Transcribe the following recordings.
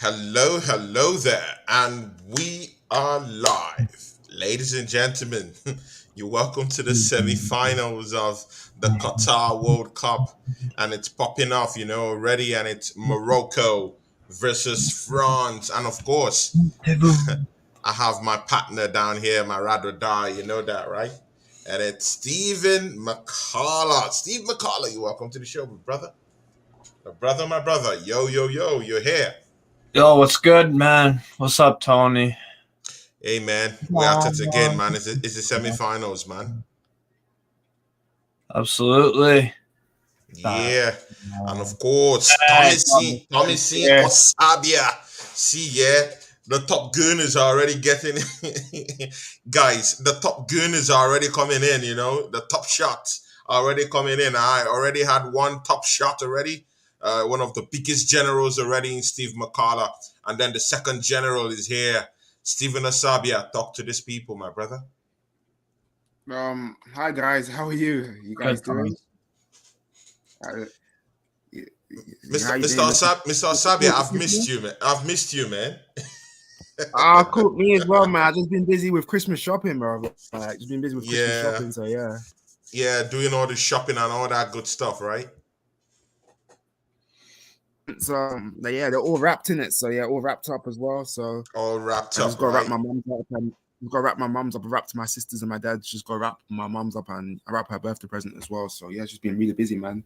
Hello there, and we are live. Ladies and gentlemen, you're welcome to the semi-finals of the Qatar World Cup, and it's popping off, already, and it's Morocco versus France, and of course, I have my partner down here, my ride or die, you know that, right? And it's Stephen McCullough. Steve McCullough, you're welcome to the show, my brother. My brother. Yo, you're here. Yo, what's good, man? What's up, Tony? Hey man, we're at it again, man. It's the semi-finals, man. Absolutely. Yeah, and of course, Tommy C, Yeah. Osabia. See, yeah, the top gooners are already getting, guys. The top gooners are already coming in. The top shots are already coming in. I already had one top shot already. One of the biggest generals already in Steve McCullough, and then the second general is here, Stephen Osabia. Talk to these people, my brother. Hi guys, how are you? You guys Good, doing? Mr. Osabia, I've missed you, man. I've missed you, man. Cool. Me as well, man. I've just been busy with Christmas shopping, bro. Just been busy with Christmas shopping, so yeah. Yeah, doing all the shopping and all that good stuff, right? So yeah, they're all wrapped in it. So yeah, all wrapped up as well. So all wrapped I up. just got to right? wrap my mum's up and got to wrap my mum's up. I wrapped my sisters and my dad. Just got to wrap my mum's up and I wrap her birthday present as well. So yeah, it's just been really busy, man.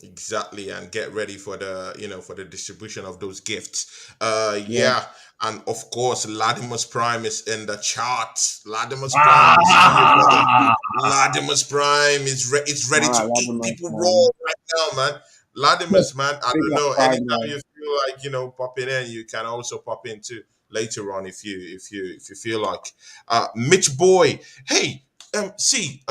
Exactly, and get ready for the distribution of those gifts. Yeah. And of course, Latimus Prime is in the charts. Latimus Prime is here, brother. Latimus Prime is it's ready to eat Latimus, people man. raw right now, man. Latimus, man. I don't know. Prime, Anytime man. you feel like popping in, you can also pop in too later on if you feel like. Mitch Boy, hey, Steve.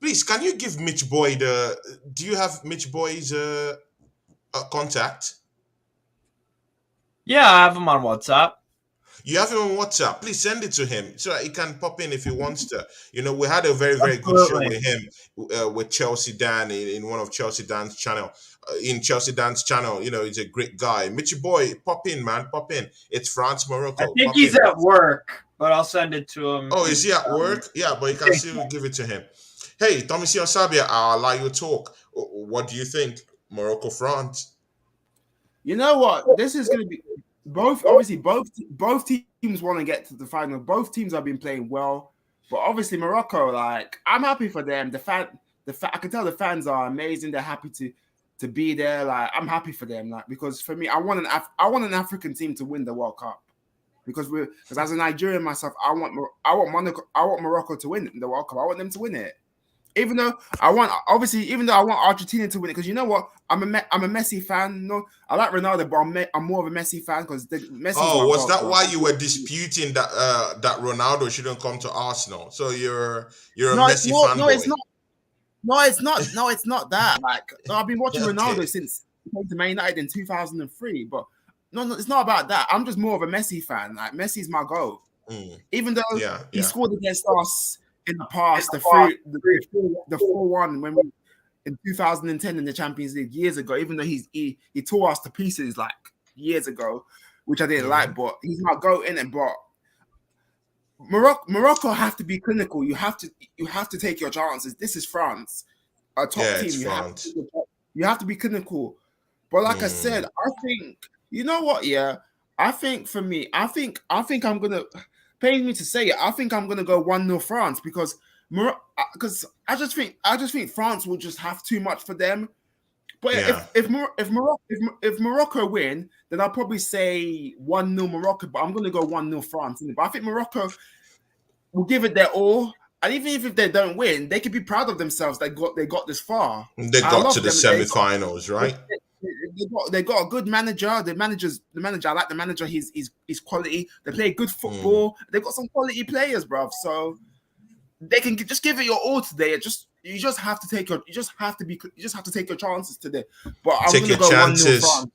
Please, can you give Mitch Boy do you have Mitch Boy's contact? Yeah, I have him on WhatsApp. You have him on WhatsApp. Please send it to him so that he can pop in if he wants to. We had a very, very good show Absolutely. with him, with Chelsea Dan in one of Chelsea Dan's channel. In Chelsea Dan's channel, he's a great guy. Mitch Boy, pop in, man, pop in. It's France, Morocco. I think Pop he's in. at work, but I'll send it to him. Oh, is he at work? Yeah, but you can still give it to him. Hey, Tommy C. Osabia, I'll allow you to talk. What do you think? Morocco, France? You know what? This is going to be both teams want to get to the final. Both teams have been playing well, but obviously Morocco, like I'm happy for them. I can tell the fans are amazing. They're happy to be there. Like I'm happy for them. Like because for me, I want an African team to win the World Cup because as a Nigerian myself, I want Morocco to win the World Cup. I want them to win it. Even though I want Argentina to win it, because you know what, I'm a Messi fan. No, I like Ronaldo, but I'm more of a Messi fan because Messi. Oh, was that why you were disputing that Ronaldo shouldn't come to Arsenal? So you're a Messi fanboy. No, it's not. No, it's not. No, it's not that. Like I've been watching Okay. Ronaldo since he came to Man United in 2003, but no, it's not about that. I'm just more of a Messi fan. Like Messi's my goal. Even though he scored against us in the past, the 4-1 when we in 2010 in the Champions League years ago, even though he tore us to pieces like years ago, which I didn't like, but he's my goat in it. But Morocco have to be clinical. You have to take your chances. This is France, a top team. You have to be clinical. But like I said, I think you know what? Yeah, I think for me, I think I'm gonna. Pains me to say it. I think I'm gonna go 1-0 France because I just think France will just have too much for them. But if Morocco win, then I'll probably say 1-0 Morocco. But I'm gonna go 1-0 France. But I think Morocco will give it their all. And even if they don't win, they could be proud of themselves. They got this far. They got to the semi-finals, right? They got a good manager. The manager. I like the manager. He's quality. They play good football. They've got some quality players, bruv. So they can just give it your all today. You just have to take your chances today. But I'm gonna go 1-0 France.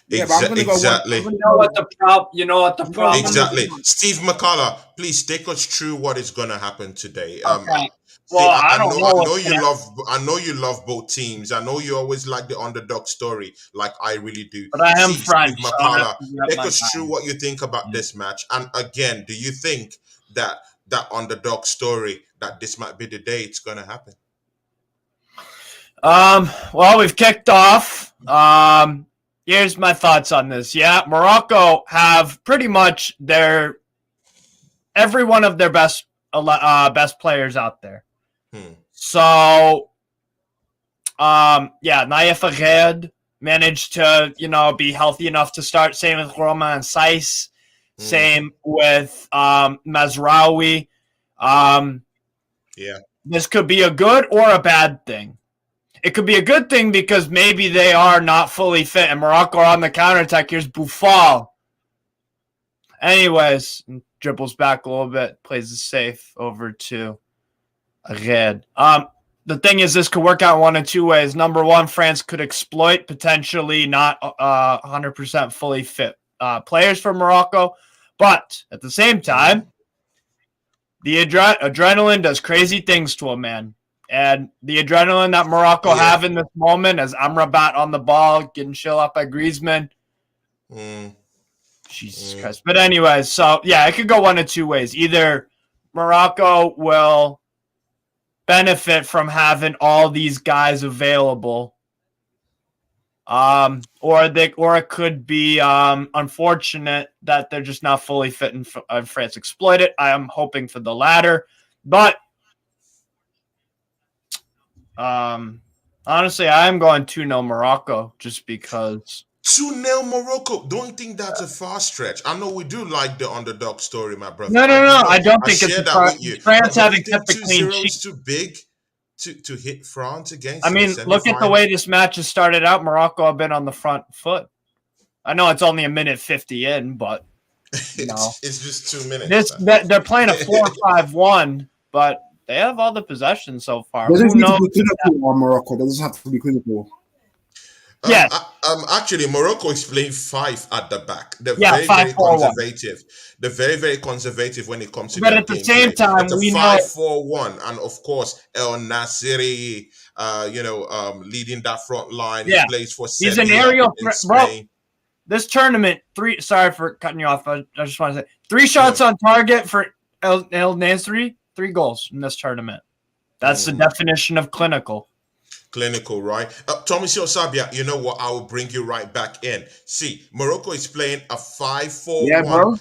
Yeah, but I'm gonna go one. Exactly. You know what the problem? You know what the problem? Exactly. Steve McCullough, please take us through what is going to happen today. Okay. See, Well, I don't know what's gonna I know you love both teams. I know you always like the underdog story, like I really do. But I am See, French, Steve so I have McCullough, to get take my us through time. what you think about Yeah. this match. And again, do you think that that underdog story, that this might be the day it's going to happen? Well, we've kicked off. Here's my thoughts on this. Yeah, Morocco have pretty much every one of their best players out there. So, Naif Aghed managed to, be healthy enough to start. Same with Romain Saiss. Same with Mazraoui. This could be a good or a bad thing. It could be a good thing because maybe they are not fully fit, and Morocco are on the counterattack. Here's Boufal. Anyways, dribbles back a little bit, plays it safe over to Aghed. The thing is, this could work out one of two ways. Number one, France could exploit potentially not 100% fully fit players for Morocco, but at the same time, the adrenaline does crazy things to a man. And the adrenaline that Morocco have in this moment, as Amrabat on the ball, getting shell up by Griezmann. Jesus Christ. But anyways, so yeah, it could go one of two ways. Either Morocco will benefit from having all these guys available, or it could be unfortunate that they're just not fully fit and France exploit it. I am hoping for the latter, but honestly, I am going 2-0 Morocco just because. 2-0 Morocco. Don't think that's a far stretch. I know we do like the underdog story, my brother. No. I don't think it's a far stretch. France having kept the clean sheet. Is too big to hit France against. I mean, look at the way this match has started out. Morocco have been on the front foot. I know it's only a minute 50 in, but it's just 2 minutes. They're playing a 4-5-1, but they have all the possession so far. Doesn't have to be clinical on Morocco. Doesn't have to be clinical. Yeah. Actually, Morocco is playing 5 at the back. They're very conservative. They're very, very conservative when it comes to. But at the same time, we know 5-4-1, and of course, El Nasiri, leading that front line. Yeah. He plays for. He's an aerial threat, bro. This tournament, sorry for cutting you off. I just want to say 3 shots on target for El Nasri, 3 goals in this tournament. That's the definition of clinical. Clinical, right? Tommy Sabia, you know what? I will bring you right back in. See, Morocco is playing a 5-4-1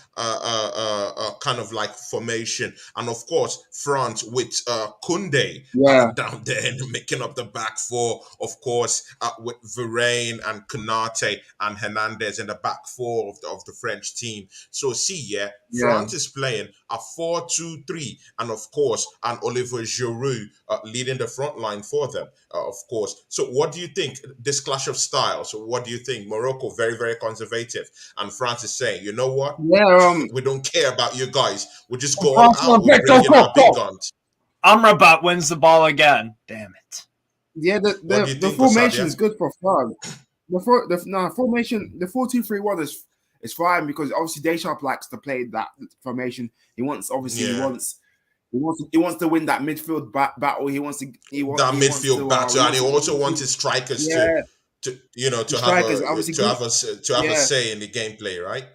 kind of like formation. And of course, France with Koundé down there and making up the back 4. Of course, with Varane and Konate and Hernandez in the back 4 of the French team. So France is playing a 4-2-3. And of course, and Olivier Giroud leading the front line for them. Of course. So what do you think? This clash of styles. So what do you think? Morocco, very, very conservative. And France is saying, you know what? We don't care about you guys. We just go all out. We bring in our big guns. Amrabat wins the ball again. Damn it. Yeah, the formation is good for France. The formation, the 4-2-3-1 is fine because obviously Deschamps likes to play that formation. He wants to win that midfield battle. He wants midfield battle, and he also wants his strikers to have a say in the gameplay, right?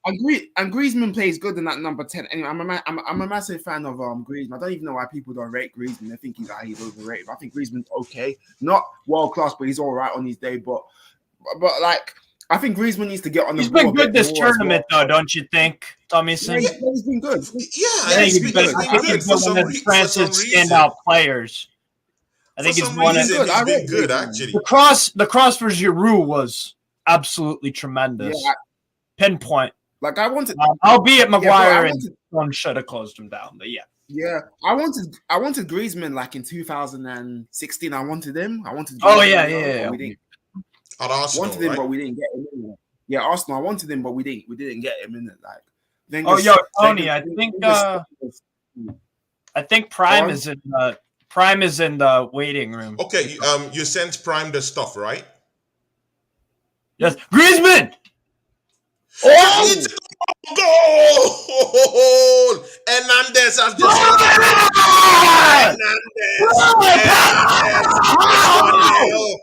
And Griezmann plays good in that number 10. Anyway, I'm a massive fan of Griezmann. I don't even know why people don't rate Griezmann. They think he's overrated. But I think Griezmann's okay, not world class, but he's all right on his day. But like. I think Griezmann needs to get on the ball. He's been good this tournament, though, don't you think, Tommy? Yeah, he's been good. He's been good. I think he's one of France's standout players. I think he's one of he's been good, actually. The cross for Giroud was absolutely tremendous. Yeah. Pinpoint. Like I wanted, albeit Maguire and one should have closed him down, but yeah. Yeah, I wanted Griezmann like in 2016. I wanted him. Yeah. We didn't. At Arsenal, wanted him, but we didn't get him in there. Yeah, Arsenal. I wanted him, but we didn't get him in it. Like, Tony, I think Prime is in the waiting room. Okay, you sent Prime the stuff, right? Yes, Griezmann. It's a goal! Hernandez has just scored a goal. Hernandez. It's 1-0.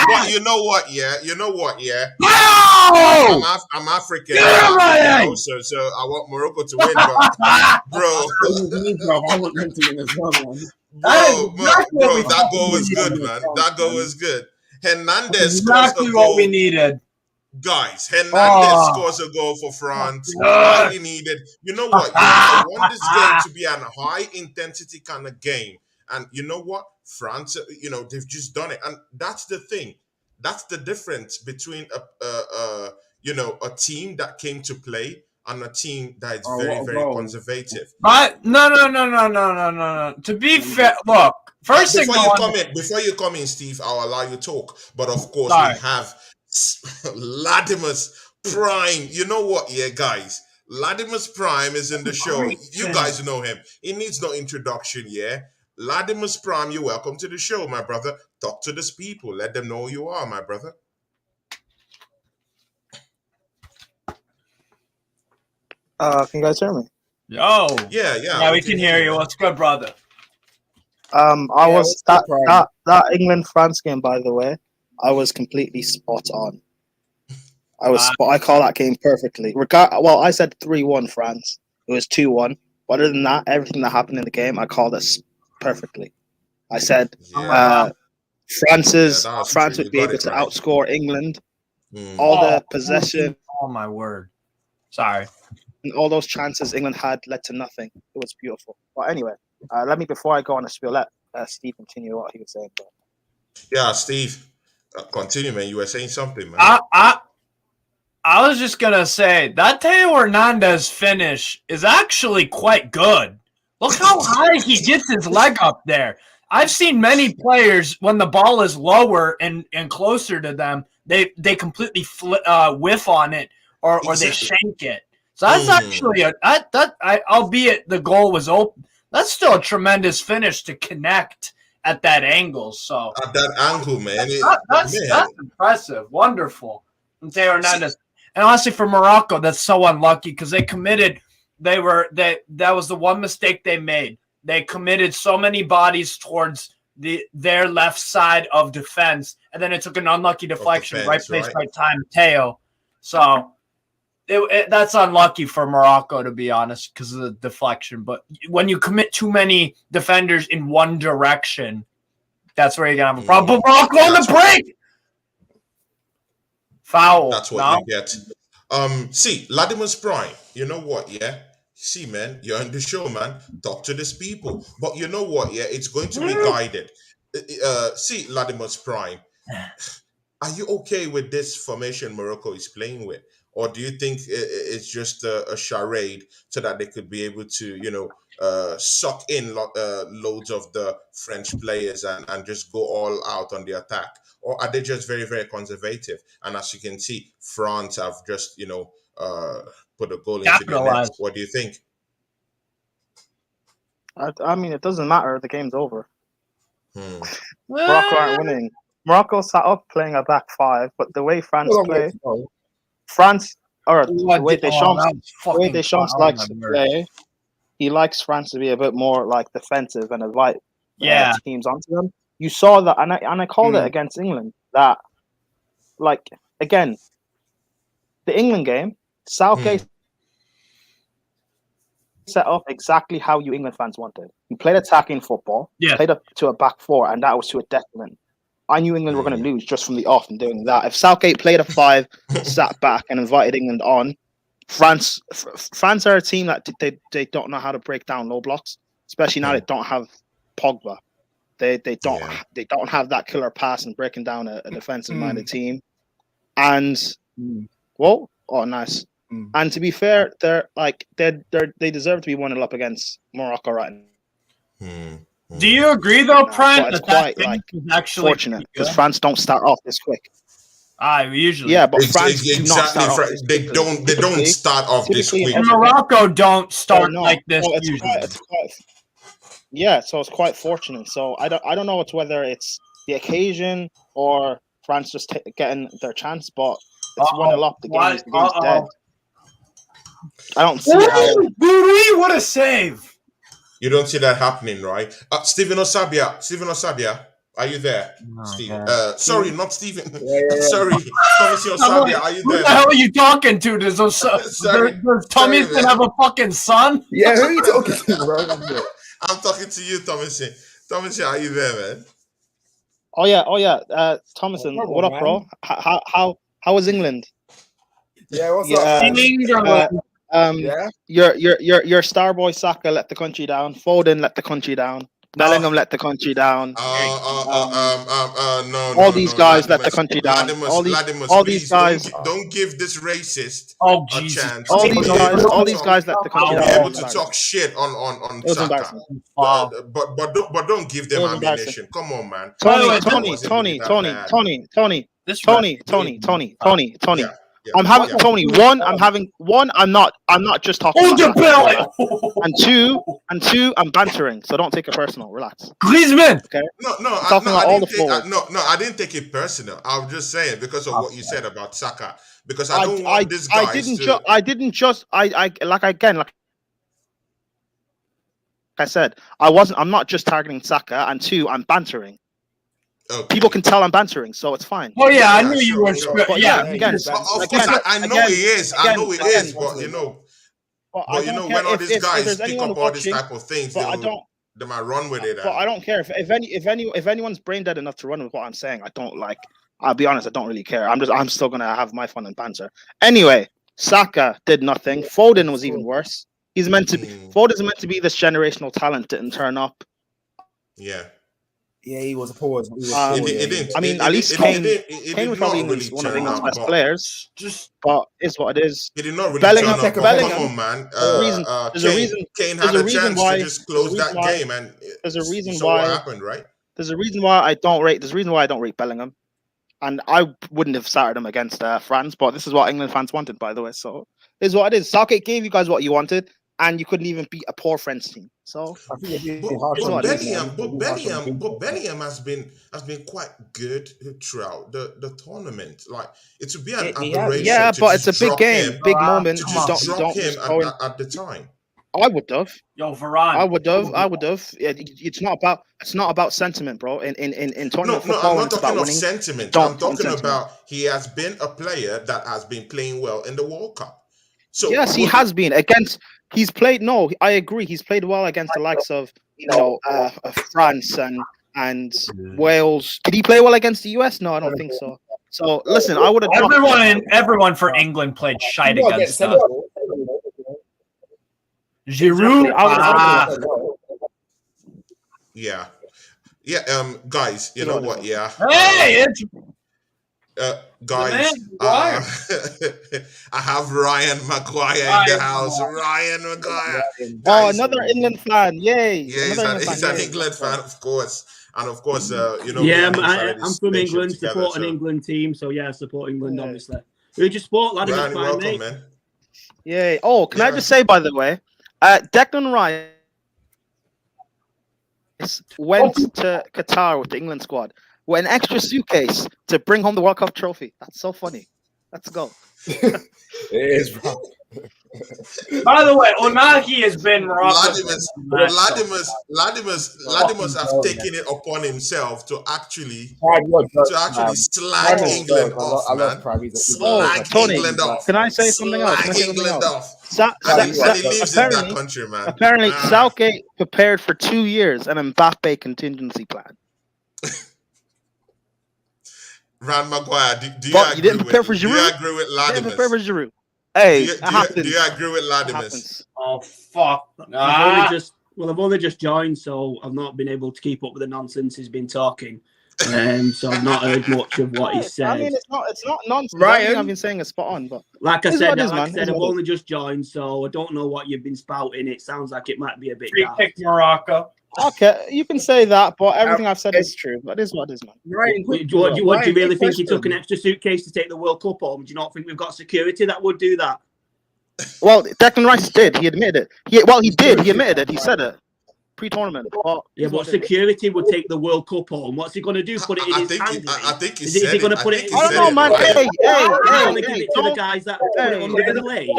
But you know what? Yeah. I'm African, so I want Morocco to win, but bro, I want them to win as well, man. that goal was good, man. That goal was good. Hernandez scores a Exactly what we goal. needed. Guys, Hernandez scores a goal for France. Highly needed. You know what? I want this game to be a high intensity kind of game. And you know what? France, they've just done it. And that's the thing. That's the difference between a team that came to play and a team that is very, very conservative. But no. To be fair, look. First thing before you come in, Steve, I'll allow you to talk. But of course, we have Latimer's Prime. You know what, guys? Latimer's Prime is in the show. You guys know him. He needs no introduction, Latimer's Prime, you're welcome to the show, my brother. Talk to these people. Let them know who you are, my brother. Can you guys hear me? Yo. Yeah, we can hear you. What's good, brother? That England-France game, by the way, I was completely spot on. I call that game perfectly. I said 3-1 France. It was 2-1. But other than that, everything that happened in the game, I called this perfectly. I said France would be able to outscore England. All the possession. Oh my word! Sorry. And all those chances England had led to nothing. It was beautiful. But anyway, before I go on a spiel, let Steve continue what he was saying. Yeah, Steve, continue, man. You were saying something, man. I was just gonna say that Theo Hernandez finish is actually quite good. Look how high he gets his leg up there. I've seen many players when the ball is lower and closer to them, they completely whiff on it or they shank it. So that's actually albeit the goal was open, that's still a tremendous finish to connect at that angle. So at that angle, man, that's impressive, wonderful. And Theo Hernandez, and honestly, for Morocco, that's so unlucky because they committed. That was the one mistake they made. They committed so many bodies towards their left side of defense, and then it took an unlucky deflection, right place, right time, Theo. So that's unlucky for Morocco, to be honest, because of the deflection. But when you commit too many defenders in one direction, that's where you're gonna have a problem. But Morocco on the break, foul. That's what you get. See, Latimer's Prime. You know what? See, man, you're on the show, man. Talk to these people. But you know what? It's going to be guided. See, Latimer's Prime. Are you okay with this formation Morocco is playing with? Or do you think it's just a charade so that they could be able to, suck in loads of the French players and just go all out on the attack? Or are they just very, very conservative? And as you can see, France have just, put a goal into the net. What do you think? I mean, it doesn't matter. The game's over. Morocco aren't winning. Morocco sat up playing a back five, but the way France play, the way Deschamps likes to play, he likes France to be a bit more like defensive and invite teams onto them. You saw that, and I called it against England. That, like, again, the England game, Southgate set up exactly how you England fans wanted. He played attacking football, played up to a back four, and that was to a detriment. I knew England were going to lose just from the off and doing that. If Southgate played a five, sat back, and invited England on, France are a team that they don't know how to break down low blocks, especially now they don't have Pogba. They don't have that killer pass and breaking down a defensive minded team. And nice. And to be fair, they deserve to be 1-0 up against Morocco right now. Do you agree though, Prime? It's quite actually fortunate because France don't start off this quick. Usually. Yeah, but France do not start off they don't start off this quick. And Morocco don't start like this usually. So it's quite fortunate. So I don't know whether it's the occasion or France just getting their chance, but it's 1-0 up. The game's dead. I don't see how. What a save! You don't see that happening, right? Stephen Osabia, are you there? Steve. Sorry, not Stephen. Sorry, Thomas Osabia, are you there? Who the hell are you talking to? Does Thomas have a fucking son? Yeah, who are you talking to, bro? I'm talking to you, Thomas. Thomas, are you there, man? Oh yeah. Thomason, what up, bro? How was England? Yeah, what's up? Your star boy Saka let the country down. Foden let the country down. Bellingham let the country down. All these guys let the country down. All these guys. Don't give this racist a chance. All these guys let the country down. Be able to talk shit on Saka. But don't give them ammunition. Come on, man. Tony. I'm not just talking. Hold your belt. And two, I'm bantering. So don't take it personal. Relax. Griezmann. Okay. I didn't take it personal. I was just saying because of what you said about Saka. Because I don't want this guy. Like I said, I'm not just targeting Saka, and two, I'm bantering. Okay. People can tell I'm bantering, so it's fine. Oh yeah, I knew you were. Again, I know he is. I know he is, but you know, when all these guys pick up all these type of things, they might run with it. But I don't care if anyone's brain dead enough to run with what I'm saying. I'll be honest, I don't really care. I'm still gonna have my fun and banter. Anyway, Saka did nothing. Foden was even worse. Foden's meant to be this generational talent, didn't turn up. Yeah. Yeah, he was a pause. At least Kane was probably one of England's best players. But it's what it is. He did not really Bellingham, come on, man. There's a reason. Kane had a chance to just close that game, and there's a reason why what happened, right? There's a reason why I don't rate Bellingham, and I wouldn't have started him against France. But this is what England fans wanted, by the way. So it's what it is. Southgate gave you guys what you wanted, and you couldn't even beat a poor French team. So Bellingham has been quite good throughout the tournament. Like it would be an aberration. Yeah, but it's a big game, big moment. To just drop him at the time. I would have. Yo, Varane. I would have. It's not about sentiment, bro. In tournament football, I'm not talking of sentiment. I'm talking about he has been a player that has been playing well in the World Cup. So yes, he has been against. He's played. No, I agree. He's played well against the likes of France and Wales. Did he play well against the US? No, I don't think so. So listen, I would have. Everyone for England played shite against them. Giroud. Yeah. Guys, you know what? Yeah. Hey, it's. Guys, I have Ryan Maguire in the house. Ryan Maguire. Guys, another England fan. Yay. Yeah, he's an England fan, of course. And of course, Yeah, I'm from England, support an England team. So, yeah, I support England, obviously. Who do you support, lad? Ryan, welcome, man. Yay. Oh, can I just say, by the way, Declan Rice went to Qatar with the England squad with an extra suitcase to bring home the World Cup trophy. That's so funny. Let's go. It is, bro. By the way, Unagi has been Morocco. Ladimus have taken it upon himself to actually slag England off, man. Slag England off. Can I say something else? Slag England off. And he lives in that country, man. Apparently, Southgate prepared for 2 years an Mbappe contingency plan. Ryan Maguire, do you agree didn't prepare for Giroud? Do you agree with Ladimus? You didn't prepare for Giroud. Hey, do you agree with Ladimus? Oh, fuck. I've only just joined, so I've not been able to keep up with the nonsense he's been talking. So I've not heard much of what he said. I mean, it's not nonsense. Ryan, I've been saying it's spot on, but like I said, I've only just joined, so I don't know what you've been spouting. It sounds like it might be a bit free kick Morocco. Okay, you can say that, but everything I've said is true. But it is what it is, man. Ryan, do you really think he took an extra suitcase to take the World Cup home? Do you not think we've got security that would do that? Well, Declan Rice did. He admitted it. He admitted it. He said it. pre-tournament. But security would take the World Cup home. What's he going to do? Put it in his hand? I think he is said he going to put it? I don't know, man. Hey, give it to the guys that put it under the plate.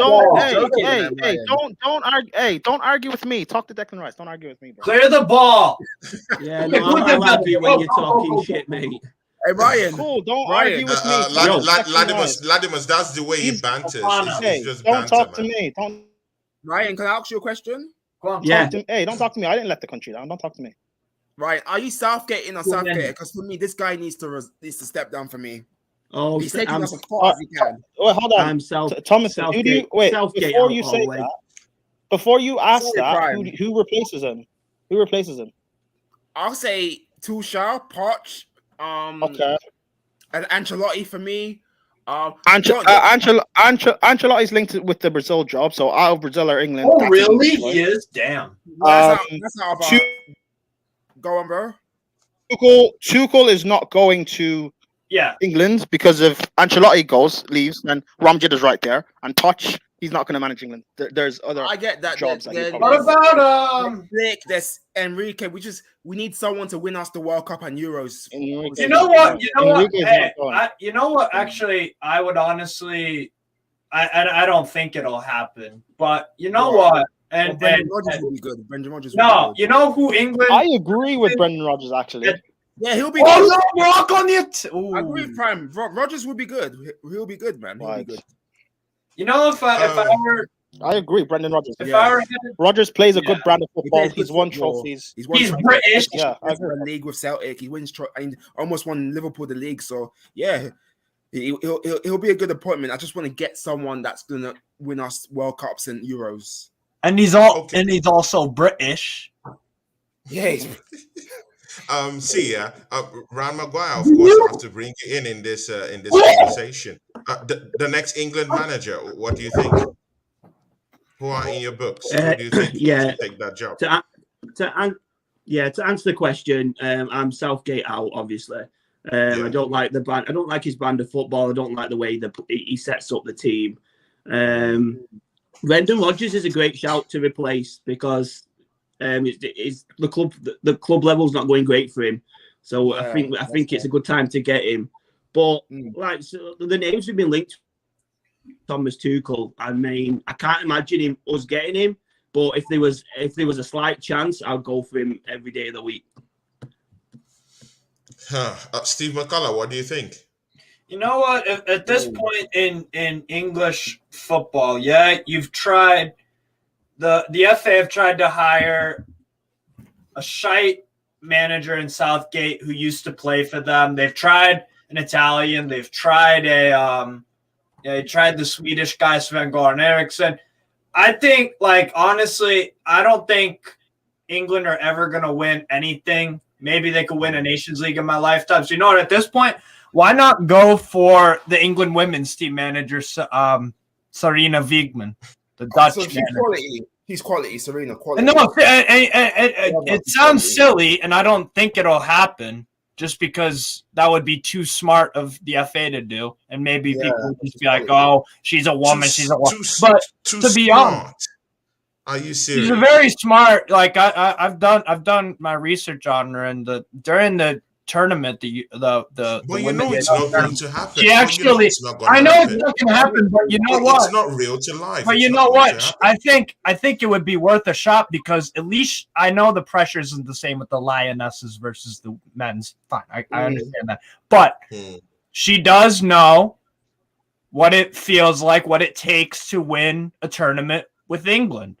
Don't argue with me. Talk to Declan Rice. Don't argue with me, bro. Clear the ball. Yeah, no, I'll argue when you're talking shit, mate. Hey, Ryan. Cool, don't argue with me. Ladimus, that's the way he banters. He's just don't banter, talk to man. me. Don't. Ryan, can I ask you a question? Go on, Hey, don't talk to me. I didn't let the country down. Don't talk to me. Right, are you Southgating or Southgate? Because for me, this guy needs to step down for me. Oh, he's taking us as far as he can. Wait, hold on. Thomas, who do you wait before you say that? Before you ask that, who replaces him? Who replaces him? I'll say Tuchel, Poch, okay, and Ancelotti for me. Ancelotti's linked with the Brazil job, so out of Brazil or England. Oh, really? He is? Damn. That's how about go on, bro. Tuchel is not going to England because if Ancelotti leaves, then Ramjad is right there, and Poch, he's not going to manage England. There's other I get that jobs. What about there's Enrique? We need someone to win us the World Cup and Euros. You know what? Hey, you know what? Actually, I would honestly, I don't think it'll happen. But you know what? And Brendan Rodgers will be good. Brendan Rodgers. You know who England? I agree with Brendan Rodgers actually. Yeah, he'll be good. Oh no, Morocco on it. I agree with Prime. Rodgers will be good. He'll be good, man. He'll be good. You know, if I were, I agree, Brendan Rodgers. Rodgers plays a good brand of football. He's won trophies. He's British. Yeah, I agree. The league with Celtic. He wins. Almost won Liverpool the league. So yeah, he'll be a good appointment. I just want to get someone that's gonna win us World Cups and Euros. And he's also British. Yeah. Ron Maguire, of course, I have to bring you in this conversation. The next England manager, what do you think? Who are in your books? Who do you think should take that job? To answer the question, I'm Southgate out, obviously. I don't like the brand. I don't like his brand of football. I don't like the way he sets up the team. Brendan Rodgers is a great shout to replace because the club level's not going great for him. So I think it's a good time to get him. But the names have been linked to Thomas Tuchel. I mean, I can't imagine us getting him. But if there was a slight chance, I'd go for him every day of the week. Steve McCullough, what do you think? You know what? At this point in English football, you've tried the FA have tried to hire a shite manager in Southgate who used to play for them. They've tried an Italian. They've tried they tried the Swedish guy Sven-Goran Eriksson. I think, honestly, I don't think England are ever going to win anything. Maybe they could win a Nations League in my lifetime. So, you know what? At this point, why not go for the England women's team manager, Sarina Wiegman, the Dutch manager? He's quality, Serena, quality. No, it sounds silly, and I don't think it'll happen just because that would be too smart of the FA to do. And maybe people would just be like, oh, she's a woman, she's a woman. But to be honest, are you serious? She's a very smart, I've done my research on her, and during the tournament, it's not going to happen. She actually, I know it's not going to happen, but you know what? It's not real to life. But you know what? I think it would be worth a shot because at least I know the pressure isn't the same with the Lionesses versus the men's. Fine, I understand that, but she does know what it feels like, what it takes to win a tournament with England.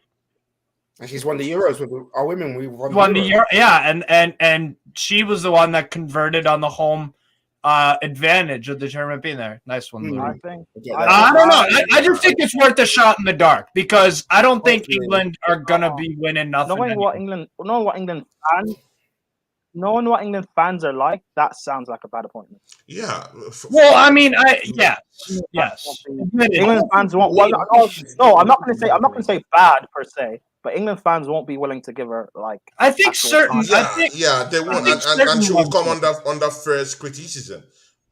And she's won the Euros with our women. We won the Euro, and she was the one that converted on the home advantage of the tournament being there. Nice one, Lou. I don't know. I just think it's worth a shot in the dark because I don't think England are gonna be winning nothing. Knowing what England fans are like, that sounds like a bad appointment. Yeah. Well, I mean, yes. England fans won't. No, I'm not going to say bad per se. But England fans won't be willing to give her I think certain. They won't, and she will come under first criticism.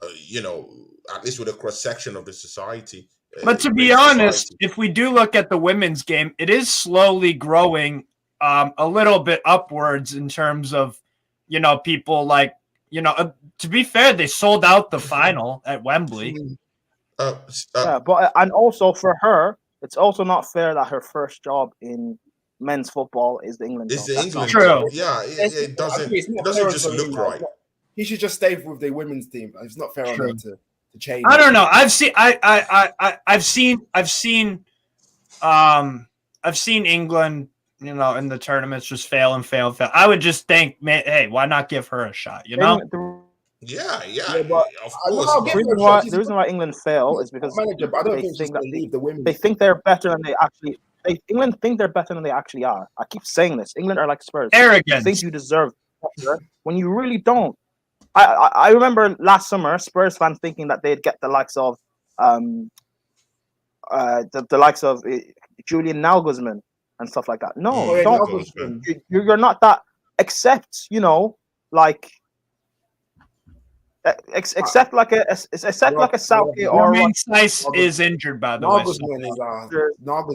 At least with a cross section of the society. But to be honest, if we do look at the women's game, it is slowly growing a little bit upwards in terms of, people like, to be fair, they sold out the final at Wembley. Yeah, but and also for her, it's also not fair that her first job in men's football is the England job. The England true. job. Yeah, it doesn't just look right. He should just stay with the women's team. It's not fair on her to change. I don't know. I've seen England, in the tournaments just fail and fail and fail. I would just think, hey, why not give her a shot? Yeah, but of course. The reason why England fail is because they think they're better than they actually. England think they're better than they actually are. I keep saying this. England are like Spurs. Arrogance. You think you deserve better when you really don't. I remember last summer Spurs fans thinking that they'd get the likes of Julian Alvarez and stuff like that. No, don't. You're not that. Except except like a Saka or Nice is injured, by the way.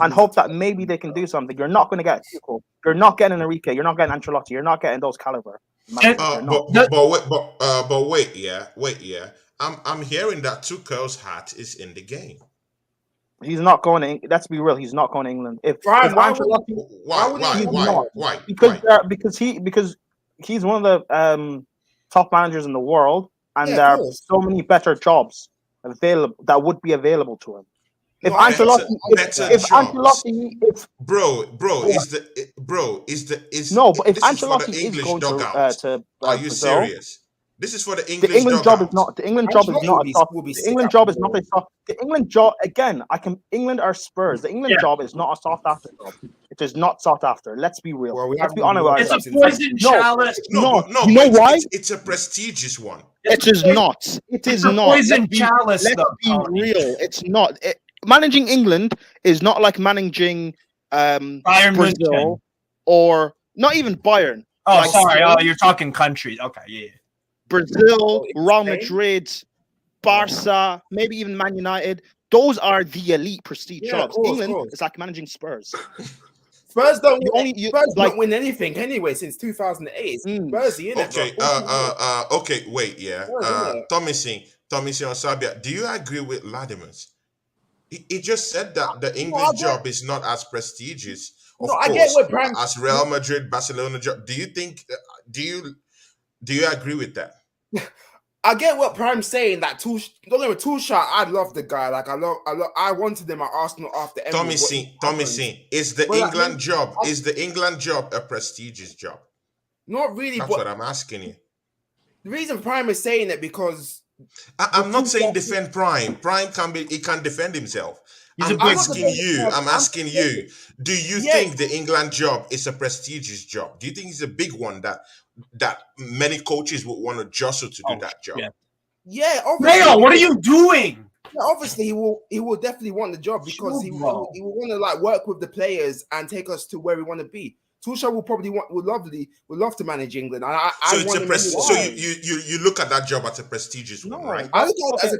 And hope that maybe they can do something. You're not going to get Tuchel. You're not getting Enrique. You're not getting Ancelotti. You're not getting those caliber. But wait, yeah. I'm hearing that Tuchel's hat is in the game. He's not going to. Let's be real. He's not going to England. Why? Because he's one of the top managers in the world, and there are so many better jobs available that would be available to him. If Ancelotti, but if Ancelotti is going to are you serious? This is for the English. The England job is not. The England job is not a soft. The England job is not a soft. The England job again. England are Spurs. The England job is not a soft after job. It is not sought after. Let's be real. Let's be honest. It's a poison chalice. No. You know why? It's a prestigious one. It is not. It is not. Poison chalice. Let's be real. It's not. Managing England is not like managing Bayern Brazil or not even Bayern. Oh, sorry. Oh, you're talking countries. Okay, yeah. Brazil, Real Madrid, Barca, maybe even Man United. Those are the elite prestige jobs. England is like managing Spurs. Spurs don't win anything anyway since 2008. Spurs, okay, wait, yeah. Tommy Singh on Sabia, do you agree with Latimer's? He just said that the English job is not as prestigious, of course, I get what as Real Madrid, Barcelona job. Do you think? Do you agree with that? I get what Prime's saying. That Tuchel, I love the guy. Like I wanted him at Arsenal after. Tommy Singh, is the England job? Is the England job a prestigious job? Not really. That's what I'm asking you. The reason Prime is saying it because I'm not saying defend Prime. Prime can defend himself. I'm asking you. Do you think the England job is a prestigious job? Do you think it's a big one that many coaches would want to jostle to do that job? Yeah, obviously. Mayo, what are you doing? Yeah, obviously, he will definitely want the job because he will want to work with the players and take us to where we want to be. Tuchel will probably would love to manage England. So you look at that job as a prestigious one, right? I look at it as a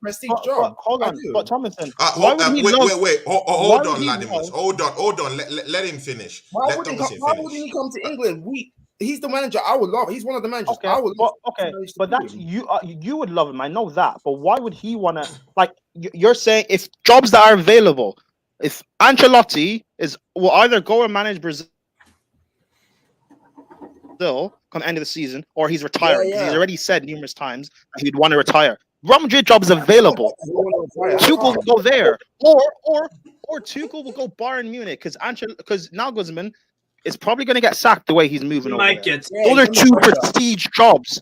prestige job. Hold on, but Thomason, hold on, Latimus. Hold on. Let him finish. Why wouldn't he come to England? He's the manager. I would love. He's one of the managers. Okay, but that's you would love him. I know that, but why would he want to? Like you're saying, if jobs that are available, if Ancelotti will either go and manage Brazil come end of the season, or he's retiring. He's already said numerous times that he'd want to retire. Real Madrid job is available. Tuchel will go there, or Tuchel will go Bayern Munich because Nagelsmann is probably going to get sacked the way he's moving over there. Those are two prestige jobs.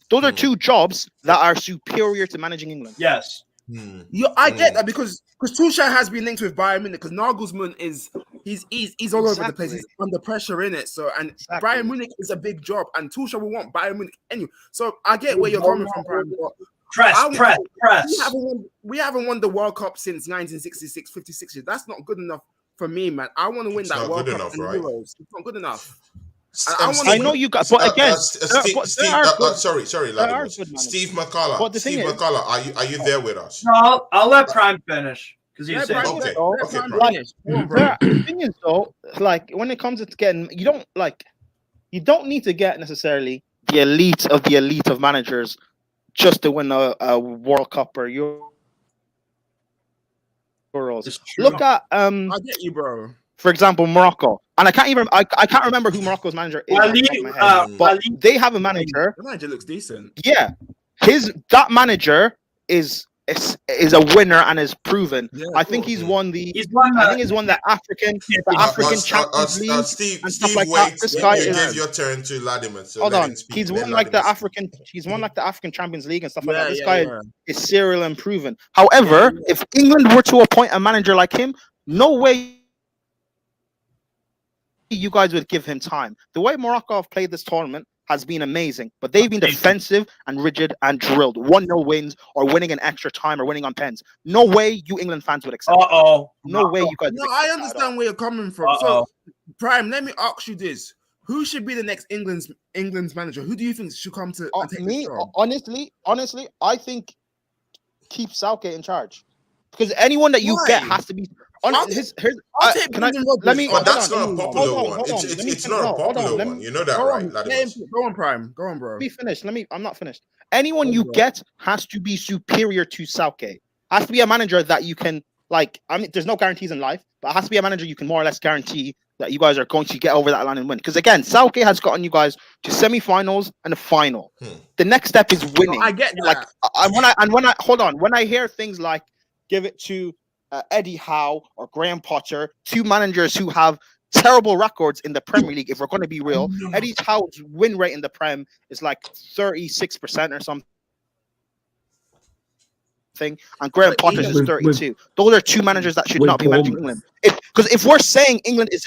Those are two jobs that are superior to managing England. Yes. I get that because Tuchel has been linked with Bayern Munich because Nagelsmann he's all over the place. He's under pressure in it. So Bayern Munich is a big job, and Tuchel will want Bayern Munich anyway. So I get where you're coming from, Brian. Press. We haven't won the World Cup since 1966, 56 years. That's not good enough for me, man. I want to win that World Cup and Euros. It's not good enough. I know you got, but again, sorry, Steve McCullough. Steve McCullough, are you there with us? No, I'll let Prime finish. The thing is, though, like when it comes to getting, you don't need to get necessarily the elite of managers just to win a World Cup or Euros. Look at I get you, bro. For example, Morocco, and I can't remember who Morocco's manager is off the top of my head, but they have a manager. The manager looks decent. Yeah, that manager is a winner and is proven. Yeah, I think he's won the African Champions League and stuff like that. This guy is. Give your turn to Latimer. So hold on, he's won like the African Champions League and stuff like that. This guy is serial and proven. However, if England were to appoint a manager like him, no way you guys would give him time. The way Morocco have played this tournament has been amazing, but they've been defensive and rigid and drilled. 1-0 wins or winning in extra time or winning on pens. No way you England fans would accept. No way you guys. No, I understand where you're coming from. So, Prime, let me ask you this: who should be the next England's manager? Who do you think should come to take me? This job? Honestly, I think keep Southgate in charge because anyone that you get has to be. But that's not a popular one. It's not a popular one. You know that, right? Go on, Prime. Go on, bro. Let me finish. I'm not finished. Anyone you get has to be superior to Southgate. Has to be a manager that you can there's no guarantees in life, but it has to be a manager you can more or less guarantee that you guys are going to get over that line and win. Because again, Southgate has gotten you guys to semi-finals and a final. The next step is winning. No, I get that. When I hear things like give it to Eddie Howe or Graham Potter, two managers who have terrible records in the Premier League. If we're going to be real, Eddie Howe's win rate in the Prem is like 36% or something, and Graham Potter's is 32. Those are two managers that should not be managing England. Because if we're saying England is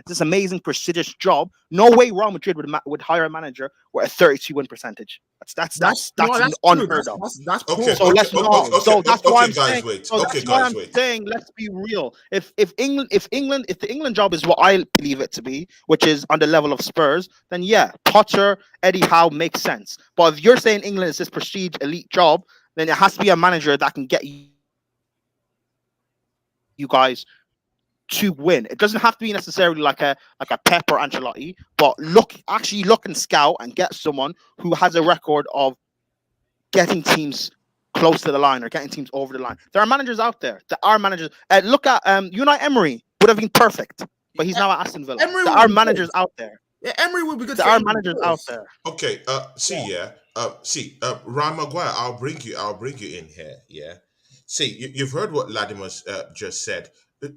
this amazing prestigious job, no way Real Madrid would hire a manager with a 32 win percentage. That's unheard of. That's cool. Okay, so let's not. So that's why I'm saying. Saying let's be real. If the England job is what I believe it to be, which is on the level of Spurs, then yeah, Potter, Eddie Howe makes sense. But if you're saying England is this prestige elite job, then it has to be a manager that can get you guys to win. It doesn't have to be necessarily like a Pep or Ancelotti, but look and scout and get someone who has a record of getting teams close to the line or getting teams over the line. There are managers out there. There are managers. Look at Unai Emery would have been perfect, but he's now at Aston Villa. There are managers out there. Yeah, Emery would be good. There are managers out there. Okay. Ryan Maguire, I'll bring you in here. Yeah. See, you've heard what Latimer just said.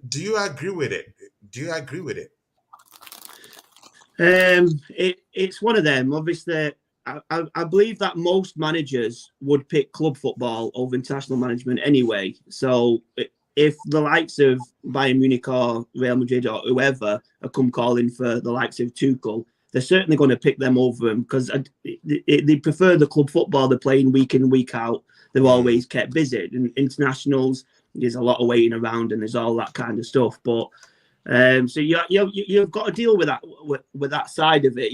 Do you agree with it? It's one of them. Obviously, I believe that most managers would pick club football over international management anyway. So if the likes of Bayern Munich or Real Madrid or whoever are come calling for the likes of Tuchel, they're certainly going to pick them over him because they prefer the club football. They're playing week in, week out. They're always kept busy. In internationals, there's a lot of waiting around and there's all that kind of stuff. But so you've got to deal with that with that side of it.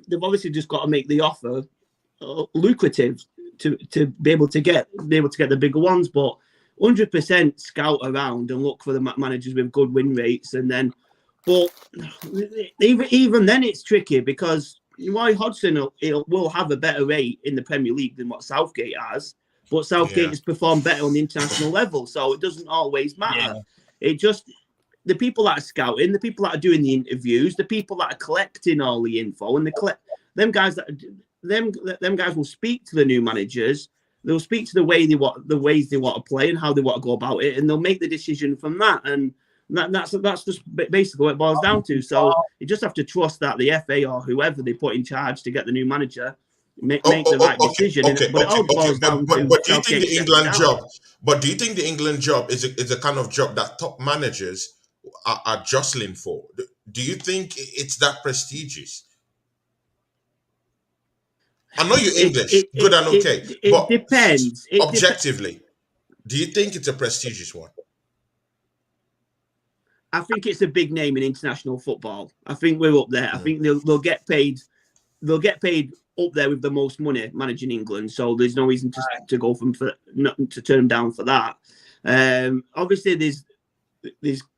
They've obviously just got to make the offer lucrative to be able to get the bigger ones. But 100% scout around and look for the managers with good win rates, and then. But even then, it's tricky because Roy Hodgson will have a better rate in the Premier League than what Southgate has. But Southgate has performed better on the international level, so it doesn't always matter. Yeah. It just the people that are scouting, the people that are doing the interviews, the people that are collecting all the info, and them guys will speak to the new managers. They'll speak to the ways they want to play and how they want to go about it, and they'll make the decision from that. And that's just basically what it boils down to. So you just have to trust that the FA or whoever they put in charge to get the new manager make the right decision. But it all boils down to. But do you think the England job? But do you think the England job is a kind of job that top managers are jostling for? Do you think it's that prestigious? I know you're English, good and okay, but it depends. Objectively, do you think it's a prestigious one? I think it's a big name in international football. I think we're up there. I think they'll get paid. They'll get paid up there with the most money managing England. So there's no reason to go to turn them down for that. Obviously, there's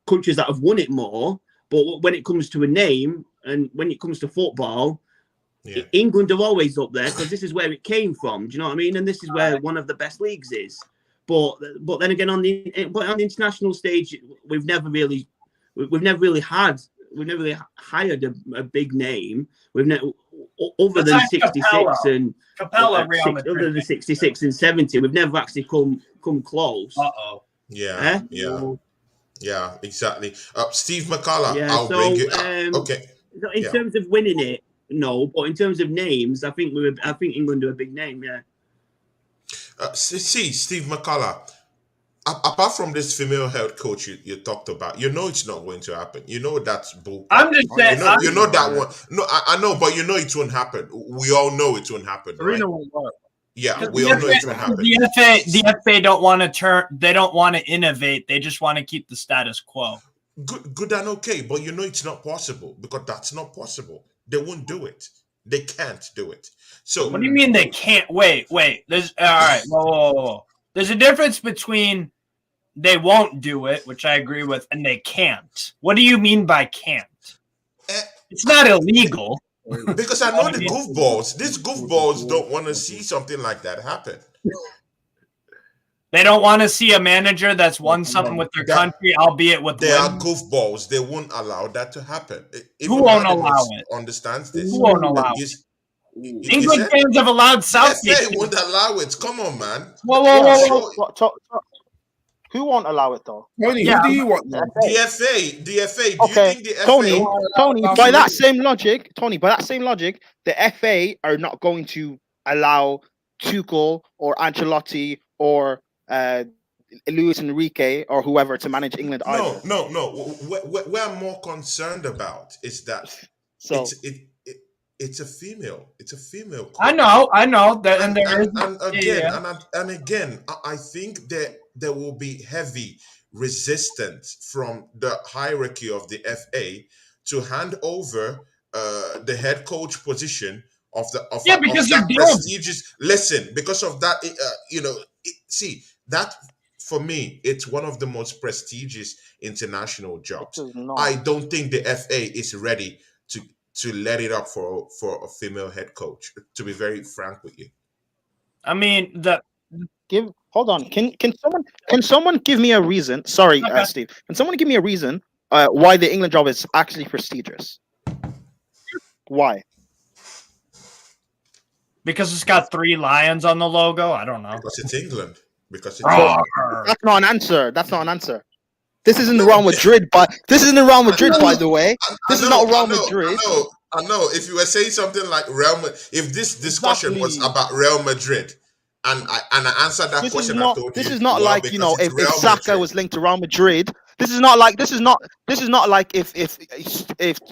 countries that have won it more, but when it comes to a name and when it comes to football, England are always up there because this is where it came from. Do you know what I mean? And this is where one of the best leagues is. But then again, on the international stage, we've never really hired a big name. We've never, other than 66 Capella. and Capella, other than 66 and 70, we've never actually come close. Yeah, exactly. Steve McCullough, Yeah, I'll bring you. Okay. In terms of winning it, no, but in terms of names, I think England are a big name. Yeah. Steve McCullough. Apart from this female head coach you talked about, you know it's not going to happen. You know that's bull. I'm just saying. You know that one. No, I know, but you know it won't happen. We all know it won't happen. Right? Won't work. Yeah, we all know it won't happen. The FA don't want to turn. They don't want to innovate. They just want to keep the status quo. Good and okay, but you know it's not possible because that's not possible. They won't do it. They can't do it. So what do you mean they can't? Wait. There's all right. Whoa. There's a difference between they won't do it, which I agree with, and they can't. What do you mean by can't? It's not illegal. Because I know the goofballs. These goofballs don't want to see something like that happen. They don't want to see a manager that's won something with their country, albeit with they are goofballs. They won't allow that to happen. Who won't allow it? Understands this? Who won't allow it? England fans have allowed Southgate. FA won't allow it. Come on, man. Whoa. Who won't allow it though? Tony, who do you want? The FA. Do Okay, you think the Tony. By that same logic, the FA are not going to allow Tuchel or Ancelotti or Luis Enrique or whoever to manage England either. No. What I'm more concerned about is that it's a female. It's a female coach. I know that, and again, I think that there will be heavy resistance from the hierarchy of the FA to hand over the head coach position of that prestigious. Listen, because of that, that for me, it's one of the most prestigious international jobs. I don't think the FA is ready to let it up for a female head coach. To be very frank with you, I mean Hold on. Can someone give me a reason? Sorry, Steve. Can someone give me a reason why the England job is actually prestigious? Why? Because it's got 3 lions on the logo. I don't know. Because it's England. That's not an answer. This isn't Real Madrid, by the way. This is not Real Madrid. I know. If you were saying something like Real Madrid, if this discussion was about Real Madrid, and I answered that question, this is not like if Saka was linked to Real Madrid. This is not like if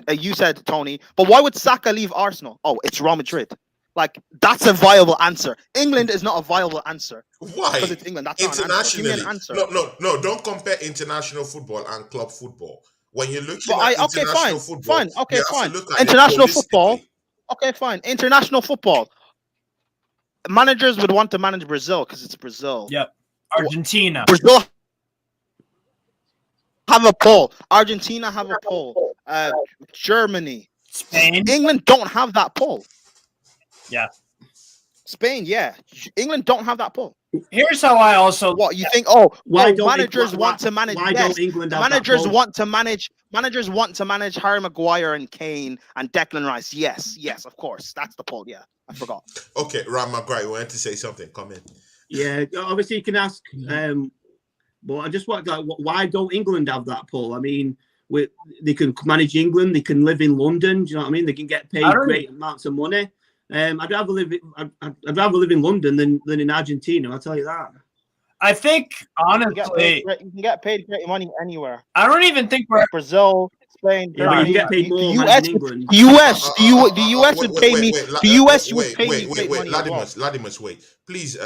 you said, Tony, but why would Saka leave Arsenal? Oh, it's Real Madrid. Like, that's a viable answer. England is not a viable answer. Why? Because it's England. That's internationally. Not an answer. No. Don't compare international football and club football. When you're looking at international football, fine. International football. Okay, fine. International football. Managers would want to manage Brazil because it's Brazil. Yep. Argentina. Brazil have a poll. Argentina have a poll. Germany. Spain. England don't have that poll. Yeah. Spain, yeah. England don't have that poll. Here's how I also you think managers want to manage managers want to manage Harry Maguire and Kane and Declan Rice. Yes, of course. That's the poll. Yeah. I forgot. Okay, Ram Maguire, you wanted to say something. Come in. Yeah, obviously you can ask but I just want why don't England have that poll? I mean, they can manage England, they can live in London, do you know what I mean? They can get paid great amounts of money. I'd rather live in London than in Argentina. I'll tell you that. I think honestly, you can get paid great money anywhere. I don't even think we're Brazil, Spain, Germany. You can get paid more US, in England. The US would pay me. The US would pay me great money. Ladimus, wait. Please,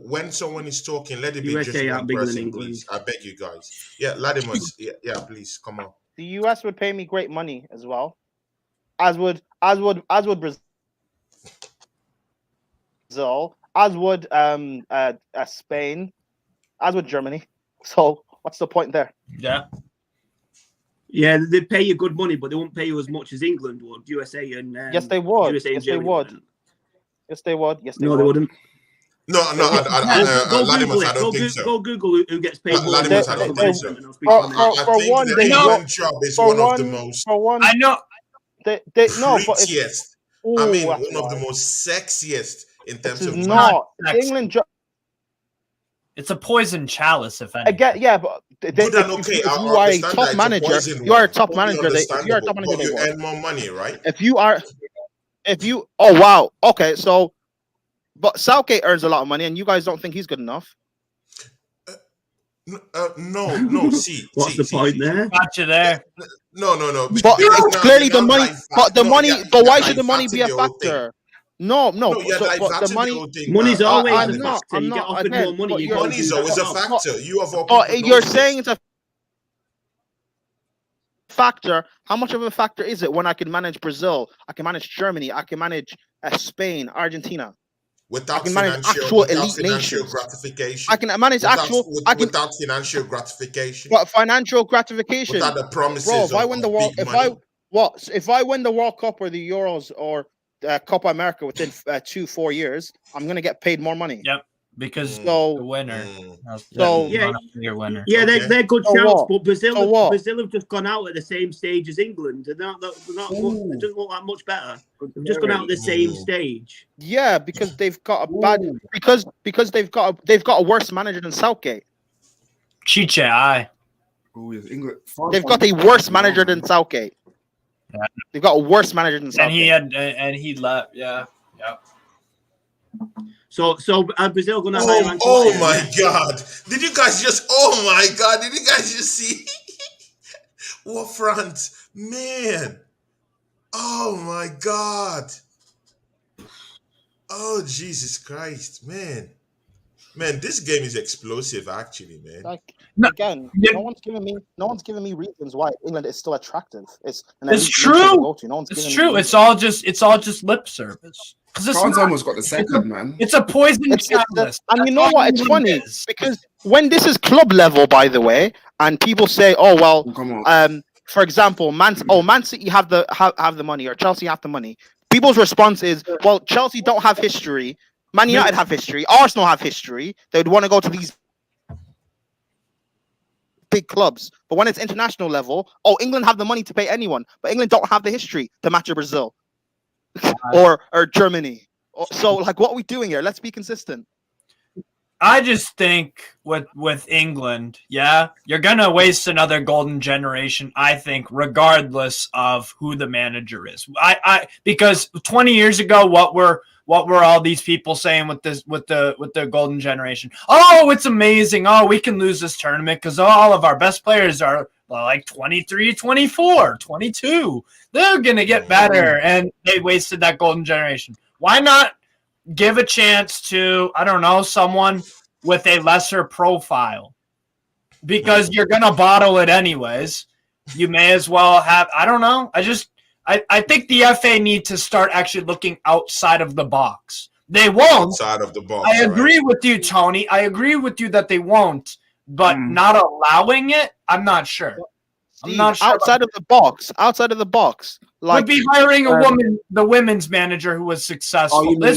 when someone is talking, let it be USA just one person, please. I beg you guys. Yeah, Ladimus. Yeah, please, come on. The US would pay me great money as well. As would Brazil, as would Spain, as would Germany. So what's the point there? Yeah. Yeah, they pay you good money, but they won't pay you as much as England would, USA and yes, they would. USA Yes, they would. Yes, they would. Yes, they would. No, they wouldn't. No, Go Latimus, Google I it. don't think so. Go Google who gets paid more. Latimus, I don't think so. For one, the England job is one of the most. For one, I know. Prettiest. I mean, one of the most sexiest in terms of not England job. It's a poison chalice, if anything. Again, yeah, but if you are a top manager, you are a top manager. If you are a top manager, you earn more money, right? Oh wow, okay, so, but Southgate earns a lot of money, and you guys don't think he's good enough? No. See, what's the point there? Gotcha there. No. But clearly the money. But the money. But why should the money be a factor? No. But the money's always a factor. You get offered more money. Money's always a factor. You have. But you're saying it's a factor. How much of a factor is it when I can manage Brazil? I can manage Germany. I can manage Spain, Argentina. Without actual elite nations. Gratification. I can manage without financial gratification. But financial gratification. Without the promises. Bro, if I win the World, if I win the World Cup or the Euros or Copa America within 2-4 years, I'm gonna get paid more money. Yep, because the winner. Your winner. Yeah, they're good shouts, but Brazil have just gone out at the same stage as England. It doesn't look that much better. They've just gone out at the same stage. Yeah, because they've got a bad because they've got a worse manager than Southgate. Chiche, aye. They've got a worse manager than Southgate. Yeah. They've got a worse manager than Southgate. And he left. Yeah. So Brazil gonna hire? Oh my God! Did you guys just? Oh my God! Did you guys just see what France? Man! Oh my God! Oh Jesus Christ, man! Man, this game is explosive, actually, man. Again, no one's giving me reasons why England is still attractive. It's true. It's true. It's all just lip service. France almost got the second, man. It's a poison chalice. And you know what? It's funny because when this is club level, by the way, and people say, "Oh well," for example, Man City have the money, or Chelsea have the money. People's response is, "Well, Chelsea don't have history. Man United have history. Arsenal have history. They'd want to go to these big clubs. But when it's international level, England have the money to pay anyone, but England don't have the history to match Brazil or Germany. So, like, what are we doing here? Let's be consistent. I just think with England, you're gonna waste another golden generation. I think, regardless of who the manager is. Because 20 years ago, what were all these people saying with the golden generation? Oh, it's amazing. Oh, we can lose this tournament because all of our best players are like 23, 24, 22. They're gonna get better, and they wasted that golden generation. Why not give a chance to, I don't know, someone with a lesser profile? Because you're going to bottle it anyways. You may as well have, I don't know. I think the FA need to start actually looking outside of the box. They won't. Outside of the box. I agree with you, Tony. I agree with you that they won't, but not allowing it, I'm not sure. I'm not sure. Outside of the box. Like, would be hiring a woman, the women's manager who was successful. No,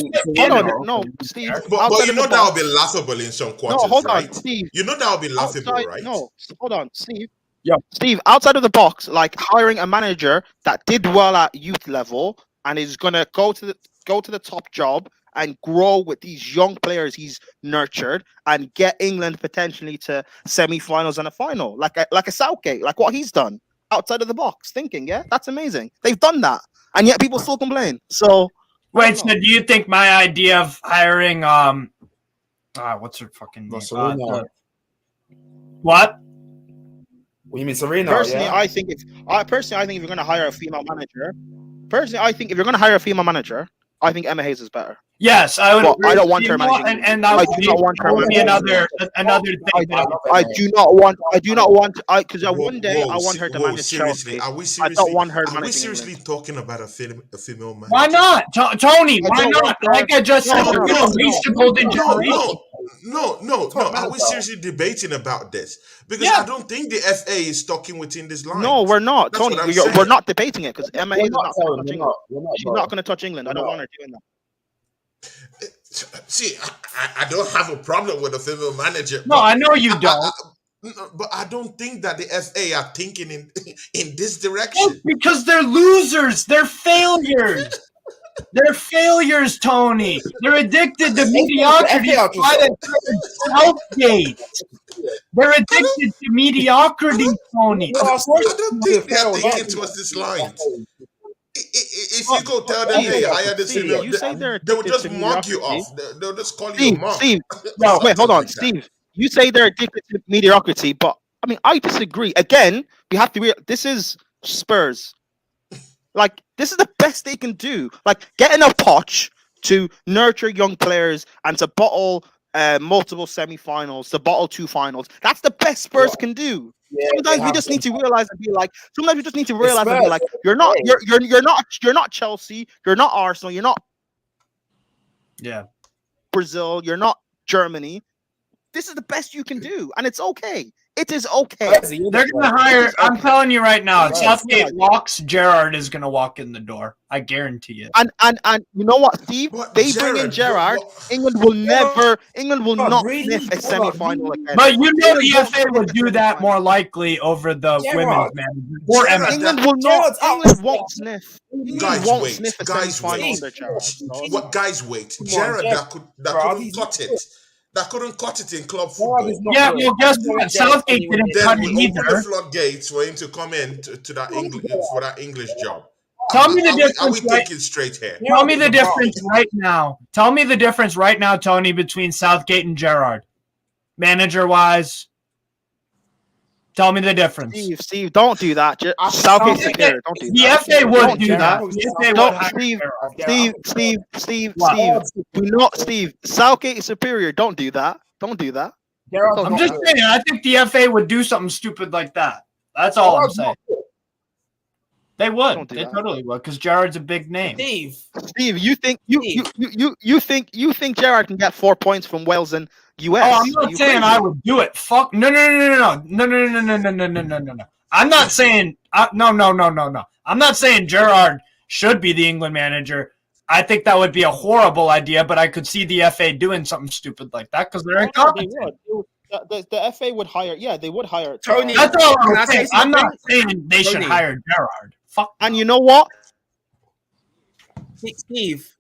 Steve. But you know that would be laughable in some quarters, hold on, right? Steve. You know that would be laughable, right? No, hold on, Steve. Yeah, Steve. Outside of the box, like hiring a manager that did well at youth level and is gonna go to the top job and grow with these young players he's nurtured and get England potentially to semi-finals and a final, like a Southgate, like what he's done. Outside of the box thinking, that's amazing. They've done that, and yet people still complain. So wait, so do you think my idea of hiring what's her fucking name? What? You mean Serena? Personally, I think if you're going to hire a female manager, I think Emma Hayes is better. Yes, I would. I don't want her managing. And I do not want her managing. Another thing. I do not want. Because one day I want her to manage Chelsea. I don't want her. Are we seriously talking about a female manager? Why not, Tony? Why not? Like I just said, you're going to waste a golden generation. No. Are we seriously debating about this? Because I don't think the FA is talking within this line. No, we're not, That's Tony. We're not debating it because Emma Hayes is not going to touch England. She's not going to touch England. I don't want her doing that. See, I don't have a problem with a female manager. No, I know you don't. But I don't think that the FA are thinking in this direction. Because they're losers. They're failures. They're failures, Tony. They're addicted to mediocrity. Southgate. They're addicted to mediocrity, Tony. I don't think they are thinking towards this line. If you go tell them they hire this female, they will just mark you off. They'll just call you a mark. Steve, no, wait, hold on, Steve. You say they're addicted to mediocrity, but I mean, I disagree. Again, we have to. This is Spurs. Like, this is the best they can do. Like, getting a Poch to nurture young players and to bottle multiple semi-finals, to bottle 2 finals. That's the best Spurs can do. Sometimes we just need to realize and be like. Sometimes we just need to realize and be like, you're not Chelsea. You're not Arsenal. You're not. Yeah. Brazil. You're not Germany. This is the best you can do, and it's okay. It is okay. They're going to hire. I'm telling you right now, Southgate walks, Gerrard is going to walk in the door. I guarantee it. And you know what, Steve? They bring in Gerrard. England will not sniff a semi-final again. But you know the FA would do that more likely over the women's manager. Or England will not. England won't sniff. Guys, wait. Gerrard that couldn't cut it. That couldn't cut it in club football. Yeah, well, guess what? Southgate didn't cut it either. Open the floodgates for him to come in to that English for that English job. Tell me the difference. Are we thinking straight here? Tell me the difference right now. Tell me the difference right now, Tony, between Southgate and Gerrard, manager-wise. Tell me the difference. Steve, don't do that. Southgate's superior. Don't do that. The FA would do that. Steve. Southgate is superior. Don't do that. Don't do that. I'm just saying. I think the FA would do something stupid like that. That's all I'm saying. They would. They totally would, because Gerrard's a big name. Steve, you think Gerrard can get 4 points from Wales and US? Oh, I'm not saying I would do it. Fuck no. I'm not saying no. I'm not saying Gerrard should be the England manager. I think that would be a horrible idea, but I could see the FA doing something stupid like that because they're incompetent. The FA would hire. Yeah, they would hire Tony. That's all I'm saying. I'm not saying they should hire Gerrard. Fuck. And you know what? Steve.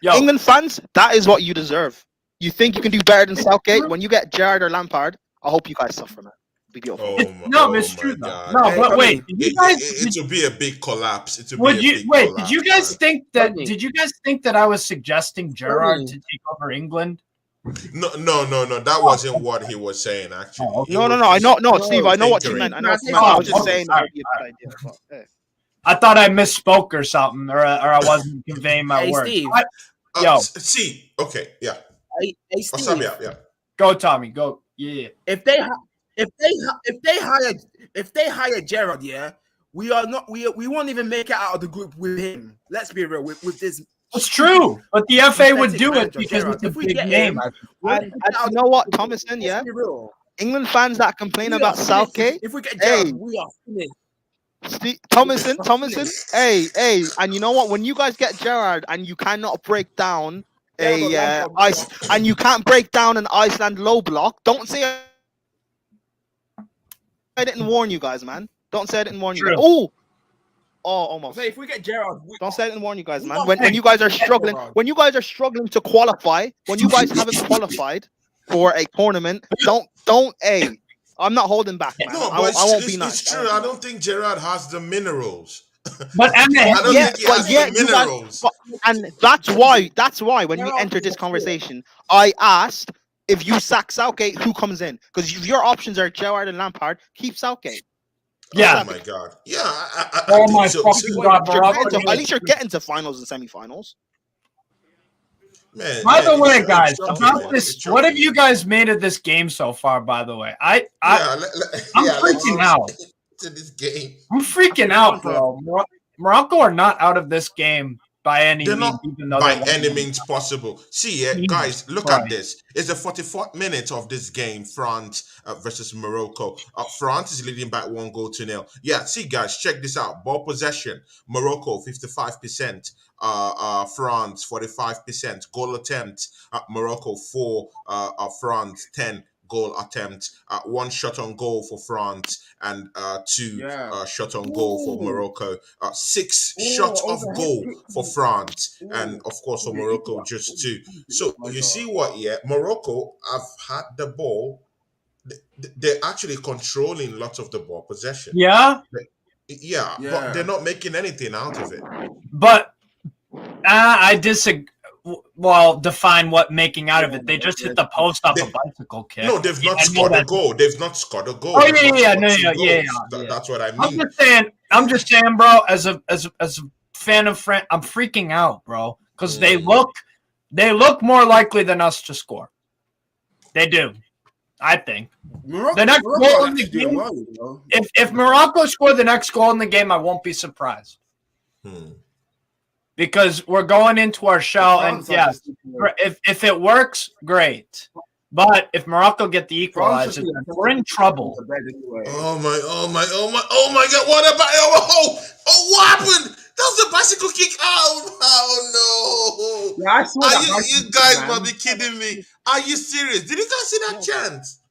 England fans, that is what you deserve. You think you can do better than Southgate? When you get Gerrard or Lampard, I hope you guys suffer, man. Be beautiful. It's true though. No, but wait. It will be a big collapse. Did you guys think that? Did you guys think that I was suggesting Gerrard to take over England? No. That wasn't what he was saying. Actually, no. I know, Steve. I know what you meant. I was just saying that would be a good idea. But, hey. I thought I misspoke or something, or I wasn't conveying my words. Steve. See, okay, yeah. Hey, Steve. Yeah. Go, Tommy. Go. Yeah. If they hire Gerrard, yeah, we won't even make it out of the group with him. Let's be real with this. It's true, but the FA would do it because it's a big name. And you know what, Thomason? Yeah. England fans that complain about Southgate. If we get Gerrard, we are finished. Thomason, hey, and you know what? When you guys get Gerrard and you cannot break down an Iceland low block, don't say I didn't warn you guys, man. Don't say I didn't warn you. Oh, almost. If we get Gerrard, don't say I didn't warn you guys, man. When you guys are struggling, to qualify, when you guys haven't qualified for a tournament, don't. I'm not holding back, man. No, I won't be nice. It's true. I don't think Gerrard has the minerals. But I don't think he has the minerals. And that's why when we entered this conversation, I asked if you sack Southgate, who comes in? Because if your options are Gerrard and Lampard, keep Southgate. Yeah. Oh my God. Yeah. Oh my fucking God. At least you're getting to finals and semi-finals. By the way, guys, about this, what have you guys made of this game so far? By the way, I'm freaking out. To this game, I'm freaking out, bro. Morocco are not out of this game by any They're means, not even though by they any means possible. See, guys, look at this. It's the 44th minute of this game, France versus Morocco. France is leading by 1-0. Yeah, see, guys, check this out. Ball possession: Morocco 55%, France 45%. Goal attempt: Morocco 4, France 10. Goal attempt, 1 shot on goal for France, and 2 shot on goal for Morocco. 6 shots off goal for France, and of course for Morocco just 2. So you see what? Yeah, Morocco have had the ball. They're actually controlling lots of the ball possession. Yeah, but they're not making anything out of it. But I disagree. Well, define what making out of it. They just hit the post off a bicycle kick. No, they've not scored a goal. They've not scored a goal. Oh yeah. That's what I mean. I'm just saying, bro. As a fan of France, I'm freaking out, bro, because they look more likely than us to score. They do, I think. The next goal in the game. If Morocco score the next goal in the game, I won't be surprised. Because we're going into our shell, and yes, if it works, great. But if Morocco get the equalizer, we're in trouble. Oh my God! What about what happened? That was a bicycle kick. Oh no! Yeah, I saw that. You guys must be kidding me. Are you serious? Did you guys see that chance?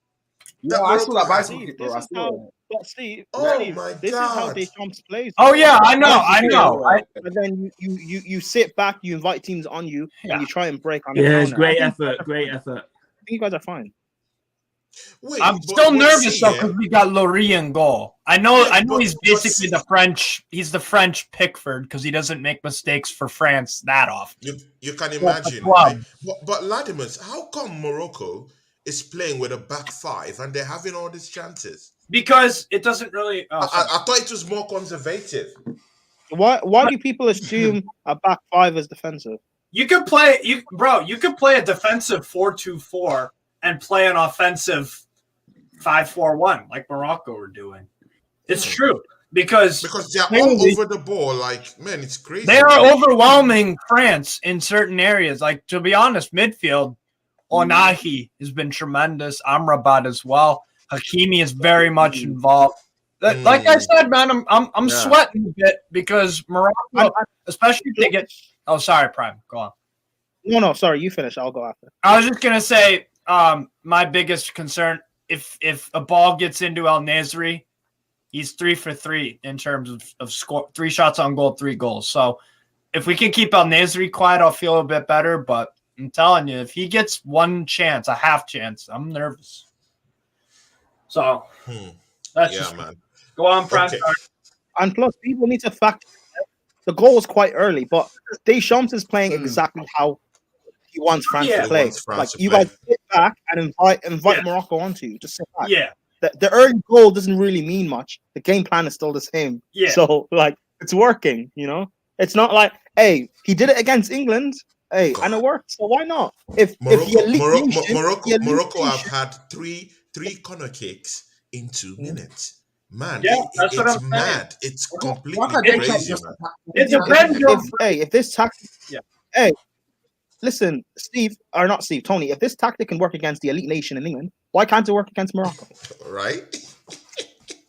Yeah, I saw that bicycle kick, bro. I saw it. But Steve, this is how Deschamps plays. Oh yeah, I know. And then you sit back, you invite teams on you, and you try and break on. Yeah, great effort. I think you guys are fine. Wait, I'm still nervous though because we got Lloris in goal. I know he's basically the French. He's the French Pickford because he doesn't make mistakes for France that often. You can imagine, right? But Latimus, how come Morocco is playing with a back 5 and they're having all these chances? Because it doesn't really. I thought it was more conservative. Why do people assume a back 5 is defensive? You could play, you could play a defensive 4-2-4 and play an offensive 5-4-1 like Morocco were doing. It's true because they're all over the ball. Like, man, it's crazy. They are overwhelming France in certain areas. Like, to be honest, midfield, Onahi has been tremendous. Amrabat as well. Hakimi is very much involved. Like I said, man, I'm sweating a bit because Morocco, especially if they get. Oh, sorry, Prime. Go on. No, sorry. You finish. I'll go after. I was just gonna say, my biggest concern if a ball gets into El Nasri, he's 3 for 3 in terms of score. 3 shots on goal, 3 goals. So if we can keep El Nasri quiet, I'll feel a bit better. But I'm telling you, if he gets one chance, a half chance, I'm nervous. So that's man. Go on, Prime. Okay. And plus, people need to factor. The goal was quite early, but Deschamps is playing exactly how he wants France to play. You guys sit back and invite Morocco onto you. Just sit back. Yeah. The early goal doesn't really mean much. The game plan is still the same. Yeah. So it's working. You know, it's not like, hey, he did it against England. Hey, and it worked. So why not? Morocco have had three corner kicks in 2 minutes. Man, that's what I'm saying. Mad. It's completely crazy, man. It's a if this tactic, hey, listen, Tony, if this tactic can work against the elite nation in England, why can't it work against Morocco? Right?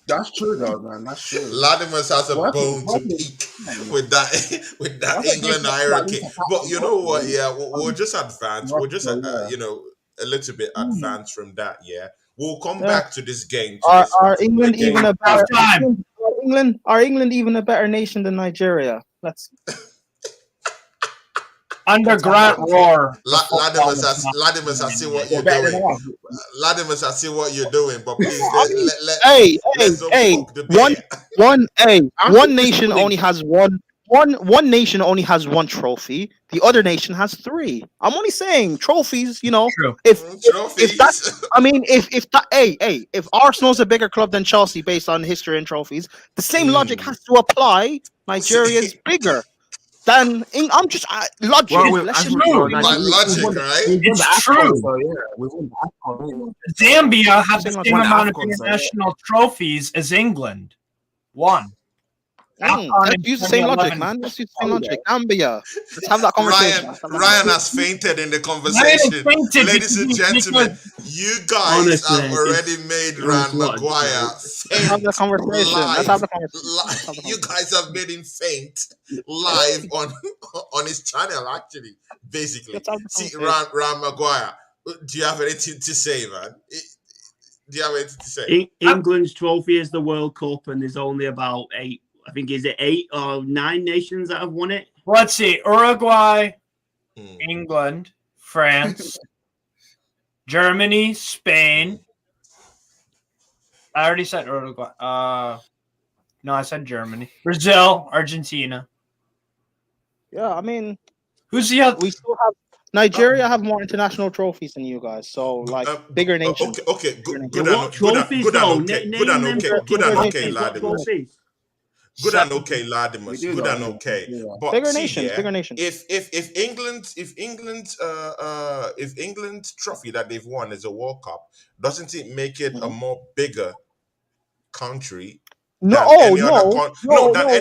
That's true, though, man. That's true. Latimus has a bone to pick with that England hierarchy. But you know what? Yeah, we'll just advance. We'll just a little bit advanced from that. Yeah. We'll come back to this game. Are England even a better time? Are England even a better nation than Nigeria? Let's under Grant Roar. Latimus, I see what you're doing. Latimus, I see what you're doing. But please, one nation only has one nation only has 1 trophy. The other nation has 3. I'm only saying trophies. You know, True. if that's, I mean, if Arsenal's a bigger club than Chelsea based on history and trophies, the same logic has to apply. Nigeria's bigger than I'm just logic. Logic, right? It's true. Zambia has the same amount of international trophies as England. 1. Let's use the same logic, man. Let's use the same logic. Gambia. Let's have that conversation. Ryan has fainted in the conversation. Ladies and gentlemen, you guys have already made Ryan Maguire faint. Let's have the conversation. Live. Let's have the conversation. You guys have made him faint live on his channel, actually, basically. See, Ryan Maguire, do you have anything to say, man? Do you have anything to say? England's trophy is the World Cup, and there's only about 8. I think is it 8 or 9 nations that have won it. Let's see: Uruguay, England, France, Germany, Spain. I already said Uruguay. No, I said Germany. Brazil, Argentina. Yeah, I mean, who's the other? We still have Nigeria have more international trophies than you guys, so like bigger nations. Okay, good and okay, Ladimus. Good and okay, Ladimus. Good and okay. Yeah. But bigger nations. If England's trophy that they've won is a World Cup, doesn't it make it a more bigger country? Than any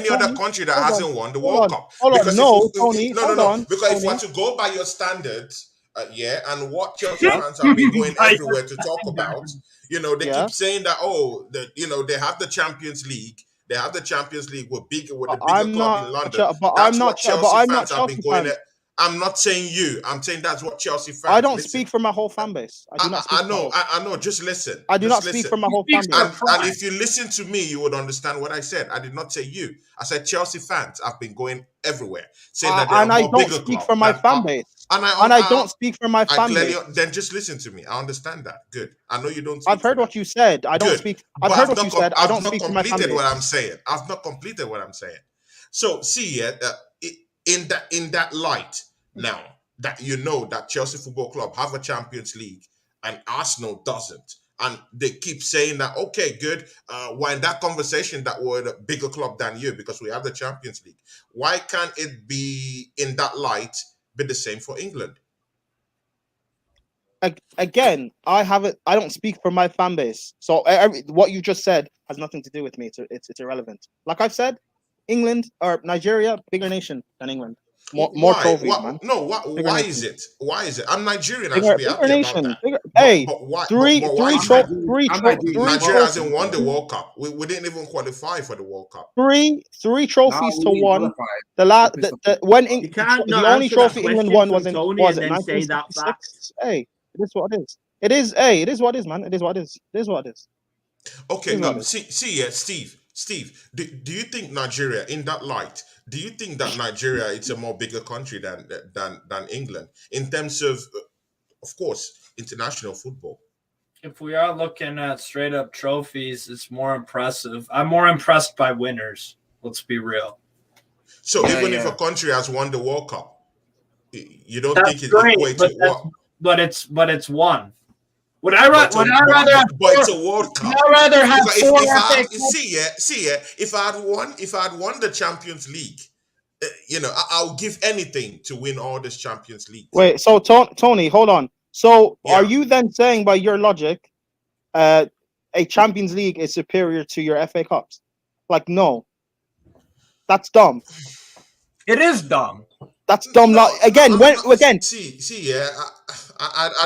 other country that hasn't won the World Cup. Because if we're to go by your standards, and what Chelsea fans have been going everywhere to talk about, they keep saying that they have the Champions League. They have the Champions League with a bigger club in London. I'm not saying you. I'm saying that's what Chelsea fans. I don't speak for my whole fan base. I know. Just listen. I do not speak for my whole fan base. And if you listen to me, you would understand what I said. I did not say you. I said Chelsea fans have been going everywhere saying that they're a bigger speak club for my fan base. And I don't speak for my fan base. Then just listen to me. I understand that. Good. I know you don't. I've heard what you said. I don't speak. I've heard what you said. I don't speak for my fan base. I've not completed what I'm saying. So see, in that light, now that that Chelsea Football Club have a Champions League and Arsenal doesn't, and they keep saying that, okay, good, we're in that conversation that we're a bigger club than you because we have the Champions League. Why can't it be in that light be the same for England? Again, I don't speak for my fan base, so what you just said has nothing to do with me. It's irrelevant. Like I've said, England or Nigeria, bigger nation than England. More trophies, man. No, why is it? Why is it? I'm Nigerian. I should be happy about that. Three Nigeria hasn't won the World Cup. We didn't even qualify for the World Cup. Three trophies to one. The only trophy England won was in 1966. Hey, it is what it is. It is what it is, man. It is what it is. It is what it is. Okay, Steve, do you think Nigeria, in that light, do you think that Nigeria is a more bigger country than England in terms of course, international football? If we are looking at straight up trophies, it's more impressive. I'm more impressed by winners. Let's be real. So even if a country has won the World Cup, you don't think it's equates to what? But it's won. Would I rather have? But it's a World Cup. I'd rather have four. If I had won the Champions League, I'll give anything to win all this Champions League. Wait, so Tony, hold on. So are you then saying, by your logic, a Champions League is superior to your FA Cups? Like, no, that's dumb. It is dumb. That's dumb. I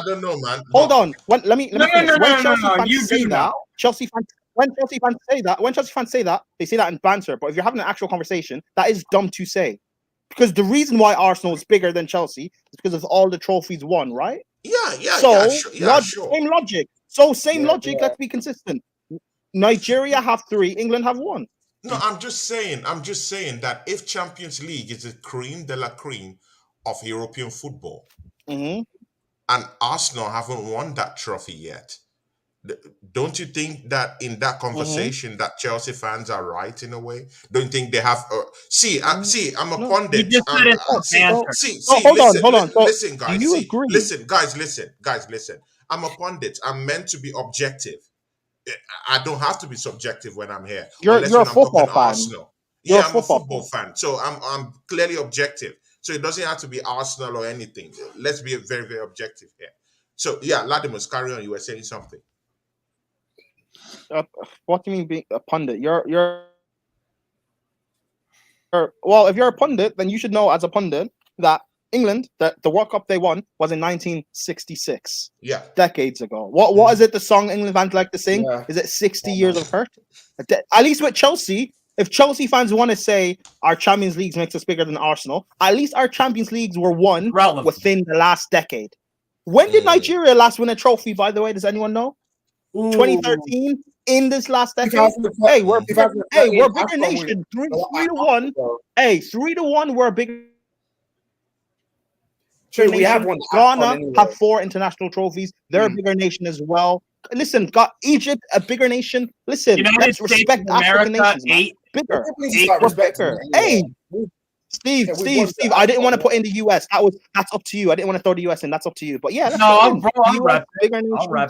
don't know, man. Hold on. Let me finish. When Chelsea fans say that, they say that in banter. But if you're having an actual conversation, that is dumb to say. Because the reason why Arsenal is bigger than Chelsea is because of all the trophies won, right? Sure. Same logic. Same logic. Let's be consistent. Nigeria have 3, England have 1. No, I'm just saying that if Champions League is the cream de la cream of European football, and Arsenal haven't won that trophy yet, don't you think that in that conversation that Chelsea fans are right in a way? Don't you think they have? I'm a pundit. Hold on. Listen, guys. Do you agree? Listen, guys. Listen. I'm a pundit. I'm meant to be objective. I don't have to be subjective when I'm here. You're a football fan. Arsenal. Yeah, I'm a football fan. So I'm clearly objective. So it doesn't have to be Arsenal or anything. Let's be very, very objective here. So yeah, Ladimus, carry on. You were saying something. What do you mean being a pundit? You're Well, if you're a pundit, then you should know as a pundit that England, the World Cup they won was in 1966. Yeah. Decades ago. What is it the song England fans like to sing? Yeah. Is it 60 years of hurt? At least with Chelsea, if Chelsea fans want to say our Champions League makes us bigger than Arsenal, at least our Champions Leagues were won within the last decade. When did Nigeria last win a trophy, by the way? Does anyone know? 2013 in this last decade. Hey, we're bigger nation. 3-1. Hey, 3-1. We're a bigger. True, we have one. Ghana have 4 international trophies. They're a bigger nation as well. Listen, got Egypt a bigger nation. Listen, let's respect African nations. Bigger. We're bigger. Hey, Steve, I didn't want to put in the US. That's up to you. I didn't want to throw the US in. That's up to you. But yeah, I'll rep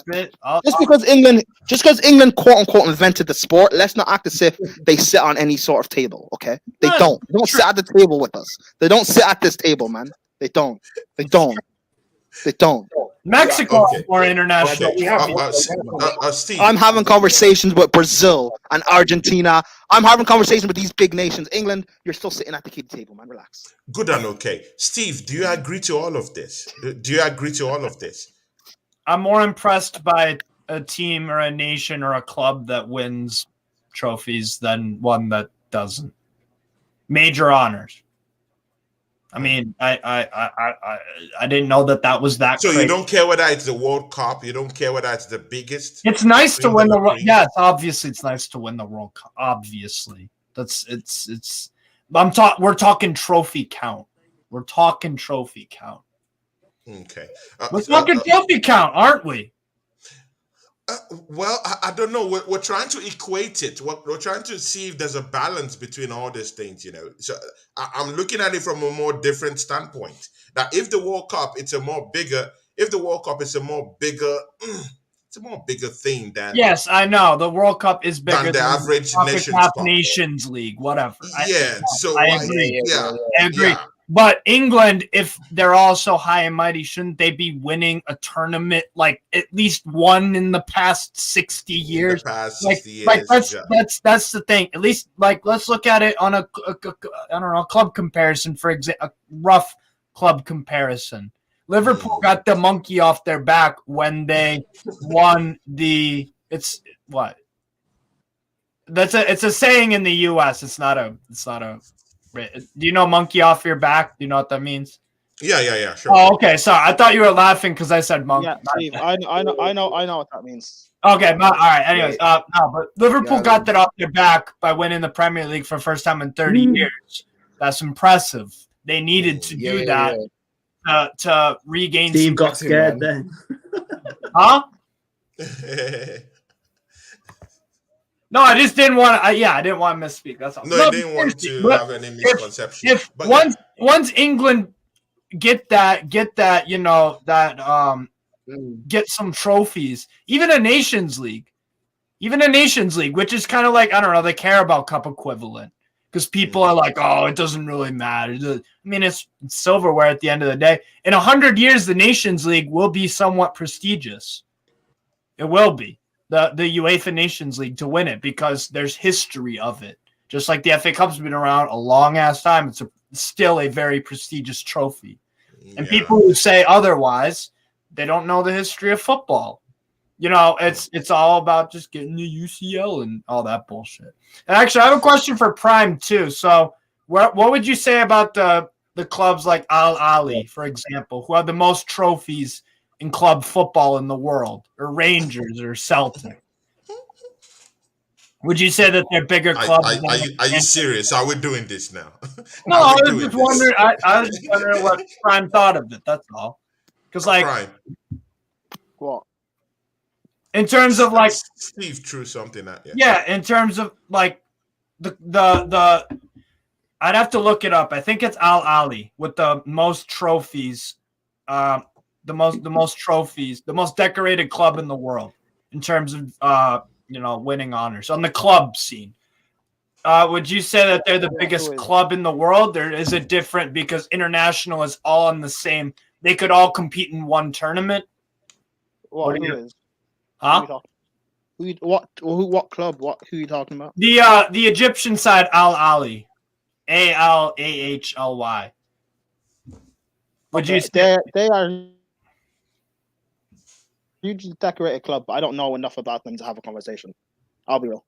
it. Just because England quote unquote invented the sport, let's not act as if they sit on any sort of table. Okay, they don't. They don't sit at the table with us. They don't sit at this table, man. They don't. Mexico or international. Steve. I'm having conversations with Brazil and Argentina. I'm having conversations with these big nations. England, you're still sitting at the kid table, man. Relax. Good and okay. Steve, do you agree to all of this? I'm more impressed by a team or a nation or a club that wins trophies than one that doesn't. Major honors. I mean, I didn't know that was that. So crazy. You don't care whether it's the World Cup. You don't care whether it's the biggest. It's nice to win the World. Yes, obviously, it's nice to win the World Cup. Obviously, it's. We're talking trophy count. We're talking trophy count. Okay. We're talking trophy count, aren't we? Well, I don't know. We're trying to equate it. We're trying to see if there's a balance between all these things, So I'm looking at it from a more different standpoint. That if the World Cup, it's a more bigger thing than. Yes, I know the World Cup is bigger than the average Nations League, whatever. Yeah, I agree. Yeah, I agree. Yeah. But England, if they're all so high and mighty, shouldn't they be winning a tournament like at least one in the past 60 years? That's the thing. At least let's look at it on a club comparison, for example, a rough club comparison. Liverpool got the monkey off their back when they won it's a saying in the US. It's not a do you know monkey off your back? Do you know what that means? Yeah, sure. Oh, okay. Sorry, I thought you were laughing because I said monkey. Yeah, Steve, I know what that means. Okay, all right. Anyways, no, but Liverpool got that off their back by winning the Premier League for the first time in 30 years. That's impressive. They needed to do that to regain. Steve got scared then. Huh? No, I just didn't want to. I didn't want to misspeak. That's all. No, you didn't want to have any misconception. Once England get some trophies, even a Nations League, which is kind of like, I don't know, the Carabao Cup equivalent, because people are like, oh, it doesn't really matter. I mean, it's silverware at the end of the day. In 100 years, the Nations League will be somewhat prestigious. It will be. The UEFA Nations League to win it, because there's history of it. Just like the FA Cup's been around a long ass time, it's still a very prestigious trophy. And people who say otherwise, they don't know the history of football. It's all about just getting the UCL and all that bullshit. And actually, I have a question for Prime too. So, what would you say about the clubs like Al Ahly, for example, who have the most trophies in club football in the world, or Rangers or Celtic? Would you say that they're bigger clubs? Are you serious? Are we doing this now? No, I was just wondering. I was just wondering what Prime thought of it. That's all. Because Prime. What? In terms of like Steve threw something at you. Yeah, in terms of like the I'd have to look it up. I think it's Al Ahly with the most trophies. The most trophies, the most decorated club in the world in terms of winning honors on the club scene. Would you say that they're the biggest club in the world, or is it different because international is all on the same? They could all compete in one tournament. What club? Who are you talking about? The Egyptian side, Al Ahly, Alahly. Would you say they are hugely decorated club, but I don't know enough about them to have a conversation. I'll be real.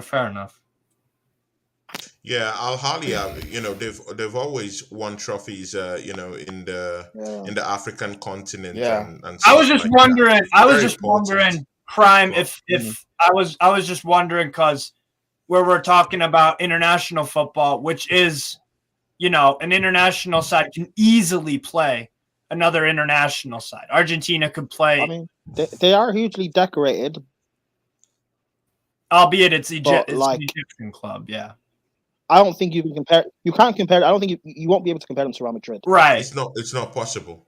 Fair enough. Yeah, Al-Ahly, they've always won trophies, in the African continent. Yeah. And I was just like wondering. that. I was Very just important. wondering, Prime, if I was just wondering because where we're talking about international football, which is, an international side can easily play another international side. Argentina could play. I mean, they are hugely decorated, albeit it's an like, Egyptian club. Yeah. I don't think you can compare. You can't compare. I don't think you won't be able to compare them to Real Madrid. Right. It's not possible.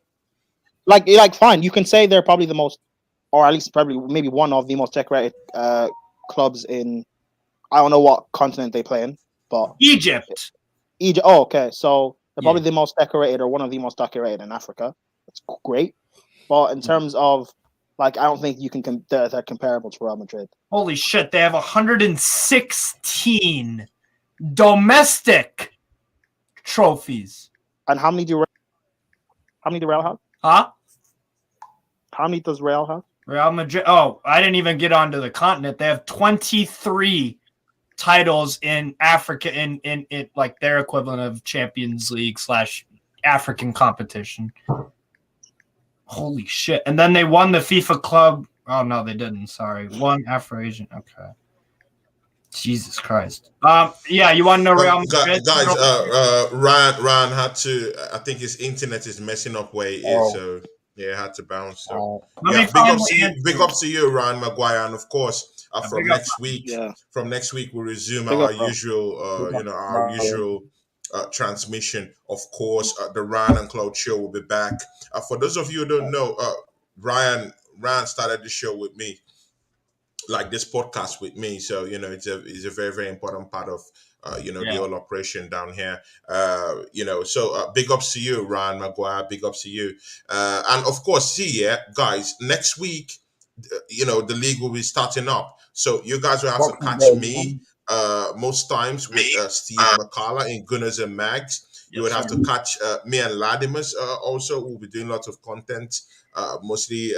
Like fine. You can say they're probably the most, or at least probably maybe one of the most decorated clubs in. I don't know what continent they play in, but Egypt. Oh, okay. So they're probably the most decorated or one of the most decorated in Africa. That's great. But in terms of, like, I don't think you can they're comparable to Real Madrid. Holy shit! They have 116 domestic trophies. And how many do Real have? Huh? How many does Real have? Real Madrid. Oh, I didn't even get onto the continent. They have 23 titles in Africa in like their equivalent of Champions League / African competition. Holy shit. And then they won the FIFA Club. Oh no, they didn't. Sorry. One Afro-Asian. Okay. Jesus Christ. Yeah, you want to know Real Madrid? Guys, Ryan had to, I think his internet is messing up where he is, so yeah, had to bounce. So yeah, big up to you, Ryan Maguire, and of course, from next week, we'll resume our usual transmission. Of course, the Ryan and Cloud show will be back. For those of you who don't know, Ryan started the show with me, like this podcast with me. So it's a very, very important part of the whole operation down here. So big ups to you, Ryan Maguire. Big ups to you, and of course, guys, next week, the league will be starting up. So you guys will have to catch me most times with Steve McCullough in Gunners and Mags. You would have to catch me and Ladimus also. We'll be doing lots of content, mostly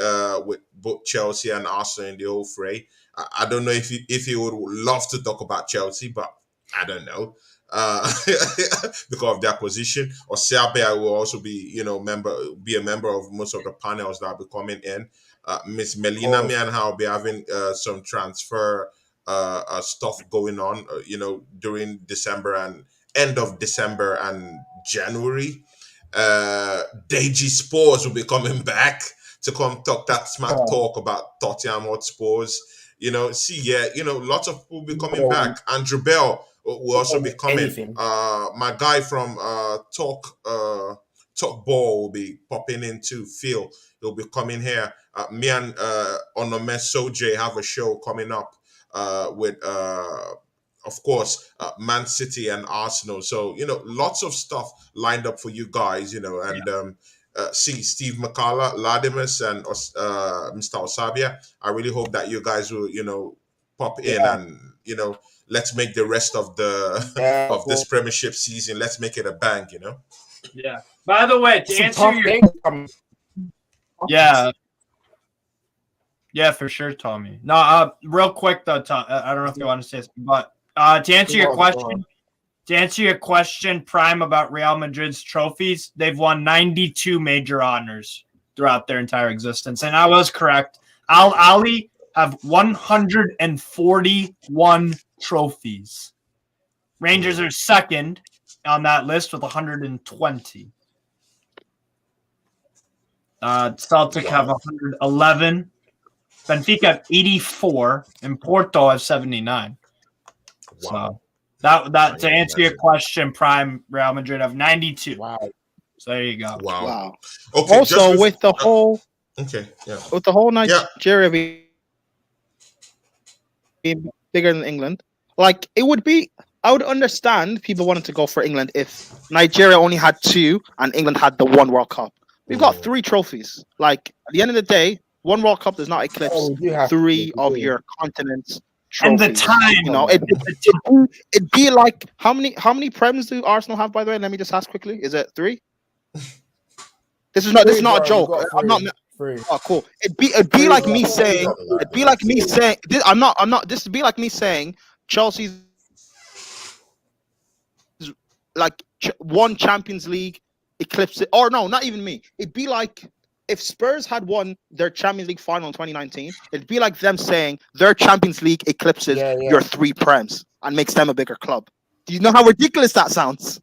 with both Chelsea and Arsenal in the whole fray. I don't know if you would love to talk about Chelsea, but I don't know because of their position. Or Serbia will also be a member of most of the panels that will be coming in. Miss Melina, me and her will be having some transfer stuff going on, during December and end of December and January. Deji Spores will be coming back to come talk that smack talk about Tottenham Hotspurs. Lots of people will be coming back. Andrew Bell will also be coming. My guy from Talk Ball will be popping in too. Phil, he'll be coming here. Me and Onome Soje have a show coming up with of course, Man City and Arsenal. So, lots of stuff lined up for you guys, see Steve McCullough, Ladimus, and Mr. Osabia. I really hope that you guys will, pop in and, let's make the rest of the of this Premiership season, let's make it a bang, Yeah. By the way, to answer your... Yeah, for sure, Tommy. No, real quick though, Tom, I don't know if you want to say something, but to answer your question, Prime, about Real Madrid's trophies, they've won 92 major honors throughout their entire existence, and I was correct. Al-Ahly have 141 trophies. Rangers are second on that list with 120. Celtic have 111. Benfica have 84, and Porto have 79. Wow. So that to answer your question, Prime, Real Madrid have 92. Wow. So there you go. Wow. Okay. Also, with the whole Nigeria being bigger than England, like it would be, I would understand people wanted to go for England if Nigeria only had 2 and England had the 1 World Cup. We've got 3 trophies. Like at the end of the day, 1 World Cup does not eclipse 3 of your continents. and the time. You know, it'd be like how many prems do Arsenal have, by the way? Let me just ask quickly. Is it 3? This is not a joke. I'm not. Oh, cool. It'd be like me saying. It'd be like me saying. I'm not. This would be like me saying Chelsea's like won Champions League, eclipse it. Or no, not even me. It'd be like if Spurs had won their Champions League final in 2019. It'd be like them saying their Champions League eclipses your 3 prems and makes them a bigger club. Do you know how ridiculous that sounds?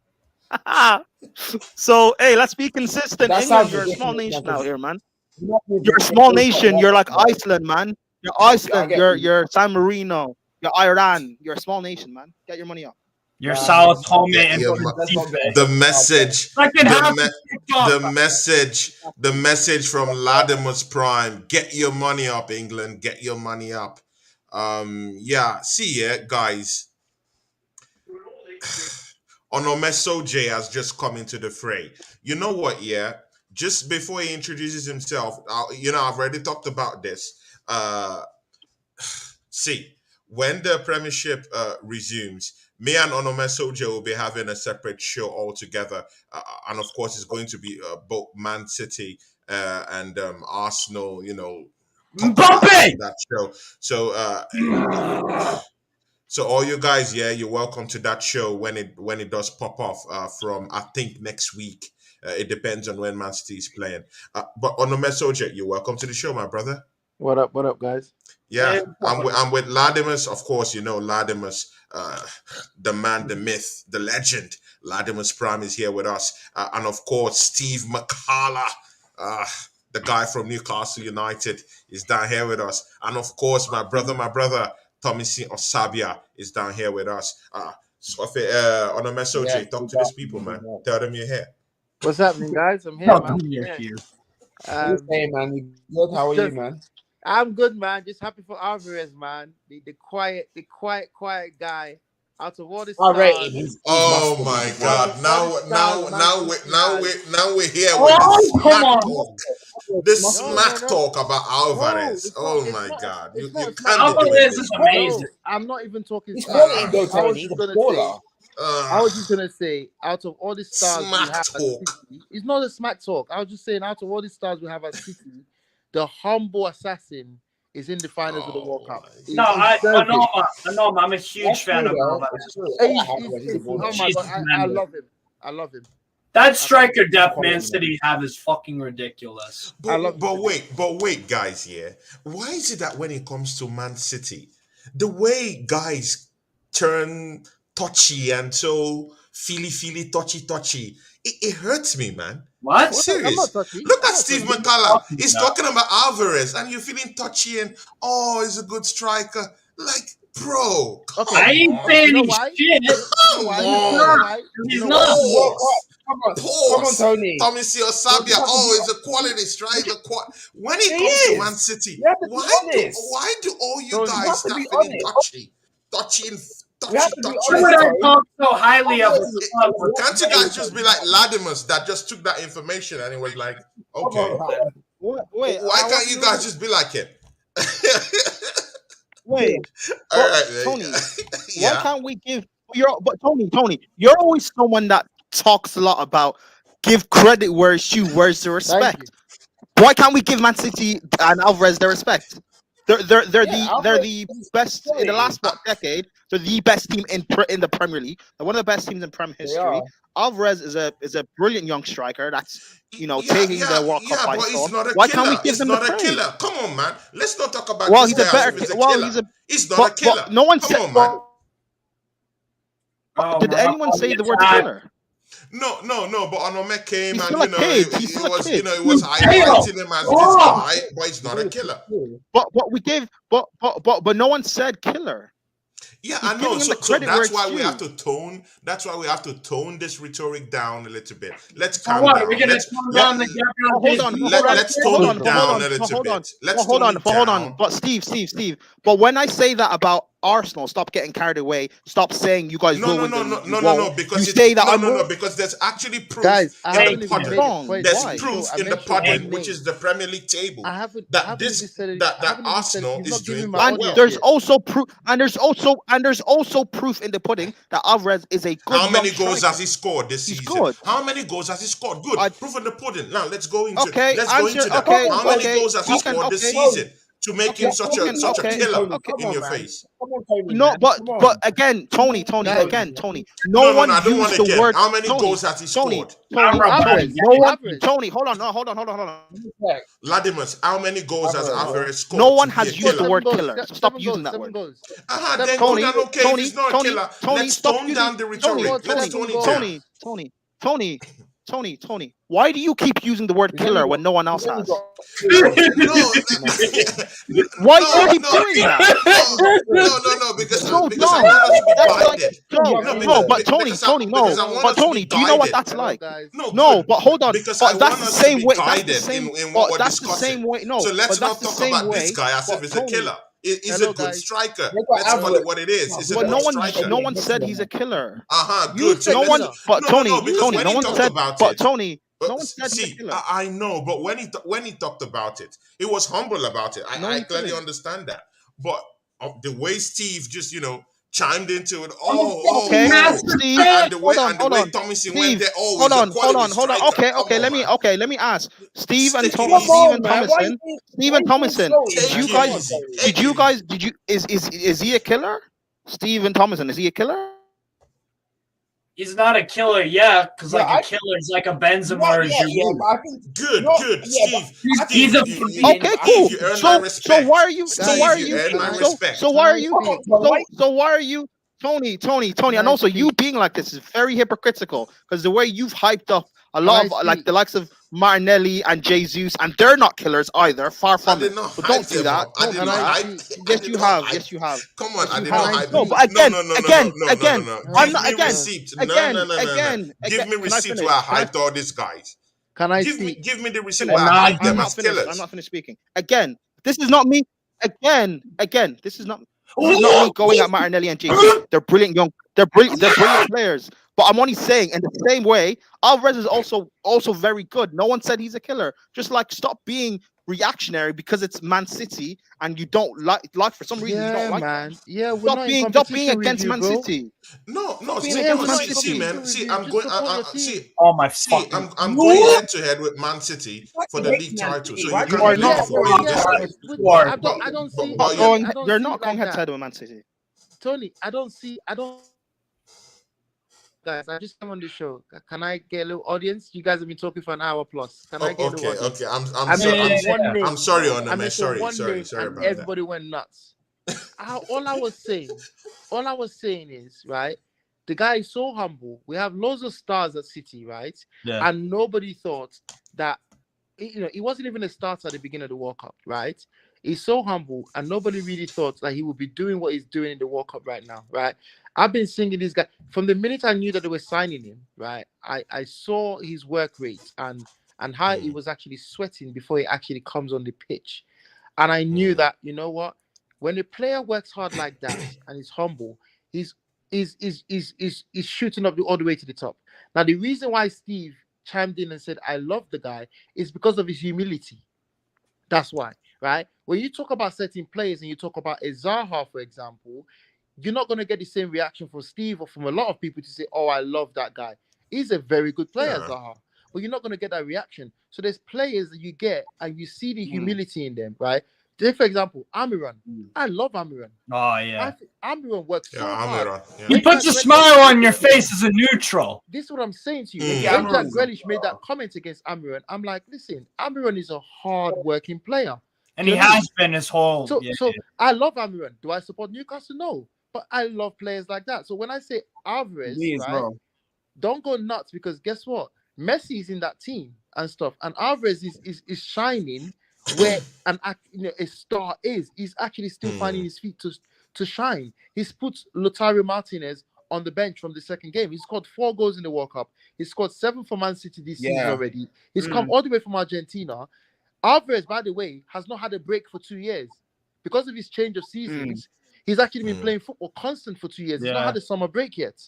So, hey, let's be consistent. England, you're a small nation out here, man. You're a small nation. You're like Iceland, man. You're Iceland. You're San Marino. You're Iran. You're a small nation, man. Get your money up. You're Sao Tome and the message from Latimer's Prime. Get your money up, England. Get your money up. Guys. Onomeso J has just come into the fray. You know what, just before he introduces himself, I've already talked about this. When the Premiership resumes, me and Onomeso J will be having a separate show altogether. And of course, it's going to be both Man City and Arsenal, that show. So all you guys, you're welcome to that show when it does pop off from I think next week. It depends on when Man City is playing. But Onomeso J, you're welcome to the show, my brother. What up, guys? Yeah, I'm with Ladimus, of course. Ladimus, the man, the myth, the legend. Ladimus Prime is here with us, and of course Steve McCalla, the guy from Newcastle United, is down here with us, and of course my brother Tommy Osabia is down here with us. On a message, talk to these people, man. Tell them you're here. What's happening, guys? I'm here, man. Hey, man. You good? How are you, man? I'm good, man. Just happy for Alvarez, man. The quiet guy. Out of all this, oh my God! Now we're here with the smack talk about Alvarez. Oh my God! You can't Alvarez is amazing. I'm not even talking. I was just gonna say, out of all the stars we have at City, it's not a smack talk. I was just saying, out of all the stars we have at City, the humble assassin is in the finals of the World Cup. I know. I'm a huge fan of Alvarez. Oh my God, I love him. That striker depth Man City have is fucking ridiculous. But wait, guys, why is it that when it comes to Man City, the way guys turn touchy and so feely, touchy, it hurts me, man. What? Serious? Look at Steve McCalla. He's talking about Alvarez, and you're feeling touchy and he's a good striker. Like, bro, I ain't saying shit. He's not. Come on, Tony. Tommy Osabia, he's a quality striker. When it comes to Man City, why do all you guys start feeling touchy and why would I talk so highly of it? Can't you guys just be like Ladimus that just took that information and it was like, okay. Wait, why can't you guys just be like him? Wait, all right, Tony. Why can't we give? Tony, you're always someone that talks a lot about give credit where it's due, where's the respect? Why can't we give Man City and Alvarez their respect? They're the best in the last decade. They're the best team in the Premier League. They're one of the best teams in Prem history. Alvarez is a brilliant young striker that's taking the World Cup by storm. Why can't we give him the praise? Killer. Come on, man. Let's not talk about. Well, he's a better. He's not a killer. No one said. Man. Did anyone say the word killer? No. But Onome came and it was highlighting him as this guy, but he's not a killer. But we gave, but no one said killer. Yeah, I know. So that's why we have to tone. That's why we have to tone this rhetoric down a little bit. Let's calm down. We're gonna tone down the Let's tone it down a little bit. Hold on. But Steve. But when I say that about Arsenal. Stop getting carried away. Stop saying you guys will win the league. No, because you say that no, because there's actually proof Guys, in the pudding. wrong. There's Why? proof in the pudding, which is the Premier League table, that Arsenal is doing quite well. There's also proof, and there's also proof in the pudding that Alvarez is a good. How many goals has he scored this season? Good. How many goals has he scored? Good. Proof in the pudding. Now let's go into that. Okay, How many goals has he scored this season to make him such a killer in your face? No, but again, Tony. No one used the word. How many goals has he scored? Tony, hold on. Ladimus, how many goals has Alvarez scored? No one has used the word killer. So stop using that word. Then Tony, if he's not a killer, let's tone down the rhetoric. Let's tone it down. Tony, why do you keep using the word killer when no one else has? Why do you keep doing that? No, because I want us to be guided. But Tony, do you know what that's like? No, but hold on. Because I want us to be guided in what we're discussing. So let's not talk about this guy as if he's a killer. He's a good striker. Let's call it what it is. It's a good striker. No one said he's a killer. Good. No one said see, he's a killer. I know, but when he talked about it, he was humble about it. I clearly understand that. But the way Steve just, chimed into it. Steve. And the way Thomason went there. Hold on. Okay. Let me ask. Stephen Thomason. Is he a killer? Stephen Thomason, is he a killer? He's not a killer, because a killer is like a Benzema or a Giroud. Good. Steve. He's okay, cool. So why are you Tony, and also you being like this is very hypocritical because the way you've hyped up a lot of like the likes of Martinelli and Jesus, and they're not killers either. Far from it. But don't do that. Yes, you have. Come on, I did not hype. No, but again, Give me receipt where I hyped all these guys. Can I give me the receipt where I hyped them as killers. I'm not finished speaking. Again, this is not me. This is not me going at Martinelli and Jesus. They're brilliant players. But I'm only saying, in the same way, Alvarez is also very good. No one said he's a killer. Just stop being reactionary because it's Man City and you don't like for some reason you don't like man. Them. Yeah, we're stop being against Man City. No, see, Man City, man. See, I'm going. I'm going head to head with Man City for the league title. So you are not. I don't see. They're not going head to head with Man City. Tony, I don't. Guys, I just came on the show. Can I get a little audience? You guys have been talking for an hour plus. Can I get a little audience? Okay. I'm sorry, Honor, man. Sorry about that. Everybody went nuts. All I was saying is, right, the guy is so humble. We have loads of stars at City, right? Yeah. And nobody thought that, he wasn't even a starter at the beginning of the World Cup, right? He's so humble, and nobody really thought that he would be doing what he's doing in the World Cup right now, right? I've been singing this guy from the minute I knew that they were signing him, right? I saw his work rate and how he was actually sweating before he actually comes on the pitch. And I knew that, you know what? When a player works hard like that and is humble, he's shooting up all the way to the top. Now, the reason why Steve chimed in and said, I love the guy is because of his humility. That's why, right? When you talk about certain players and you talk about a Zaha, for example, you're not going to get the same reaction from Steve or from a lot of people to say, oh, I love that guy. He's a very good player, Zaha. But you're not going to get that reaction. So there's players that you get and you see the humility in them, right? Take, for example, Amiran. I love Amiran. Oh, yeah. Amiran works so hard. Yeah. He puts a smile on your face as a neutral. This is what I'm saying to you. When Jack Grealish made that comment against Amiran, I'm like, listen, Amiran is a hard-working player. And he has been his whole... So I love Amiran. Do I support Newcastle? No. But I love players like that. So when I say Alvarez, right, don't go nuts because guess what? Messi is in that team and stuff. And Alvarez is shining where a star is. He's actually still finding his feet to shine. He's put Lautaro Martinez on the bench from the second game. He scored 4 goals in the World Cup. He scored 7 for Man City this season already. He's come all the way from Argentina. Alvarez, by the way, has not had a break for 2 years. Because of his change of seasons, He's actually been playing football constant for 2 years. He's not had a summer break yet.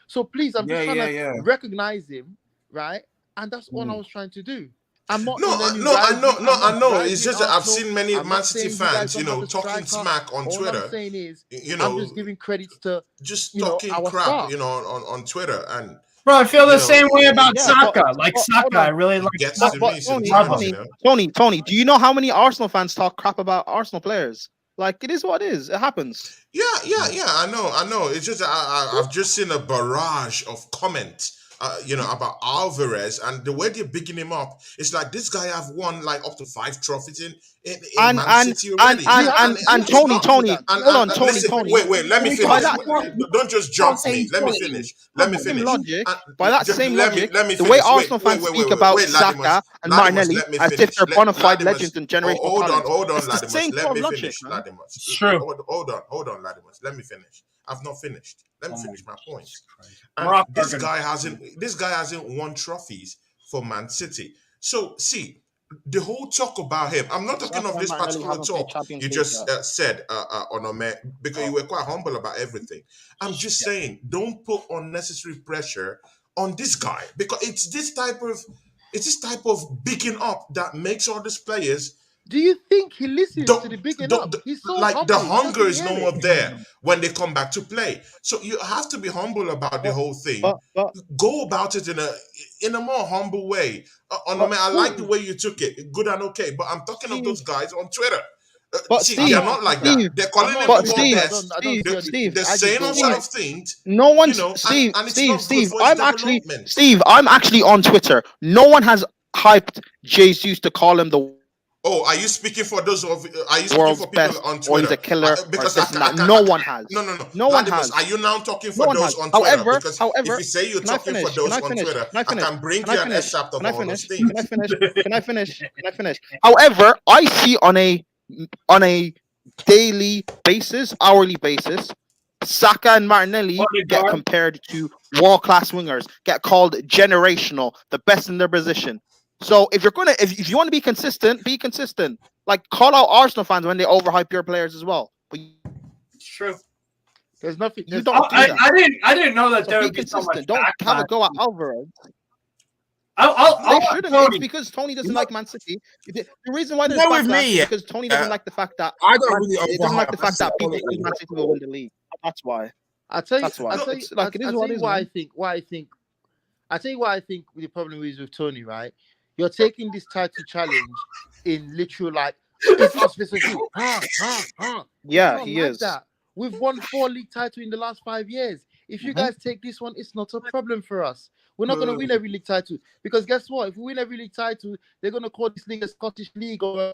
So please, I'm just trying to recognize him, right? And that's all I was trying to do. I'm not. I know. It's just that I've seen many Man City fans, talking smack on Twitter. All I'm saying is, I'm just giving credits to talking crap, stars. on Twitter. And bro, I feel the same way about Saka. Saka, I really like. Tony, do you know how many Arsenal fans talk crap about Arsenal players? Like, it is what it is. It happens. Yeah. I know. It's just I've just seen a barrage of comments. About Alvarez, and the way they're bigging him up, it's like this guy have won like up to 5 trophies in Man City already. And Tony, Tony, wait, let me finish. Don't just jump me. Let me finish. By that same logic, the way Arsenal fans speak about Saka and Martinelli as if they're bona fide legends and generational talent. Hold on, it's the same let me logic, finish, Ladimus. True. Hold on, Ladimus. Let me finish. I've not finished. Let me finish my point. And this guy hasn't won trophies for Man City. So see, the whole talk about him. I'm not talking of this particular talk you just said on Omer, because you were quite humble about everything. I'm just saying, don't put unnecessary pressure on this guy, because it's this type of bigging up that makes all these players. Do you think he listens to the bigging up? He's so like humble. the hunger is no more there when they come back to play. So you have to be humble about the whole thing. Go about it in a more humble way. I like the way you took it. Good and okay. But I'm talking of those guys on Twitter. They're not like that. They're calling him Steve. They're saying all sort of things. No one's Steve. I'm actually on Twitter. No one has hyped Jesus to call him the. Oh, are you speaking for those of? Are you speaking for people on Twitter? Or he's a killer. Because no one has. No one has. Are you now talking for those on Twitter? Because if you say you're talking for those on Twitter, I can bring you an excerpt of all those things. Can I finish? However, I see on a daily basis, hourly basis, Saka and Martinelli get compared to world-class wingers, get called generational, the best in their position. So if you want to be consistent, be consistent. Like, call out Arsenal fans when they overhype your players as well. But it's true. There's nothing. I didn't know that there would be so much. Don't have a go at Alvarez. It's because Tony doesn't like Man City. The reason why there's backlash is because Tony doesn't like the fact that doesn't like the fact that people think Man City will win the league. That's why. I'll tell you why I think the problem is with Tony, right? You're taking this title challenge in literal it's us versus you. Yeah, he is. That. We've won 4 league titles in the last 5 years. If you guys take this one, it's not a problem for us. We're not going to win every league title, because guess what? If we win every league title, they're going to call this league a Scottish league or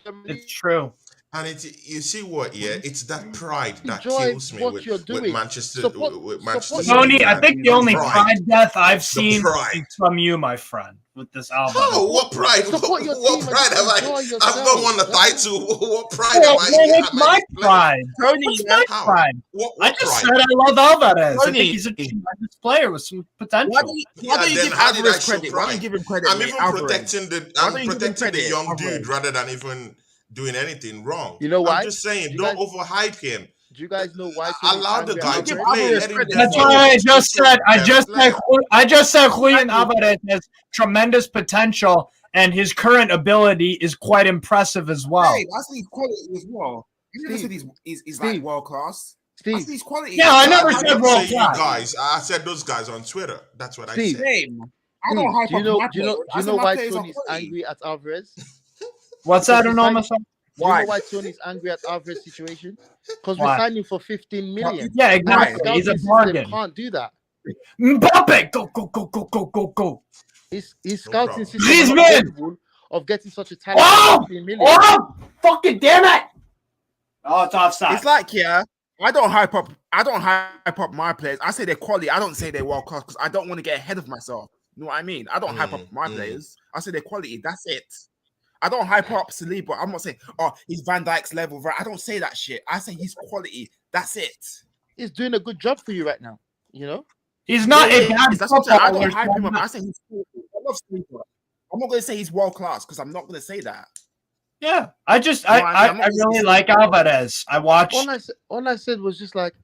German league. It's true. And you see what? Yeah, it's that pride that kills me with Manchester. With Manchester. Tony, I think the only pride death I've seen is from you, my friend, with this album. Oh, what pride? What pride have I? I've not won a title. What pride have I? What's my pride? Tony, what's my pride? I just said I love Alvarez. I think he's a tremendous player with some potential. Why don't you give Alvarez credit? Why don't you give him credit? I'm even protecting the young dude rather than even doing anything wrong. You know why? I'm just saying, don't overhype him. Do you guys know why? Allow the guy to play. That's why I just said Julian Alvarez has tremendous potential, and his current ability is quite impressive as well. Hey, I see his quality as well. You never said he's like world class. Steve, I see his quality. Yeah, I never said world class. Guys, I said those guys on Twitter. That's what I said. I don't hype up my players. Do you know why Tony's angry at Alvarez? What's that, Anonymous? Do you know why Tony's angry at Alvarez situation? Because we signed him for 15 million. Yeah, exactly. He's a bargain. Can't do that. Mbappe, go. His scouting system of getting such a talent. Oh, fucking damn it! Oh, it's offside. It's like, I don't hype up my players. I say they're quality. I don't say they're world class because I don't want to get ahead of myself. You know what I mean? I don't hype up my players. I say they're quality. That's it. I don't hype up Saliba. I'm not saying, he's Van Dijk's level. Right? I don't say that shit. I say he's quality. That's it. He's doing a good job for you right now. You know? He's not a bad footballer. I don't hype him up. I say he's quality. I love Saliba. I'm not going to say he's world class because I'm not going to say that. Yeah, I really like Alvarez. I watched. All I said was just like,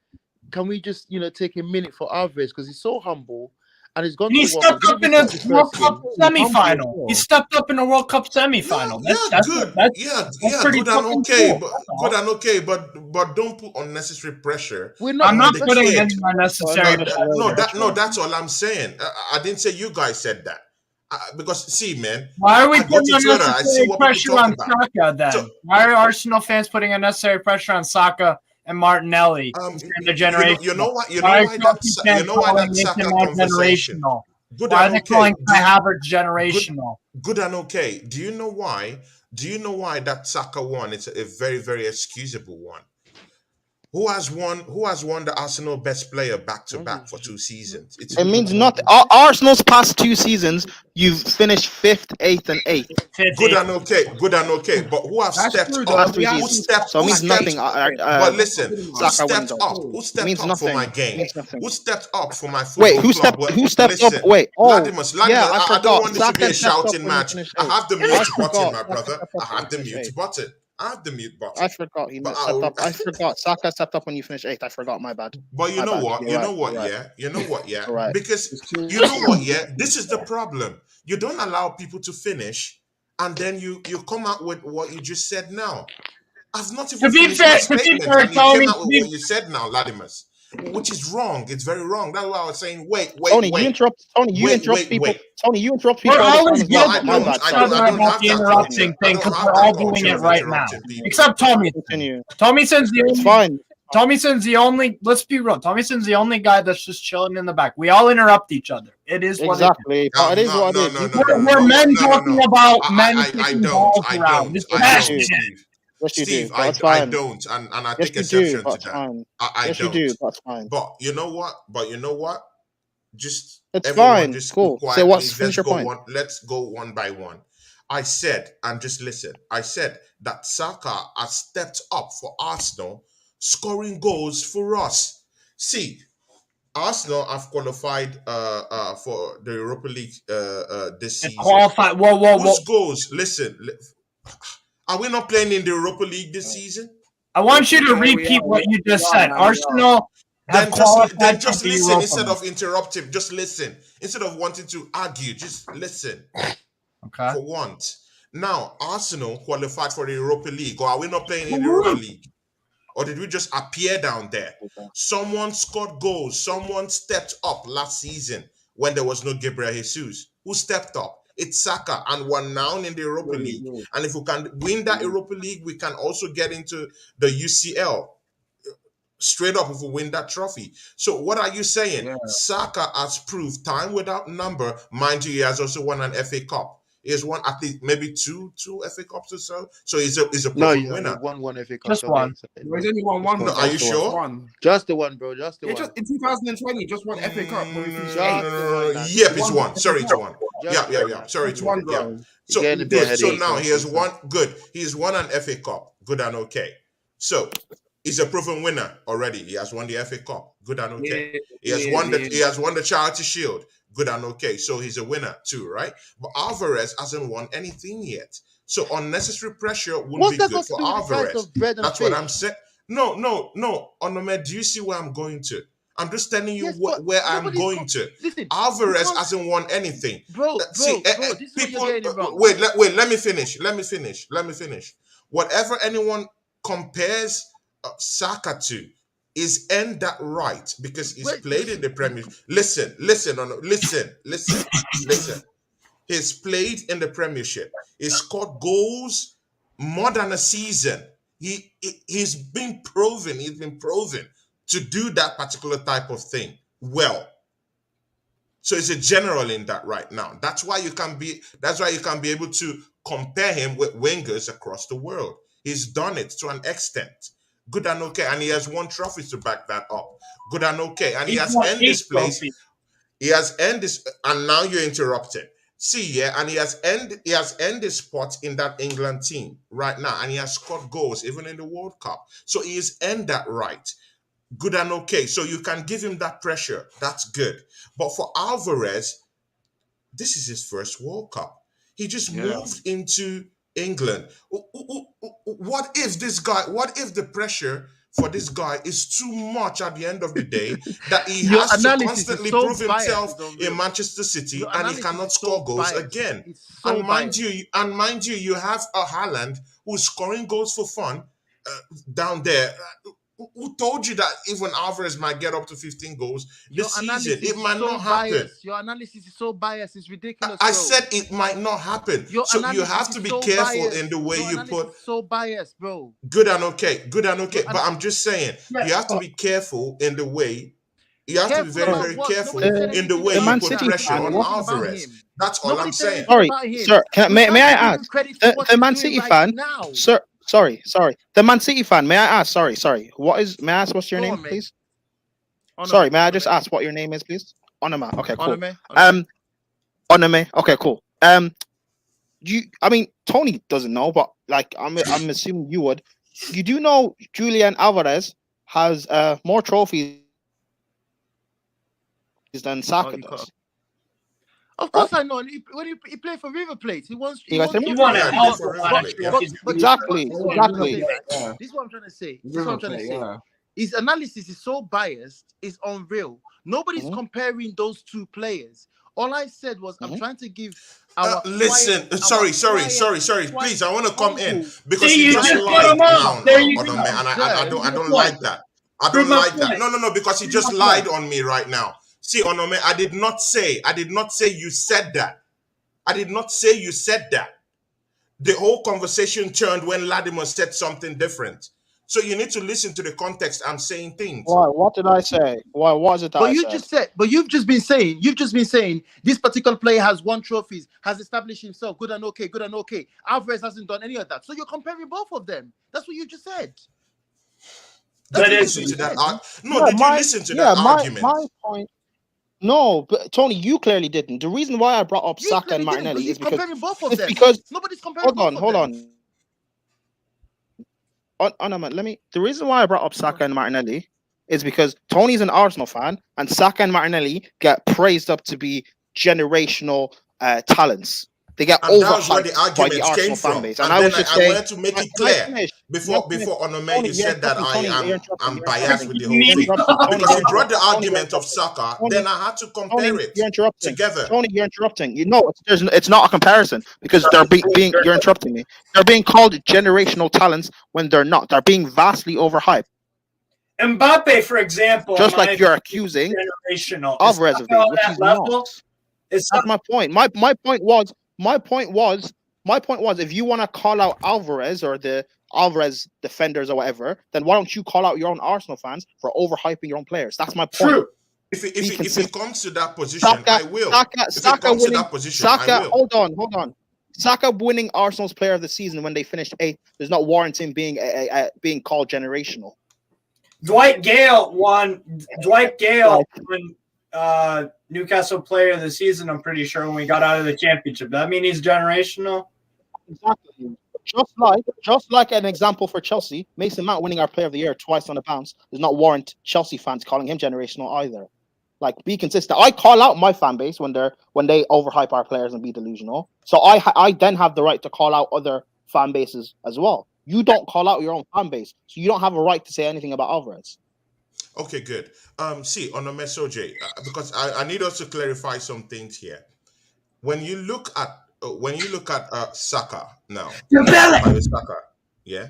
can we just take a minute for Alvarez because he's so humble and he's gone to he the World Cup. stepped up in a World Cup semifinal. He stepped up in a World Cup semifinal. That's good. That's pretty good and okay, cool. good and okay, but don't put unnecessary pressure. I'm not putting any unnecessary. That's all I'm saying. I didn't say you guys said that. Because see, man, why are we putting unnecessary pressure on Saka then? So, why are Arsenal fans putting unnecessary pressure on Saka and Martinelli in the generation? You know why that Saka conversation. Good why and are they calling Kai Havertz generational? Good and okay. Do you know why? Do you know why that Saka one is a very, very excusable one? Who has won the Arsenal best player back to back for 2 seasons? It means nothing. Arsenal's past 2 seasons, you've finished 5th, 8th, and 8th. Good and okay. But who have stepped up? Who stepped? So it means nothing. But listen, who stepped up? Who stepped up for my game? Who stepped up for my football? Wait, who stepped up? Wait, Latimus, I don't want this to be a shouting match. I have the mute button, my brother. I have the mute button. I have the mute button. I forgot he stepped up. I forgot Saka stepped up when you finished 8th. I forgot. My bad. But you know what? Yeah. Right. Because you know what? Yeah. This is the problem. You don't allow people to finish, and then you come out with what you just said now. I've not even finished my statement, and you came out with what you said now, Latimus. Which is wrong. It's very wrong. That's why I was saying, wait. Tony, you interrupt people. Tony, you interrupt people. I don't have the interrupting thing because we're all doing it right now. Except Tommy. Tommyson's the only. Let's be real. Tommyson's the only guy that's just chilling in the back. We all interrupt each other. It is what exactly. It is what it is. We're men talking about men. I don't. Steve, I don't, and I take exception to that. I don't. That's fine. But you know what? Just it's fine. Just cool. So finish your point? Let's go one by one. I said, and just listen. I said that Saka has stepped up for Arsenal, scoring goals for us. See, Arsenal have qualified for the Europa League this season. Qualified. Whoa. Whose goals? Listen. Are we not playing in the Europa League this season? I want you to repeat what you just said. Arsenal have then just listen instead of interrupting. Just listen. Instead of wanting to argue, just listen. Okay. For once. Now, Arsenal qualified for the Europa League. Or are we not playing in the Europa League? Or did we just appear down there? Okay. Someone scored goals. Someone stepped up last season when there was no Gabriel Jesus. Who stepped up? It's Saka, and we're now in the Europa League. And if we can win that Europa League, we can also get into the UCL. Straight up, if we win that trophy. So what are you saying? Yeah. Saka has proved time without number. Mind you, he has also won an FA Cup. He has won at least maybe two FA Cups or so. So he's a proven winner. Won FA Cup. Just one. He's only won one. No, are you sure? One. Just the one, bro. Just the one. In 2020, just won FA Cup. Yep, it's one. Sorry, it's one. Yeah. Sorry, it's one. Yeah. So now he has won. Good. He's won an FA Cup. Good and okay. So he's a proven winner already. He has won the FA Cup. Good and okay. He has won the Charity Shield. Good and okay. So he's a winner too, right? But Alvarez hasn't won anything yet. So unnecessary pressure would be good for Alvarez. That's what I'm saying. No. Onome, do you see where I'm going to? I'm just telling you where I'm going to. Listen, Alvarez hasn't won anything. Bro, people. Wait, let me finish. Whatever anyone compares Saka to is earned that right because he's played in the Premier. Listen. He's played in the Premiership. He's scored goals more than a season. He's been proven. He's been proven to do that particular type of thing well. So he's a general in that right now. That's why you can be able to compare him with wingers across the world. He's done it to an extent. Good and okay. And he has won trophies to back that up. Good and okay. And he has earned this place. He has earned this, and now you're interrupting. See, yeah, and he has earned this spot in that England team right now, and he has scored goals even in the World Cup. So he has earned that right. Good and okay. So you can give him that pressure. That's good. But for Alvarez, this is his first World Cup. He just moved into England. What if this guy? What if the pressure for this guy is too much at the end of the day that he Your has to analysis is constantly so prove biased, himself it's in unreal. Manchester City Your and he analysis cannot is so score goals biased. again? It's so And mind biased. you, you have a Haaland who's scoring goals for fun down there. Who told you that even Alvarez might get up to 15 goals this season? It might not happen. Your analysis is so biased. It's ridiculous. I bro. said it might not happen. Your So you analysis have to is be so careful biased. in the way Your you analysis put is so biased, bro. good and okay. Your But I'm just saying you have to be careful in the way. You have to be Careful very, about very what? careful Nobody said in the anything way The you about Man put City that. pressure fan, on what? Alvarez. Him. That's all Nobody I'm said saying. anything Sorry, about him. sir. You're May I trying to give ask? him credit for what The he's Man doing City right fan, now. sir. Sorry. The Man City fan. May I ask? Sorry. What is? May I ask what's your Go name, on, mate. please? Onome, Sorry. May I just Onome. ask what your name is, please? Onoma. Okay, cool. Onome. Onome. Okay, cool. I mean, Tony doesn't know, but like, I'm assuming you would. You do know Julian Alvarez has more trophies than Saka does. Of course, I know. And when he played for River Plate, he won. You guys hear me? He won a Yeah, hell of for a lot of River Plate, trophies. But Exactly. this is what I'm trying to say, right? This is what I'm trying to say. Yeah. His analysis is so biased, it's unreal. Nobody's comparing those two players. All I said was I'm trying to give our listen. Sorry. Please, I want to come in because See, you you just just put lied him off. There you on go. me, and I don't like that. I Prove don't my like that. point. No, because he just lied on me right now. See, Onome, I did not say you said that. I did not say you said that. The whole conversation turned when Latimer said something different. So you need to listen to the context I'm saying things. Why? What did I say? Why was it that I said? You've just been saying this particular player has won trophies, has established himself, good and okay. Alvarez hasn't done any of that. So you're comparing both of them. That's what you just said. Did you listen to that argument? My point. No, but Tony, you clearly didn't. The reason why I brought up Saka and Martinelli is because both of them. Nobody's comparing hold both of them. The reason why I brought up Saka and Martinelli is because Tony's an Arsenal fan, and Saka and Martinelli get praised up to be generational talents. They get overhyped by the Arsenal fan base. And I was just saying, I wanted to make it clear before Onome, you said that I'm biased with the whole thing. Because you brought the argument of Saka, then I had to compare it together. Tony, you're interrupting. You know, it's not a comparison because you're interrupting me. They're being called generational talents when they're not. They're being vastly overhyped. Mbappe, for example, just like you're accusing Alvarez of being, which he's not. That's my point. My point was, if you want to call out Alvarez or the Alvarez defenders or whatever, then why don't you call out your own Arsenal fans for overhyping your own players? That's my point. True. If it comes to that position, I will. Hold on. Saka winning Arsenal's Player of the Season when they finished 8th does not warrant him being called generational. Dwight Gale won Newcastle Player of the Season, I'm pretty sure, when we got out of the championship. That mean he's generational? Exactly. Just like an example for Chelsea, Mason Mount winning our Player of the Year twice on the bounce does not warrant Chelsea fans calling him generational either. Like, be consistent. I call out my fan base when they overhype our players and be delusional. So I then have the right to call out other fan bases as well. You don't call out your own fan base, so you don't have a right to say anything about Alvarez. Okay, good. See, on the message, because I need us to clarify some things here. When you look at Saka now, Saka, yeah.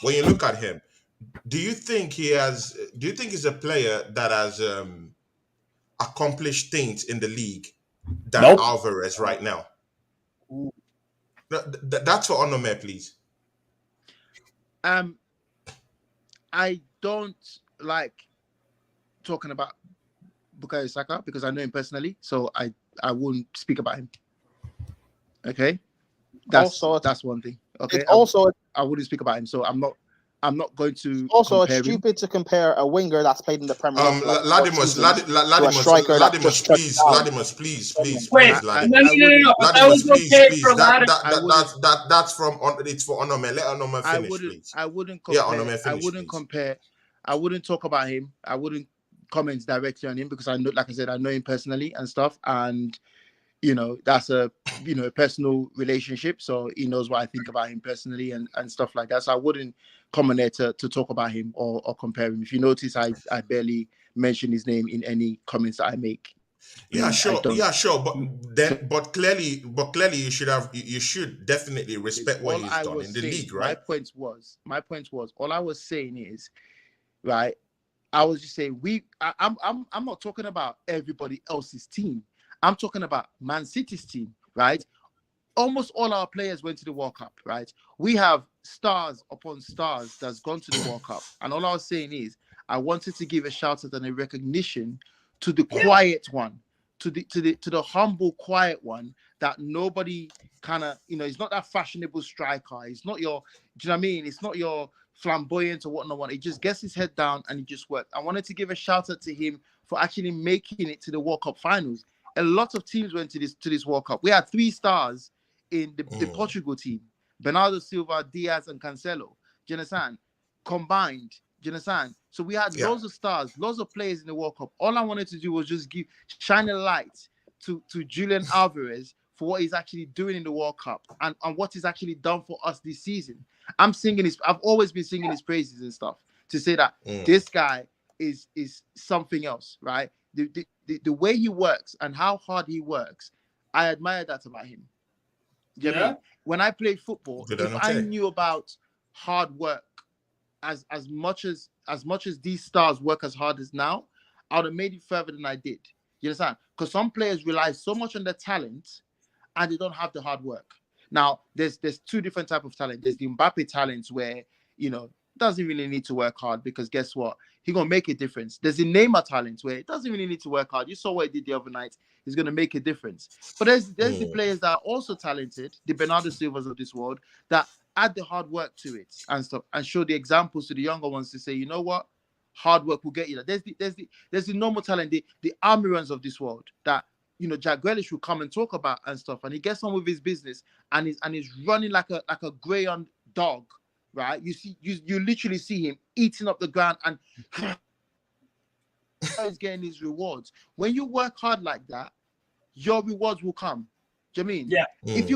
When you look at him, do you think he's a player that has accomplished things in the league than Alvarez right now? That's for Onome, please. I don't like talking about Bukayo Saka because I know him personally, so I wouldn't speak about him. Okay, that's one thing. Okay, I wouldn't speak about him, so I'm not going to. Also, it's stupid to compare a winger that's played in the Premier League. Ladimus, please. Wait, no. That's from. It's for Onome. Let Onome finish, please. I wouldn't compare. Yeah, Onome finish, I wouldn't compare. I wouldn't talk about him. I wouldn't comment directly on him because I know, like I said, I know him personally and stuff. And that's a a personal relationship. So he knows what I think about him personally and stuff like that. So I wouldn't come on there to talk about him or compare him. If you notice, I barely mention his name in any comments that I make. Yeah, sure. Yeah, sure. But clearly, you should definitely respect what he's done in the league, right? My point was, all I was saying is, right. I was just saying I'm not talking about everybody else's team. I'm talking about Man City's team, right? Almost all our players went to the World Cup, right? We have stars upon stars that's gone to the World Cup. And all I was saying is I wanted to give a shout out and a recognition to the quiet one, to the humble, quiet one that nobody kind of, he's not that fashionable striker. He's not your, do you know what I mean? It's not your flamboyant or whatnot. He just gets his head down and he just works. I wanted to give a shout out to him for actually making it to the World Cup finals. A lot of teams went to this World Cup. We had 3 stars in the Portugal team: Bernardo Silva, Diaz, and Cancelo. Do you understand? Combined. Do you understand? So we had loads of stars, loads of players in the World Cup. All I wanted to do was just shine a light to Julian Alvarez for what he's actually doing in the World Cup and what he's actually done for us this season. I've always been singing his praises and stuff to say that this guy is something else, right? The way he works and how hard he works, I admire that about him. Do you know what I mean? When I played football, I knew about hard work as much as these stars work as hard as now, I would have made it further than I did. You understand? Because some players rely so much on their talent and they don't have the hard work. Now, there's 2 different types of talent. There's the Mbappe talents where, doesn't really need to work hard because guess what? He's going to make a difference. There's the Neymar talent where it doesn't really need to work hard. You saw what he did the other night. He's going to make a difference. But there's the players that are also talented, the Bernardo Silvas of this world, that add the hard work to it and stuff and show the examples to the younger ones to say, you know what? Hard work will get you there. There's the normal talent, the Almirons of this world that, Jack Grealish will come and talk about and stuff. And he gets on with his business and he's running like a greyhound dog. Right, you literally see him eating up the ground and he's getting his rewards. When you work hard like that, your rewards will come. Do you know what I mean? Yeah. If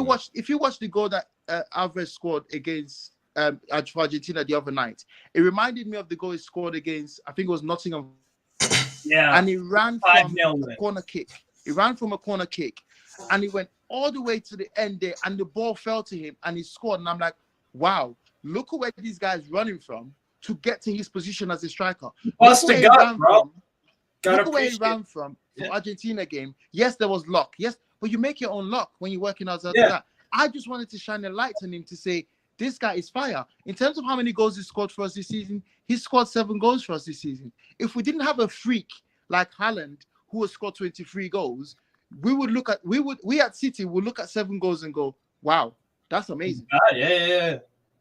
you watch the goal that Alvarez scored against Argentina the other night, it reminded me of the goal he scored against, I think it was Nottingham. Yeah. And he ran from a corner kick. He ran from a corner kick, and he went all the way to the end there, and the ball fell to him, and he scored. And I'm like, wow. Look at where these guys running from to get to his position as a striker. Look at where he ran from the Argentina game. Yes, there was luck. Yes, but you make your own luck when you're working outside of that. I just wanted to shine a light on him to say, this guy is fire. In terms of how many goals he scored for us this season, he scored 7 goals for us this season. If we didn't have a freak like Haaland, who would score 23 goals, we at City would look at 7 goals and go, wow, that's amazing. Yeah.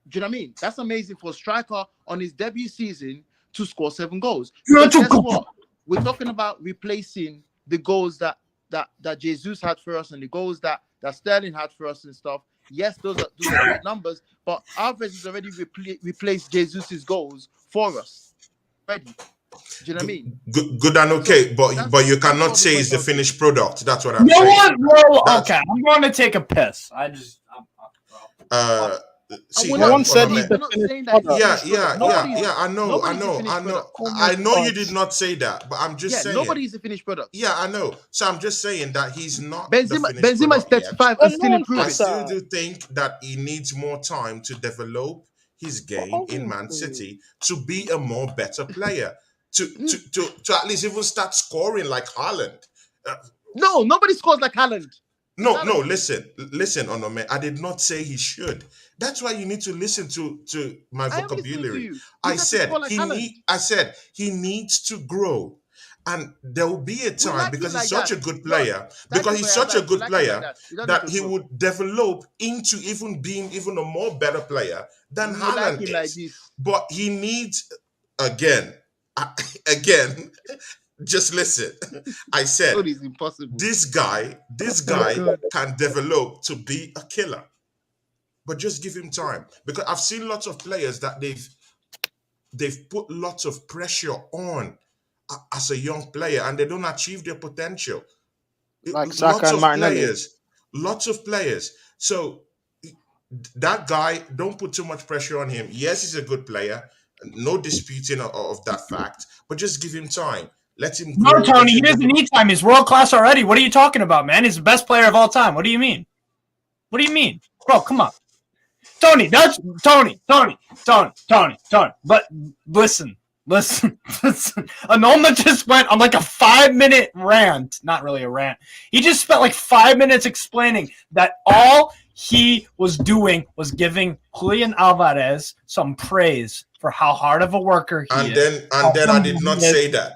Do you know what I mean? That's amazing for a striker on his debut season to score 7 goals. Guess what? We're talking about replacing the goals that Jesus had for us and the goals that Sterling had for us and stuff. Yes, those are great numbers, but Alvarez has already replaced Jesus' goals for us. Ready? Do you know what I mean? Good and okay, but you cannot say it's the finished product. That's what I'm saying. You know what, bro? Okay, I'm going to take a piss. See, no one said he's the finished product. Yeah. I know you did not say that, but I'm just saying. Nobody's a finished product. Yeah, I know. So I'm just saying that he's not. Benzema is 35 and still improving. I still do think that he needs more time to develop his game in Man City to be a more better player, to at least even start scoring like Haaland. No, nobody scores like Haaland. No, listen, Onome. I did not say he should. That's why you need to listen to my vocabulary. I said he needs to grow. And there will be a time because he's such a good player, that he would develop into even being even a more better player than Haaland is. But he needs again, just listen. I said this guy can develop to be a killer. But just give him time. Because I've seen lots of players that they've put lots of pressure on as a young player and they don't achieve their potential. Like Saka and Martinelli. Lots of players. So that guy, don't put too much pressure on him. Yes, he's a good player. No disputing of that fact. But just give him time. Let him grow. No, Tony, he doesn't need time. He's world class already. What are you talking about, man? He's the best player of all time. What do you mean? What do you mean? Bro, come on. Tony, that's Tony. But listen. Anoma just went on like a 5-minute rant. Not really a rant. He just spent like 5 minutes explaining that all he was doing was giving Julian Alvarez some praise for how hard of a worker he is. And then I did not say that.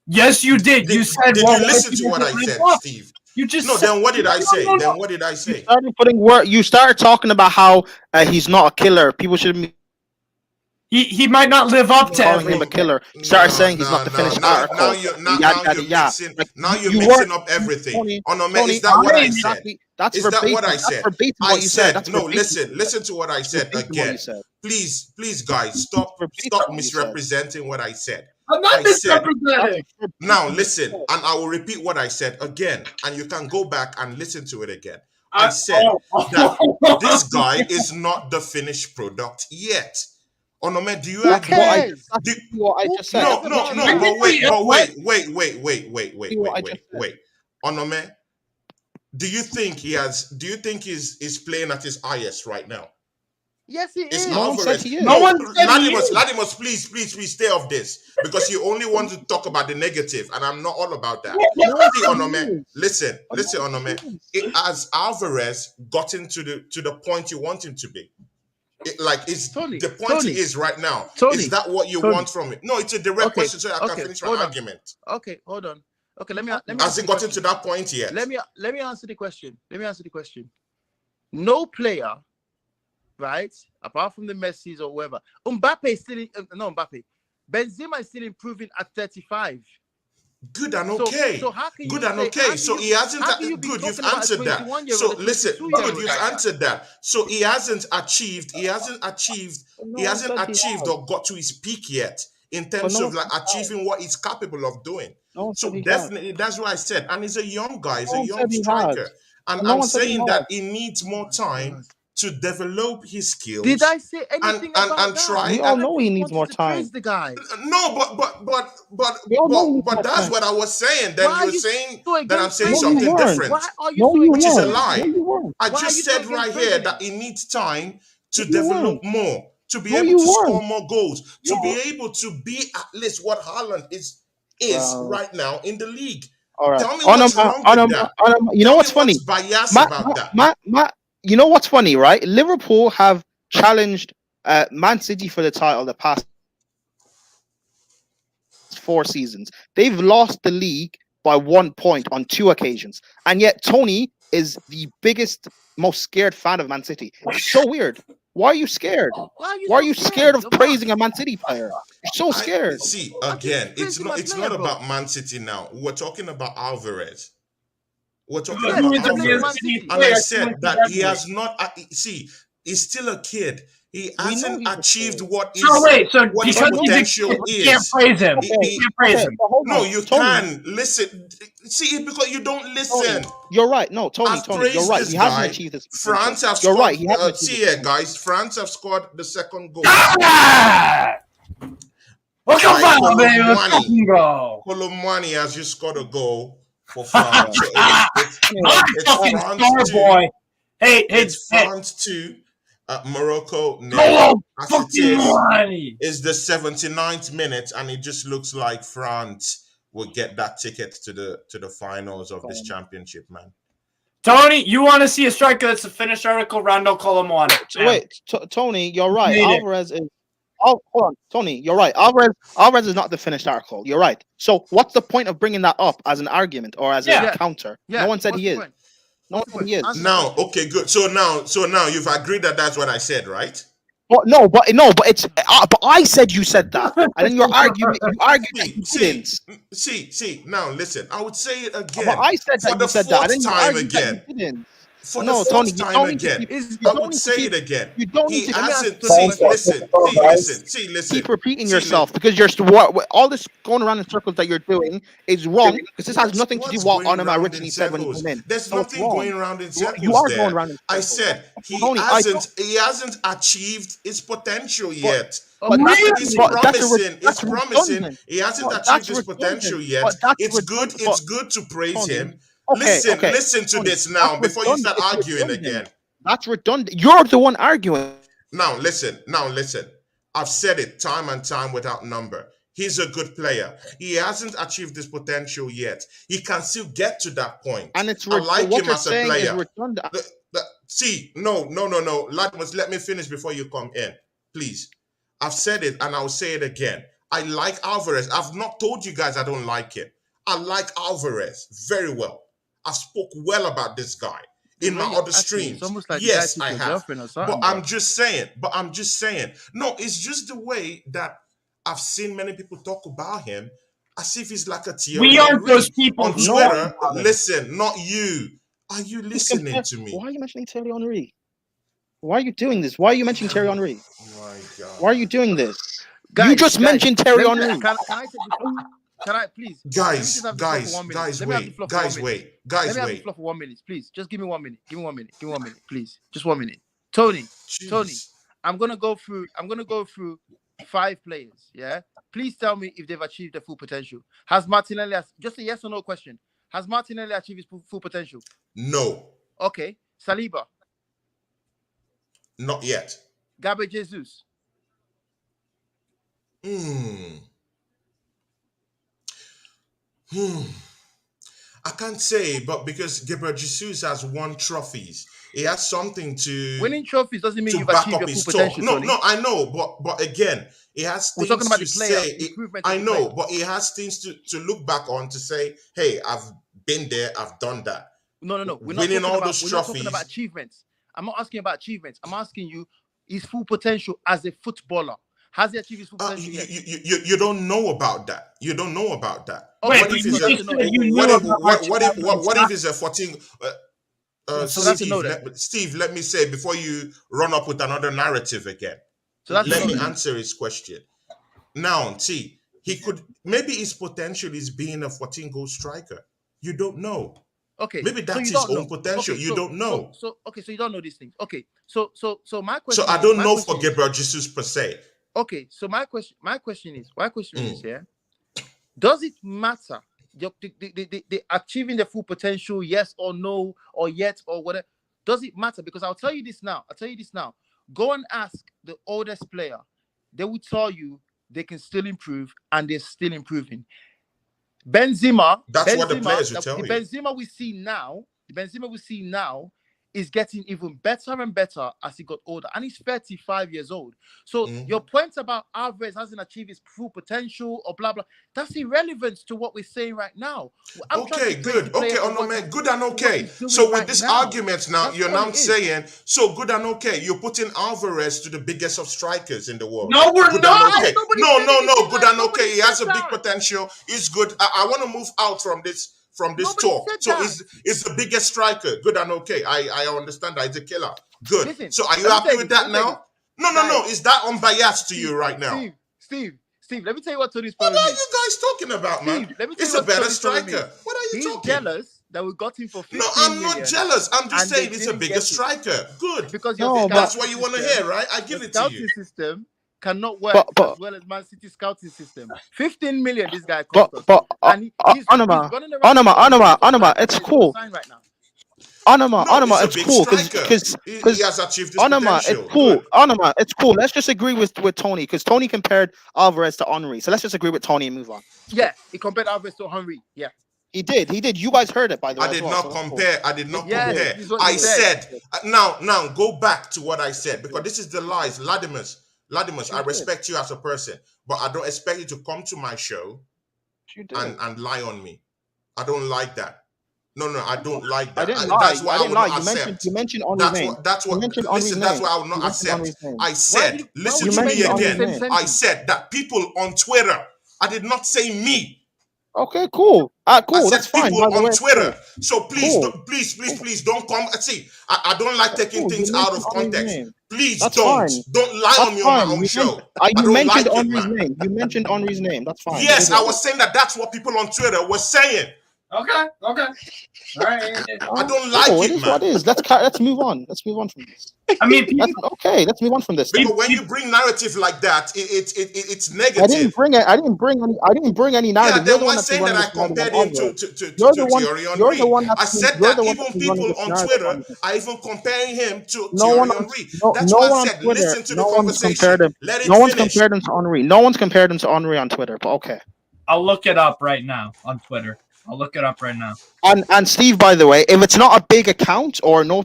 Yes, you did. You said. Did you listen to what I said, Steve? You just no. Then what did I say? Then what did I say? You started talking about how he's not a killer. People shouldn't be. He might not live up to calling him a killer. You started saying he's not the finished article. Now you're mixing up everything. Tony, is that what I said? Is that what I said? I said no. Listen to what I said again. Please, guys, stop misrepresenting what I said. I'm not misrepresenting. Now listen, and I will repeat what I said again, and you can go back and listen to it again. I said that this guy is not the finished product yet. Onome, do you agree? What I just said. No. But wait. Onome, do you think he's playing at his highest right now? Yes, he is. No one said he is. Latimus, please stay off this because you only want to talk about the negative, and I'm not all about that. Listen, Onome. Has Alvarez gotten to the point you want him to be? The point he is right now. Is that what you want from it? No, it's a direct question, so I can finish my argument. Okay, hold on. Okay, let me. Has it gotten to that point yet? Let me answer the question. No player, right, apart from the Messis or whoever. Mbappe is still Mbappe. Benzema is still improving at 35. Good and okay. So how can good you and say, okay. So he hasn't. Good, you've answered that. So listen, good, you've answered that. So he hasn't achieved or got to his peak yet in terms of achieving what he's capable of doing. So definitely, that's what I said. And he's a young guy, he's a young striker, and I'm saying that he needs more time to develop his skills. Did I say anything about and that? try? We all know he needs more time. The guy. No, but that's what I was saying. Then you're saying that I'm saying something different, which is a lie. I just said right here that he needs time to develop more, to be able to score more goals, to be able to be at least what Haaland is right now in the league. All right. Tell me what's wrong with that. You know what's funny? Bias about that. You know what's funny, right? Liverpool have challenged Man City for the title the past 4 seasons. They've lost the league by 1 point on 2 occasions. And yet Tony is the biggest, most scared fan of Man City. It's so weird. Why are you scared? Why are you scared of praising a Man City player? You're so scared. See, again, it's not about Man City now. We're talking about Alvarez. We're talking about Alvarez. And I said that he has not. He's still a kid. He hasn't achieved what his potential is. You can't praise him. You can't praise him. No, you can. Listen. See, because you don't listen. You're right. No, Tony, you're right. He hasn't achieved this. France have scored. You're right. See here, guys. France have scored the second goal. Colomani has just scored a goal for France. So it's boy. It's France 2. Morocco nil. It's the 79th minute, and it just looks like France will get that ticket to the finals of this championship, man. Tony, you want to see a striker that's a finished article? Rando Colomwani. Wait, Tony, you're right. Alvarez is. Oh, hold on, Tony, you're right. Alvarez is not the finished article. You're right. So, what's the point of bringing that up as an argument or as a counter? No one said he is. No one said he is. Now, okay, good. So now you've agreed that that's what I said, right? But it's. But I said you said that, and then you argued that you didn't. See. Now listen. I would say it again. But I said that you said that, and then you argued again. that you didn't. For the fourth time again, I would say it again. You don't He need to hasn't. listen. Listen. Keep repeating yourself because you're all this going around in circles that you're doing is wrong because this has nothing to do with what Onama originally said when he came in. There's nothing going around in circles. You are going around in circles. I said he hasn't achieved his potential yet. It's promising. He hasn't achieved his potential yet. It's good to praise him. Listen to this now before you start arguing again. That's redundant. You're the one arguing. Now listen. I've said it time and time without number. He's a good player. He hasn't achieved his potential yet. He can still get to that point. And it's I like him as a player. No. Latimus, let me finish before you come in, please. I've said it and I'll say it again. I like Alvarez. I've not told you guys I don't like him. I like Alvarez very well. I spoke well about this guy in my other streams. Like yes, I have. But I'm just saying. No, it's just the way that I've seen many people talk about him as if he's like a Thierry. We aren't those people on Twitter. Listen, not you. Are you listening to me? Why are you mentioning Thierry Henry? Why are you doing this? Why are you mentioning Thierry Henry? Oh my God. Why are you doing this? You just mentioned Thierry Henry. Can I please? Guys, wait. Let me have the floor for 1 minute, please. Just give me 1 minute. Give me 1 minute, please. Just 1 minute. Tony, I'm gonna go through 5 players. Yeah. Please tell me if they've achieved their full potential. Has Martinelli, just a yes or no question. Has Martinelli achieved his full potential? No. Okay. Saliba? Not yet. Gabriel Jesus? I can't say, but because Gabriel Jesus has won trophies, he has something to winning trophies doesn't mean you've achieved your full potential. No, I know, but again, he has things to say. I know, but he has things to look back on to say, hey, I've been there, I've done that. No. We're winning all those trophies. We're not talking about achievements. I'm not asking about achievements. I'm asking you his full potential as a footballer. Has he achieved his full potential yet? You don't know about that. You don't know about that. Okay, what if it's a 14? Steve, let me say before you run up with another narrative again. So let me answer his question. Now, he could maybe his potential is being a 14-goal striker. You don't know. Okay, maybe that's his own potential. You don't know. So you don't know these things. Okay, so my question. So I don't know for Gabriel Jesus per se. Okay, so my question is, yeah, does it matter the achieving the full potential, yes or no, or yet or whatever? Does it matter? Because I'll tell you this now. Go and ask the oldest player. They will tell you they can still improve, and they're still improving. Benzema. That's what the players will tell you. The Benzema we see now is getting even better and better as he got older, and he's 35 years old. So your point about Alvarez hasn't achieved his full potential or blah blah, that's irrelevant to what we're saying right now. Okay, good. Okay, good and okay. So with this argument now, you're now saying so good and okay. You're putting Alvarez to the biggest of strikers in the world. No, we're not. Okay. No. Good and okay. He has a big potential. He's good. I want to move out from this talk. So it's the biggest striker. Good and okay. I understand that. It's a killer. Good. Listen, so are you happy with that now? No. Is that unbiased to you right now? Steve, let me tell you what Tony's problem is. What are you guys talking about, man? It's a better striker. What are you talking? He's jealous that we got him for 15 I'm not jealous. I'm just saying it's a bigger striker. Good. Because that's what you want to hear, right? I give it to you. System cannot work as well as Man City scouting system. 15 million this guy cost us. Anima, it's cool. Anima, it's cool because he has achieved his potential. It's cool. Anima, it's cool. Let's just agree with Tony because Tony compared Alvarez to Henry. So let's just agree with Tony and move on. Yeah, he compared Alvarez to Henry. Yeah. He did. You guys heard it, by the way. I did not compare. I said now go back to what I said because this is the lies, Ladimus, I respect you as a person, but I don't expect you to come to my show and lie on me. I don't like that. No, I don't like that. That's why I will not accept. You mentioned Henry's name. That's what I will not accept. I said, listen to me again. I said that people on Twitter, I did not say me. Okay, cool. Cool. That's fine. People By the on way, Twitter. cool. So please, Cool. please don't come. See, I don't like taking Cool. You things out mentioned of Henry's context. name. Please That's don't. fine. Don't lie That's on me on my fine. own show. I You don't mentioned like it, Henry's man. name. You mentioned Henry's name. That's fine. Yes, I was saying that's what people on Twitter were saying. Okay. All right. I don't like it, It is man. what it is. Let's move on. Let's move on from this. I mean, let's move on from this. Because when you bring narrative like that, it's negative. I didn't bring any narrative. Yeah, then why saying that I compared him to Thierry Henry? I said that even people on Twitter are even comparing him to Thierry Henry. That's why I said listen to the conversation. Let it no one's finish. compared him to Henry. No one's compared him to Henry on Twitter. But okay, I'll look it up right now on Twitter. And Steve, by the way, if it's not a big account or no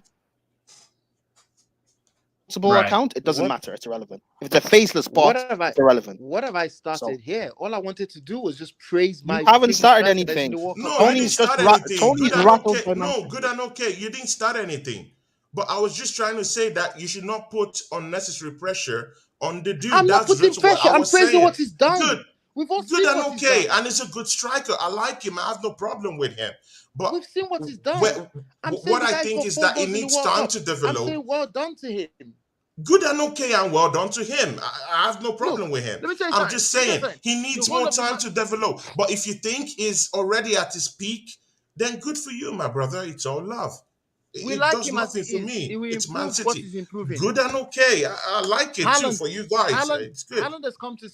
account, it doesn't matter. It's irrelevant. If it's a faceless bot, it's irrelevant. What have I started here? All I wanted to do was just praise my. You haven't started anything. No, Tony's you didn't start anything. Tony's Good and okay. You didn't start anything. But I was just trying to say that you should not put unnecessary pressure on the dude. I'm not putting pressure. I'm praising what he's done. Good. We've all good and okay, and he's a good striker. I like him. I have no problem with him. But we've seen what he's done. What I think is that he needs time to develop. I'm saying well done to him. Good and okay, and well done to him. I have no problem with him. I'm just saying he needs more time to develop. But if you think he's already at his peak, then good for you, my brother. It's all love. We it like does him nothing as for me. It's Man City. Good and okay. I like it too for you guys. It's good. Haaland has come to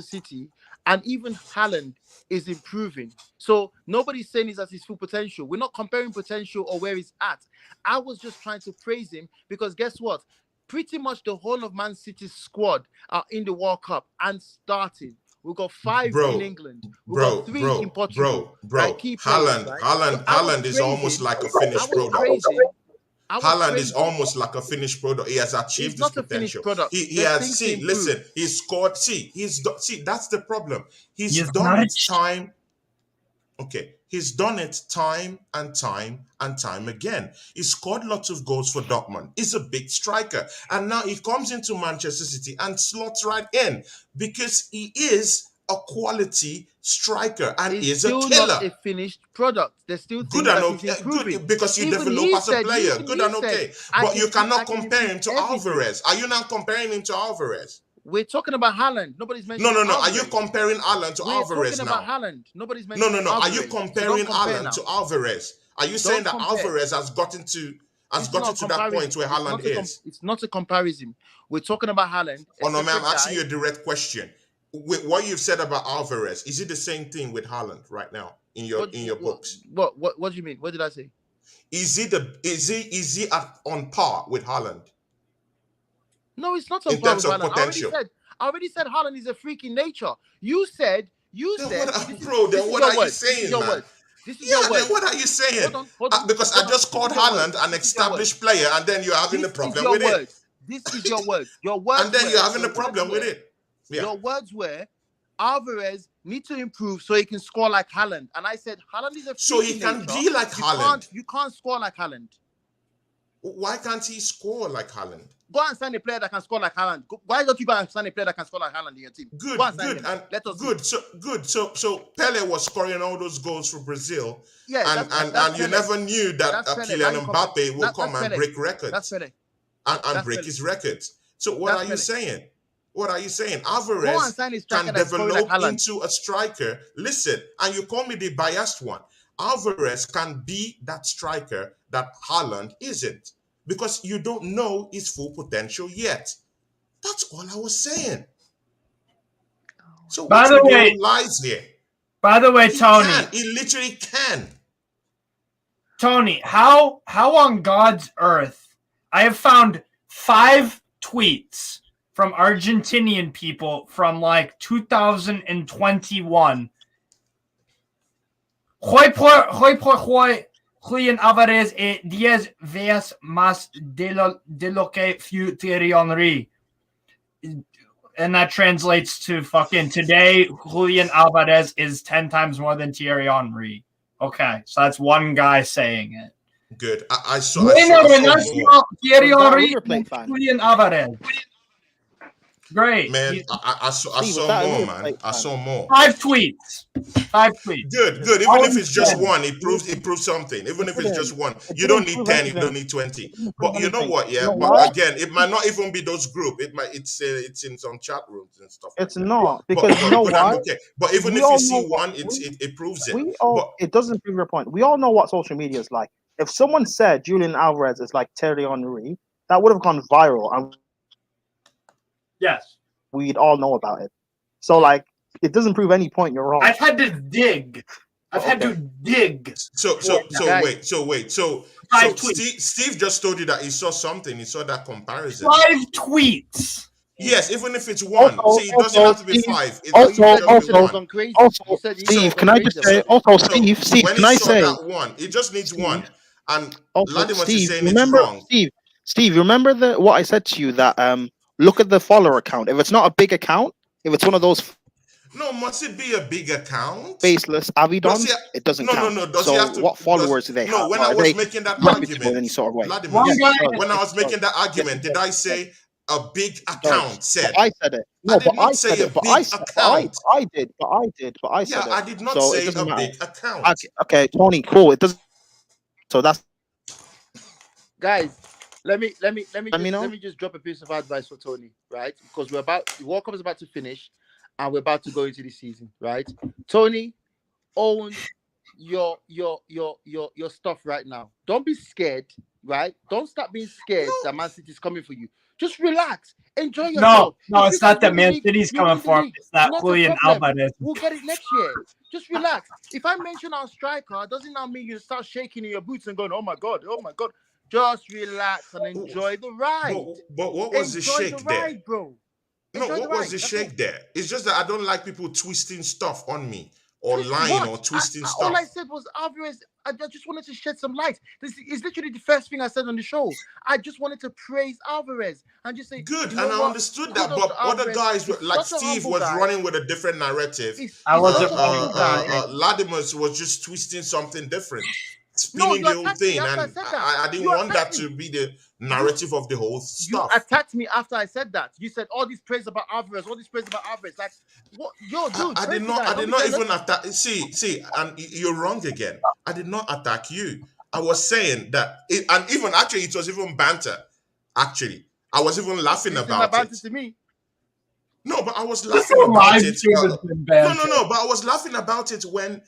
City. And even Haaland is improving. So nobody's saying he's at his full potential. We're not comparing potential or where he's at. I was just trying to praise him because guess what? Pretty much the whole of Man City's squad are in the World Cup and starting. We've got 5 in England. We've got 3 in Portugal. Haaland is almost like a finished product. Haaland is almost like a finished product. He has achieved his potential. He has listen. He scored. That's the problem. He's done it time. Okay, he's done it time and time and time again. He scored lots of goals for Dortmund. He's a big striker, and now he comes into Manchester City and slots right in because he is a quality striker and he's is a killer. Not a finished product. There's still good and okay, good because you develop as a player. Good and okay, but you cannot compare him to Alvarez. Are you now comparing him to Alvarez? We're talking about Haaland. Nobody's mentioning. No. Are you comparing Haaland to Alvarez now? We're talking about Haaland. Nobody's mentioning. No. Are you comparing Haaland to Alvarez? Are you saying that Alvarez has gotten to that point where Haaland is? It's not a comparison. We're talking about Haaland. Oh no, man! I'm asking you a direct question. With what you've said about Alvarez, is it the same thing with Haaland right now in your books? What do you mean? What did I say? Is he on par with Haaland? No, it's not on par with Haaland. Potential. I already said Haaland is a freak in nature. You said. Then what are you saying, man? This is your word. Then what are you saying? Hold on, because I just called Haaland an established player, and then you're having a problem with it. This is your word. Your word. And then you're having a problem with it. Yeah. Your words were Alvarez need to improve so he can score like Haaland. And I said Haaland is a so he can be like Haaland. You can't score like Haaland. Why can't he score like Haaland? Go and sign a player that can score like Haaland. Why don't you go and sign a player that can score like Haaland in your team? Good. So Pele was scoring all those goals for Brazil. Yeah, and you never knew that Kylian Mbappe will come and break records. That's Pele. And break his records. So what are you saying? What are you saying? Alvarez can develop into a striker. Listen, and you call me the biased one. Alvarez can be that striker that Haaland isn't because you don't know his full potential yet. That's all I was saying. So by the way, lies here. By the way, Tony, he literally can. Tony, how on God's earth I have found 5 tweets from Argentinian people from like 2021. Julian Alvarez es 10 veces más de lo que fue Thierry Henry. And that translates to fucking today, Julian Alvarez is 10 times more than Thierry Henry. Okay, so that's one guy saying it. Good. I saw Thierry Henry, Julian Alvarez. Great. Man, I saw more, man. I saw more. 5 tweets. 5 tweets. Good. Even if it's just one, it proves something. Even if it's just one, you don't need 10. You don't need 20. But you know what? Yeah. But again, it might not even be those group. It's in some chat rooms and stuff. It's not because you know why? Okay. But even if you see one, it proves it. It doesn't prove your point. We all know what social media is like. If someone said Julian Alvarez is like Thierry Henry, that would have gone viral, and yes, we'd all know about it. So, like, it doesn't prove any point. You're wrong. I've had to dig. So wait. So Steve just told you that he saw something. He saw that comparison. 5 tweets. Yes, even if it's one. See, it doesn't have to be 5. Steve, can I just say? Steve, can I say? One, it just needs one. And Steve, Steve, remember what I said to you that look at the follower account. If it's not a big account, if it's one of those. No, must it be a big account? Faceless Avidons, it doesn't count. No. What followers do they have? No, when I was making that argument, in any sort of way. When I was making that argument, did I say a big account said? I said it. No, but I said it. But I said it. I did. Yeah, I did not say a big account. Okay, Tony, cool. It doesn't. So that's. Guys, let me just drop a piece of advice for Tony, right? Because the World Cup is about to finish, and we're about to go into the season, right? Tony, own your stuff right now. Don't be scared, right? Don't start being scared that Man City is coming for you. Just relax, enjoy yourself. No, it's not that Man City's coming for him. It's that Julian Alvarez. We'll get it next year. Just relax. If I mention our striker, doesn't that mean you start shaking in your boots and going, "Oh my god." Just relax and enjoy the ride. But what was the shake there, bro? No, what was the shake there? It's just that I don't like people twisting stuff on me or lying or twisting stuff. All I said was Alvarez. I just wanted to shed some light. This is literally the first thing I said on the show. I just wanted to praise Alvarez and just say good. And I understood that, but other guys like Steve was running with a different narrative. Latimer was just twisting something different. Spinning the whole thing, and I didn't want that to be the narrative of the whole stuff. You attacked me after I said that. You said all this praise about Alvarez, Like, what? Yo, dude, I did not even attack. See, and you're wrong again. I did not attack you. I was saying that, and even actually, it was even banter. Actually, I was even laughing about it. To me. No, but I was laughing about it. No, but I was laughing about it when.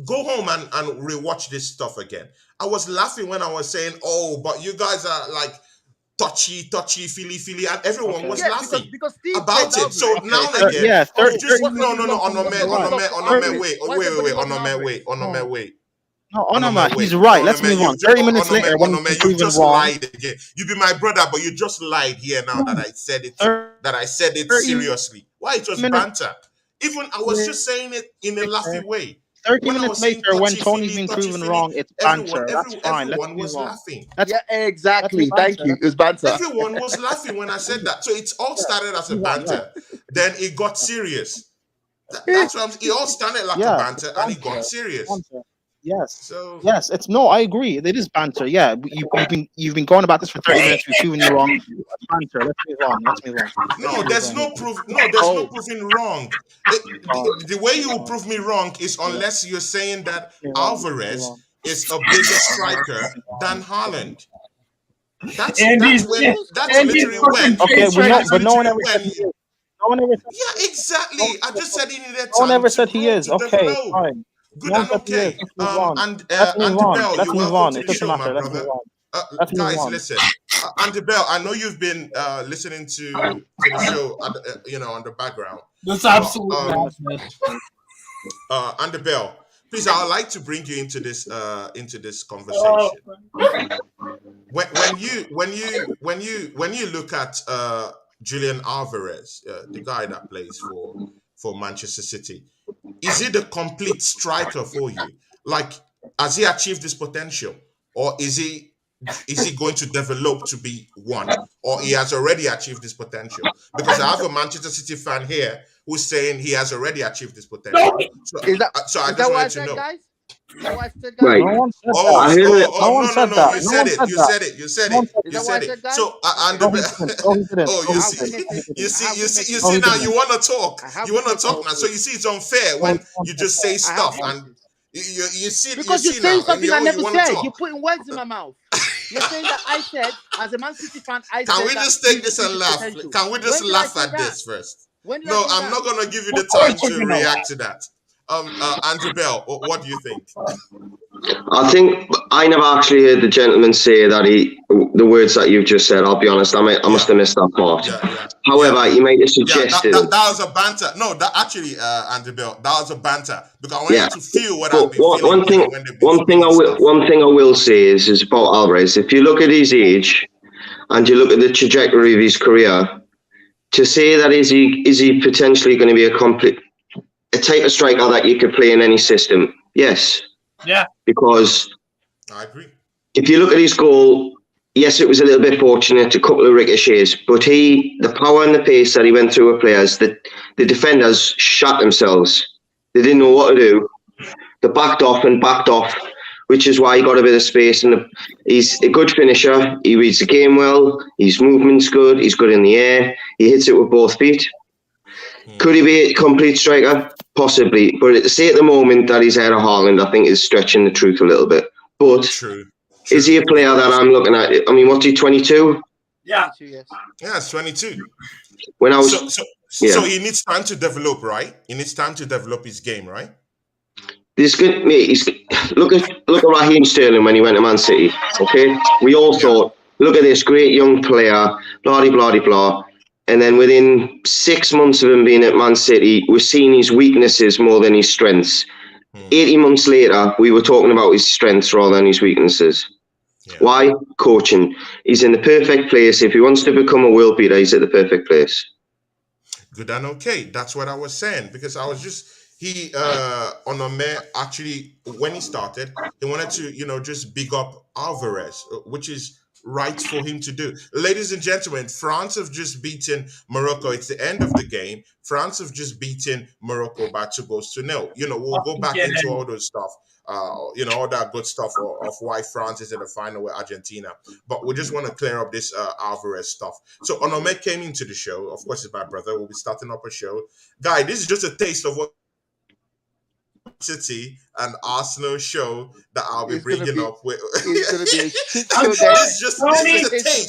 Go home and rewatch this stuff again. I was laughing when I was saying, "Oh, but you guys are like touchy, feely," and everyone was laughing because Steve about it. So now and again, wait. No, Onoma, he's right. Let's move on. 30 minutes later, when you just lied again. You be my brother, but you just lied here now that I said it. That I said it seriously. Why? It was banter. Even I was just saying it in a laughing way. 30 minutes later, when Tony's been proven wrong, it's banter. That's fine. Everyone was laughing. Exactly. Thank you. It was banter. Everyone was laughing when I said that. So it all started as a banter. Then it got serious. That's what it all started like a banter, and it got serious. Yes. Yes, it's no. I agree. It is banter. Yeah, you've been going about this for 30 minutes. We've proven you wrong. It's banter. Let's move on. No, there's no proof. No, there's no proving wrong. The way you will prove me wrong is unless you're saying that Alvarez is a bigger striker than Haaland. That's literally when. Okay, but no one ever said he is. No one ever said. Yeah, exactly. I just said he needed time. No one ever said he is. Okay, fine. Good and okay. Let's move on. It doesn't matter. Let's move on. Guys, listen. Andy Bell, I know you've been listening to the show, on the background. That's absolutely Andy Bell, please, I would like to bring you into this conversation. When you look at Julian Alvarez, the guy that plays for Manchester City, is he the complete striker for you? Like, has he achieved his potential, or is he going to develop to be one, or he has already achieved his potential? Because I have a Manchester City fan here who's saying he has already achieved his potential. So I just wanted to know. Guys? Is that what I said, guys? Right. No one said that. No, you said it. You said it. So, you see now you want to talk. You want to talk now. So you see it's unfair when you just say stuff and you see because you're saying something I never said. You're putting words in my mouth. You're saying that I said, as a Man City fan, Can we just take this and laugh? Can we just laugh at this first? No, I'm not going to give you the time to react to that. Andrew Bell, what do you think? I think I never actually heard the gentleman say that the words that you've just said. I'll be honest, I must have missed that part. However, you might have suggested that was a banter. No, that actually, Andrew Bell, that was a banter because I want you to feel what I've been feeling. One thing I will say is about Alvarez. If you look at his age and you look at the trajectory of his career, to say that is he potentially going to be a type of striker that you could play in any system? Yes. Yeah. Because I agree. If you look at his goal, yes, it was a little bit fortunate, a couple of ricochets, but the power and the pace that he went through with players, the defenders shot themselves. They didn't know what to do. They backed off, which is why he got a bit of space. And he's a good finisher. He reads the game well. His movement's good. He's good in the air. He hits it with both feet. Could he be a complete striker? Possibly. But to say at the moment that he's ahead of Haaland, I think is stretching the truth a little bit. But True. Is he a player that I'm looking at? I mean, what's he, 22? Yeah. Yeah, it's 22. When I was... So he needs time to develop, right? He needs time to develop his game, right? This good, mate. Look at Raheem Sterling when he went to Man City. Okay, we all thought, look at this great young player, blah blah blah. And then within 6 months of him being at Man City, we're seeing his weaknesses more than his strengths. 80 months later, we were talking about his strengths rather than his weaknesses. Yeah. Why? Coaching. He's in the perfect place. If he wants to become a world beater, he's at the perfect place. Good and okay. That's what I was saying. Because I was just... Onome actually, when he started, he wanted to, just big up Alvarez, which is right for him to do. Ladies and gentlemen, France have just beaten Morocco. It's the end of the game. France have just beaten Morocco by 2-0. We'll go back into all those stuff, all that good stuff of why France is in the final with Argentina. But we just want to clear up this Alvarez stuff. So Onome came into the show. Of course, it's my brother. We'll be starting up a show. Guy, this is just a taste of what City and Arsenal show that I'll be bringing up with. It's gonna be a shit show. This is a taste.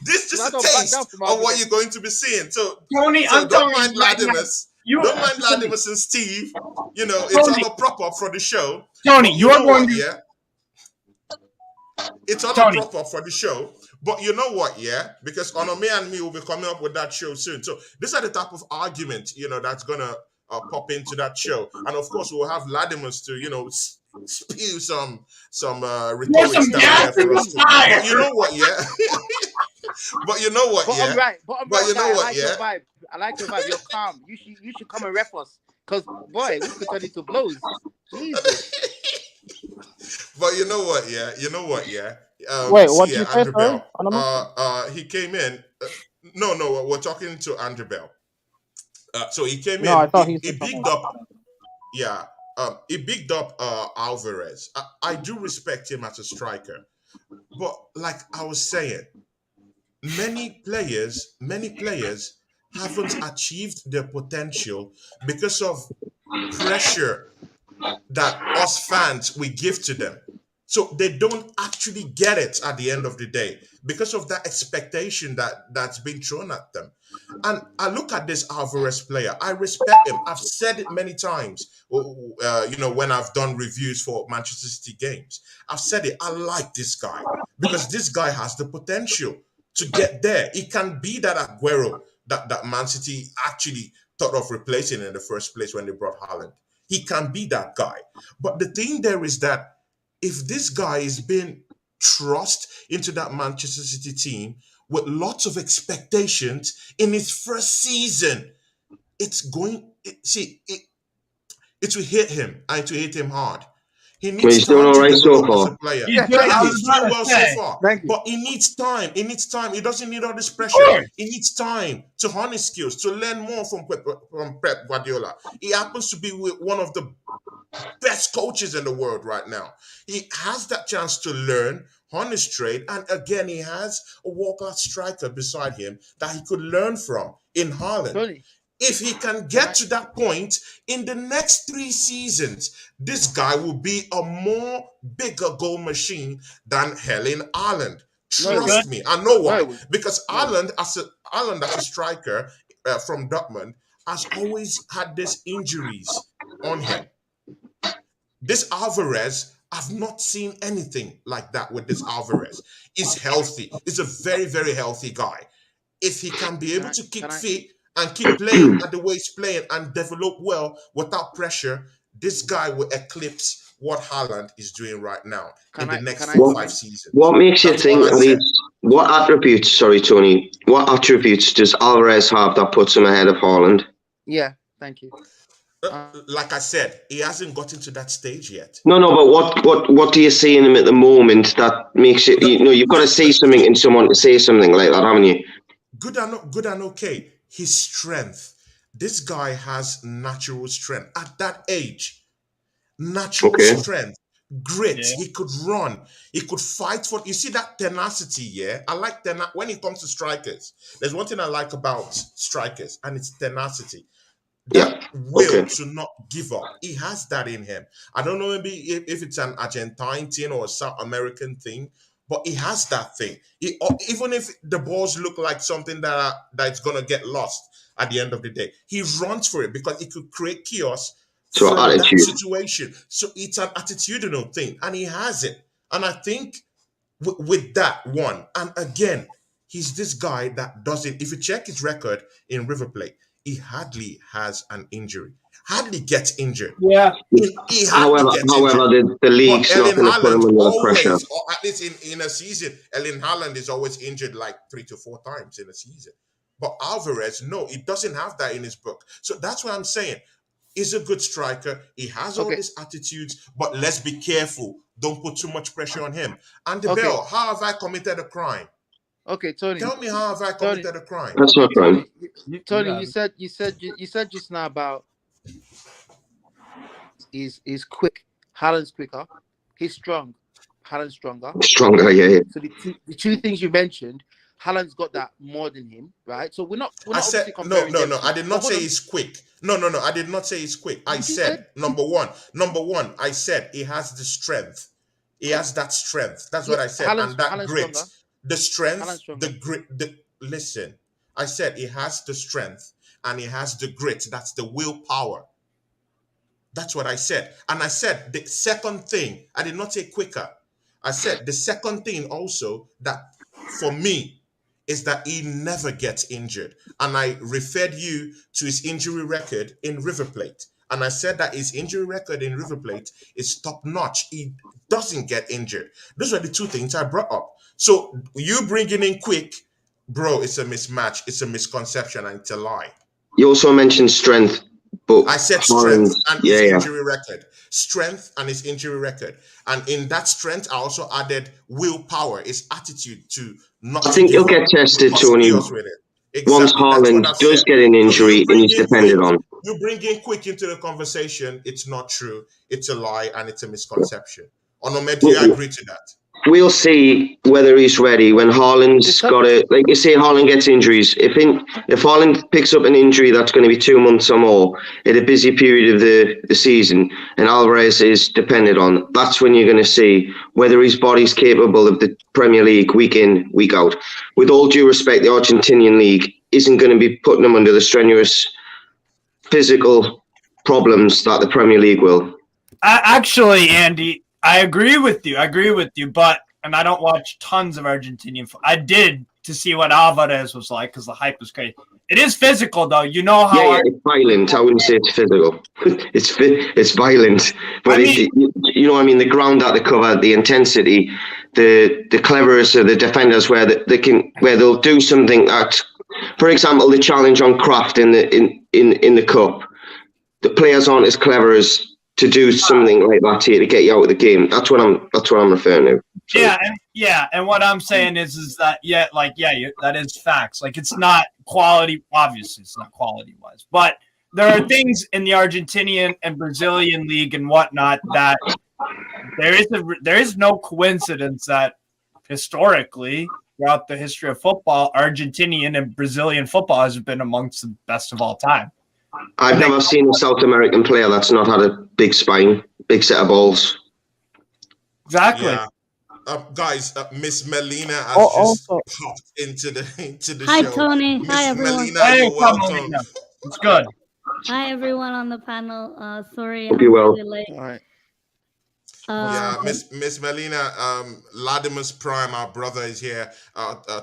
This is just a taste of what you're going to be seeing. So, Tony, don't mind Ladimus. Don't mind Ladimus and Steve. It's all a prop up for the show. Tony, you are going to. It's all a prop up for the show. But you know what, because Onome and me will be coming up with that show soon. So these are the type of argument, that's gonna pop into that show, and of course we'll have Ladimus to spew some rhetorics down there for us. But you know what, but you know what, I'm right. But you know what, I like your vibe. You're calm. You should come and ref us, because boy, we could turn into blows. Jesus. But you know what, Wait, what did you say, sorry? He came in. No, we're talking to Andrew Bell. So he came in. I thought he bigged up. Yeah, he bigged up Alvarez. I do respect him as a striker, but like I was saying, many players haven't achieved their potential because of pressure that us fans we give to them. So they don't actually get it at the end of the day because of that expectation that's been thrown at them. And I look at this Alvarez player. I respect him. I've said it many times, when I've done reviews for Manchester City games. I've said it. I like this guy because this guy has the potential to get there. He can be that Aguero that Man City actually thought of replacing in the first place when they brought Haaland. He can be that guy. But the thing there is that if this guy is being thrust into that Manchester City team with lots of expectations in his first season, it will hit him, and it will hit him hard. He needs time to develop as a player. He's doing well so far. But he needs time. He needs time. He doesn't need all this pressure. He needs time to hone his skills, to learn more from Pep Guardiola. He happens to be with one of the best coaches in the world right now. He has that chance to learn on his trade, and again, he has a walkout striker beside him that he could learn from in Haaland. Tony, if he can get to that point in the next 3 seasons, this guy will be a more bigger goal machine than Erling Haaland. Trust me, I know why. Because Haaland as a striker from Dortmund has always had these injuries on him. This Alvarez, I've not seen anything like that with this Alvarez. He's healthy. He's a very, very healthy guy. If he can be able to keep fit and keep playing at the way he's playing and develop well without pressure, this guy will eclipse what Haaland is doing right now in the next 4-5 seasons. What makes you think what attributes, sorry, Tony, what attributes does Alvarez have that puts him ahead of Haaland? Yeah, thank you. Like I said, he hasn't gotten to that stage yet. No, but what do you see in him at the moment that makes it, you've got to see something in someone to say something like that, haven't you? Good and okay. His strength. This guy has natural strength. At that age, natural strength, grit. Yeah. He could run. He could fight for. You see that tenacity, yeah? I like when it comes to strikers. There's one thing I like about strikers, and it's tenacity. That will to not give up. He has that in him. I don't know maybe if it's an Argentine thing or a South American thing, but he has that thing. Even if the balls look like something that's going to get lost at the end of the day, he runs for it because it could create chaos from that situation. So it's an attitudinal thing, and he has it. And I think with that one, and again, he's this guy that doesn't, if you check his record in River Plate, he hardly has an injury. Hardly gets injured. Yeah. He however, the league's not going to put him under pressure. Or at least in a season, Erling Haaland is always injured like 3 to 4 times in a season. But Alvarez, no, he doesn't have that in his book. So that's what I'm saying. He's a good striker. He has all these attitudes, but let's be careful. Don't put too much pressure on him. And the Bell, how have I committed a crime? Okay, Tony. Tell me how have I committed a crime? That's not crime. Tony, you said just now about he's quick. Haaland's quicker. He's strong. Haaland's stronger. Stronger, yeah. So the two things you mentioned, Haaland's got that more than him, right? So we're not I said no. I did not say he's quick. No. I did not say he's quick. I said number one. I said he has the strength. He has that strength. That's what I said. And that grit. Stronger. The strength, the grit, listen, I said he has the strength and he has the grit. That's the willpower. That's what I said. And I said the second thing, I did not say quicker. I said the second thing also that for me is that he never gets injured. And I referred you to his injury record in River Plate. And I said that his injury record in River Plate is top notch. He doesn't get injured. Those were the two things I brought up. So you bringing in quick, bro, it's a mismatch. It's a misconception and it's a lie. You also mentioned strength. But I said strength and his injury record. Strength and his injury record. And in that strength, I also added willpower, his attitude to not. I think he'll get tested, Tony. Exactly. Once Haaland does get an injury and he's dependent on. You bring in quick into the conversation, it's not true. It's a lie and it's a misconception. Onomé, do you agree to that? We'll see whether he's ready when Haaland's got it. Like you say, Haaland gets injuries. If Haaland picks up an injury that's going to be 2 months or more in a busy period of the season, and Alvarez is dependent on, that's when you're going to see whether his body's capable of the Premier League week in, week out. With all due respect, the Argentinian league isn't going to be putting him under the strenuous physical problems that the Premier League will. Actually, Andy, I agree with you, but, and I don't watch tons of Argentinian. I did to see what Alvarez was like because the hype was crazy. It is physical, though. You know how. Yeah, it's violent. I wouldn't say it's physical. It's violent. But you know what I mean? The ground that they cover, the intensity, the cleverness of the defenders, where they'll do something that, for example, the challenge on Kraft in the cup. The players aren't as clever as to do something like that here to get you out of the game. That's what I'm referring to. So. And what I'm saying is that that is facts. Like it's not quality. Obviously, it's not quality wise, but there are things in the Argentinian and Brazilian league and whatnot that there is no coincidence that historically, throughout the history of football, Argentinian and Brazilian football has been amongst the best of all time. I've never seen a South American player that's not had a big spine, big set of balls. Exactly. Yeah. Guys, Miss Melina has just popped into the Hi, show. Tony. Miss Hi, everyone. Melina, Hey, you're welcome. It's good. Hi, everyone on the panel. Sorry, Hope I'm you're well. really late. All right. Yeah, Miss Melina, Latimer's Prime, our brother is here.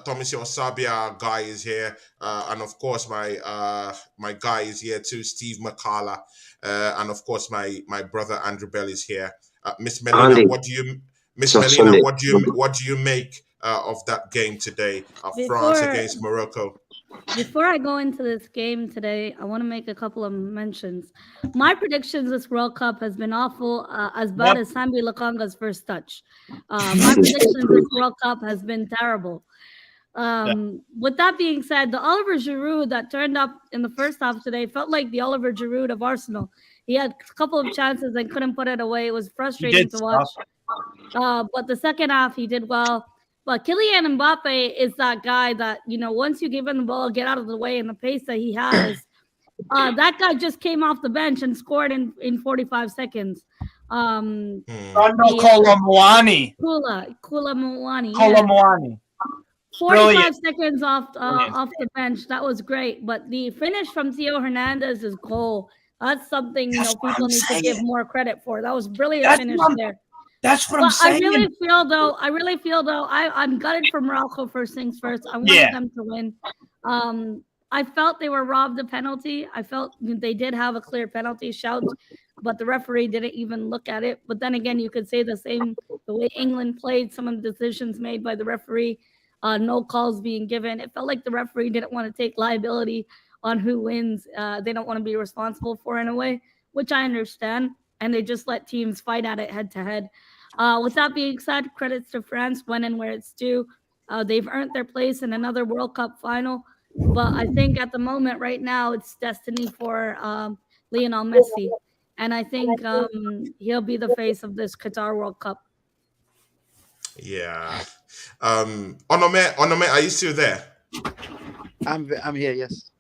Thomas Sabia, our guy is here, and of course my guy is here too, Steve McCalla, and of course my brother Andrew Bell is here. Miss Melina, Andy. what do you make of that game today, France against Morocco? Before I go into this game today, I want to make a couple of mentions. My predictions this World Cup has been awful, as bad as Sambi Lakonga's first touch. My predictions this World Cup has been terrible. With that being said, the Oliver Giroud that turned up in the first half today felt like the Oliver Giroud of Arsenal. He had a couple of chances and couldn't put it away. It was frustrating to watch. But the second half, he did well. But Kylian Mbappe is that guy that, once you give him the ball, get out of the way, and the pace that he has, that guy just came off the bench and scored in 45 seconds. Kula Muani. Kula Muani. Kula Muani. 45 seconds off the bench. That was great. But the finish from Theo Hernandez's goal, that's something people need to give more credit for. That was brilliant finish there. That's what I'm saying. I really feel though, I'm gutted for Morocco first things first. I wanted them to win. I felt they were robbed a penalty. I felt they did have a clear penalty shout, but the referee didn't even look at it. But then again, you could say the same, the way England played, some of the decisions made by the referee, no calls being given. It felt like the referee didn't want to take liability on who wins. They don't want to be responsible for in a way, which I understand. And they just let teams fight at it head to head. With that being said, credits to France, when and where it's due. They've earned their place in another World Cup final. But I think at the moment right now, it's destiny for Lionel Messi. And I think he'll be the face of this Qatar World Cup. Yeah. Onome, are you still there? I'm here, yes.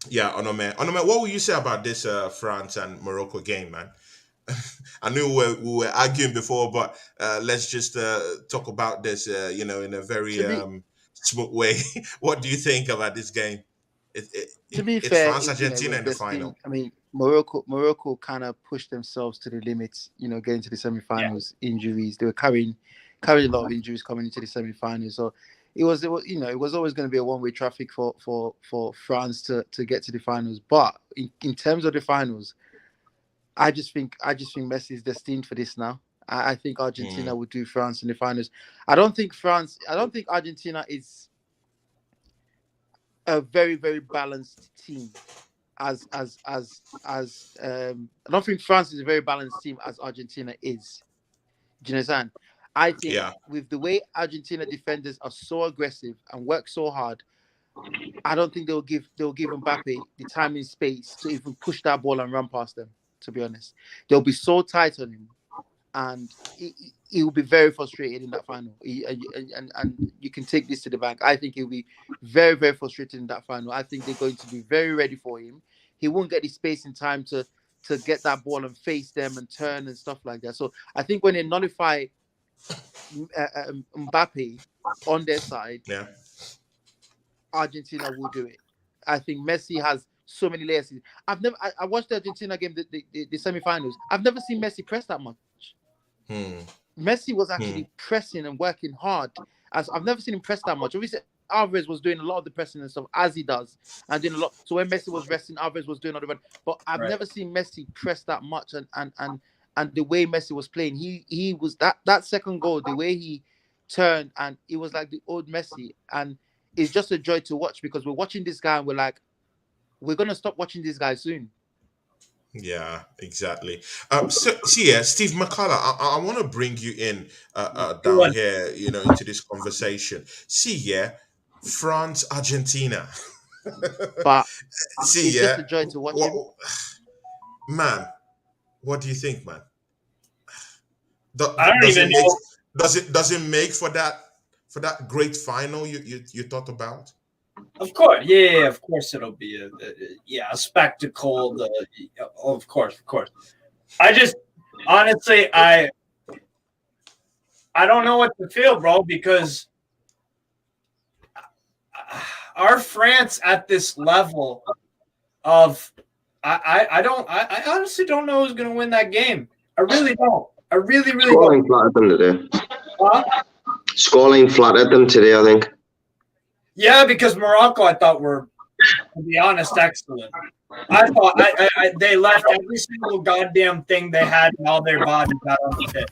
Yeah, Onome, what will you say about this France and Morocco game, man? I knew we were arguing before, but let's just talk about this, in a very smooth way. What do you think about this game? To be fair, France Argentina in the final. I mean, Morocco kind of pushed themselves to the limits. Getting to the semi-finals. Yeah. Injuries, they were carrying a lot of injuries coming into the semi-finals. So it was always going to be a one-way traffic for France to get to the finals. But in terms of the finals, I just think Messi is destined for this now. I think Argentina will do France in the finals. I don't think Argentina is a very, very balanced team. I don't think France is a very balanced team as Argentina is. Do you understand? I think with the way Argentina defenders are so aggressive and work so hard, I don't think they'll give Mbappe the time and space to even push that ball and run past them. To be honest, they'll be so tight on him, and he will be very frustrated in that final. And you can take this to the bank. I think he'll be very, very frustrated in that final. I think they're going to be very ready for him. He won't get the space and time to get that ball and face them and turn and stuff like that. So I think when they nullify Mbappe on their side, Argentina will do it. I think Messi has so many layers. I watched the Argentina game, the semi-finals. I've never seen Messi press that much. Messi was actually pressing and working hard. I've never seen him press that much. Obviously, Alvarez was doing a lot of the pressing and stuff as he does, and doing a lot. So when Messi was resting, Alvarez was doing all the run. But I've never seen Messi press that much. And the way Messi was playing, he was that second goal, the way he turned, and it was like the old Messi. And it's just a joy to watch because we're watching this guy and we're like, we're gonna stop watching this guy soon. Yeah, exactly. Steve McCullough, I want to bring you in down here, into this conversation. France, Argentina. But See, it's just a joy to watch him. Man, what do you think, man? I don't even know. Does it make for that great final you thought about? Of course, yeah, of course it'll be a spectacle. Of course. I just honestly, I don't know what to feel, bro, because our France at this level of I honestly don't know who's going to win that game. I really don't. I really Scoreline don't. flattered them today. Huh? Scoreline flattered them today, I think. Yeah, because Morocco, I thought were, to be honest, excellent. I thought they left every single goddamn thing they had in all their bodies out on the pitch.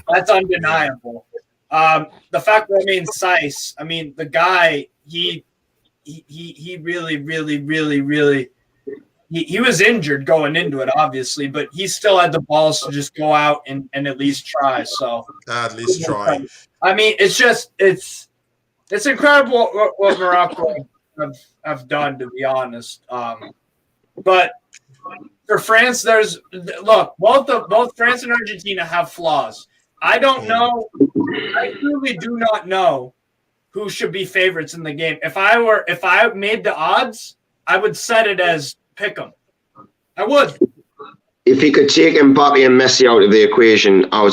That's undeniable. The fact that Saiss, the guy, he really he was injured going into it, obviously, but he still had the balls to just go out and at least try. So at least try. It's incredible what Morocco have done, to be honest. But for France, both France and Argentina have flaws. I don't know. I really do not know who should be favorites in the game. If I made the odds, I would set it as pick 'em. I would. If you could take Mbappe and Messi out of the equation, I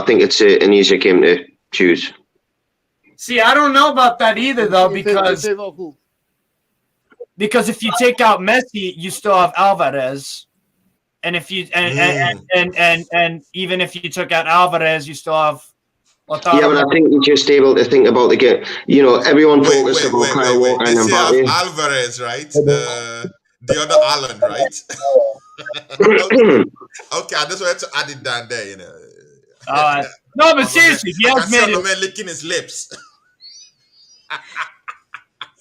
think it's an easier game to choose. See, I don't know about that either, though, because if you take out Messi, you still have Alvarez, and if you and even if you took out Alvarez, you still have. Yeah, but I think you're just able to think about the game. Everyone focuses about Kyle Walker and Mbappe. Alvarez, right? The other Alan, right? Okay, I just wanted to add it down there, No, but seriously, he has made it. Man licking his lips.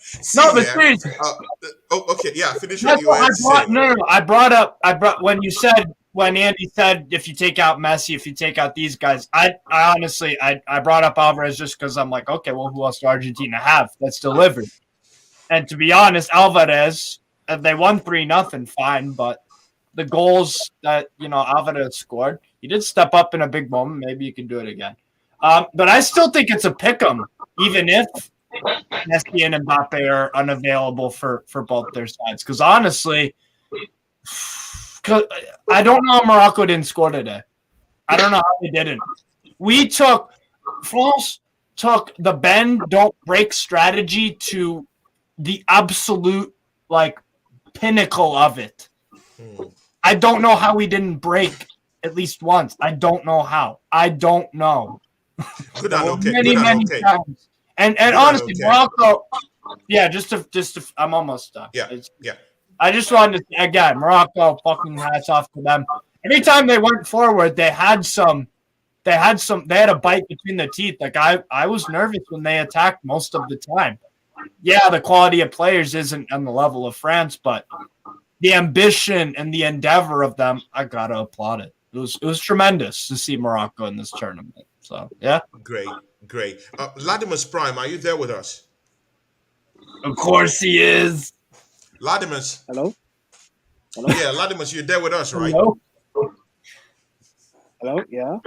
Seriously. Okay, yeah. Finish what you were saying. No. I brought when Andy said if you take out Messi, if you take out these guys, I honestly brought up Alvarez just because I'm like, okay, well, who else do Argentina have that's delivered? And to be honest, Alvarez, they won 3-0, fine, but the goals that Alvarez scored, he did step up in a big moment. Maybe you can do it again. But I still think it's a pick 'em, even if Messi and Mbappe are unavailable for both their sides. Because honestly, I don't know how Morocco didn't score today. I don't know how they didn't. France took the bend, don't break strategy to the absolute pinnacle of it. I don't know how we didn't break at least once. I don't know how. I don't know. Good on, okay. Many times. And honestly, Morocco. Yeah, just to I'm almost done. Yeah. I just wanted to again, Morocco, fucking hats off to them. Anytime they went forward, they had a bite between the teeth. I was nervous when they attacked most of the time. Yeah, the quality of players isn't on the level of France, but the ambition and the endeavor of them, I gotta applaud it. It was tremendous to see Morocco in this tournament. So yeah. Great. Latimus Prime, are you there with us? Of course he is. Latimus. Hello? Yeah, Latimus, you're there with us, right? Hello? Yeah.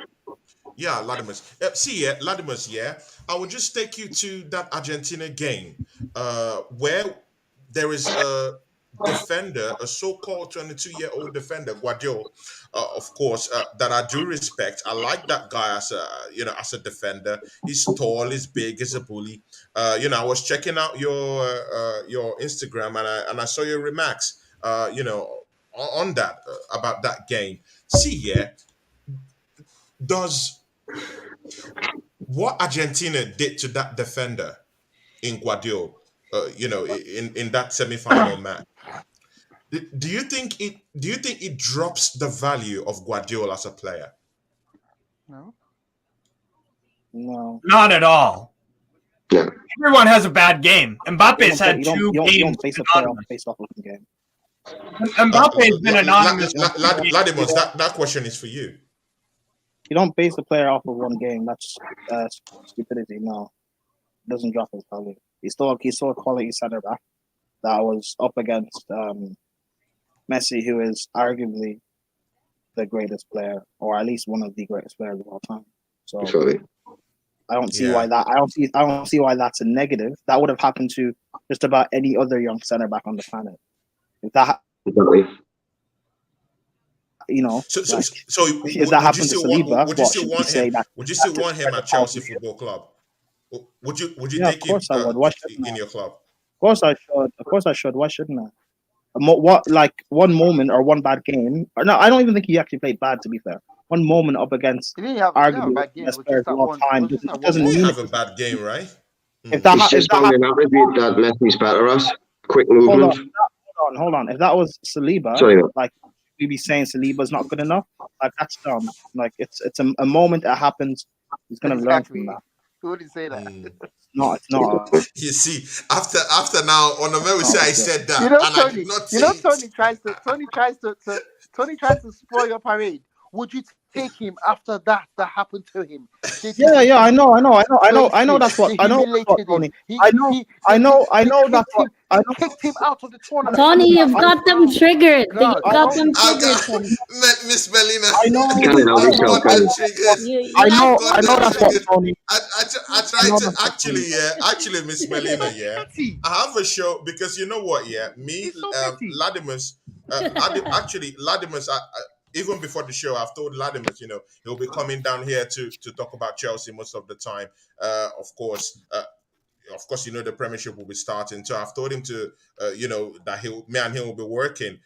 Yeah, Latimus. Latimus, yeah. I will just take you to that Argentina game where there is a defender, a so-called 22-year-old defender, Guardiola, of course, that I do respect. I like that guy as a defender. He's tall, he's big, he's a bully. I was checking out your Instagram and I saw your remarks, on that about that game. Does what Argentina did to that defender in Guardiola, in that semi-final match? Do you think it drops the value of Guardiola as a player? No. Not at all. Yeah. Everyone has a bad game. Mbappe's had two games. You don't base a player based off of the game. Mbappe's been anonymous. Ladimus, that question is for you. You don't base the player off of one game. That's stupidity. No, it doesn't drop his value. He's still a quality center back. that was up against Messi, who is arguably the greatest player, or at least one of the greatest players of all time. So I don't see why that. I don't see why that's a negative. That would have happened to just about any other young center back on the planet. If that, you know, so if that happened to Saliba, would you still want him at Chelsea Football Club? Would you take him in your club? Of course I should. Of course I should. Why shouldn't I? What, like one moment or one bad game? Or no, I don't even think he actually played bad. To be fair, one moment up against arguably the best players of all time doesn't mean have a bad game, right? It's just found an attribute that Messi's better at. Quick movement. Hold on. If that was Saliba, like we'd be saying Saliba's not good enough. Like that's dumb. Like it's a moment that happens. He's gonna learn from that. Who would say that? No, it's not. You see, after now, on the very side, I said that, Tony tries to spoil your parade. Would you take him after that happened to him? Yeah, I know. That's what I know. Tony. I know. That's what I know. Kicked him out of the tournament. Tony, you've got them triggered. Miss Melina. I know. That's what Tony. I tried to actually, Miss Melina. I have a show because you know what? Me, Ladimus. Actually, Ladimus. Even before the show, I've told Ladimus, he'll be coming down here to talk about Chelsea most of the time. Of course, the Premiership will be starting. So I've told him to, that me and him will be working,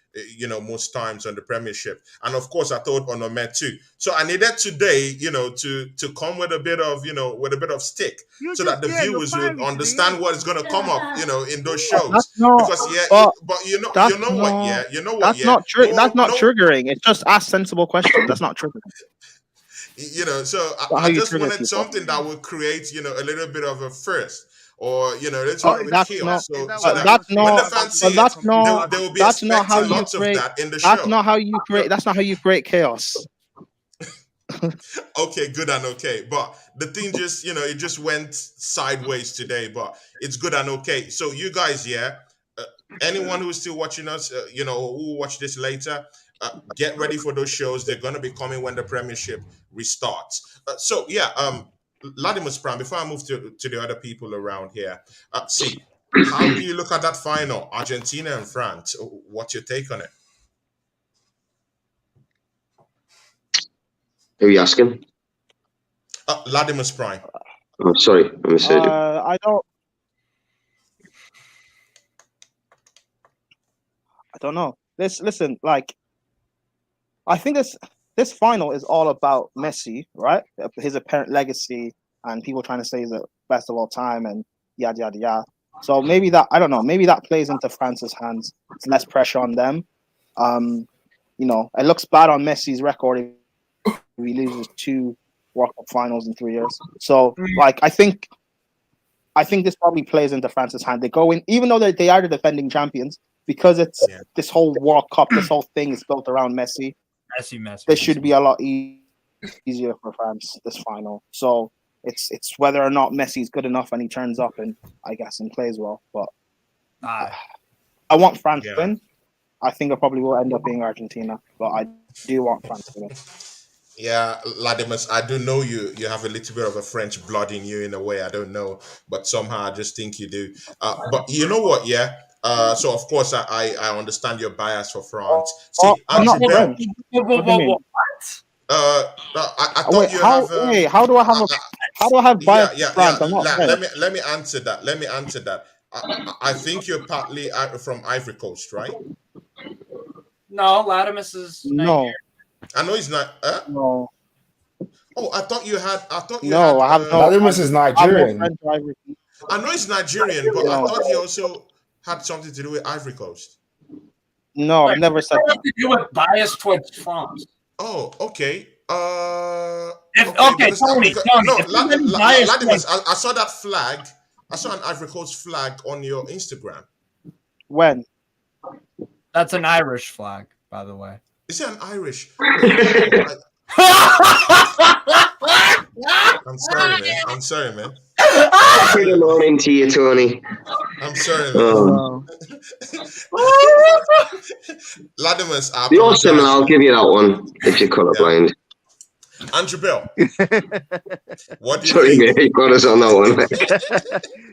most times on the Premiership. And of course, I told Onome too. So I needed today, to come with a bit of stick, so that the viewers would understand what is going to come up, in those shows. That's not triggering. It's just ask sensible questions. That's not triggering. So I just wanted something that would create, a little bit of a first. Or that's how you create chaos in the show. That's not how you create chaos. Okay, good and okay, but the thing just it just went sideways today, but it's good and okay. So you guys, anyone who's still watching us, who will watch this later, get ready for those shows. They're gonna be coming when the Premiership restarts. Ladimus Pram, before I move to the other people around here, see, how do you look at that final, Argentina and France? What's your take on it? Who are you asking? Ladimus Prime. Oh, sorry, I misheard you. I don't know. Listen, like, I think this final is all about Messi, right? His apparent legacy and people trying to say he's the best of all time and yada yada yada. So maybe that, I don't know, maybe that plays into France's hands. It's less pressure on them. It looks bad on Messi's record if he loses 2 World Cup finals in 3 years. So like I think this probably plays into France's hand. They go in, even though they are the defending champions, because it's this whole World Cup, this whole thing is built around Messi. This should be a lot easier for France, this final. So it's whether or not Messi's good enough and he turns up and plays well. But I want France to win. I think it probably will end up being Argentina, but I do want France to win. Yeah, Ladimus, I do know you have a little bit of a French blood in you in a way. I don't know, but somehow I just think you do. But you know what? So of course I understand your bias for France. See, Andrew Bell. I thought you have. How do I have bias for France? Let me answer that. I think you're partly from Ivory Coast, right? No, Ladimus is no. I know he's not. No. Oh, I thought you had. No, I have no. Ladimus is Nigerian. I know he's Nigerian, but I thought he also had something to do with Ivory Coast. No, I've never said that. To do with bias towards France. Oh, okay. Tony. Ladimus, I saw that flag. I saw an Ivory Coast flag on your Instagram. When? That's an Irish flag, by the way. Is it an Irish? I'm sorry, man. Good morning to you, Tony. I'm sorry, man. Latimer's You're similar. I'll give you that one if you're colorblind. Andrew Bell. What do you Sorry, think? mate, you got us on that one.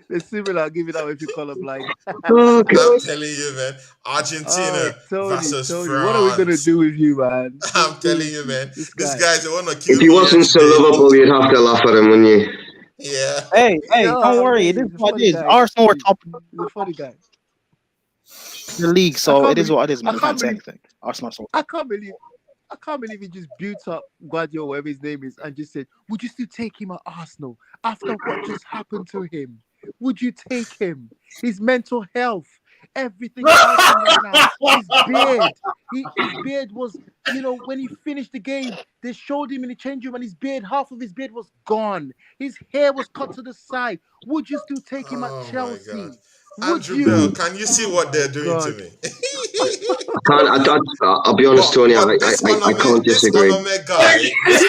It's similar. I'll give you that one if you're colorblind. Oh, I'm telling you, man. Argentina versus Tony, France. what are we gonna do with you, man? I'm telling you, man. This guy's the one to kill If he wasn't so lovable, you'd have to laugh at him, wouldn't you? Yeah. Hey, don't worry. It is what it is. Arsenal were top of He's a funny guy. the league, so it is what it is, man. You can't say anything. Arsenal. I can't believe he just built up Guardiola, whatever his name is, and just said, "Would you still take him at Arsenal after what just happened to him? Would you take him? His mental health, everything about him right now. His beard, his beard was, when he finished the game, they showed him in the change room, and his beard, half of his beard was gone. His hair was cut to the side. Would you still take him at Chelsea?" Andrew Bell, can you see what they're doing to me? I'll be honest, Tony. I can't disagree. This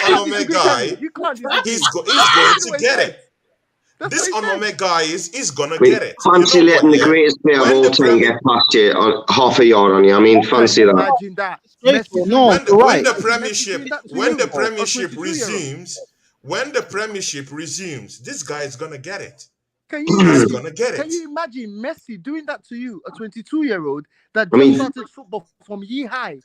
Onome guy, he's going to get it. This Onome guy is gonna get it. Fancy letting the greatest player of all time get past you on half a yard on you. I mean, fancy that. Imagine that. When the Premiership resumes, this guy is gonna get it. Can you imagine Messi doing that to you, a 22-year-old that just started football from year high?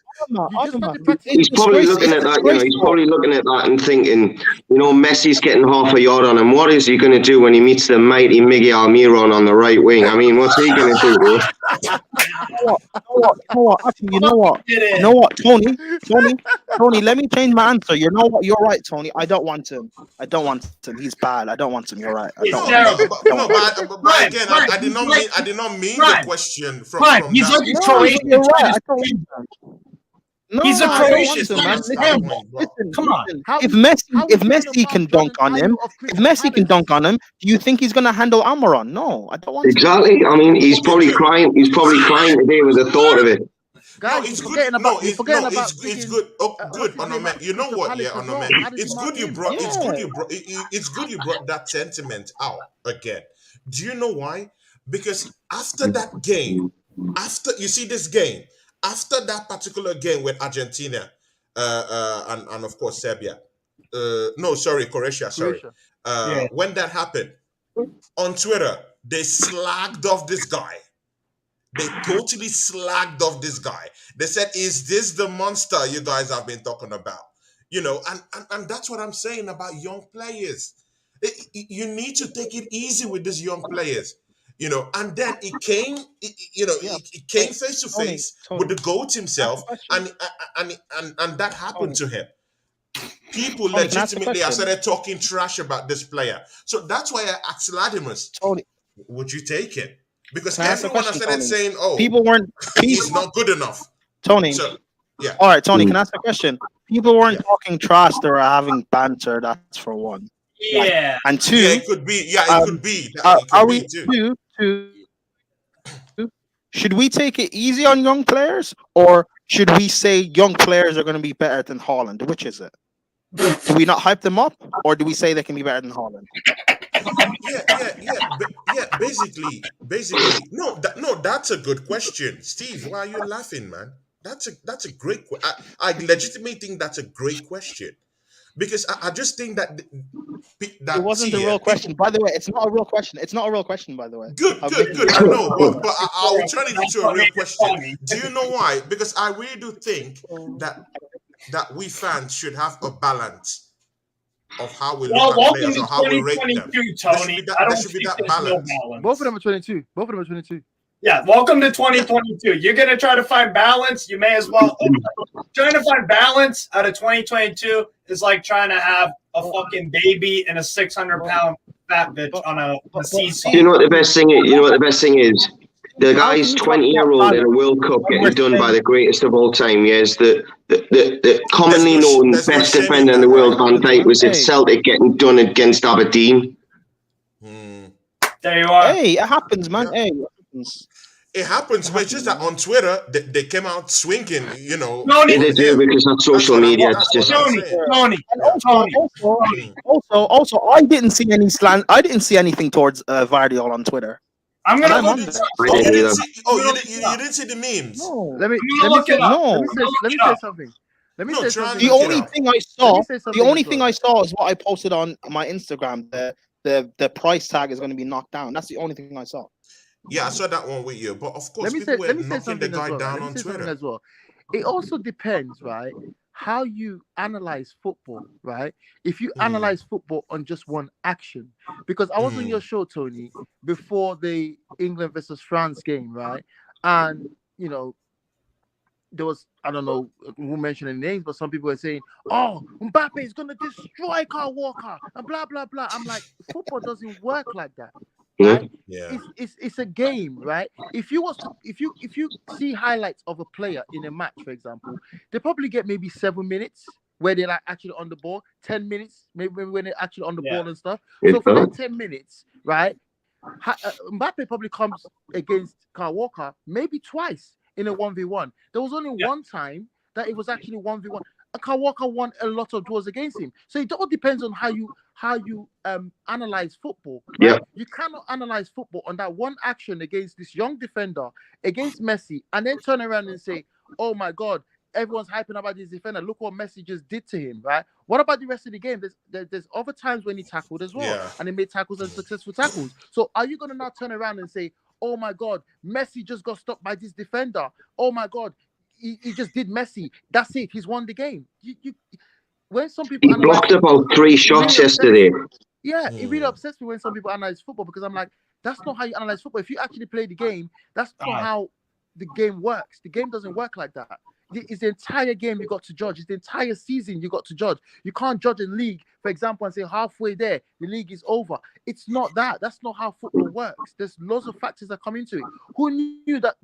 He's probably looking at that. He's probably looking at that and thinking, Messi's getting half a yard on him. What is he going to do when he meets the mighty Miguel Almiron on the right wing? I mean, what's he going to do, bro? You know what, Tony, let me change my answer. You know what? You're right, Tony. I don't want him. He's bad. I don't want him. You're right. But again, I did not mean the question from he's that. like a Croatian. You're right. He's a Croatian. Listen, come on. If Messi can dunk on him, do you think he's gonna handle Almiron? No, I don't want. Exactly. I mean, he's probably crying. He's probably crying today with the thought of it. Guys, it's good. It's good. Oh, good, Onome. You know what? Yeah, Onome. It's good you brought that sentiment out again. Do you know why? Because after that game, after that particular game with Argentina, and of course Serbia, Croatia. When that happened, on Twitter they slagged off this guy. They totally slagged off this guy. They said, "Is this the monster you guys have been talking about?" And that's what I'm saying about young players. You need to take it easy with these young players. And then it came face to face with the GOAT himself, and that happened to him. People legitimately have started talking trash about this player. So that's why I asked Latimus, would you take him? Because everyone has started saying, he's not good enough. Tony. So, yeah. All right, Tony, can I ask a question? People weren't talking trash, they were having banter, that's for one. Yeah. And two, it could be. Yeah, it could be. Should we take it easy on young players, or should we say young players are going to be better than Haaland? Which is it? Do we not hype them up, or do we say they can be better than Haaland? Basically, no. That's a good question, Steve. Why are you laughing, man? That's a great. I legitimately think that's a great question, because I just think that it wasn't a real question. By the way, it's not a real question. It's not a real question, by the way. Good. I know, but I'll turn it into a real question. Do you know why? Because I really do think that we fans should have a balance of how we look at players or how we rate them. Tony. There should be that balance. Both of them are 22. Yeah, welcome to 2022. You're going to try to find balance. You may as well. Trying to find balance out of 2022 is like trying to have a fucking baby and a 600-pound fat bitch on a seesaw. You know what the best thing is? The guy's 20-year-old in a World Cup getting done by the greatest of all time. Yes, the commonly known best defender in the world, Van Dijk, was at Celtic getting done against Aberdeen. There you are. Hey, it happens, man. Hey, it happens, but it's just that on Twitter they came out swinging, No, they do, because that's social media. It's just Tony. Also, I didn't see any slant. I didn't see anything towards Vardiol on Twitter. I'm gonna look. You didn't see the memes. No, let me look it up. No, let me say something. Let me say something. The only thing I saw, the only thing I saw is what I posted on my Instagram. The price tag is going to be knocked down. That's the only thing I saw. Yeah, I saw that one with you, but of course, let me say something the guy down on Twitter as well. It also depends, right? How you analyze football, right? If you analyze football on just one action, because I was on your show, Tony, before the England versus France game, right? And you know, there was, I don't know who mentioned the names, but some people were saying, "Oh, Mbappe is gonna destroy Kyle Walker," and blah blah blah. I'm like, football doesn't work like that. Right? Yeah. It's a game, right? If you see highlights of a player in a match, for example, they probably get maybe 7 minutes where they're like actually on the ball, 10 minutes, maybe when they're actually on the ball and stuff. So for that 10 minutes, right? Mbappe probably comes against Kyle Walker maybe twice in a 1v1. There was only one time that it was actually 1v1. Kyle Walker won a lot of draws against him. So it all depends on how you analyze football. Right? Yeah. You cannot analyze football on that one action against this young defender, against Messi, and then turn around and say, "Oh my God, everyone's hyping about this defender. Look what Messi just did to him." Right? What about the rest of the game? There's other times when he tackled as well, and he made tackles and successful tackles. So are you going to now turn around and say, "Oh my God, Messi just got stopped by this defender. Oh my God, he just did Messi. That's it. He's won the game." When some people he blocked about 3 shots yesterday. Yeah, it really upsets me when some people analyze football, because I'm like, that's not how you analyze football. If you actually play the game, that's not how the game works. The game doesn't work like that. It's the entire game you got to judge. It's the entire season you got to judge. You can't judge a league, for example, and say halfway there, the league is over. It's not that. That's not how football works. There's lots of factors that come into it. Who knew that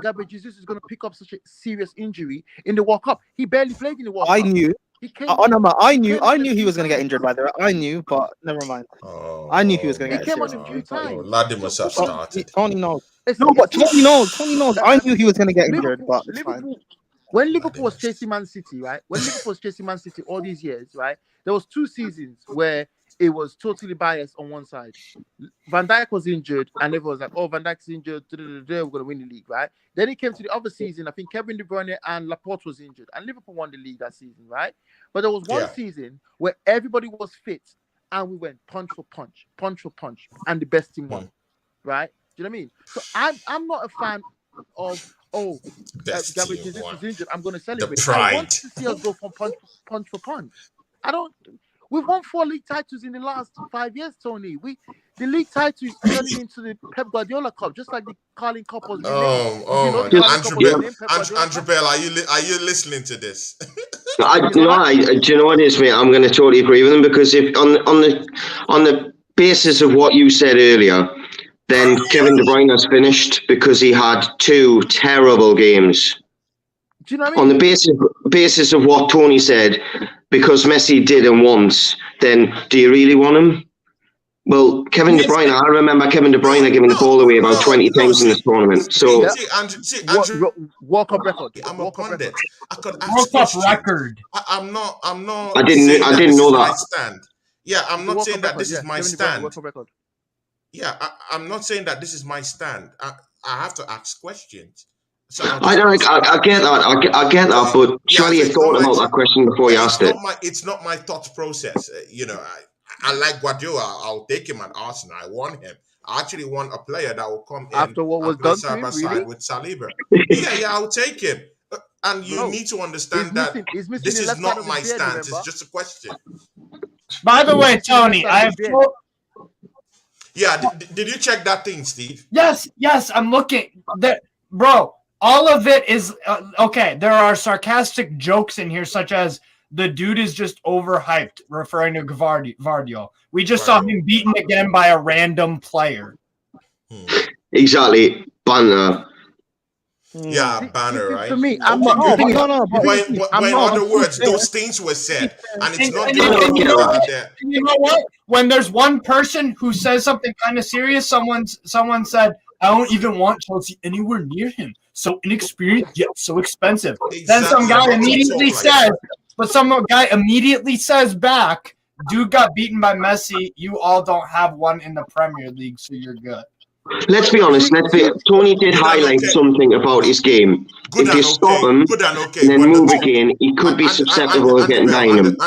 Gabriel Jesus is going to pick up such a serious injury in the World Cup? He barely played in the World Cup. I knew. I knew he was going to get injured by the way. I knew, but never mind. I knew he was going to get injured. He came on a few times. Laddie must have started. Tony knows. But Tony knows. I knew he was going to get injured, but it's fine. When Liverpool was chasing Man City, right? When Liverpool was chasing Man City all these years, right? There was 2 seasons where it was totally biased on one side. Van Dijk was injured, and everyone was like, "Oh, Van Dijk's injured. We're going to win the league," right? Then it came to the other season. I think Kevin De Bruyne and Laporte was injured, and Liverpool won the league that season, right? But there was one season where everybody was fit, and we went punch for punch, and the best team won, right? Do you know what I mean? So I'm not a fan of Gabriel Jesus is injured, I'm going to celebrate. I want to see us go from punch for punch. We've won 4 league titles in the last 5 years, Tony. The league title is turning into the Pep Guardiola Cup, just like the Carling Cup was. Andrew Bell, are you listening to this? Do you know what it is, mate? I'm going to totally agree with him, because if on the basis of what you said earlier, then Kevin De Bruyne has finished because he had 2 terrible games. Do you know what I mean? On the basis of what Tony said, because Messi did him once, then do you really want him? Well, Kevin De Bruyne, I remember Kevin De Bruyne giving the ball away about 20 times in this tournament. So, Andrew, World Cup record. I'm a pundit. I could ask World Cup record. I'm not. I didn't know that. Stand. Yeah, I'm not saying that this is my stand. Yeah, I'm not saying that this is my stand. I have to ask questions. So I get that. I get that, but surely you thought about that question before you asked it. It's not my thought process. I like Guardiola. I'll take him at Arsenal. I want him. I actually want a player that will come in after what was done side by really? side with Saliba. yeah, I'll take him. And you need to understand that this is not my stance. It's just a question. By the way, Tony, did you check that thing, Steve? Yes, I'm looking. Bro, all of it is okay. There are sarcastic jokes in here, such as the dude is just overhyped, referring to Gvardiol. We just saw him beaten again by a random player. Exactly. Banter. Yeah, Banter, right? For me, I'm not. In other words, those things were said, and it's not just you know what? When there's one person who says something kind of serious, someone said, "I don't even want Chelsea anywhere near him. So inexperienced yet so expensive." Exactly. Then some guy immediately says, "Dude got beaten by Messi. You all don't have one in the Premier League, so you're good." Let's be honest. Tony did highlight something about his game. If you stop him and then move again, he could be susceptible to getting behind him.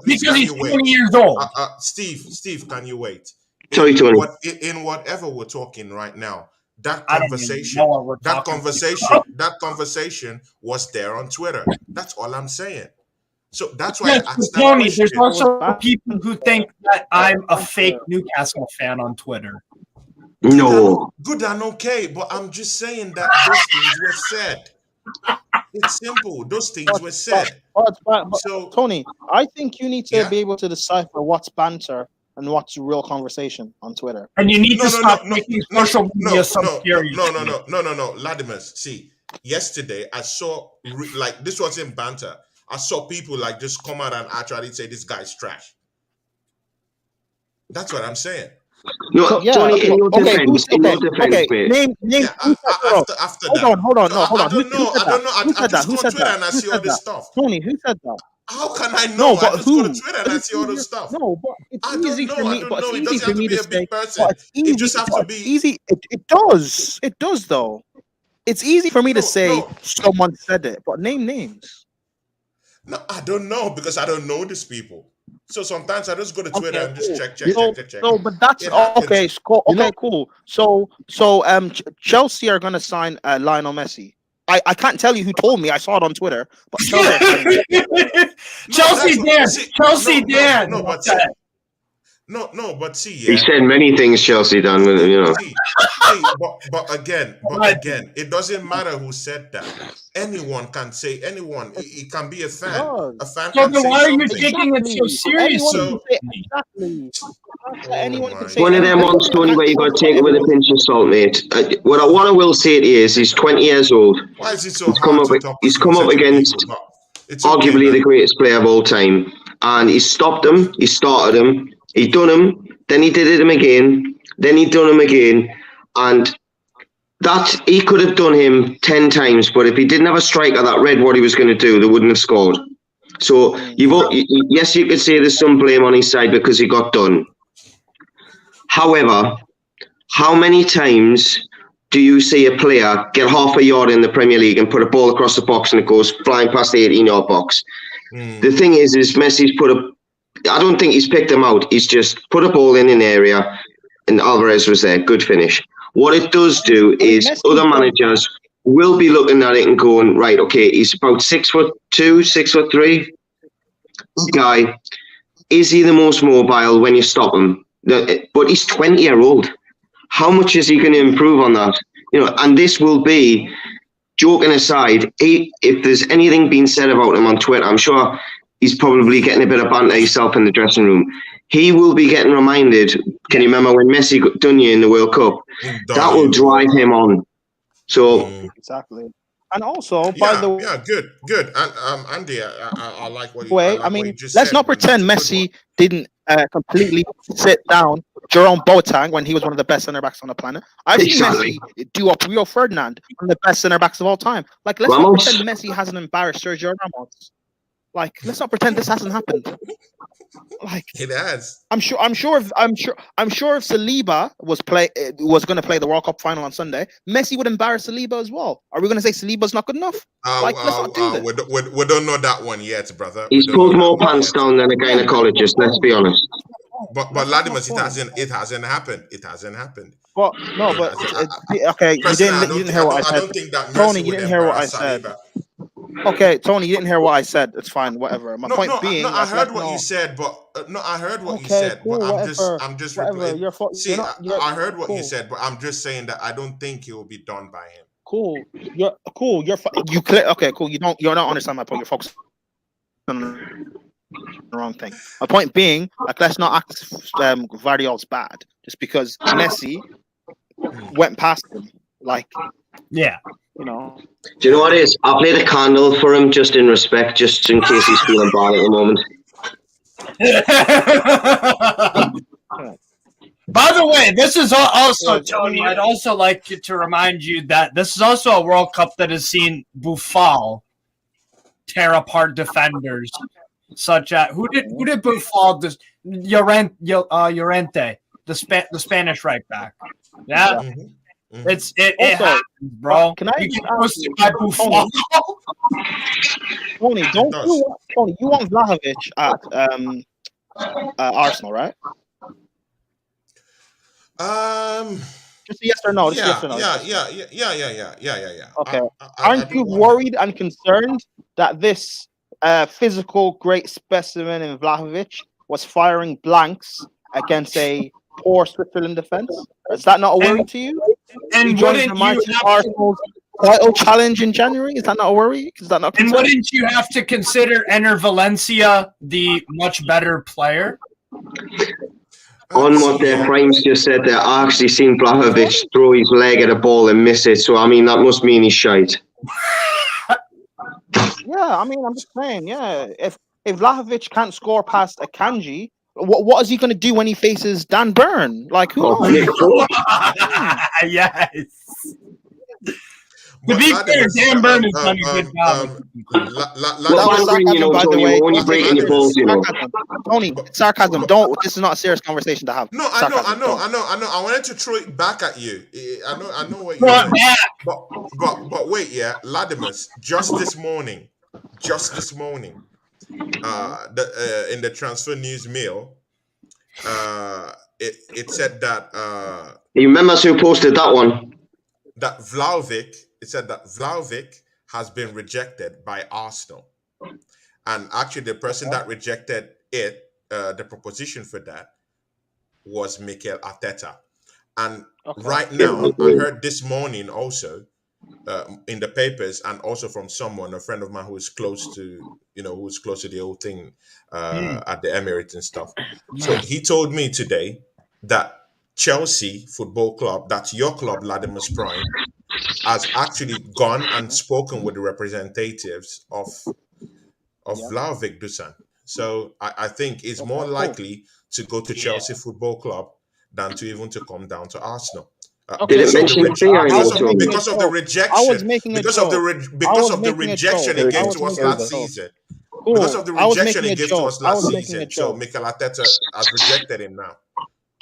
Because he's 20 years old. Steve, can you wait? Sorry, Tony. In whatever we're talking right now, that conversation was there on Twitter. That's all I'm saying. So that's why I asked that Tony, question. there's also people who think that I'm a fake Newcastle fan on Twitter. No. Good and okay, but I'm just saying that those things were said. It's simple. Those things were said. So, Tony, I think you need to be able to decipher what's banter and what's real conversation on Twitter. And you need to stop making social media so serious. No, Latimer. See, yesterday I saw this was in Banter. I saw people just come out and actually say this guy's trash. That's what I'm saying. No, Tony, in your defense, Name. Hold on. No, hold on. I don't know. I just go on Twitter and I see all this stuff. Tony, who said that? How can I know? No, but I just who? go to Twitter and I see all this stuff. No, but it's easy for me. But it's easy for me to say. It just has to be easy. It does. It does, though. It's easy for me to say someone said it, but name names. No, I don't know because I don't know these people. So sometimes I just go to Twitter and just check. No, but that's okay. Cool. So, Chelsea are gonna sign Lionel Messi. I can't tell you who told me. I saw it on Twitter. But Chelsea Dan. No, but see, he said many things. Chelsea done with it, But again, it doesn't matter who said that. Anyone can say anyone. It can be a fan. A fan. So can then say why are you something. taking it so seriously? One of them ones, Tony, where you got to take it with a pinch of salt, mate. What I will say is, he's 20 years old. Why is it so hard He's come up against arguably the greatest player of all time, and he stopped him. He started him. He done him. Then he did him again. Then he done him again, and that he could have done him 10 times. But if he didn't have a striker that read what he was going to do, they wouldn't have scored. So yes, you could say there's some blame on his side because he got done. However, how many times do you see a player get half a yard in the Premier League and put a ball across the box and it goes flying past the 18-yard box? The thing is Messi's I don't think he's picked them out. He's just put a ball in an area and Alvarez was there. Good finish. What it does do is other managers will be looking at it and going, right, okay, he's about 6'2", 6'3". This guy, is he the most mobile when you stop him? But he's 20-year-old. How much is he going to improve on that? And this will be, joking aside, if there's anything being said about him on Twitter, I'm sure he's probably getting a bit of banter himself in the dressing room. He will be getting reminded, can you remember when Messi done you in the World Cup? That will drive him on. So exactly. And also, by the way, good. And Andy, I like what you. Let's not pretend Messi didn't completely sit down Jerome Boateng when he was one of the best center backs on the planet. I've seen Messi do up Rio Ferdinand, one of the best center backs of all time. Let's not pretend Messi hasn't embarrassed Sergio Ramos. Let's not pretend this hasn't happened. It has. I'm sure if Saliba was going to play the World Cup final on Sunday, Messi would embarrass Saliba as well. Are we going to say Saliba's not good enough? Let's not do this. We don't know that one yet, brother. He's pulled more pants down than a gynecologist. Let's be honest. But Latimer, it hasn't happened. It hasn't happened. Okay, you didn't hear what I said. I don't think that Tony, you didn't hear what I said. Okay, Tony, you didn't hear what I said. It's fine, whatever. My point being, I heard what you said, but I heard what you said, but I'm just replaying. See, I heard what you said, but I'm just saying that I don't think it will be done by him. Cool. You're okay. Cool. You don't understand my point. You're focused on the wrong thing. My point being, let's not act Vardiol's bad just because Messi went past him. Yeah. Do you know what it is? I'll play the candle for him just in respect, just in case he's feeling bad at the moment. By the way, this is also, Tony, I'd also like to remind you that this is also a World Cup that has seen Boufal tear apart defenders, such as who did Boufal Llorente the Spanish right back. Yeah. It Also, happens, bro. Can I You just get ask roasted you, by Buffon. Tony, Tony, you want Vlahovic at Arsenal, right? Just a yes or no. Just yes or no. Yeah. Okay. Aren't you worried and concerned that this physical great specimen in Vlahovic was firing blanks against a poor Switzerland defense? Is that not a worry to you? And wouldn't you Arsenal's title challenge in January? Is that not a worry? Is that not? And wouldn't you have to consider Ener Valencia the much better player? On what their frames just said there, I actually seen Vlahovic throw his leg at a ball and miss it. So I mean, that must mean he's shite. Yeah, I mean, I'm just saying. Yeah, if Vlahovic can't score past Akanji, what is he going to do when he faces Dan Burn? Like who knows? Yes. To be fair, Dan Burn has done a good job. Tony, sarcasm. Don't. This is not a serious conversation to have. No, I know. I wanted to throw it back at you. I know what you're saying. But wait, yeah, Latimus. Just this morning, in the transfer news mail, it said that. You remember who posted that one? That Vlahovic. It said that Vlahovic has been rejected by Arsenal. And actually, the person that rejected it, the proposition for that, was Mikel Arteta. And right now, I heard this morning also in the papers, and also from someone, a friend of mine who is close to, the whole thing at the Emirates and stuff. So he told me today that Chelsea Football Club, that's your club, Latimus Prime, has actually gone and spoken with the representatives of Vlahovic Dusan. So I think it's more likely to go to Chelsea Football Club than to even to come down to Arsenal. Because of the rejection he gave to us last season. Because of the rejection he gave to us last season. So Mikel Arteta has rejected him now.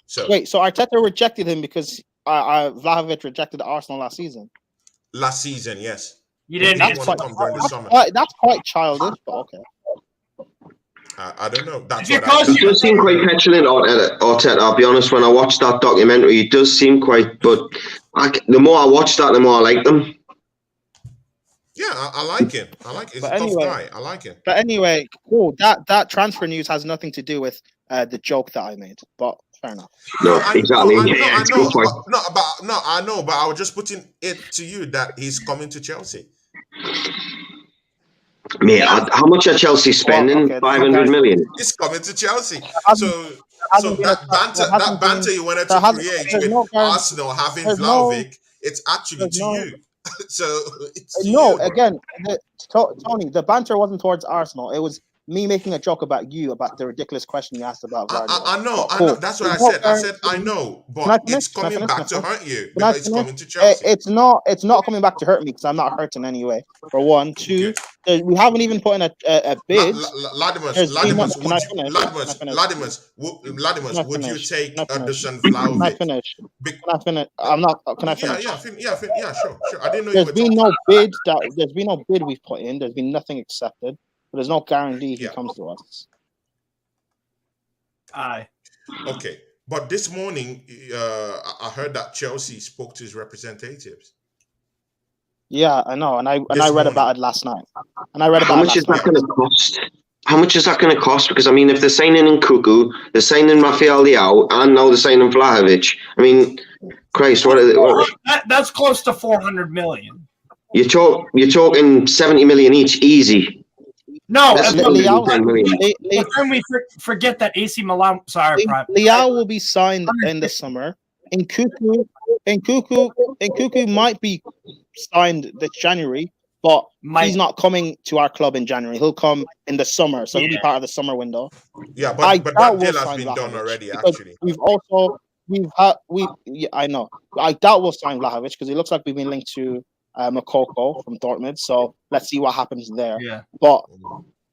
So Arteta rejected him because Vlahovic rejected Arsenal last season. Last season, yes. You didn't. That's quite childish, but okay. I don't know. That's what he does seem quite petulant, Arteta. I'll be honest. When I watched that documentary, he does seem quite. But the more I watch that, the more I like them. Yeah, I like him. He's a tough guy. I like him. But anyway, cool. That transfer news has nothing to do with the joke that I made. But fair enough. No, exactly. I know, but I was just putting it to you that he's coming to Chelsea. Mate, how much are Chelsea spending? 500 million. He's coming to Chelsea. So that banter you wanted to create with Arsenal having Vlahovic, it's actually to you. So it's again, Tony, the banter wasn't towards Arsenal. It was me making a joke about you, about the ridiculous question you asked about Guardiola. I know. That's what I said. I said I know, but it's coming back to hurt you because it's coming to Chelsea. It's not coming back to hurt me because I'm not hurt in any way. For one, two, we haven't even put in a bid. Latimus, would you take Dusan Vlahovic? Can I finish? I'm not. Can I finish? Yeah, sure. I didn't know. There's been no bid we've put in. There's been nothing accepted. But there's no guarantee he comes to us. Aye. Okay. But this morning, I heard that Chelsea spoke to his representatives. Yeah, I know. And I read about it last night. How much is that going to cost? How much is that going to cost? Because, I mean, if they're signing in Cuckoo, they're signing Rafael Leao, and now they're signing Vlahovic. I mean, Christ, what are they? That's close to 400 million. You're talking 70 million each, easy. No, we forget that AC Milan. Sorry, Leao will be signed in the summer. And Cuckoo might be signed this January, but he's not coming to our club in January. He'll come in the summer, so he'll be part of the summer window. Yeah, but that deal has been done already. Actually, I know. I doubt we'll sign Vlahovic because it looks like we've been linked to Morocco from Dortmund, so let's see what happens there. Yeah. But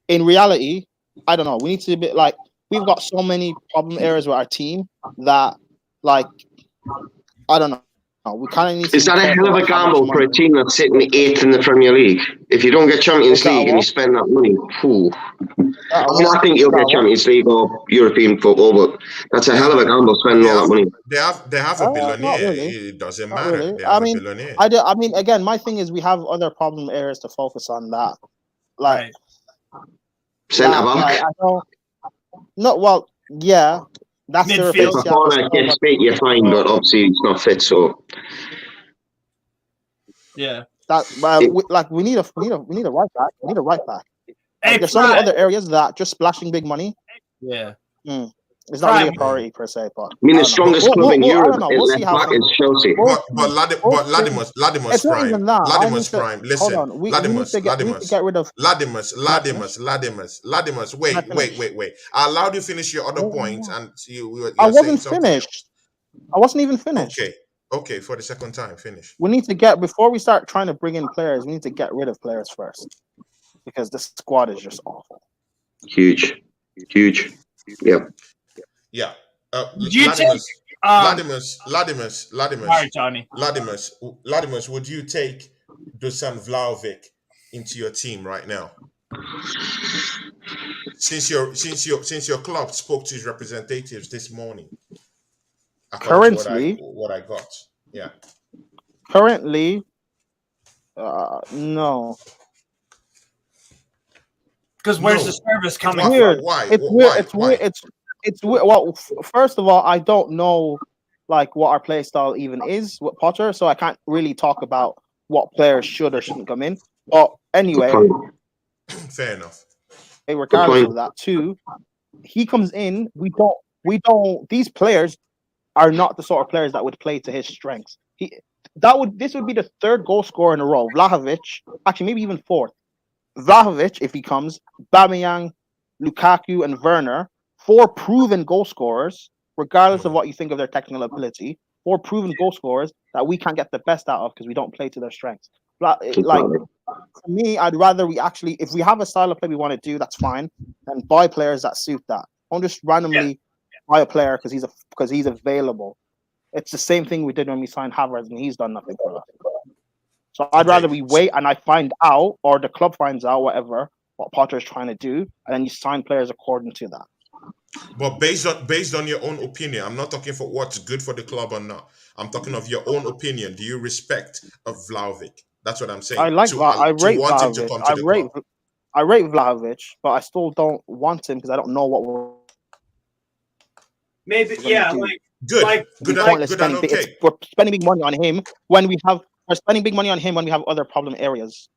in reality, I don't know. We need to be we've got so many problem areas with our team that like, I don't know. We kind of need to. Is that a hell of a gamble for a team that's sitting 8th in the Premier League? If you don't get Champions League and you spend that money, I think you'll get Champions League or European football, but that's a hell of a gamble spending all that money. They have a billionaire. Really. It doesn't Not matter. really. They have a billionaire. I mean, again, my thing is we have other problem areas to focus on. That, like, centre back. Yeah. That's Midfield. If a corner gets fit, you're fine, but obviously it's not fit. So yeah, we need a right back. We need a right back. Hey, there's so many other areas that just splashing big money. Yeah, it's not really a priority per se. But I mean, the strongest club in Europe we'll left back is Chelsea. But Latimus prime. Latimus prime. Listen, Latimus. Wait. I allowed you finish your other points, and I wasn't finished. I wasn't even finished. Okay. For the second time, finish. We need to before we start trying to bring in players. We need to get rid of players first, because this squad is just awful. Huge. Yep. Yeah. Latimus. Sorry, Johnny. Latimus, would you take Dusan Vlahovic into your team right now? Since your club spoke to his representatives this morning. Currently, what I got. Yeah. Currently, no. Because where's the service coming from? Why? It's weird. It's weird. Well, first of all, I don't know like what our play style even is with Potter, so I can't really talk about what players should or shouldn't come in. But anyway, fair enough. Regardless of that, too, he comes in. We don't. These players are not the sort of players that would play to his strengths. This would be the third goal scorer in a row. Vlahovic, actually maybe even fourth. Vlahovic, if he comes, Aubameyang, Lukaku, and Werner, 4 proven goal scorers, regardless of what you think of their technical ability, 4 proven goal scorers that we can't get the best out of because we don't play to their strengths. Like, for me, I'd rather we actually, if we have a style of play we want to do, that's fine, and buy players that suit that. Don't just randomly buy a player because he's available. It's the same thing we did when we signed Havertz, and he's done nothing for us. So I'd rather we wait and I find out, or the club finds out, whatever, what Potter is trying to do, and then you sign players according to that. But based on your own opinion, I'm not talking for what's good for the club or not. I'm talking of your own opinion. Do you respect of Vlahovic? That's what I'm saying. I rate Vlahovic. I rate Vlahovic, but I still don't want him because I don't know what we're. Maybe like good. Good. We're spending big money on him when we have. We're spending big money on him when we have other problem areas.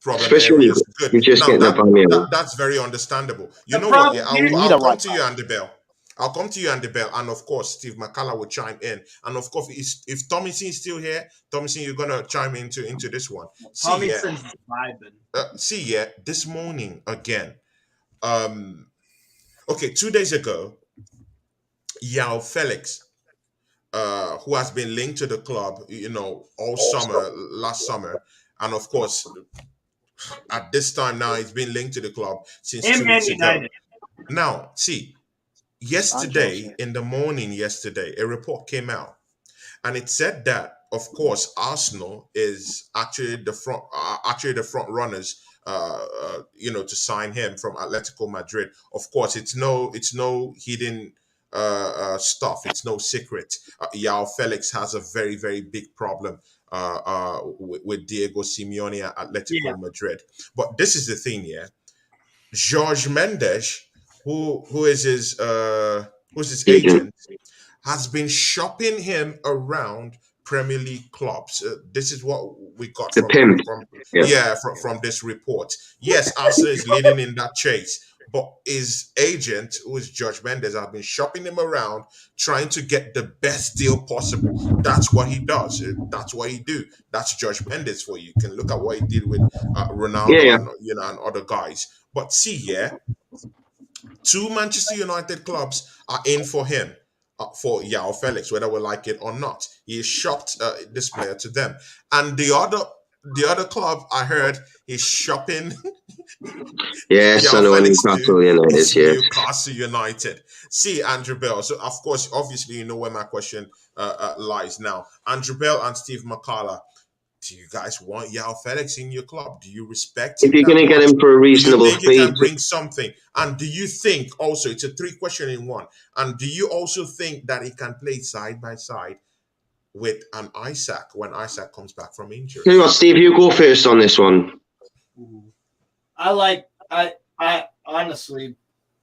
Especially good. You just get that's very understandable. You know what? Yeah, I'll come to you, Andy Bell. I'll come to you, Andy Bell, and of course, Steve McCullough will chime in. And of course, if Tommyson is still here, Tommyson, you're gonna chime into this one. Tommyson's vibing. This morning again. Okay, 2 days ago, João Felix, who has been linked to the club, all summer, last summer, and of course, at this time now, he's been linked to the club since 2 weeks ago. Now, see, yesterday, in the morning, a report came out, and it said that, of course, Arsenal is actually the front runners, to sign him from Atletico Madrid. Of course, it's no hidden stuff. It's no secret. João Felix has a very, very big problem with Diego Simeone at Atletico Madrid. But this is the thing, Jorge Mendes, who is his agent, has been shopping him around Premier League clubs. This is what we got from this report. Yes, Arsenal is leading in that chase. But his agent, who is Jorge Mendes, has been shopping him around, trying to get the best deal possible. That's what he does. That's what he do. That's Jorge Mendes for you. You can look at what he did with Ronaldo and other guys. But see, 2 Manchester United clubs are in for him, for João Felix, whether we like it or not. He shopped this player to them. And the other the other club I heard is shopping. Yes, I know Newcastle United. Yes, Newcastle United. See, Andrew Bell. So, of course, obviously, you know where my question lies now. Andrew Bell and Steve McCullough. Do you guys want Yao Felix in your club? Do you respect him? If you're going to get him for a reasonable fee, do you think he can bring something? And do you think also it's a 3-question in one? And do you also think that he can play side by side with an Isaac when Isaac comes back from injury? Tell you what, Steve, you go first on this one. I honestly,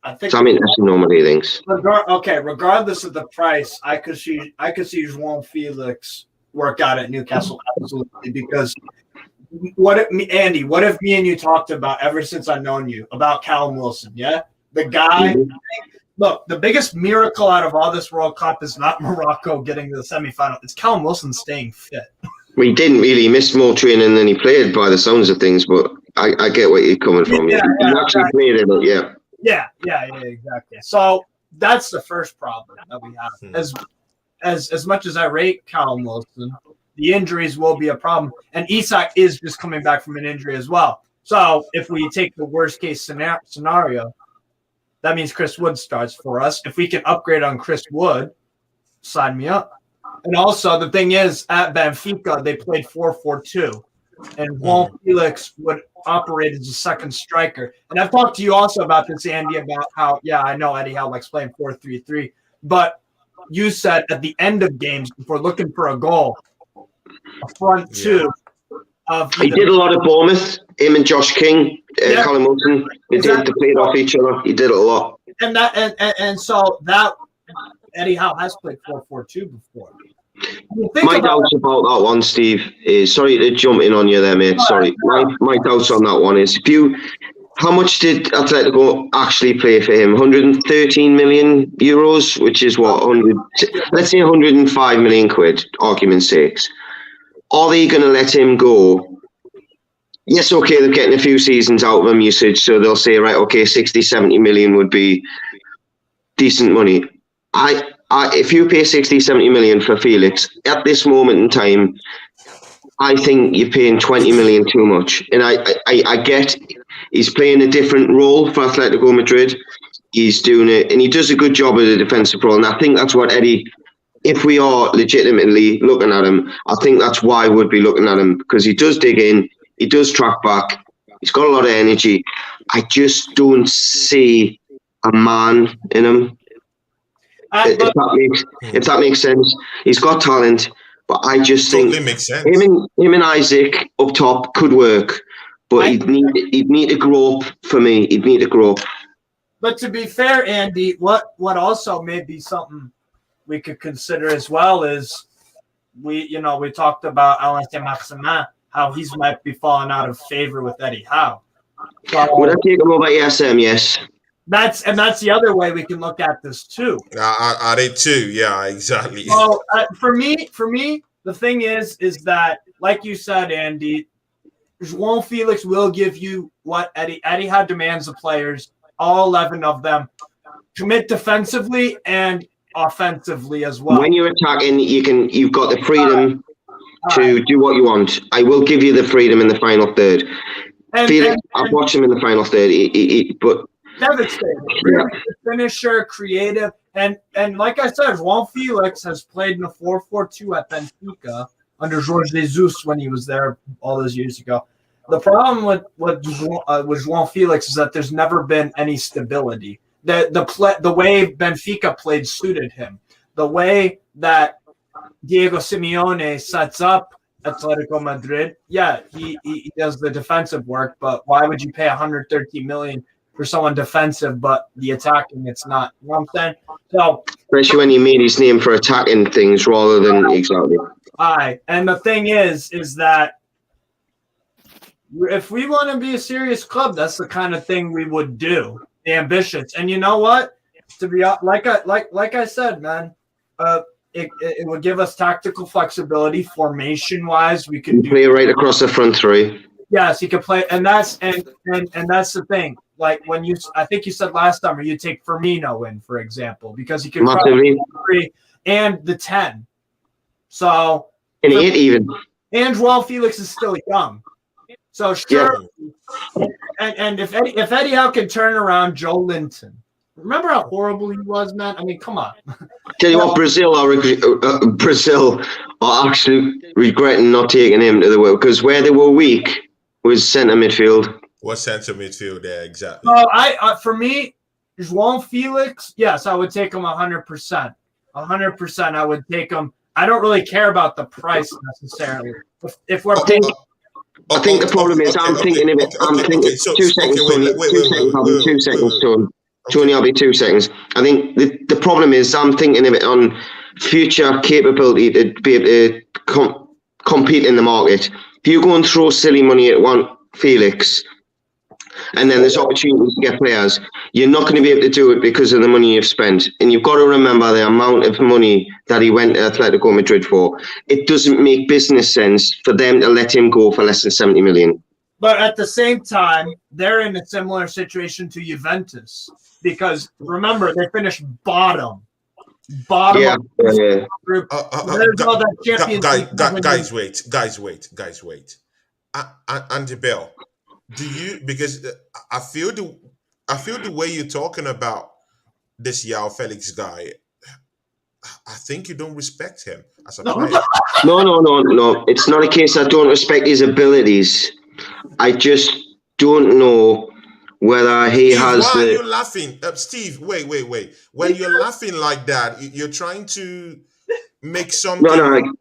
I think. Tammy normally thinks. Regardless of the price, I could see Juan Felix work out at Newcastle absolutely, because what if me and you talked about ever since I've known you about Callum Wilson? Yeah, the guy. Mm-hmm. Look, the biggest miracle out of all this World Cup is not Morocco getting to the semifinal. It's Callum Wilson staying fit. We didn't really miss more training than he played by the sounds of things, but I get where you're coming from. He actually played in it, yeah. Yeah, exactly. So that's the first problem that we have. As much as I rate Callum Wilson, the injuries will be a problem. And Isak is just coming back from an injury as well. So if we take the worst case scenario, that means Chris Wood starts for us. If we can upgrade on Chris Wood, sign me up. And also, the thing is, at Benfica, they played 4-4-2. And Juan Felix would operate as a second striker. And I've talked to you also about this, Andy, about how, I know Eddie Howe likes playing 4-3-3. But you said at the end of games, if we're looking for a goal, a front two of... He did a lot of Bournemouth, him and Josh King, Callum Wilson. They played off each other. He did it a lot. And so that Eddie Howe has played 4-4-2 before. My doubts about that one, Steve, is sorry to jump in on you there, mate. Sorry. My doubts on that one is how much did Atletico actually pay for him? 113 million euros, which is what, let's say 105 million quid, argument's sakes. Are they going to let him go? Yes, okay, they're getting a few seasons out of him usage, so they'll say, right, okay, 60, 70 million would be decent money. If you pay 60, 70 million for Felix, at this moment in time, I think you're paying 20 million too much. And I get he's playing a different role for Atletico Madrid. He's doing it, and he does a good job of the defensive role. And I think that's what Eddie, if we are legitimately looking at him, I think that's why we'd be looking at him, because he does dig in, he does track back, he's got a lot of energy. I just don't see a man in him. If that makes sense. He's got talent, but I just think makes sense. Him and Isaac up top could work, but he'd need to grow up for me. He'd need to grow up. But to be fair, Andy, what also may be something we could consider as well is we talked about Alain Saint-Maximin, how he's might be falling out of favor with Eddie Howe. So, would I take him over ESM? Yes. That's the other way we can look at this too. I did too. Yeah, exactly. Well, for me, the thing is that, like you said, Andy, Juan Felix will give you what Eddie Howe demands of players, all 11 of them, commit defensively and offensively as well. When you're attacking, you've got the freedom to do what you want. I will give you the freedom in the final third. Felix, I've watched him in the final third, but. Devastating. Finisher, creative, and like I said, Juan Felix has played in a 4-4-2 at Benfica under Jorge Jesus when he was there all those years ago. The problem with Juan Felix is that there's never been any stability. The way Benfica played suited him. The way that Diego Simeone sets up Atletico Madrid, he does the defensive work, but why would you pay 113 million for someone defensive, but the attacking, it's not. You know what I'm saying? So, especially when you made his name for attacking things rather than exactly. And the thing is that if we want to be a serious club, that's the kind of thing we would do. The ambitious, and you know what? To be like I said, man, it would give us tactical flexibility, formation wise. We could play right across the front three. Yes, he could play, and that's the thing. Like I think you said last time, or you take Firmino in, for example, because he could probably 3 and the 10. So an 8 even. and Joao Felix is still young. So sure, and if Eddie Howe can turn around Joe Linton, remember how horrible he was, man? I mean, come on. Tell you what, Brazil are actually regretting not taking him to the World, because where they were weak was centre midfield. Was centre midfield there, exactly. So for me, Joao Felix, yes, I would take him 100%. 100%, I would take him. I don't really care about the price necessarily. If we're paying. I think the problem is I'm thinking of it. I'm thinking 2 seconds, Tony. 2 seconds, Tony. Tony, I'll be 2 seconds. I think the problem is I'm thinking of it on future capability to be able to compete in the market. If you go and throw silly money at one Felix, and then there's opportunities to get players, you're not going to be able to do it because of the money you've spent. And you've got to remember the amount of money that he went to Atletico Madrid for. It doesn't make business sense for them to let him go for less than 70 million. But at the same time, they're in a similar situation to Juventus, because remember, they finished bottom. Yeah. Group. Guys, wait. Andy Bell, do you, because I feel the way you're talking about this Joao Felix guy, I think you don't respect him as a player. No. It's not a case I don't respect his abilities. I just don't know whether he has. Why are you laughing, Steve? Wait. When you're laughing like that, you're trying to make something.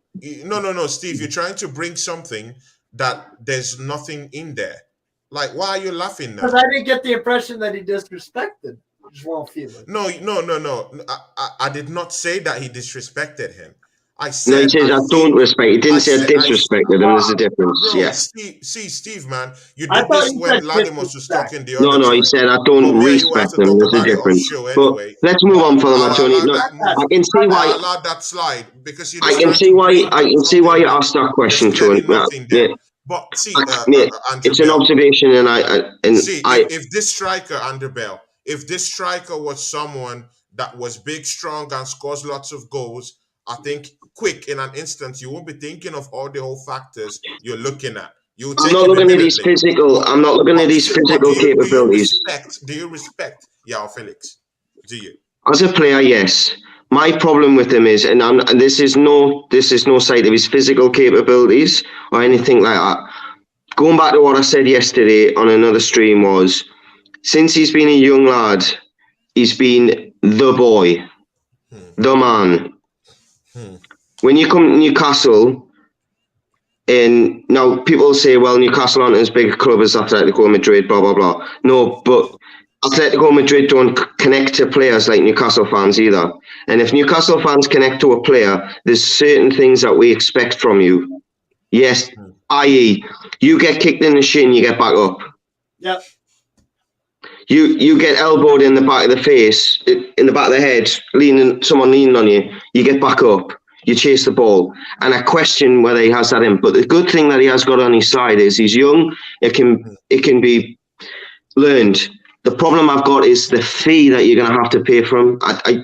No, Steve. You're trying to bring something that there's nothing in there. Like, why are you laughing now? Because I didn't get the impression that he disrespected Joao Felix. No. I did not say that he disrespected him. I said, no, he says I don't respect. He didn't say I disrespected him. There's a difference. Bro, yeah. Steve, man, you did this when Ladimos was talking the other No, side. he said I don't respect him. There's a difference. Anyway. But let's move on for them, Tony. I can see why. I allowed that slide because I can see why you asked that question, Tony. But see, it's an observation, if this striker, Andrew Bell, if this striker was someone that was big, strong, and scores lots of goals, I think quick in an instant, you won't be thinking of all the whole factors you're looking at. I'm not looking at these physical. I'm not looking at these physical capabilities. Do you respect Joao Felix? Do you? As a player, yes. My problem with him is, and this is no side of his physical capabilities or anything like that. Going back to what I said yesterday on another stream was, since he's been a young lad, he's been the boy, the man. When you come to Newcastle, and now people say, well, Newcastle aren't as big a club as Atletico Madrid, blah, blah, blah. No, but Atletico Madrid don't connect to players like Newcastle fans either. And if Newcastle fans connect to a player, there's certain things that we expect from you. Yes, i.e., you get kicked in the shin, you get back up. Yep. You get elbowed in the back of the face, in the back of the head, someone leaning on you, you get back up, you chase the ball. And I question whether he has that in. But the good thing that he has got on his side is he's young, it can be learned. The problem I've got is the fee that you're going to have to pay for him. I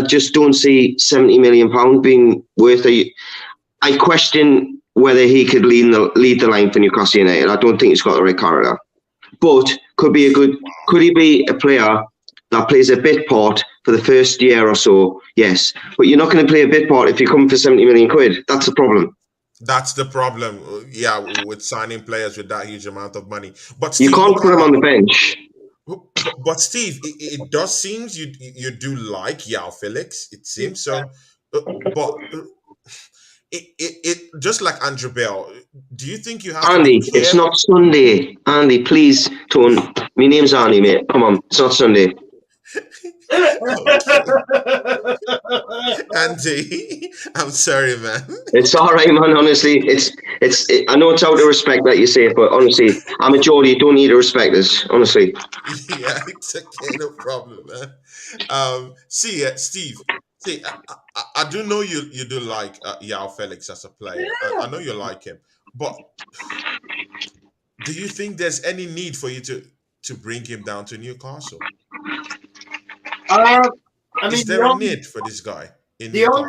just don't see £70 million being worth it. I question whether he could lead the line for Newcastle United. I don't think he's got the right character. But could he be a player that plays a bit part for the first year or so? Yes. But you're not going to play a bit part if you come for 70 million quid. That's the problem. That's the problem. Yeah, with signing players with that huge amount of money. But Steve, you can't put him on the bench. But Steve, it does seem you do like Joao Felix. It seems so. But it just like Andrew Bell, do you think you have Andy, it's not Sunday. Andy, please, Tone. My name's Andy, mate. Come on, it's not Sunday. Andy, I'm sorry, man. It's all right, man. Honestly, I know it's out of respect that you say it, but honestly, I'm a Geordie. You don't need to respect us, honestly. Yeah, it's okay, no problem, man. Steve. See, I do know you do like Joao Felix as a player. I know you like him, but do you think there's any need for you to bring him down to Newcastle? I mean, is there a need for this guy in Newcastle?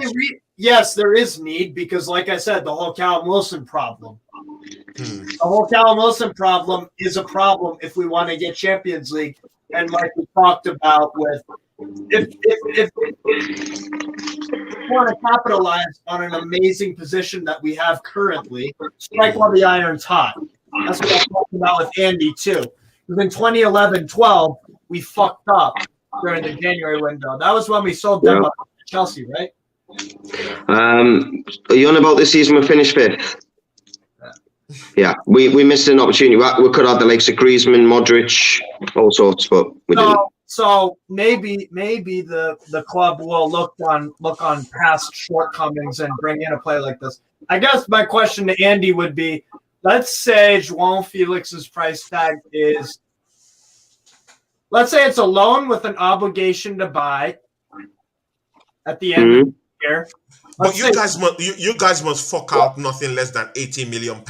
yes, there is need because, like I said, the whole Callum Wilson problem. The whole Callum Wilson problem is a problem if we want to get Champions League. And like we talked about with if we want to capitalize on an amazing position that we have currently, strike while the iron's hot. That's what I'm talking about with Andy too. Because in 2011-12, we fucked up during the January window. That was when we sold them up to Chelsea, right? Are you on about this season we finished 5th? Yeah, we missed an opportunity. We could have the likes of Griezmann, Modric, all sorts, but we didn't. So maybe the club will look on past shortcomings and bring in a player like this. I guess my question to Andy would be, let's say João Felix's price tag is, let's say it's a loan with an obligation to buy at the end of the year. But you guys must fuck out nothing less than £80 million.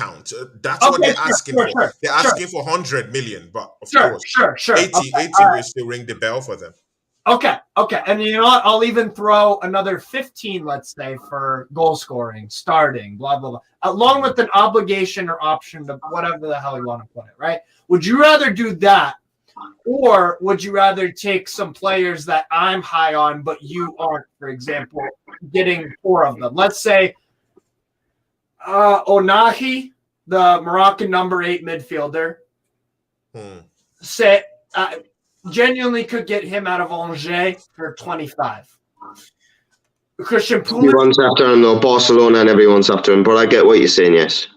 That's what they're asking for. They're asking for 100 million, but of course, 80 will still ring the bell for them. Okay. And you know what? I'll even throw another 15, let's say, for goal scoring, starting, blah, blah, blah, along with an obligation or option to whatever the hell you want to put it, right? Would you rather do that? Or would you rather take some players that I'm high on, but you aren't, for example, getting 4 of them? Let's say Onahi, the Moroccan number 8 midfielder, genuinely could get him out of Angers for 25. Christian Pulisic. Everyone's after him, though. Barcelona and everyone's after him, but I get what you're saying, yes.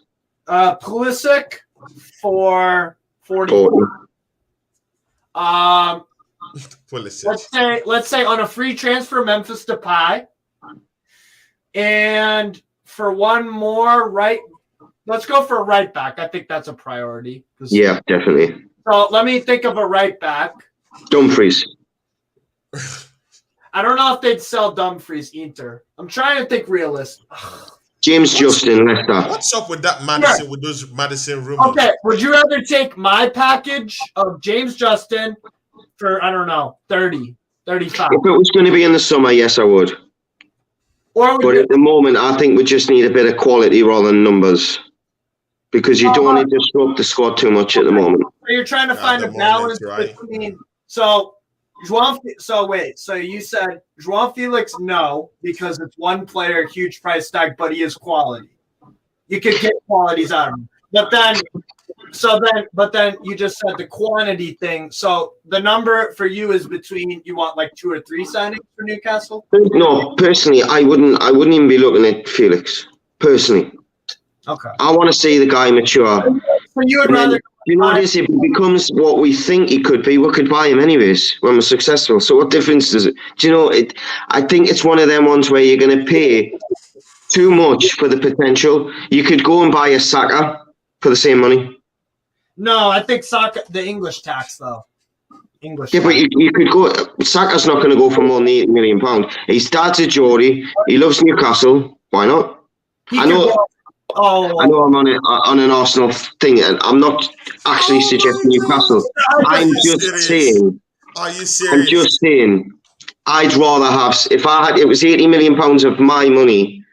Pulisic for 40. Let's say on a free transfer, Memphis Depay, and for one more let's go for a right back. I think that's a priority. Yeah, definitely. So let me think of a right back. Dumfries. I don't know if they'd sell Dumfries Inter. I'm trying to think realistic. James Justin, Leicester. What's up with that Madison? With those Madison rumors? Okay, would you rather take my package of James Justin for, I don't know, 30, 35? If it was going to be in the summer, yes, I would. But at the moment, I think we just need a bit of quality rather than numbers, because you don't want to disrupt the squad too much at the moment. So you're trying to find a balance between. So you said João Felix, no, because it's one player, huge price tag, but he is quality. You could get qualities out of him. But then you just said the quantity thing. So the number for you is between, you want like 2 or 3 signings for Newcastle? No, personally, I wouldn't even be looking at Felix. Personally. Okay. I want to see the guy mature. So you would rather. You know what it is? If he becomes what we think he could be, we could buy him anyways when we're successful. So what difference does it? Do you know, I think it's one of them ones where you're going to pay too much for the potential. You could go and buy a Saka for the same money. No, I think Saka, the English tax, though. Yeah, but you could go. Saka's not going to go for more than £8 million. His dad's a Geordie. He loves Newcastle. Why not? I know I'm on an Arsenal thing, and I'm not actually suggesting Newcastle. I'm just saying. Are you serious? I'm just saying. I'd rather have. If it was £80 million of my money,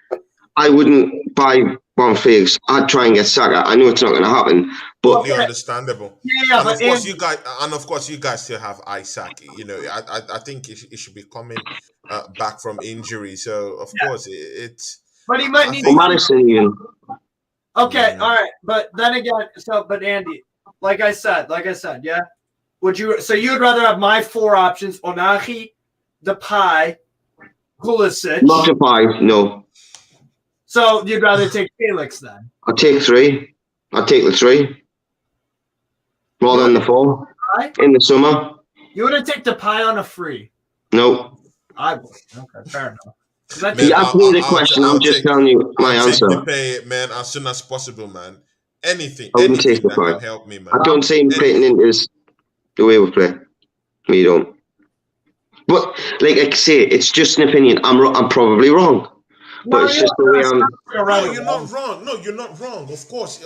I wouldn't buy Juan Felix. I'd try and get Saka. I know it's not going to happen, but totally understandable. Yeah, and of course, you guys still have Isaac. You know, I think it should be coming back from injury. So of course, it's. But he might need Madison even. Okay, all right, but then again, but Andy, like I said, yeah. So you would rather have my 4 options: Onahi, Depay, Pulisic. Not Depay, no. So you'd rather take Felix then? I'll take 3. I'll take the 3. More than the 4 in the summer. You wouldn't take Depay on a free? No. I would. Okay, fair enough. You asked me the question. I'm just telling you my answer. Pay it, man, as soon as possible, man. Anything that can help me, man. I don't see him fitting into the way we play. We don't. But like I say, it's just an opinion. I'm probably wrong, but it's just the way I'm. No, you're not wrong. No, you're not wrong. Of course,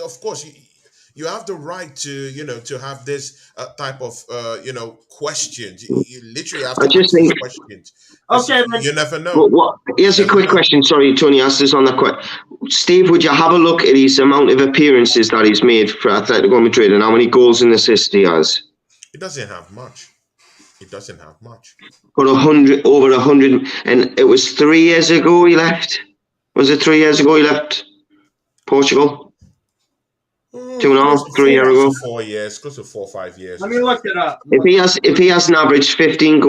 you have the right to to have this type of questions. You literally have I to just ask these think. questions. Okay, You never know. Here's a quick question. Sorry, Tony asked us on that question. Steve, would you have a look at his amount of appearances that he's made for Atletico Madrid and how many goals and assists he has? He doesn't have much. He doesn't have much. But over 100, and it was 3 years ago he left. Was it 3 years ago he left Portugal? 2.5, 3 years ago. 4 years, close to 4 or 5 years. Let me look it up. If he has an average 20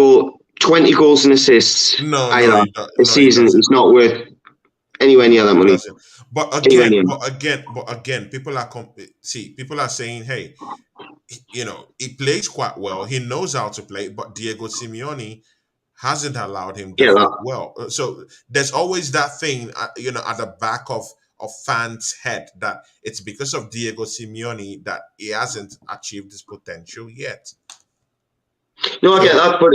goals and assists a season, it's not worth anywhere near that money. But again, people are saying, hey, he plays quite well. He knows how to play, but Diego Simeone hasn't allowed him to play well. So there's always that thing, at the back of fans' head that it's because of Diego Simeone that he hasn't achieved his potential yet. No, I get that, but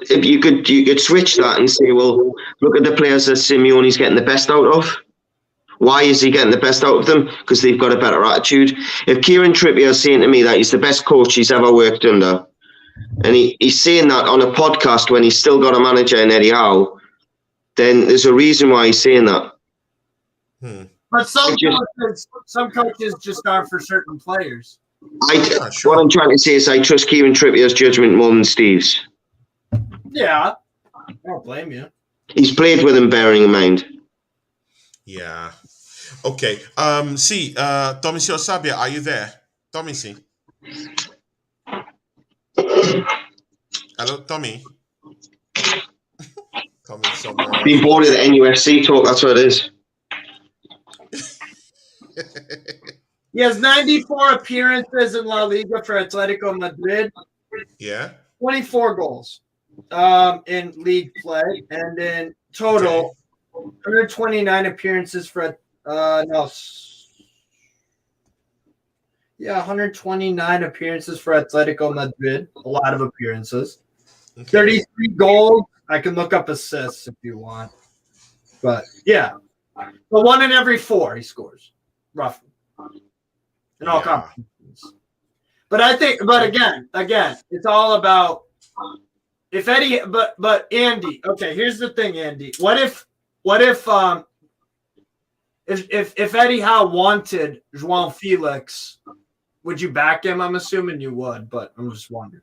if you could switch that and say, well, look at the players that Simeone's getting the best out of. Why is he getting the best out of them? Because they've got a better attitude. If Kieran Trippier is saying to me that he's the best coach he's ever worked under, and he's saying that on a podcast when he's still got a manager in Eddie Howe, then there's a reason why he's saying that. But some coaches just are for certain players. What I'm trying to say is I trust Kieran Trippier's judgment more than Steve's. Yeah, I don't blame you. He's played with him, bearing in mind. Yeah. Okay. Tommy C. Osabia, are you there? Tommy C. Hello, Tommy. Tommy somewhere. Being bored of the NUFC talk, that's what it is. He has 94 appearances in La Liga for Atletico Madrid. Yeah. 24 goals in league play, and in total, 129 appearances for 129 appearances for Atletico Madrid. A lot of appearances. Okay. 33 goals. I can look up assists if you want, but yeah, but 1 in every 4 he scores, roughly, in all competitions. But I think, again, it's all about if Eddie. But Andy, okay, here's the thing, Andy. What if Eddie Howe wanted João Felix, would you back him? I'm assuming you would, but I'm just wondering.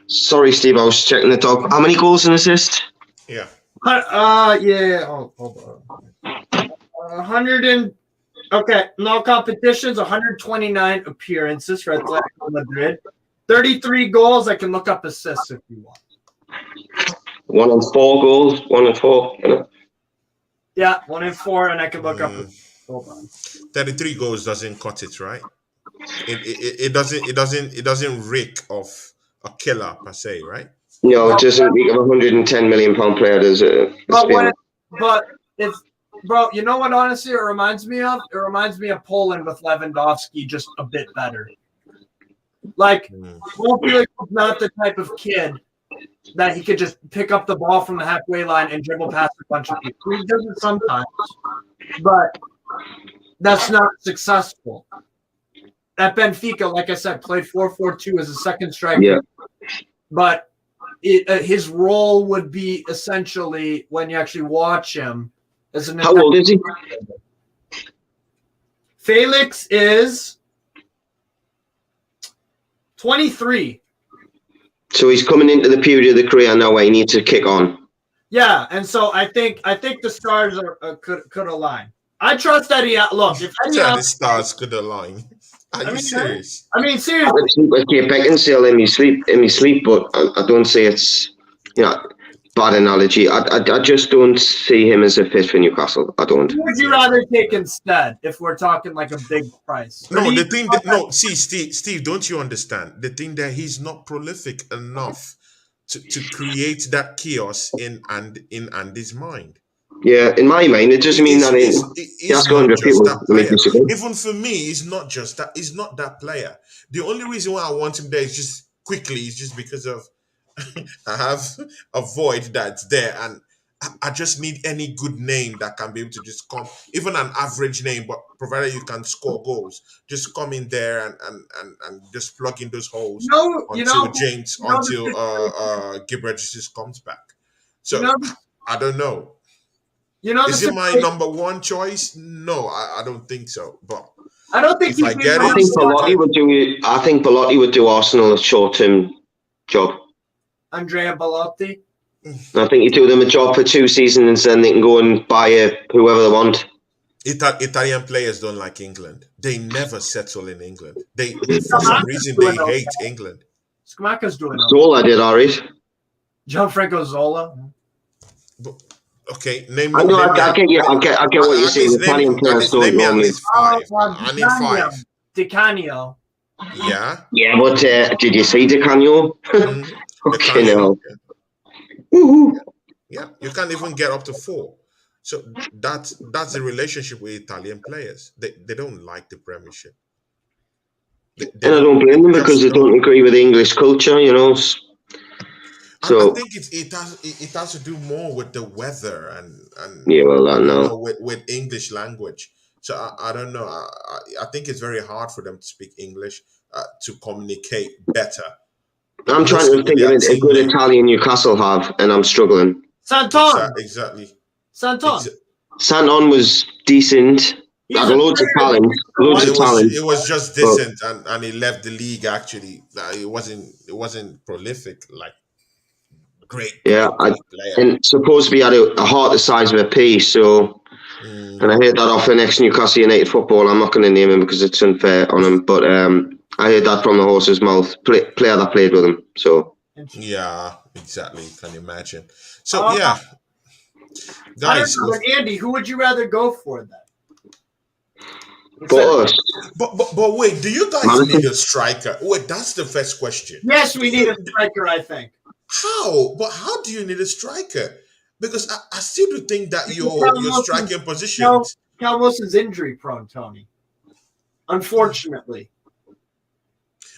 Sorry, Steve, I was checking the dog. How many goals and assists? Yeah. Yeah. Hold on. 100 and okay, no competitions. 129 appearances for Atletico Madrid. 33 goals. I can look up assists if you want. 1 in 4 goals. 1 in 4. You know? Yeah, 1 in 4, and I can look up. Hold on. 33 goals doesn't cut it, right? It doesn't reek of a killer per se, right? No, it doesn't reek of £110 million player. But it's, bro, you know what? Honestly, it reminds me of Poland with Lewandowski, just a bit better. Like, Felix was not the type of kid that he could just pick up the ball from the halfway line and dribble past a bunch of people. He does it sometimes, but that's not successful. At Benfica, like I said, played 4-4-2 as a second striker. Yeah. But his role would be essentially, when you actually watch him, as an. How old is he? Felix is 23. So he's coming into the period of the career now where he needs to kick on. Yeah, and so I think the stars could align. I trust Eddie. Look, if the stars could align. Are you serious? I mean, seriously. I keep Beckinsale in my sleep, but I don't say it's bad analogy. I just don't see him as a fit for Newcastle. I don't. Who would you rather take instead if we're talking like a big price? Steve, don't you understand? The thing that he's not prolific enough to create that chaos in Andy's mind. Yeah, in my mind, it doesn't mean that he has 100 people. Even for me, it's not just that. He's not that player. The only reason why I want him there is just because of I have a void that's there, and I just need any good name that can be able to just come, even an average name, but provided you can score goals, just come in there and just plug in those holes until Gabriel Jesus comes back. So I don't know. Is it my number one choice? No, I don't think so. But I don't think I think Belotti would do. I think Belotti would do Arsenal a short-term job. Andrea Belotti. I think you do them a job for 2 seasons, and then they can go and buy whoever they want. Italian players don't like England. They never settle in England. They, for some reason, they hate England. Scamacca's doing Zola did alright. Gianfranco Zola. Okay, name. I get what you're saying. Italian players don't normally. I need 5. Di Canio. Yeah. Yeah, but did you see Di Canio? Okay, no. Yeah, you can't even get up to 4. So that's the relationship with Italian players. They don't like the Premiership. And I don't blame them because they don't agree with the English culture, you know. So I think it has to do more with the weather and yeah, well, I know. With English language. So I don't know. I think it's very hard for them to speak English to communicate better. I'm trying to think of a good Italian Newcastle have, and I'm struggling. Santon. Exactly. Santon. Santon was decent. Had loads of talent. It was just decent, and he left the league. Actually, it wasn't prolific like great. Yeah, and supposed to be had a heart the size of a pea. So, and I heard that off an ex-Newcastle United footballer. I'm not going to name him because it's unfair on him, but I heard that from the horse's mouth. Player that played with him. So yeah, exactly. Can you imagine? So yeah, guys. Andy, who would you rather go for then? But wait, do you guys need a striker? Wait, that's the first question. Yes, we need a striker, I think. How? But how do you need a striker? Because I still do think that your striking position. Cal Wilson's injury prone, Tony. Unfortunately.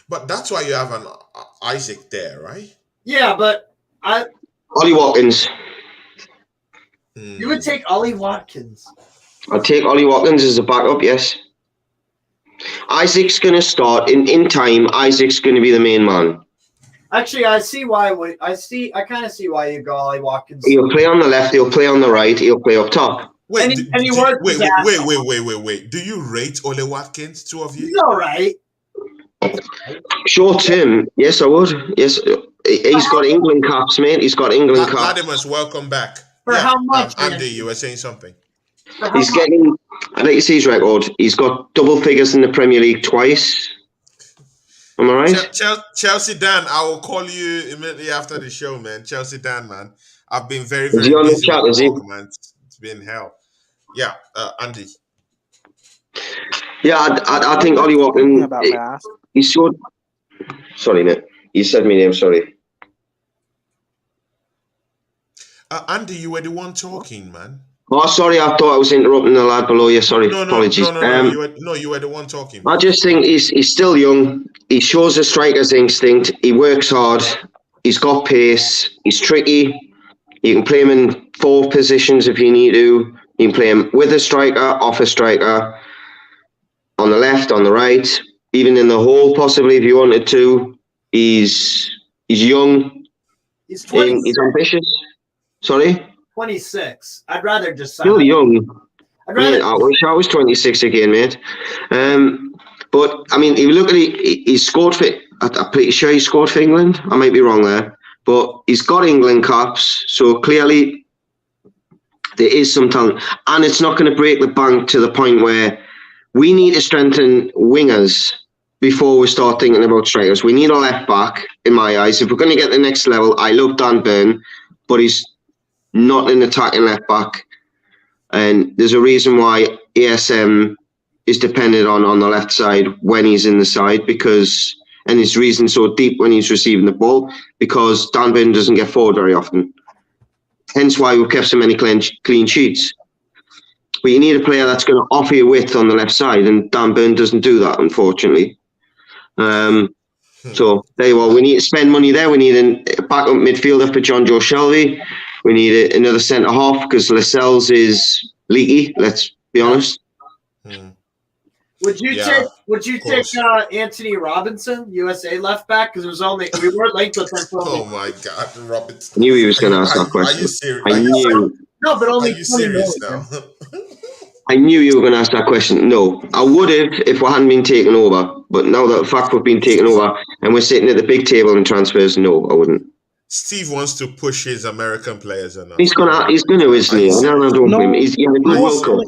But that's why you have an Isaac there, right? Yeah, but Ollie Watkins. You would take Ollie Watkins. I'd take Ollie Watkins as a backup, yes. Isaac's going to start in time. Isaac's going to be the main man. Actually, I see why. I kind of see why you go Ollie Watkins. He'll play on the left. He'll play on the right. He'll play up top. Wait. Do you rate Ollie Watkins? 2 of you? He's all right. Short term, yes, I would. Yes, he's got England caps, mate. He's got England caps. Vladimir's welcome back. For how much? Andy, you were saying something. He's getting. I'd like to see his record. He's got double figures in the Premier League twice. Am I right? Chelsea Dan, I will call you immediately after the show, man. Chelsea Dan, man. I've been very, very busy on the chat, is he? Man. It's been hell. Yeah, Andy. Yeah, I think Ollie Watkins. He scored. Sorry, mate. You said my name. Sorry. Andy, you were the one talking, man. Oh, sorry. I thought I was interrupting the lad below you. Sorry. Apologies. No, you were the one talking. I just think he's still young. He shows a striker's instinct. He works hard. He's got pace. He's tricky. You can play him in 4 positions if you need to. You can play him with a striker, off a striker, on the left, on the right, even in the hole, possibly if you wanted to. He's young. He's 26. He's ambitious. Sorry? 26. I'd rather just sign. Still young. I wish I was 26 again, mate. But I mean, if you look at he scored for. I'm pretty sure he scored for England. I might be wrong there, but he's got England caps, so clearly there is some talent, and it's not going to break the bank to the point where we need to strengthen wingers before we start thinking about strikers. We need a left back, in my eyes. If we're going to get the next level, I love Dan Burn, but he's not an attacking left back, and there's a reason why ASM is dependent on the left side when he's in the side, because, and his reason so deep when he's receiving the ball, because Dan Burn doesn't get forward very often. Hence why we've kept so many clean sheets. But you need a player that's going to offer you width on the left side, and Dan Burn doesn't do that, unfortunately. So there you are. We need to spend money there. We need a backup midfielder for John Joe Shelby. We need another centre half because Lascelles is leaky. Let's be honest. Would you take Anthony Robinson, USA left back? Because it was only we weren't linked with him. Oh my God, Robinson! I knew he was going to ask that question. Are you serious? I knew. No, but only. Are you serious now? I knew you were going to ask that question. No, I would have if we hadn't been taken over. But now that the fact we've been taken over and we're sitting at the big table in transfers, no, I wouldn't. Steve wants to push his American players or not? He's gonna, isn't he? No, don't blame him. He's a good World Cup.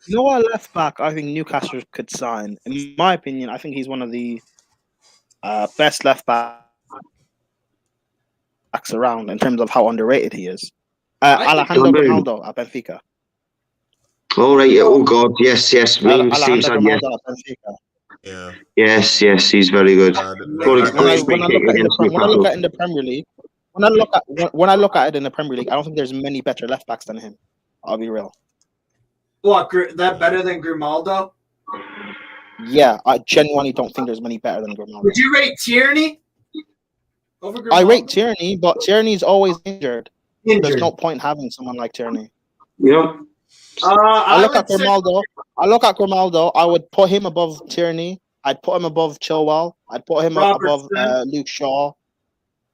You know what left back I think Newcastle could sign? In my opinion, I think he's one of the best left backs around in terms of how underrated he is. Alejandro Ronaldo at Benfica. All right. Oh God. Yes. Me Steve said yes. Yeah. Yes. He's very good. When I look at it in the Premier League, when I look at it in the Premier League, I don't think there's many better left backs than him. I'll be real. What? That better than Grimaldo? Yeah, I genuinely don't think there's many better than Grimaldo. Would you rate Tierney over Grimaldo? I rate Tierney, but Tierney's always injured. There's no point having someone like Tierney. Yeah. I look at Grimaldo. I would put him above Tierney. I'd put him above Chilwell. I'd put him above Luke Shaw.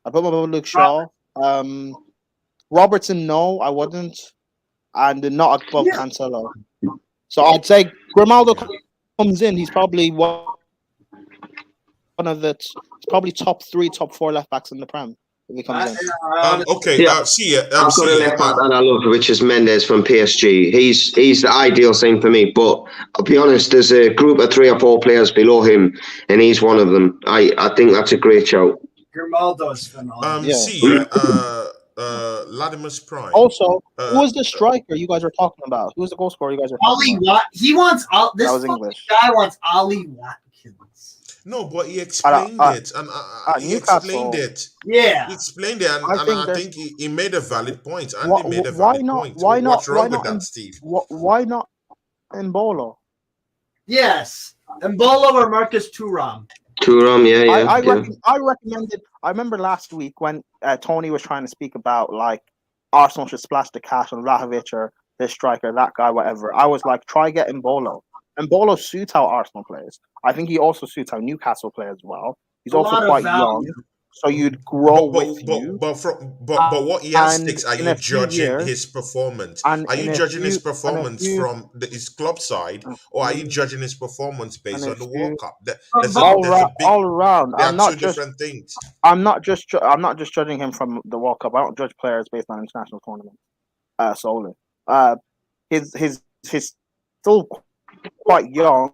I'd put him above Luke Shaw. Robertson, no, I wouldn't. And not above Cancelo. So I'd say Grimaldo comes in. He's probably one of the top 3, top 4 left backs in the Prem. If he comes in. I've got a left back that I love, which is Mendes from PSG. He's the ideal thing for me. But I'll be honest, there's a group of 3 or 4 players below him, and he's one of them. I think that's a great shout. Grimaldo is phenomenal. Latimer's prime. Also, who was the striker you guys were talking about? Who was the goal scorer you guys were talking about? He wants this that was English. guy wants Ollie Watkins. No, but he explained it, and he explained it. Yeah, he explained it, and I think he made a valid point. And he made a why valid not? point. Why not? What's wrong with that, Steve? Why not Mbolo? Yes, Mbolo or Marcus Thuram. Thuram, yeah. I recommended. I remember last week when Tony was trying to speak about like Arsenal should splash the cash on Vlahovic or this striker, that guy, whatever. I was like, try get Mbolo. Mbolo suits how Arsenal plays. I think he also suits how Newcastle play as well. He's also quite young, so you'd grow with you. But what yardsticks are you judging his performance? Are you judging his performance from his club side, or are you judging his performance based on the World Cup? All around. There are two different things. I'm not just judging him from the World Cup. I don't judge players based on international tournaments solely. His still quite young,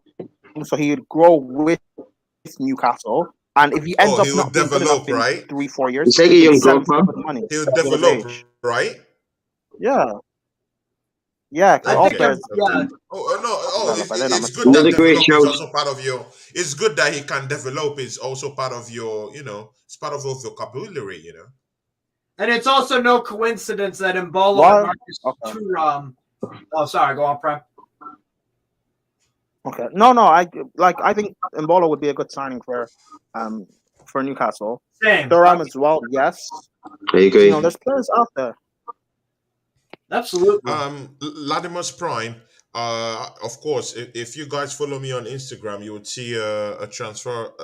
so he would grow with Newcastle. And if he ends up not being good enough in 3-4 years, he's like a young club, man. He'll develop, right? Yeah. Yeah. It's good that develop is also part of your. It's good that he can develop. Is also part of your. It's part of your vocabulary. And it's also no coincidence that Mbolo and Marcus Thuram. Oh, sorry. Go on, Prem. Okay. No. I think Mbolo would be a good signing for Newcastle. Same. Thuram as well. Yes. I agree. There's players out there. Absolutely. Latimer's prime. Of course, if you guys follow me on Instagram, you would see a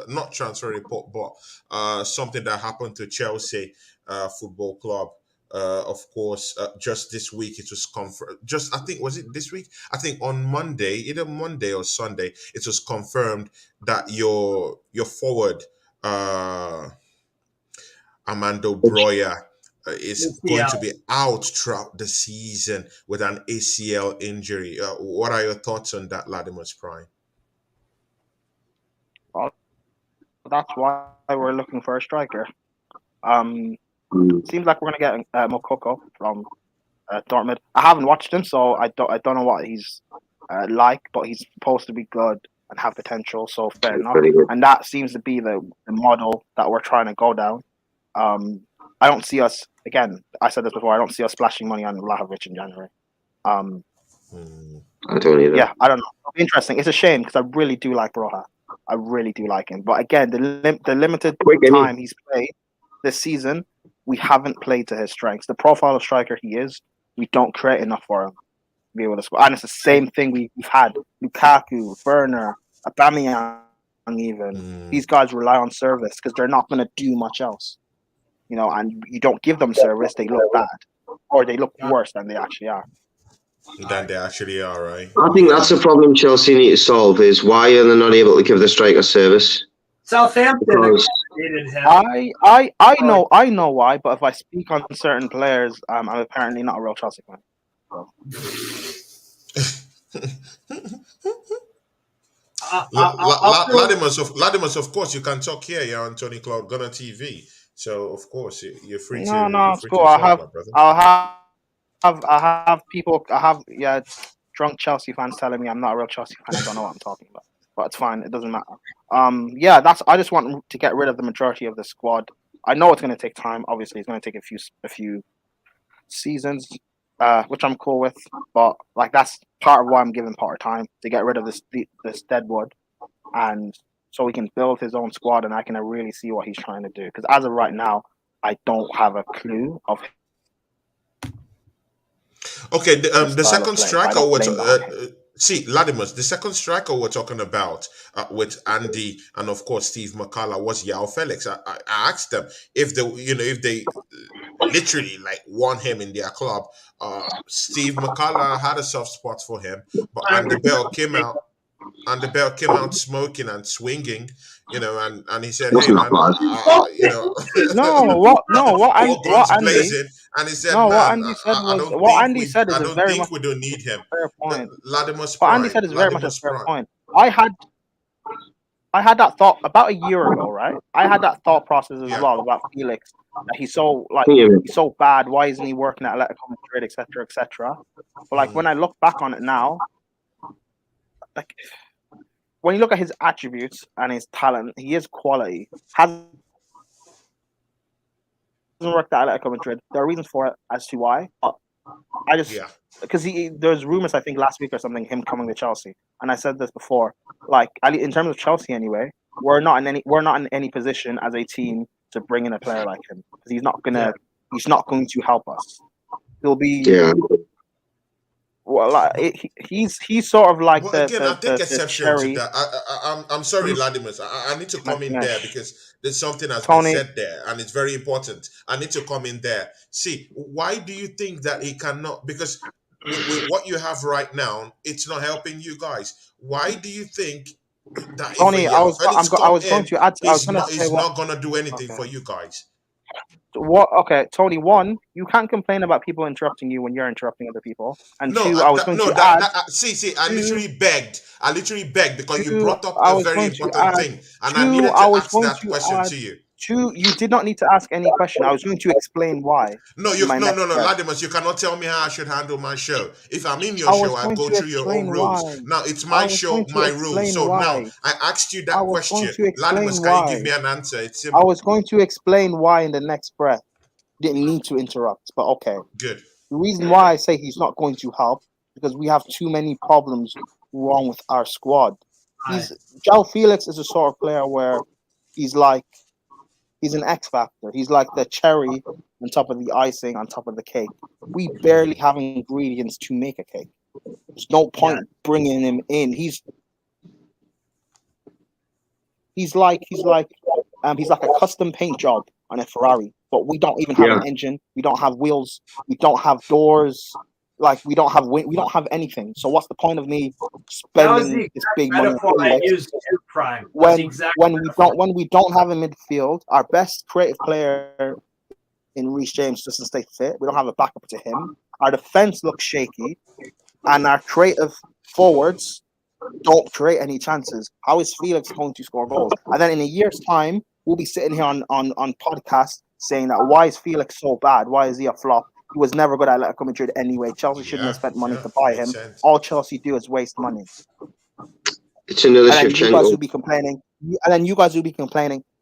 not transfer report, but something that happened to Chelsea Football Club. Of course, just this week it was confirmed. I think was it this week? I think on Monday, either Monday or Sunday, it was confirmed that your forward, Armando Broja, is going to be out throughout the season with an ACL injury. What are your thoughts on that, Latimer's prime? Well, that's why we're looking for a striker. Seems like we're gonna get Moukoko from Dortmund. I haven't watched him, so I don't know what he's like, but he's supposed to be good and have potential. So fair enough. And that seems to be the model that we're trying to go down. I don't see us again. I said this before. I don't see us splashing money on Vlahovic in January. I don't either. Yeah, I don't know. It'll be interesting. It's a shame because I really do like Broja. I really do like him. But again, the limited time he's played this season, we haven't played to his strengths. The profile of striker he is, we don't create enough for him to be able to score. And it's the same thing we've had. Lukaku, Werner, Aubameyang, even. These guys rely on service because they're not going to do much else. And you don't give them service, they look bad. Or they look worse than they actually are. Than they actually are, right? I think that's the problem Chelsea need to solve, is why are they not able to give the striker service? Southampton needed him. I know why, but if I speak on certain players, I'm apparently not a real Chelsea fan. Latimus, of course, you can talk here. You're on Tony Cloud Gunner TV, so of course you're free to. No, it's cool. I have people. Drunk Chelsea fans telling me I'm not a real Chelsea fan. I don't know what I'm talking about, but it's fine. It doesn't matter. I just want to get rid of the majority of the squad. I know it's going to take time. Obviously, it's going to take a few seasons, which I'm cool with. But that's part of why I'm giving Potter time to get rid of this deadwood, and so he can build his own squad, and I can really see what he's trying to do. Because as of right now, I don't have a clue of. Okay, the second striker. Latimus, the second striker we're talking about with Andy and of course Steve McCullough was João Felix. I asked them if they literally want him in their club. Steve McCullough had a soft spot for him, but Andy Bell came out. And the bell came out smoking and swinging, and he said, "Hey man, what Andy blazing." And he said, "No, man, what Andy said was what Andy said is very much we don't need him." Fair point. What Andy said is very much a fair point. I had that thought about a year ago, right? I had that thought process as well about Felix. That he's so he's so bad. Why isn't he working at Atletico Madrid, etc., etc. But when I look back on it now. When you look at his attributes and his talent, he is quality. Hasn't worked at Atletico Madrid. There are reasons for it as to why. I just because there's rumors I think last week or something him coming to Chelsea, and I said this before. In terms of Chelsea anyway, we're not in any position as a team to bring in a player like him because he's not going to help us. He'll be. Yeah. Well, he's sort of like I think exception to that. I'm sorry, Latimus. I need to come in there because there's something has been said there, and it's very important. I need to come in there. See, why do you think that he cannot? Because with what you have right now, it's not helping you guys. Why do you think that Tony? I was going to add. He's not going to do anything for you guys. What? Okay, Tony. One, you can't complain about people interrupting you when you're interrupting other people. And two, I literally begged because you brought up a very important thing, and I needed to ask that question to you. Two, you did not need to ask any question. I was going to explain why. No, Latimus, you cannot tell me how I should handle my show. If I'm in your show, I go through your own rules. Now it's my show, my rules. So now I asked you that question. Latimus, can you give me an answer? It's simple. I was going to explain why in the next breath. Didn't need to interrupt, but okay. Good. The reason why I say he's not going to help because we have too many problems wrong with our squad. João Felix is a sort of player where he's an X factor. He's like the cherry on top of the icing on top of the cake. We barely have ingredients to make a cake. There's no point bringing him in. He's like a custom paint job on a Ferrari, but we don't even have an engine. We don't have wheels. We don't have doors. We don't have anything. So what's the point of me spending this big money when we don't have a midfield? Our best creative player in Reece James doesn't stay fit. We don't have a backup to him. Our defense looks shaky, and our creative forwards don't create any chances. How is Felix going to score goals? And then in a year's time, we'll be sitting here on podcast saying that why is Felix so bad? Why is he a flop? He was never good at Atletico Madrid anyway. Chelsea shouldn't have spent money to buy him. Sense. All Chelsea do is waste money. It's another shift. You guys will be complaining.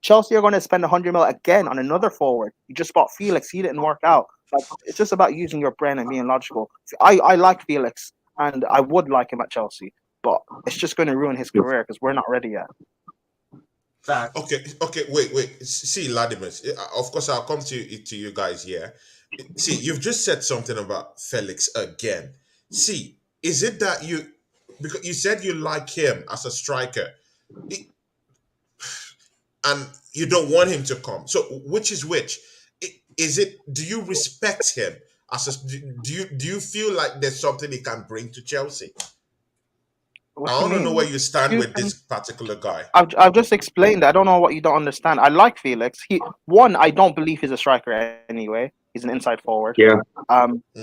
Chelsea are going to spend 100 mil again on another forward. You just bought Felix. He didn't work out. It's just about using your brain and being logical. I like Felix, and I would like him at Chelsea, but it's just going to ruin his career because we're not ready yet. Fact. Okay, wait. See, Ladimus, of course, I'll come to you guys here. See, you've just said something about Felix again. See, is it that because you said you like him as a striker, I- and you don't want him to come? So, which is which? Is it? Do you respect him as a? Do you feel like there's something he can bring to Chelsea? What I do you want to know mean? where you stand with this particular guy. I've just explained. I don't know what you don't understand. I like Felix. I don't believe he's a striker anyway. He's an inside forward. Yeah.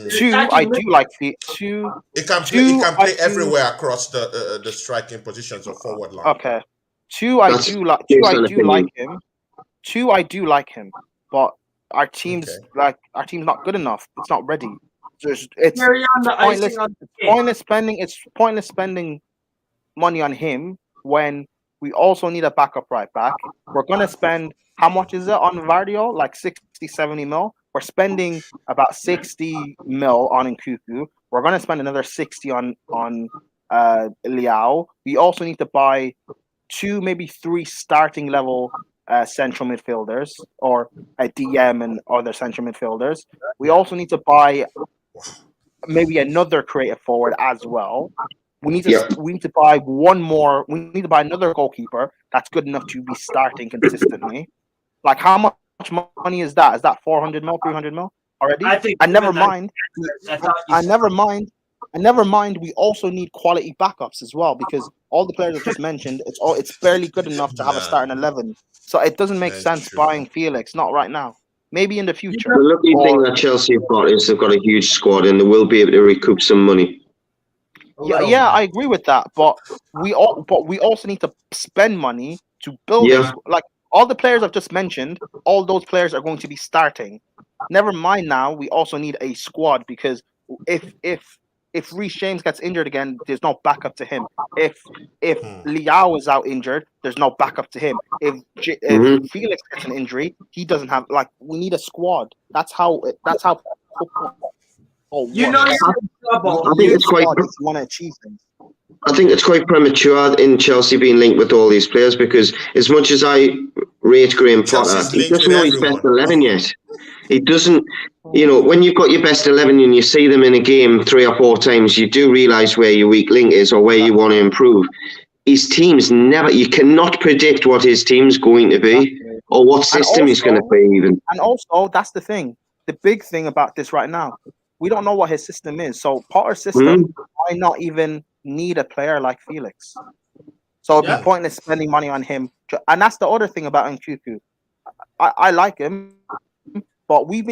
Two, I do like Felix. He can play everywhere across the striking positions or forward line. Okay. Two, I do like him. Two, I do like him. But our team's not good enough. It's not ready. It's pointless spending money on him when we also need a backup right back. We're gonna spend, how much is it on Vardio? Like 60, 70 mil. We're spending about 60 mil on Nkuku. We're gonna spend another 60 on Liao. We also need to buy 2, maybe 3 starting level central midfielders, or a DM and other central midfielders. We also need to buy maybe another creative forward as well. We need to buy one more. We need to buy another goalkeeper that's good enough to be starting consistently. Like, how much money is that? Is that 400 mil, 300 mil already? I think. And never mind. Never mind. We also need quality backups as well, because all the players I just mentioned, it's barely good enough to have a starting 11. So it doesn't make sense buying Felix. Not right now. Maybe in the future. The lucky thing that Chelsea have got is they've got a huge squad and they will be able to recoup some money. Yeah, I agree with that, but we also need to spend money to build this. Like, all the players I've just mentioned, all those players are going to be starting. Never mind now, we also need a squad, because if Reece James gets injured again, there's no backup to him. If Liao is out injured, there's no backup to him. If Felix gets an injury, he doesn't have, like, we need a squad. That's how I think it's quite. Want to achieve things. I think it's quite premature in Chelsea being linked with all these players, because as much as I rate Graham Potter, he doesn't know his best 11 yet. He doesn't. When you've got your best 11 and you see them in a game 3 or 4 times, you do realise where your weak link is or where you want to improve. His team's never. You cannot predict what his team's going to be or what system he's going to play even. And also, that's the thing. The big thing about this right now, we don't know what his system is. So Potter's system might not even need a player like Felix. So it'd be pointless spending money on him. And that's the other thing about Nkuku. I like him, but we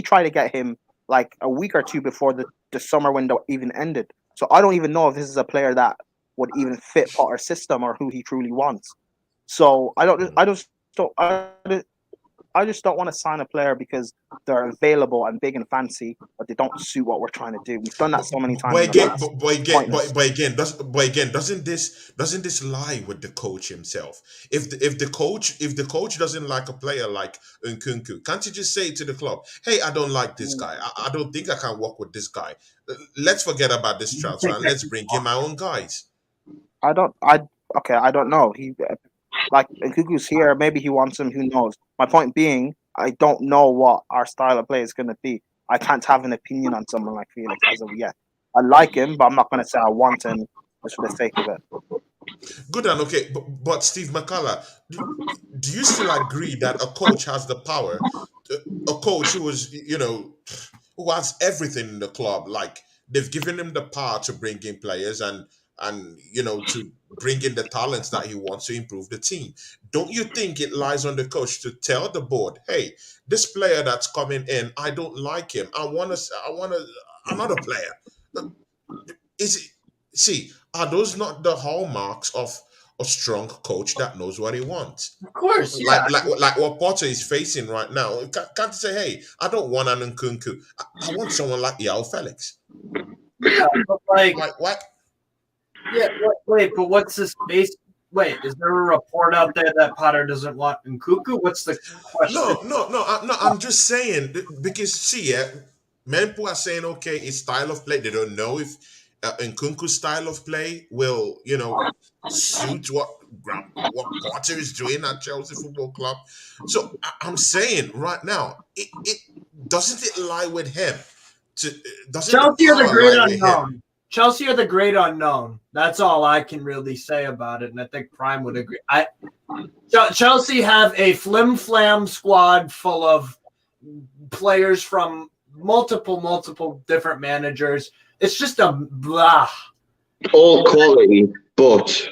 try to get him like a week or 2 before the summer window even ended. So I don't even know if this is a player that would even fit Potter's system or who he truly wants. So I just don't want to sign a player because they're available and big and fancy, but they don't suit what we're trying to do. We've done that so many times. But again, doesn't this lie with the coach himself? If the coach doesn't like a player like Nkunku, can't you just say to the club, "Hey, I don't like this guy. I don't think I can work with this guy. Let's forget about this transfer and let's bring in my own guys." I don't know. Like, Nkuku's here, maybe he wants him, who knows? My point being, I don't know what our style of play is going to be. I can't have an opinion on someone like Felix as of yet. I like him, but I'm not going to say I want him just for the sake of it. Good and okay, but Steve McCullough, do you still agree that a coach has the power? A coach who has everything in the club, like they've given him the power to bring in players and to bring in the talents that he wants to improve the team. Don't you think it lies on the coach to tell the board, "Hey, this player that's coming in, I don't like him. I want another player." Are those not the hallmarks of a strong coach that knows what he wants? Of course, yeah. Like what Potter is facing right now. Can't he say, "Hey, I don't want an Nkunku. I want someone like Yao Felix." Yeah, but like what? Yeah, wait, but what's this base? Wait, is there a report out there that Potter doesn't want Nkuku? What's the question? No. I'm just saying, because many people are saying, okay, his style of play. They don't know if Nkunku's style of play will, suit what Potter is doing at Chelsea Football Club. So I'm saying right now, it doesn't it lie with him? Chelsea are the great unknown. Chelsea are the great unknown. That's all I can really say about it, and I think Prime would agree. Chelsea have a flim-flam squad full of players from multiple different managers. It's just a blah. All quality, but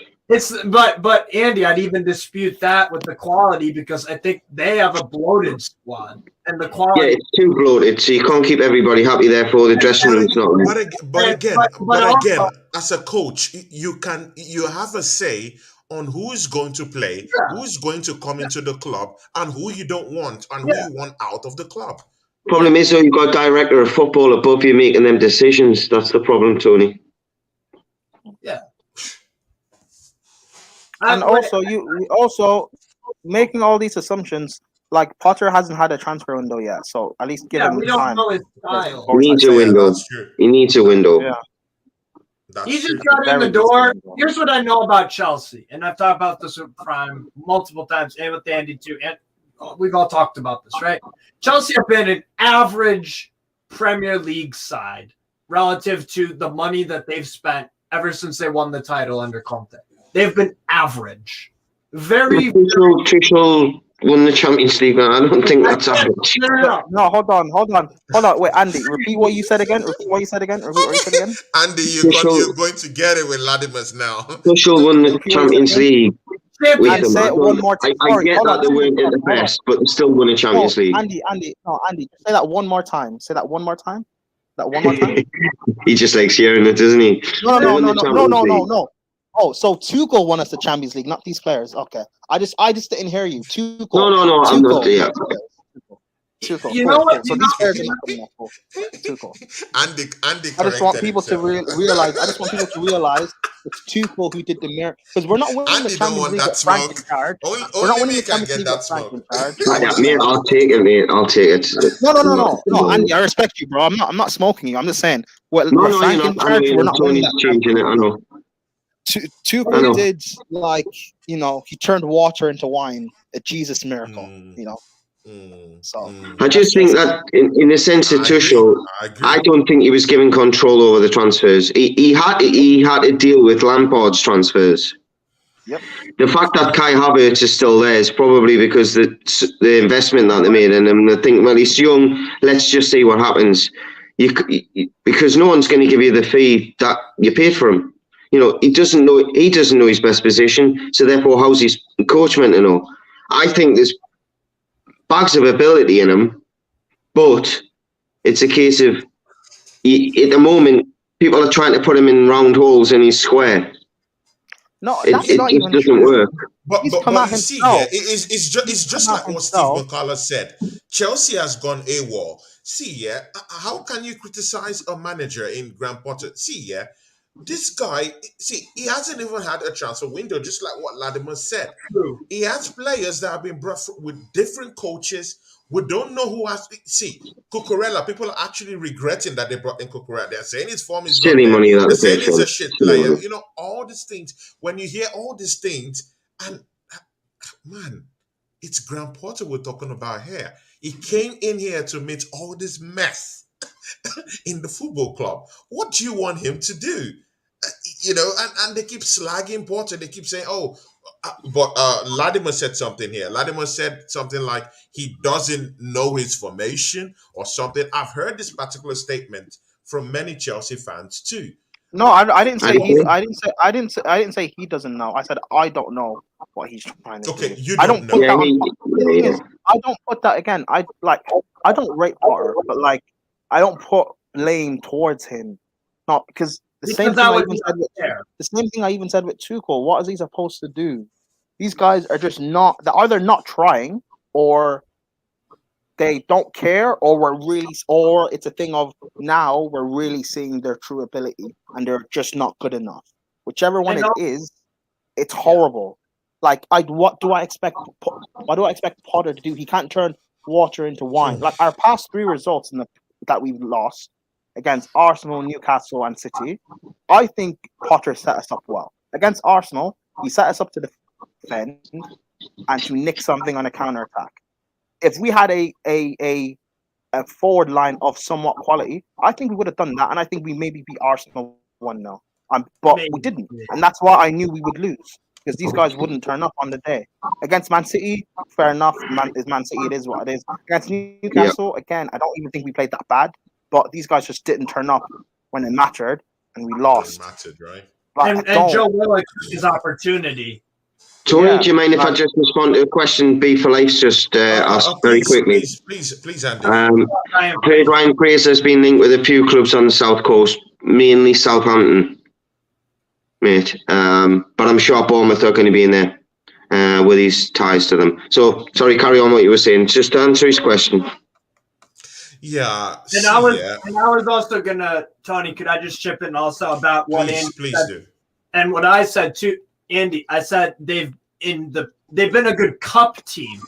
Andy, I'd even dispute that with the quality because I think they have a bloated squad and the quality. Yeah, it's too bloated, so you can't keep everybody happy. Therefore, the dressing room's not. But again, as a coach, you have a say on who is going to play, who is going to come into the club, and who you don't want, and who you want out of the club. Problem is, though, you've got a director of football above you making them decisions. That's the problem, Tony. Yeah. And also, you also making all these assumptions. Like Potter hasn't had a transfer window yet, so at least give him we don't time. know his style. He needs a window. He needs a window. Yeah. He just got in the door. Here's what I know about Chelsea, and I've talked about this with Prime multiple times, and with Andy too, and we've all talked about this, right? Chelsea have been an average Premier League side relative to the money that they've spent ever since they won the title under Conte. They've been average. Tuchel won the Champions League, man. I don't think that's average. No, hold on. Wait, Andy, repeat what you said again. Andy, you're going to get it with Latimer's now. Tuchel won the Champions League. And say it one more time. I get that they weren't at the best, but they still won a Champions League. Andy, say that one more time. He just likes hearing it, doesn't he? No. Oh, so Tuchel won us the Champions League, not these players. Okay, I just didn't hear you. Tuchel. No, I'm not there. Tuchel. You know what? So these players are not coming up. Tuchel. Andy I just want people to realize. It's Tuchel who did the mirror because we're not winning the Champions League with Frank in charge. We're not winning the Champions League with Frank in charge. Mate, I'll take it, mate. I'll take it. No, Andy, I respect you, bro. I'm not smoking you. I'm just saying. We're Frank in charge. We're not winning that. Changing it. I know. Tuchel did he turned water into wine, a Jesus miracle, So I just think that in the sense of Tuchel, I don't think he was given control over the transfers. He had to deal with Lampard's transfers. Yep. The fact that Kai Havertz is still there is probably because the investment that they made in him. They think, well, he's young. Let's just see what happens. Because no one's going to give you the fee that you paid for him. He doesn't know his best position, so therefore how's his coach meant to know? I think there's bags of ability in him, but it's a case of at the moment people are trying to put him in round holes and he's square. No, that's not even doesn't true. work. But you see here, it's just like what Steve McCullough said. Chelsea has gone AWOL. See, how can you criticize a manager in Graham Potter? See, this guy, he hasn't even had a transfer window, just like what Latimer said. True. He has players that have been brought with different coaches. We don't know who has. See, Cucurella, people are actually regretting that they brought in Cucurella. They're saying his form is silly money. They're saying he's a shit player. All these things. When you hear all these things, and man, it's Graham Potter we're talking about here. He came in here to meet all this mess in the football club. What do you want him to do? And they keep slagging Potter. They keep saying, but Latimer said something here. Latimer said something like he doesn't know his formation or something. I've heard this particular statement from many Chelsea fans too. No, I didn't say I didn't say he doesn't know. I said I don't know what he's trying to do. Okay, you don't know. I don't put that again. I don't rate Potter, but I don't put blame towards him. Not because the same thing I even said with Tuchel. What is he supposed to do? These guys are just not. They're either not trying, or they don't care, or it's a thing of now we're really seeing their true ability, and they're just not good enough. Whichever one it is, it's horrible. What do I expect Potter to do? He can't turn water into wine. Like our past 3 results that we've lost against Arsenal, Newcastle, and City, I think Potter set us up well. Against Arsenal, He set us up to defend and to nick something on a counter attack. If we had a forward line of somewhat quality, I think we would have done that, and I think we maybe beat Arsenal 1-0. But we didn't, and that's why I knew we would lose, because these guys wouldn't turn up on the day. Against Man City, fair enough. Man City, it is what it is. Against Newcastle, again, I don't even think we played that bad, but these guys just didn't turn up when it mattered, and we lost. It mattered, right? And Joe Willock took his opportunity. Tony, do you mind if I just respond to a question B for Life's just asked very quickly? Please, Andy. Ryan Fraser has been linked with a few clubs on the South Coast, mainly Southampton, mate. But I'm sure Bournemouth are going to be in there with his ties to them. So, sorry, carry on what you were saying. Just to answer his question. Yeah. And I was also gonna, Tony, could I just chip in also about what Andy said? Do. And what I said too, Andy, I said they've been a good cup team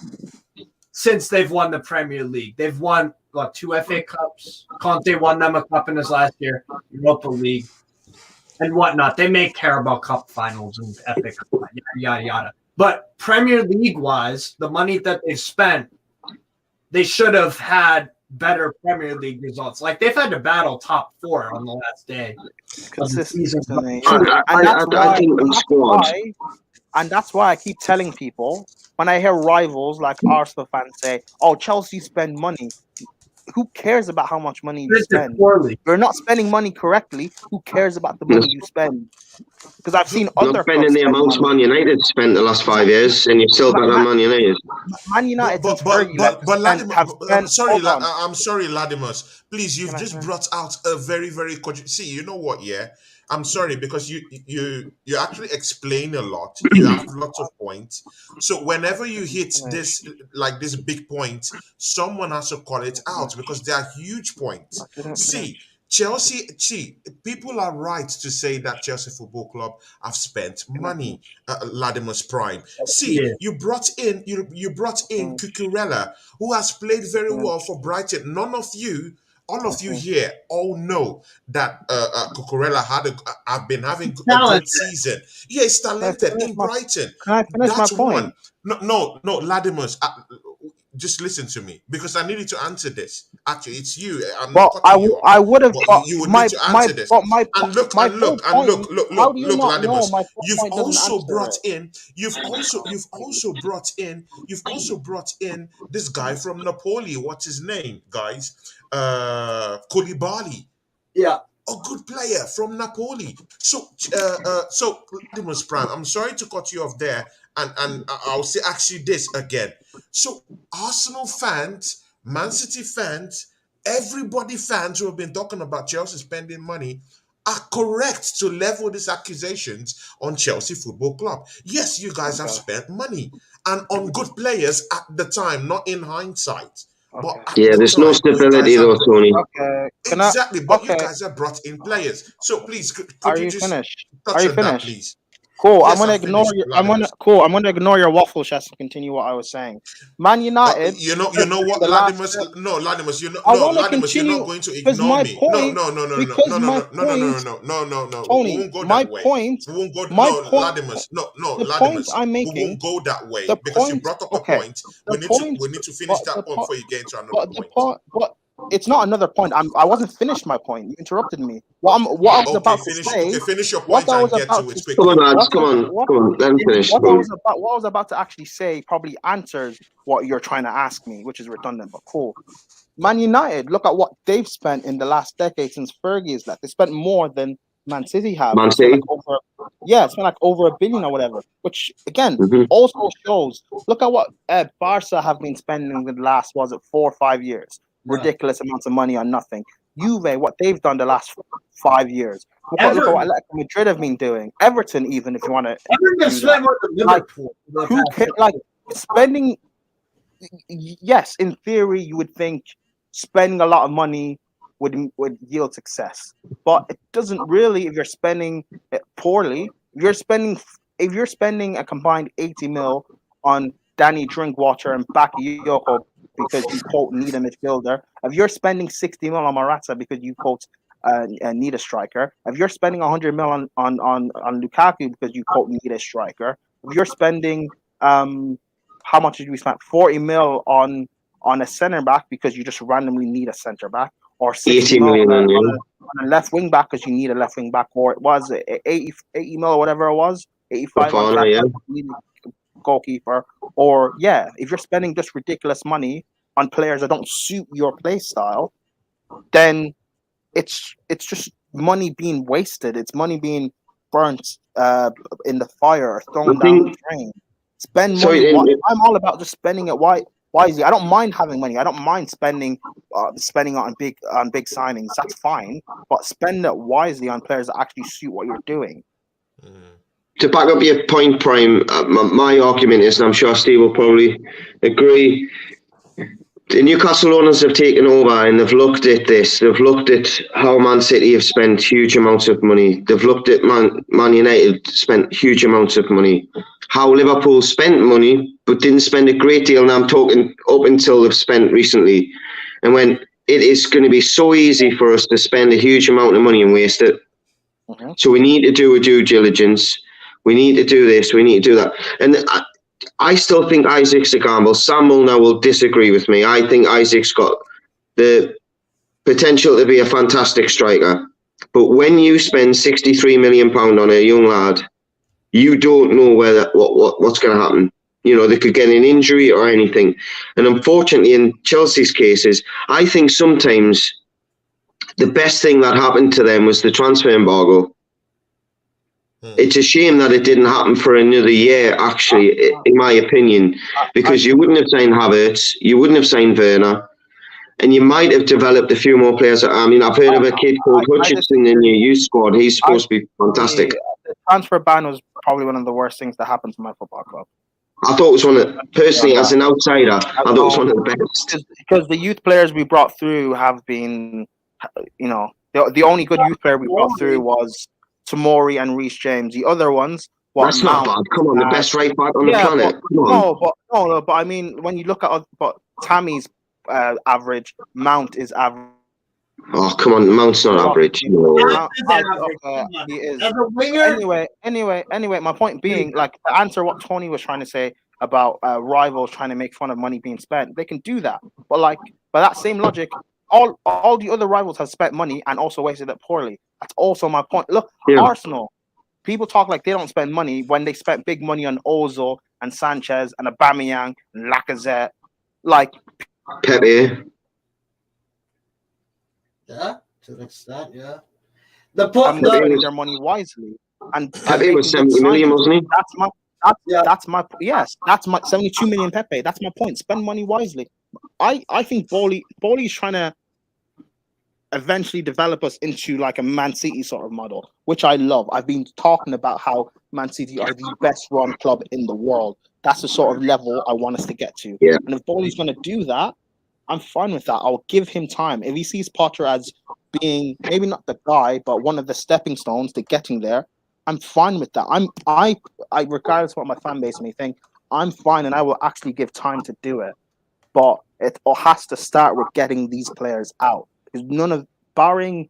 since they've won the Premier League. They've won 2 FA Cups. Conte won them a cup in his last year, Europa League, and whatnot. They make Carabao Cup finals and FA Cup, yada yada. But Premier League wise, the money that they've spent, they should have had better Premier League results. Like, they've had to battle top 4 on the last day of the season. And that's why I keep telling people, when I hear rivals like Arsenal fans say, "Oh, Chelsea spend money," who cares about how much money you spend? You're not spending money correctly. Who cares about the money you spend? Because I've seen other spending the amounts Man United spent the last 5 years, and you're still better than Man United. Man United, but I'm sorry, Ladimus. Please, you've just brought out a very, very. See, you know what? Yeah, I'm sorry, because you actually explain a lot. You have lots of points. So whenever you hit this big point, someone has to call it out, because they are huge points. See, Chelsea, people are right to say that Chelsea Football Club have spent money. Latimer's prime. See, you brought in Cucurella, who has played very well for Brighton. All of you here all know that Cucurella have been having a good season. Yeah, he's talented in Brighton. Can I finish my point? No, Latimer's. Just listen to me, because I needed to answer this. Actually, it's you. I'm not cutting you off. I would have. You would need to answer this. Look, Ladimus. You've also brought in this guy from Napoli. What's his name, guys? Koulibaly. Yeah. A good player from Napoli. So Ladimus Prime, I'm sorry to cut you off there, and I'll ask you this again. So Arsenal fans, Man City fans, everybody fans who have been talking about Chelsea spending money are correct to level these accusations on Chelsea Football Club. Yes, you guys have spent money, and on good players at the time, not in hindsight. But there's no stability though, Tony. Exactly, you guys have brought in players. So please, could you just touch on that, please? Cool. Yes, I'm gonna ignore you. I'm gonna ignore your waffle chest and continue what I was saying. Man United. You know what, Ladimus? No, Ladimus. Ladimus, you're not going to ignore me. No. Tony, we won't go my that way. point. We won't go. Ladimus. Ladimus. I'm making. We won't go that way, because you brought up a point. We need to finish that point before you get into another point. It's not another point. I wasn't finished my point. You interrupted me. What I was about to say. Finish your point and get to it quickly. Come on, lads. Come on. Let me finish. What I was about to actually say probably answers what you're trying to ask me, which is redundant, but cool. Man United, look at what they've spent in the last decade since Fergie's left. They spent more than Man City have. Man City? It's been like over $1 billion or whatever, which again also shows. Look at what Barca have been spending in the last 4 or 5 years. Ridiculous amounts of money on nothing. Juve, what they've done the last 5 years. Look at what Atletico Madrid have been doing. Everton, even if you want to. Spending. Yes, in theory, you would think spending a lot of money would yield success, but it doesn't really. If you're spending it poorly, if you're spending a combined 80 mil on Danny Drinkwater and Bakayoko because you quote need a midfielder, if you're spending 60 mil on Morata because you quote need a striker. If you're spending 100 mil on Lukaku because you quote need a striker, if you're spending how much did we spend? 40 mil on a center back because you just randomly need a center back, or 60 mil on a left wing back because you need a left wing back, or it was 80 mil or whatever it was, 85 on goalkeeper, or if you're spending just ridiculous money on players that don't suit your play style, then it's just money being wasted. It's money being burnt in the fire or thrown down the drain. Spend money. I'm all about just spending it wisely. I don't mind having money. I don't mind spending on big signings. That's fine, but spend it wisely on players that actually suit what you're doing. To back up your point, Prime, my argument is, and I'm sure Steve will probably agree, the Newcastle owners have taken over and they've looked at this. They've looked at how Man City have spent huge amounts of money. They've looked at Man United spent huge amounts of money. How Liverpool spent money but didn't spend a great deal, and I'm talking up until they've spent recently. And when it is going to be so easy for us to spend a huge amount of money and waste it. So we need to do a due diligence. We need to do this. We need to do that. And I still think Isaac's a gamble. Sam Milner will disagree with me. I think Isaac's got the potential to be a fantastic striker. But when you spend £63 million on a young lad, you don't know what's going to happen. You know, they could get an injury or anything. And unfortunately, in Chelsea's cases, I think sometimes the best thing that happened to them was the transfer embargo. It's a shame that it didn't happen for another year, actually, in my opinion, because you wouldn't have signed Havertz, you wouldn't have signed Werner, and you might have developed a few more players. I mean, I've heard of a kid called Hutchinson in your youth squad. He's supposed to be fantastic. The transfer ban was probably one of the worst things that happened to my football club. I thought it was one of, personally, as an outsider, I thought it was one of the best. Because the youth players we brought through have been, you know, the only good youth player we brought through was Tomori and Reece James. The other ones, that's not bad. Come on, the best right back on the planet. But I mean, when you look at Tammy's average, Mount is average. Oh, come on, Mount's not average. He is. Anyway, my point being, like, to answer what Tony was trying to say about rivals trying to make fun of money being spent, they can do that. But like, by that same logic, all the other rivals have spent money and also wasted it poorly. That's also my point. Look, Arsenal. People talk like they don't spend money when they spent big money on Ozil and Sanchez and Aubameyang and Lacazette. Like Pepe. Yeah, to an extent, yeah. They're spending their money wisely. And Pepe was 70 million, wasn't he? That's my 72 million Pepe. That's my point. Spend money wisely. I think Bowley's trying to eventually develop us into like a Man City sort of model, which I love. I've been talking about how Man City are the best run club in the world. That's the sort of level I want us to get to. Yeah. And if Bowley's going to do that, I'm fine with that. I'll give him time. If he sees Potter as being maybe not the guy, but one of the stepping stones to getting there, I'm fine with that. I regardless of what my fan base may think, I'm fine, and I will actually give time to do it. But it all has to start with getting these players out. Because barring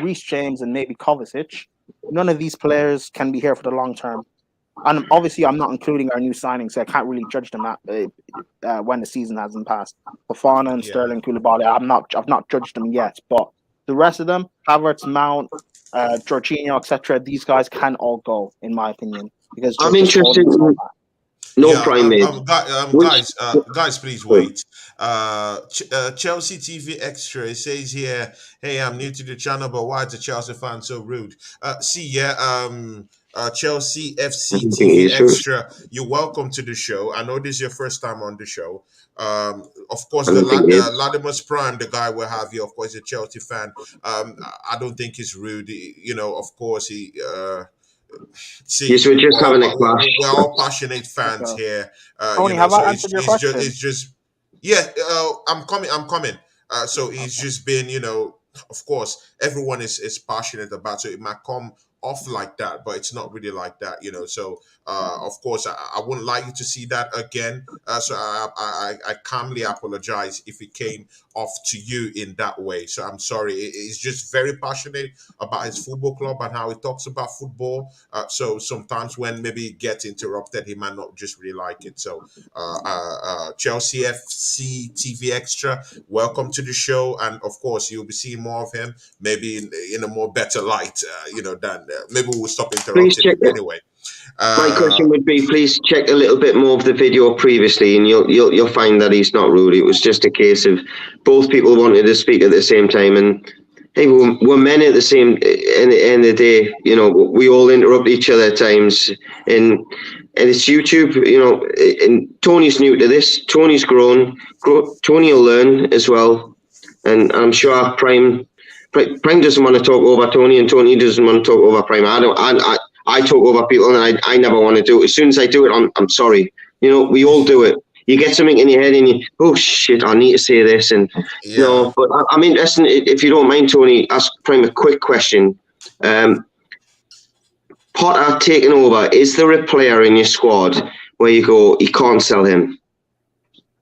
Reece James and maybe Kovacic, none of these players can be here for the long term. And obviously, I'm not including our new signings, so I can't really judge them when the season hasn't passed. Fofana and Sterling, Koulibaly, I've not judged them yet. But the rest of them, Havertz, Mount, Jorginho, etc., these guys can all go, in my opinion. Because I'm interested. Guys, please wait. Chelsea TV Extra, it says here, hey, I'm new to the channel, but why is the Chelsea fan so rude? Chelsea FC TV Extra, you're welcome to the show. I know this is your first time on the show. Of course, the Latimus Prime, the guy we have here, of course, is a Chelsea fan. I don't think he's rude. You know, of course, he... yes, we're just having a clash. We're all passionate fans here. Tony, have I answered your question? I'm coming. So it's just been, you know, of course, everyone is passionate about, so it might come off like that, but it's not really like that, you know. So of course, I wouldn't like you to see that again. So I calmly apologize if it came off to you in that way. So I'm sorry. He's just very passionate about his football club and how he talks about football. So sometimes when maybe it gets interrupted, he might not just really like it. So Chelsea FC TV Extra, welcome to the show, and of course you'll be seeing more of him, maybe in a more better light, than maybe we'll stop interrupting him anyway. My question would be, please check a little bit more of the video previously, and you'll find that he's not rude. It was just a case of both people wanted to speak at the same time, and hey, we're men at the same. In the end of the day, you know, we all interrupt each other at times, and it's YouTube. You know, and Tony's new to this. Tony's grown. Tony will learn as well, and I'm sure Prime doesn't want to talk over Tony, and Tony doesn't want to talk over Prime. I talk over people, and I never want to do it. As soon as I do it, I'm sorry. You know, we all do it. You get something in your head, and you, oh shit, I need to say this, and you know. But I'm interested, if you don't mind, Tony, ask Prime a quick question. Potter taking over. Is there a player in your squad where you go, you can't sell him?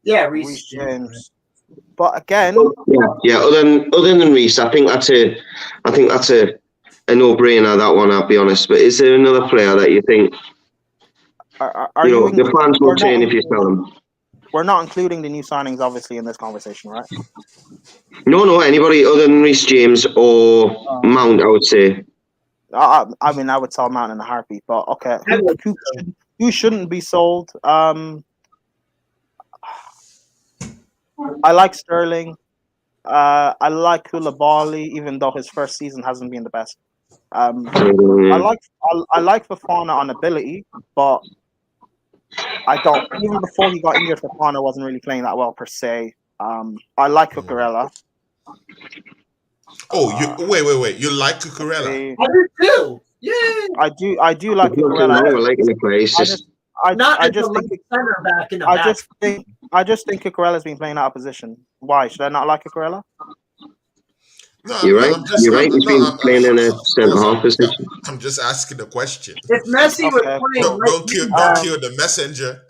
Yeah, Reece James. But again, yeah. Other than Reece, I think that's a no-brainer, that one, I'll be honest. But is there another player that you think, the plans will change if you sell them? We're not including the new signings, obviously, in this conversation, right? No, anybody other than Reece James or Mount, I would say. I mean, I would sell Mount in a heartbeat, but okay. Who shouldn't be sold? I like Sterling. I like Koulibaly, even though his first season hasn't been the best. I like Fofana on ability, but I don't. Even before he got injured, Fofana wasn't really playing that well per se. I like Cucurella. Oh, wait! You like Cucurella? I do too. Yeah, I do like Cucurella. I just think Cucurella's been playing out of position. Why should I not like Cucurella? No, you're right. He's been playing in a centre-half position. I'm just asking a question. If Messi was playing, don't kill the messenger.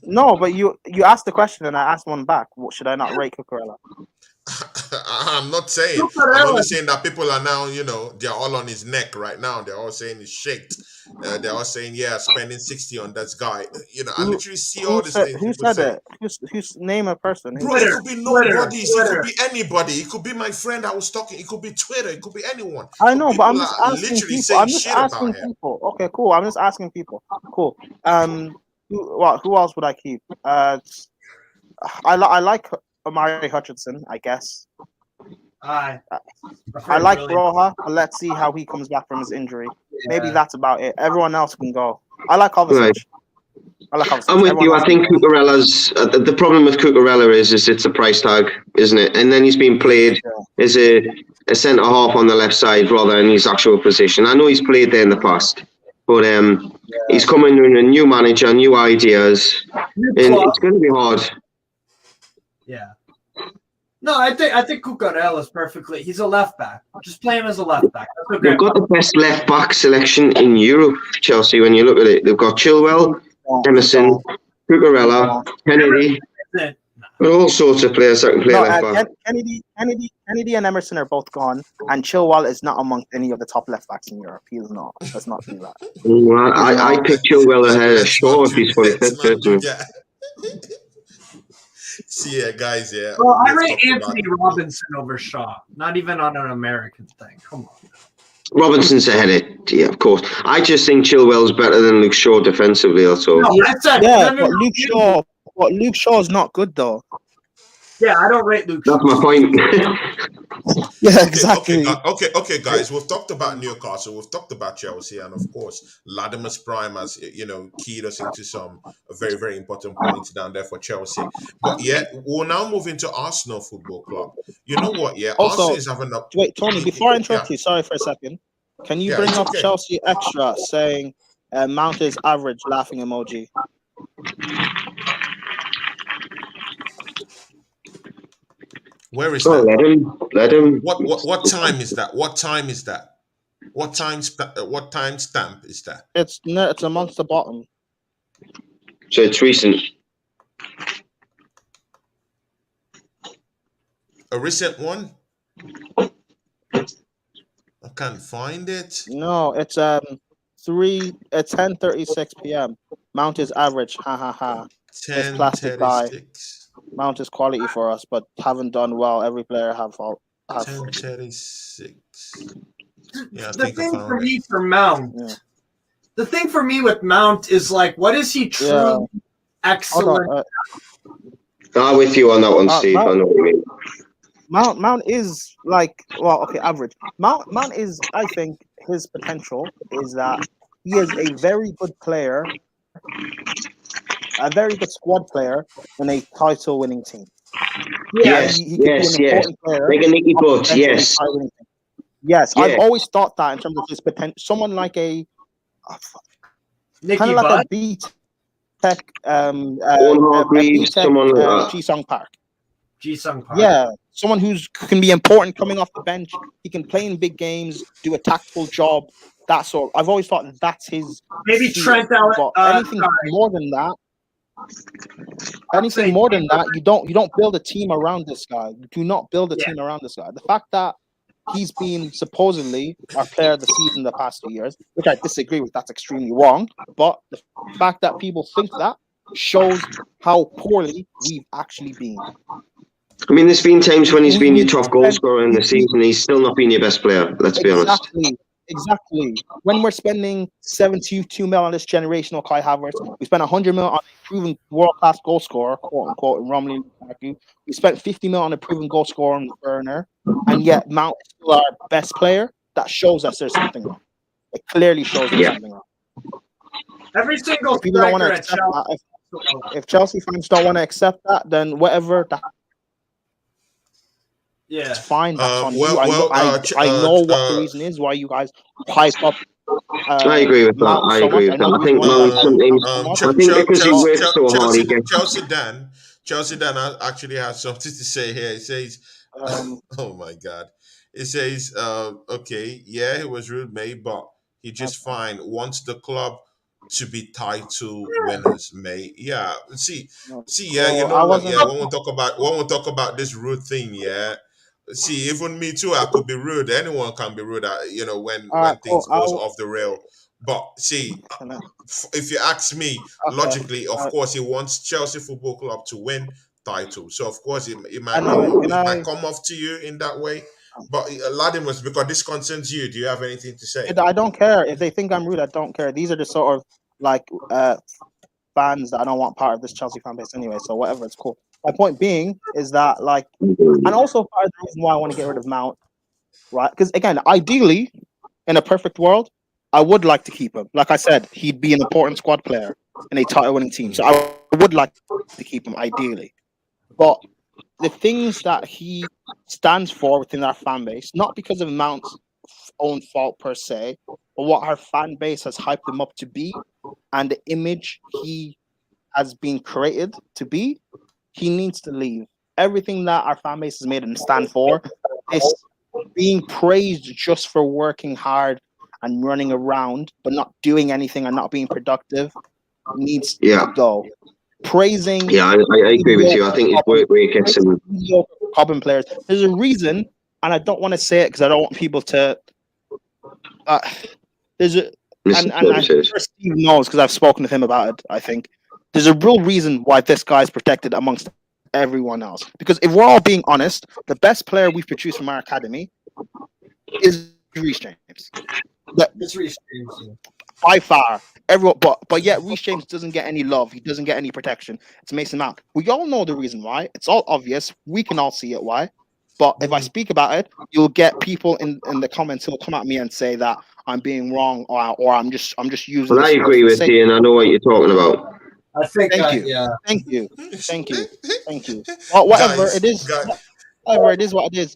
No, but you asked the question and I asked one back. What, should I not rate Cucurella? I'm not saying. I'm only saying that people are now, they're all on his neck right now. They're all saying he's shaked. They're all saying, spending 60 on that guy. I literally see all these things. Who said it? Who's name a person? Bro, it could be nobody. It could be anybody. It could be my friend I was talking. It could be Twitter. It could be anyone. I know, but I'm just asking people. I'm just asking people. Okay, cool. I'm just asking people. Cool. Who else would I keep? I like Omari Hutchinson, I guess. I like Roja, but let's see how he comes back from his injury. Maybe that's about it. Everyone else can go. I like Kovacic. Right. I'm with you. I think Cucurella's the problem with Cucurella is it's a price tag, isn't it? And then he's been played as a centre half on the left side rather than his actual position. I know he's played there in the past, but he's coming in a new manager, new ideas, and it's going to be hard. Yeah. No, I think Cucurella is perfectly. He's a left back. Just play him as a left back. They've got the best left back selection in Europe, Chelsea. When you look at it, they've got Chilwell, Emerson, Cucurella, Kennedy, all sorts of players that can play left back. Kennedy and Emerson are both gone, and Chilwell is not among any of the top left backs in Europe. He's not. Let's not do that. I pick Chilwell ahead of Shaw if he's fully fit. See, guys, Well, I rate Anthony Robinson over Shaw. Not even on an American thing. Come on. Robinson's ahead of course. I just think Chilwell's better than Luke Shaw defensively. Also, but Luke Shaw is not good though. Yeah, I don't rate Luke Shaw. That's my point. Yeah, exactly. Okay, guys. We've talked about Newcastle. We've talked about Chelsea, and of course, Latimer's Prime has keyed us into some very, very important points down there for Chelsea. But we'll now move into Arsenal Football Club. You know what? Yeah, also, Arsenal is having a wait, Tony. Before I interrupt you, sorry for a second. Can you bring up Chelsea Extra saying Mount is average laughing emoji? Where is that? Let him. What time is that? What time is that? What time stamp is that? It's amongst the bottom. So it's recent. A recent one? I can't find it. No, it's 10:36 p.m. Mount is average. Ha ha ha. It's plastic guy. Mount is quality for us, but haven't done well. Every player have fault. 10:36. Yeah, the thing for me for Mount. Yeah. The thing for me with Mount is like, what is he truly excellent? I'm with you on that one, Steve. I know what you mean. Mount is like, well, okay, average. Mount is, I think, his potential is that he is a very good player, a very good squad player in a title-winning team. Yes, he yes. Like a Nicky Butt, yes. Yes, I've always thought that in terms of his potential. Someone like a kind of like a B-Tech, Ji-Sung Park. Yeah, someone who's can be important coming off the bench. He can play in big games, do a tactical job. That's all. I've always thought that's his. Maybe Trent but anything more than that, you don't build a team around this guy. You do not build a team around this guy. The fact that he's been supposedly our player of the season the past 2 years, which I disagree with, that's extremely wrong. But the fact that people think that shows how poorly we've actually been. I mean, there's been times when he's been your top goal scorer in the season. He's still not been your best player. Let's be honest. Exactly. When we're spending 72 mil on this generational Kai Havertz, we spent 100 mil on a proven world-class goal scorer, quote unquote, in Romelu Lukaku. We spent 50 mil on a proven goal scorer in Werner, and yet Mount is still our best player. That shows us there's something wrong. It clearly shows there's something wrong. Every single people don't want to accept that. If Chelsea fans don't want to accept that, then whatever. It's fine. That's on you. I know what the reason is why you guys hype up. I agree with that. I agree with that. I think Mount sometimes. I think because he works so hard, he gets. Chelsea Dan actually has something to say here. He says, "Oh my God." It says, "Okay, yeah, he was rude, mate, but he just fine. Wants the club to be title winners, mate. Yeah, see, yeah, you know what? Yeah, when we talk about this rude thing, yeah." See, even me too, I could be rude. Anyone can be rude, when things goes off the rail. But see, if you ask me, logically, of course, he wants Chelsea Football Club to win titles. So of course, it might come off to you in that way. But Latimus, because this concerns you, do you have anything to say? I don't care if they think I'm rude. I don't care. These are just sort of like fans that I don't want part of this Chelsea fan base anyway. So whatever, it's cool. My point being is that, like, and also part of the reason why I want to get rid of Mount, right? Because again, ideally, in a perfect world, I would like to keep him. Like I said, he'd be an important squad player in a title-winning team. So I would like to keep him, ideally. But the things that he stands for within our fan base, not because of Mount's own fault per se, but what our fan base has hyped him up to be, and the image he has been created to be, he needs to leave. Everything that our fan base has made him stand for is being praised just for working hard and running around, but not doing anything and not being productive, needs to go. Praising. Yeah, I agree with you. I think his work rate gets him. Problem players. There's a reason, and I don't want to say it because I don't want people to. There's a, and I'm sure Steve knows because I've spoken to him about it. I think there's a real reason why this guy's protected amongst everyone else. Because if we're all being honest, the best player we've produced from our academy is Reece James. It's Reece James. By far. Everyone, but yet Reece James doesn't get any love. He doesn't get any protection. It's Mason Mount. We all know the reason why. It's all obvious. We can all see it why. But if I speak about it, you'll get people in the comments who'll come at me and say that I'm being wrong or I'm just using. Well, I agree with you, and I know what you're talking about. I think. Thank you. Well, whatever it is, what it is.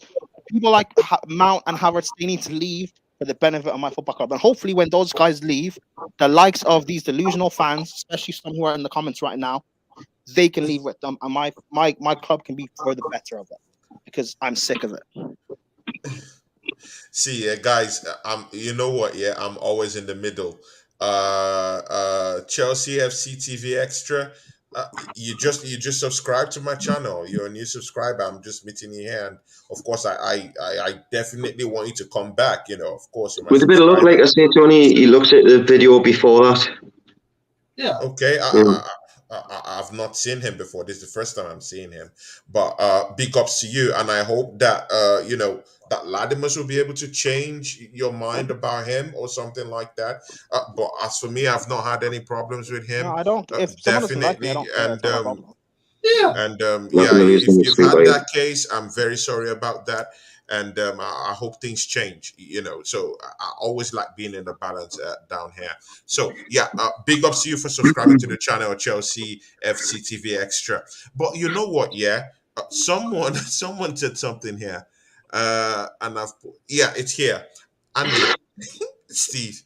People like Mount and Havertz, they need to leave for the benefit of my football club. And hopefully when those guys leave, the likes of these delusional fans, especially some who are in the comments right now, they can leave with them, and my club can be for the better of it, because I'm sick of it. See, guys, you know what? Yeah, I'm always in the middle. Chelsea FC TV Extra. You just subscribe to my channel. You're a new subscriber. I'm just meeting you here, and of course, I definitely want you to come back. Of course, you're my With a bit of luck, like subscriber. I say, Tony, he looks at the video before that. Yeah. Okay. Yeah. I've not seen him before. This is the first time I'm seeing him. But big ups to you, and I hope that that Latimus will be able to change your mind about him or something like that. But as for me, I've not had any problems with No, him. I don't. If someone doesn't like me, I Definitely, don't care. It's not my problem. Yeah. and Not yeah, gonna use if them you've to had buy. that case, I'm very sorry about that. And I hope things change, So I always like being in the balance down here. So yeah, big ups to you for subscribing to the channel, Chelsea FCTV Extra. But you know what? Yeah, someone someone said something here, and yeah, it's here. Andy, Steve,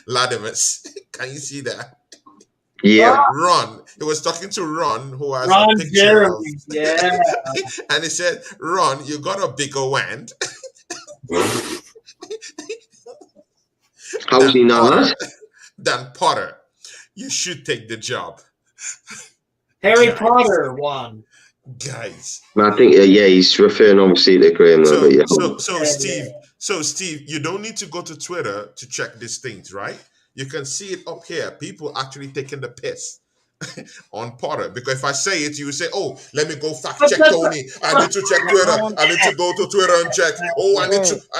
Latimus, can you see that? Yeah. Ron. He was talking to Ron, who has a Ron picture of, Jeremy. Yeah. and he said, "Ron, you got a bigger wand How's he than now, Potter. lad? Than Potter. You should take the job, Harry guys. Potter won. Guys. I think yeah, he's referring obviously to Graham though, but yeah. So Steve, you don't need to go to Twitter to check these things, right? You can see it up here. People actually taking the piss on Potter, because if I say it, you say, "Oh, let me go fact check Tony. I need to check Twitter. I need to go to Twitter and check. Oh, I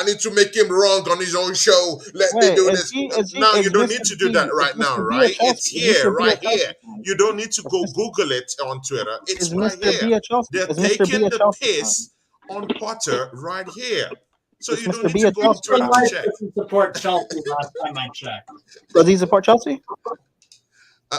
need to make him wrong on his own show. Let me do this." Now you don't need to do that right now, right? It's here, right here. You don't need to go Google it on Twitter. It's Is right Mr. here. B a Chelsea? They're Is Mr. B taking a the Chelsea fan? piss on Potter right here. So Is you don't Mr. need B to a go on Chelsea Twitter fan? to check. Doesn't support Chelsea last time I checked. Does he support Chelsea?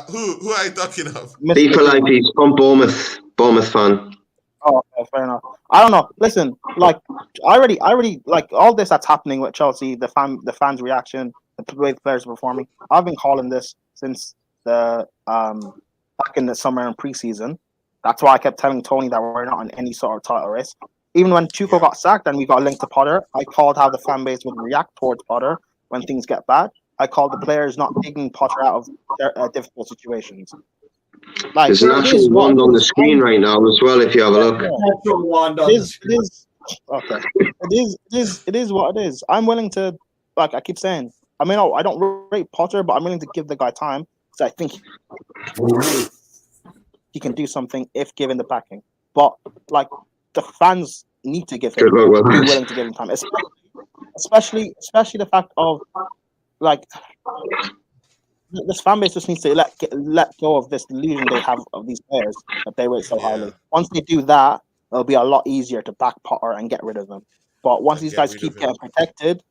Who are you talking of? Be for life, he's from Bournemouth fan. Oh, okay, fair enough. I don't know. Listen, like I already like all this that's happening with Chelsea, the fans' reaction, the way the players are performing. I've been calling this since the back in the summer and preseason. That's why I kept telling Tony that we're not in any sort of title race. Even when Tuchel got sacked and we got linked to Potter, I called how the fan base would react towards Potter when things get bad. I called the players not digging Potter out of difficult situations. Like, there's an actual wand on the screen right now as well, if you have a look. Actual wand on the screen. Okay. It is what it is. I'm willing to, like I keep saying, I mean, I don't rate Potter, but I'm willing to give the guy time because I think he can do something if given the backing. But like the fans need to give him, be willing to give him time, especially the fact of like this fan base just needs to let go of this delusion they have of these players that they rate so highly. Once they do that, it'll be a lot easier to back Potter and get rid of them. But once these guys keep getting protected,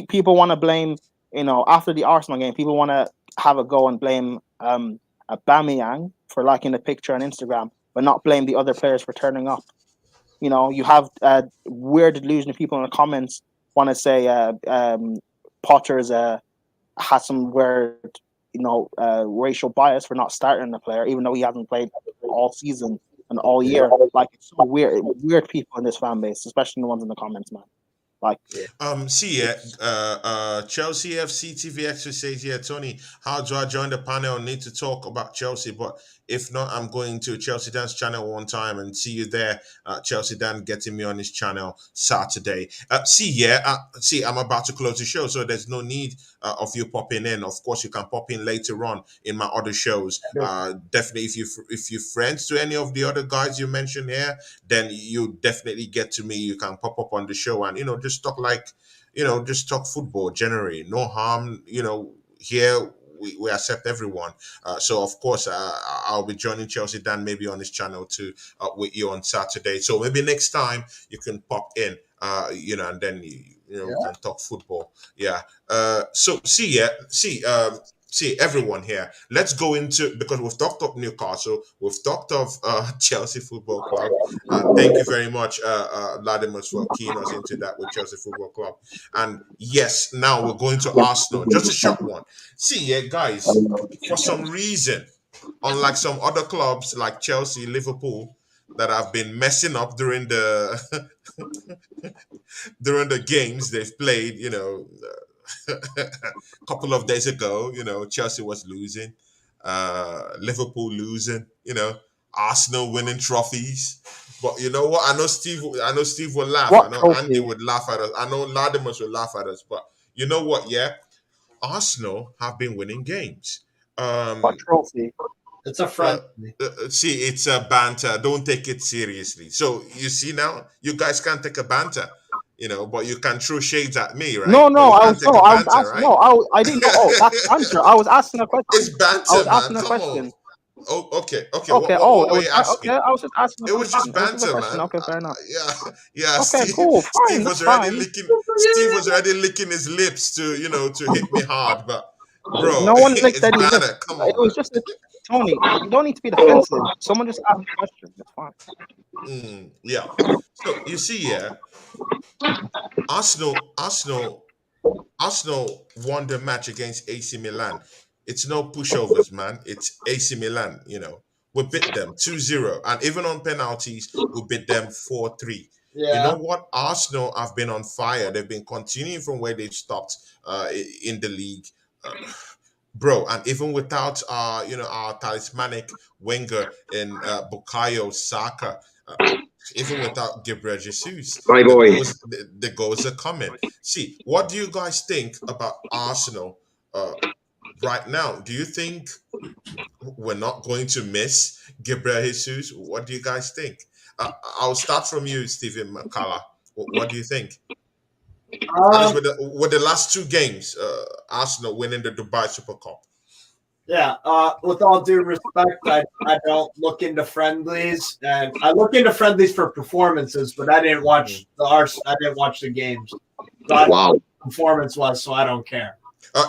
people want to blame. After the Arsenal game, people want to have a go and blame Aubameyang for liking the picture on Instagram, but not blame the other players for turning up. You have weird delusion of people in the comments want to say Potter's has some weird, racial bias for not starting the player, even though he hasn't played all season and all year. Like, it's so weird people in this fan base, especially the ones in the comments, man. Like, Chelsea FC TV actually says here, Tony, how do I join the panel? Need to talk about Chelsea, but if not, I'm going to Chelsea Dan's channel one time and see you there. Chelsea Dan getting me on his channel Saturday. I'm about to close the show, so there's no need of you popping in. Of course, you can pop in later on in my other shows. Definitely, if you're friends to any of the other guys you mentioned here, then you definitely get to me. You can pop up on the show and just talk just talk football generally. No harm. Here we accept everyone. So of course, I'll be joining Chelsea Dan maybe on his channel too with you on Saturday. So maybe next time you can pop in, and then we can talk football. Yeah. See everyone here. Let's go into, because we've talked of Newcastle, we've talked of Chelsea Football Club. Thank you very much, Latimus, for keying us into that with Chelsea Football Club. And yes, now we're going to Arsenal. Just a short one. Guys, for some reason, unlike some other clubs like Chelsea, Liverpool, that have been messing up during the during the games they've played. A couple of days ago, Chelsea was losing, Liverpool losing, Arsenal winning trophies. But you know what? I know Steve will laugh. What I know trophy? Andy would laugh at us. I know Ladimus will laugh at us. But you know what? Yeah, Arsenal have been winning games. What trophy? It's a friendly. See, it's a banter. Don't take it seriously. So you see now, you guys can't take a banter, but you can throw shades at me, right? No, But you I can't was take no, a I was banter, asking. right? No, I didn't know. Oh, that's banter. I was asking a question. It's I banter, was asking man. a Come question. on. Oh, okay. Okay. What It were was you asking? okay. I was just asking a It was question. just It was just a banter, question. man. Okay, fair enough. Yeah. Okay, Steve, cool, fine. Steve That's was already fine. licking his lips to hit me hard, but bro, No one licked it's any lips. banter. Come It on, was man. just Tony. You don't need to be defensive. Someone just asked a question. It's fine. Yeah. So you see, yeah, Arsenal won the match against AC Milan. It's no pushovers, man. It's AC Milan, We beat them 2-0. And even on penalties, we beat them 4-3. You know Yeah. what? Arsenal have been on fire. They've been continuing from where they've stopped in the league. Uh, Bro, and even without our talismanic winger in Bukayo Saka, even without Gabriel Jesus, My the boy. goals are coming. See, what do you guys think about Arsenal right now? Do you think we're not going to miss Gabriel Jesus? What do you guys think? I'll start from you, Stephen McCullough. What do you think? That is with the last two games, Arsenal winning the Dubai Super Cup. Yeah, with all due respect, I don't look into friendlies, and I look into friendlies for performances, but I didn't watch the games. So I don't know what the performance was, so I don't care.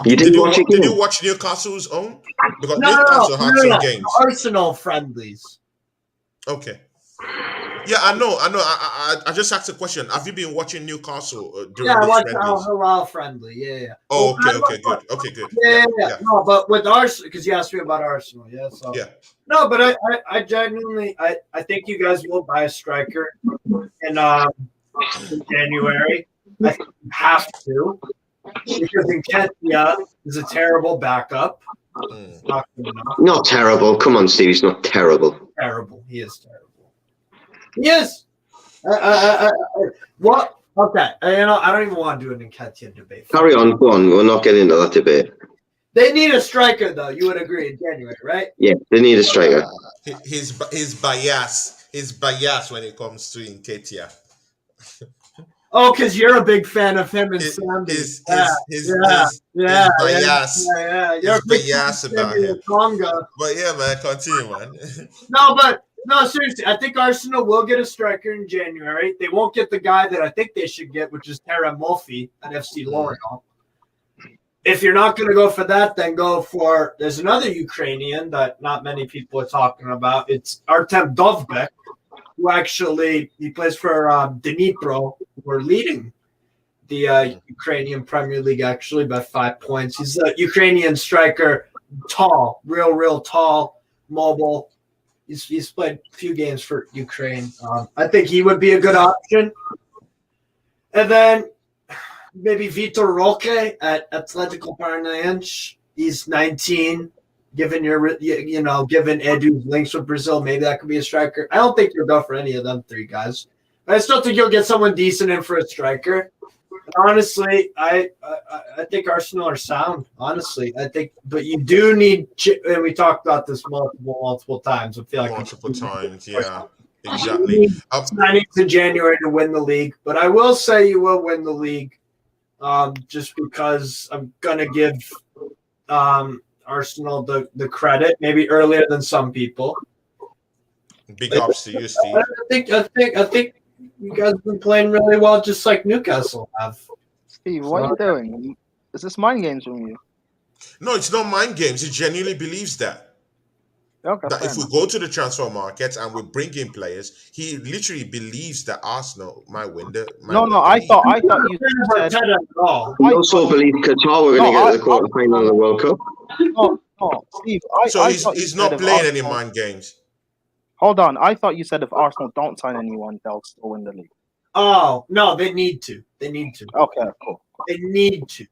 Did you watch Newcastle's own? Because Newcastle had some games. Arsenal friendlies. Okay. Yeah, I know. I just asked a question. Have you been watching Newcastle during I these watched friendlies? Al Hilal friendly. Yeah. Oh, okay, good. Yeah. No, but with Arsenal, because you asked me about Arsenal. Yeah. So. Yeah. No, but I genuinely I think you guys will buy a striker in January. I think you have to, because Nketiah is a terrible backup. Not terrible. Come on, Steve. He's not terrible. Terrible. He is terrible. Yes. What? Okay. I don't even want to do an Nketiah debate. Carry on. Go on. We're not getting into that debate. They need a striker, though. You would agree in January, right? Yeah, they need a striker. His bias when it comes to Nketiah. Oh, because you're a big fan of him and Sandy. His bias. You're a big bias about him. But yeah, man, continue, man. No, seriously, I think Arsenal will get a striker in January. They won't get the guy that I think they should get, which is Tara Mulphy at FC Lorient. If you're not going to go for that, then go for – there's another Ukrainian that not many people are talking about. It's Artem Dovbek, who actually – he plays for Dnipro. We're leading the Ukrainian Premier League, actually, by 5 points. He's a Ukrainian striker, tall, real tall, mobile. He's played a few games for Ukraine. I think he would be a good option. And then maybe Vitor Roque at Atletico Paranaense. He's 19. Given given Edu's links with Brazil, maybe that could be a striker. I don't think you'll go for any of them three guys. But I still think you'll get someone decent in for a striker. Honestly, I think Arsenal are sound. Honestly, I think, but you do need. And we talked about this multiple times. I feel like multiple times, yeah, exactly. Signings in January to win the league, but I will say you will win the league, just because I'm gonna give Arsenal the credit, maybe earlier than some people. Big ups to you, Steve. I think. You guys have been playing really well, just like Newcastle have. Steve, what are you doing? Is this mind games from you? No, it's not mind games. He genuinely believes that. Okay, that if we go to the transfer market and we bring in players, he literally believes that Arsenal might win the. I thought you said. He also believes Qatar were going to get to the quarterfinal of the World Cup. No, Steve. So he's not playing any mind games. Hold on. I thought you said if Arsenal don't sign anyone, they'll still win the league. Oh no, they need to. Okay, cool. They need to.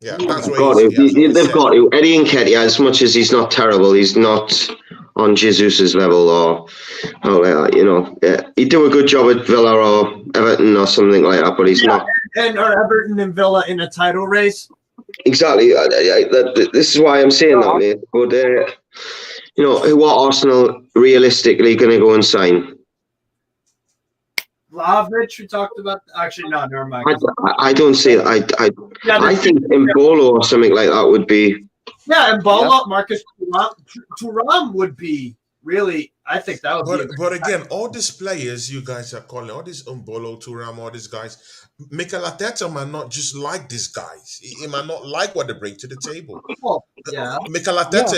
Yeah, that's what they've got to. Eddie Nketiah, as much as he's not terrible, he's not on Jesus's level or he'd do a good job at Villa or Everton or something like that, but he's not. And are Everton and Villa in a title race? Exactly. This is why I'm saying that, mate. But who are Arsenal realistically going to go and sign? Vlahovic, we talked about. Actually, no, never mind. I don't see it. I think Mbolo or something like that would be. Yeah, Mbolo, Marcus Thuram would be really. I think that would be. But again, all these players you guys are calling, all these Mbolo, Thuram, all these guys, Mikel Arteta might not just like these guys. He might not like what they bring to the table. Well, yeah. Mikel Arteta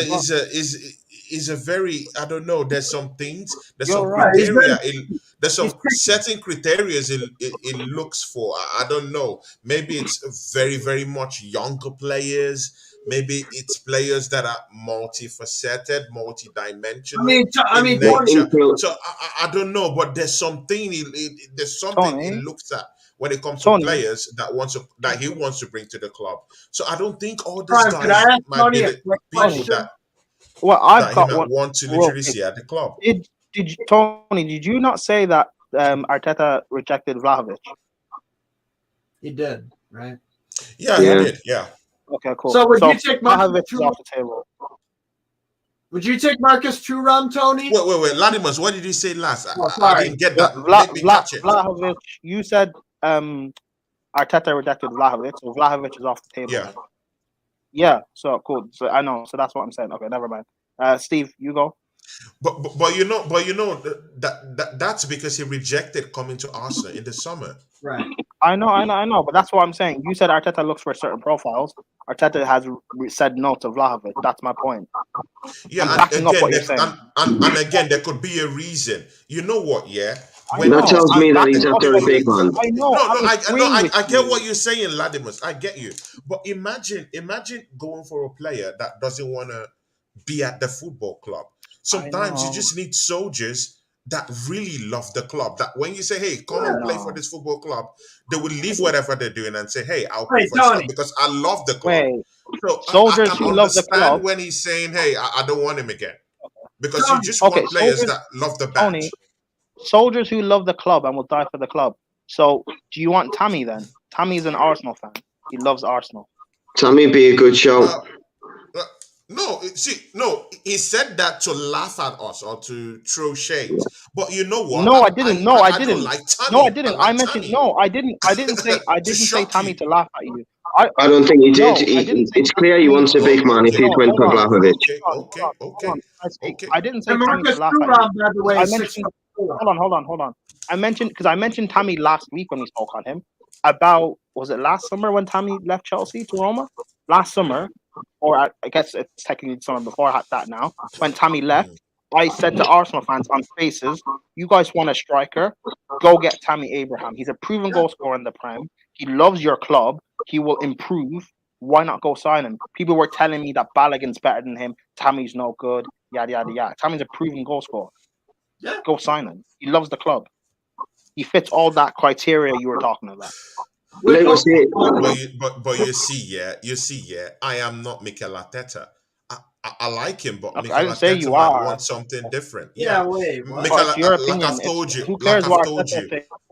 is a very, I don't know. There's some things. There's some criteria. There's some certain criteria it looks for. I don't know. Maybe it's very, very much younger players. Maybe it's players that are multifaceted, multidimensional. I mean, so I don't know, but there's something. There's something he looks at when it comes to players that he wants to bring to the club. So I don't think all these guys might be the people that. Well, I've got one. Want to literally see at the club. Did you not say that Arteta rejected Vlahovic? He did, right? Yeah, he did. Yeah. Okay, cool. So would you take Vlahovic off the table? Would you take Marcus Thuram, Tony? Wait, Latimus, what did you say last? I didn't get that. Vlahovic, you said Arteta rejected Vlahovic, so Vlahovic is off the table. Yeah. Yeah, so cool. So I know. So that's what I'm saying. Okay, never mind. Steve, you go. But that's because he rejected coming to Arsenal in the summer. Right. I know. But that's what I'm saying. You said Arteta looks for certain profiles. Arteta has said no to Vlahovic. That's my point. Yeah, and again, there could be a reason. You know what? Yeah. That tells me that he's after a big man. I know. I get what you're saying, Ladimus. I get you. But imagine going for a player that doesn't want to be at the football club. Sometimes you just need soldiers that really love the club. That when you say, "Hey, come and play for this football club," they will leave whatever they're doing and say, "Hey, I'll play for this club because I love the club." So soldiers I who love the club. when he's saying, "Hey, I don't want him again," because you just want players that love the badge. Soldiers who love the club and will die for the club. So, do you want Tammy then? Tammy's an Arsenal fan. He loves Arsenal. Tammy be a good show. No, he said that to laugh at us or to throw shades. But you know what? No, I didn't. I didn't. Like Tammy. No, I didn't. I mentioned no. I didn't say Tammy to laugh at you. I don't think he did. It's clear he wants a big man if he went for Vlahovic. Okay. I didn't say Tammy to laugh at you. I mentioned. Hold on. I mentioned Tammy last week when we spoke on him about, was it last summer when Tammy left Chelsea to Roma? Last summer, or I guess it's technically the summer before that now. When Tammy left, I said to Arsenal fans on Faces, you guys want a striker? Go get Tammy Abraham. He's a proven goal scorer in the Prem. He loves your club. He will improve. Why not go sign him? People were telling me that Balogun's better than him. Tammy's no good. Yada, yada, yada. Tammy's a proven goal scorer. Yeah. Go sign him. He loves the club. He fits all that criteria you were talking about. But you see, I am not Mikel Arteta. I like him, but I didn't say you are. Want something different. Yeah, wait. Like I've told you.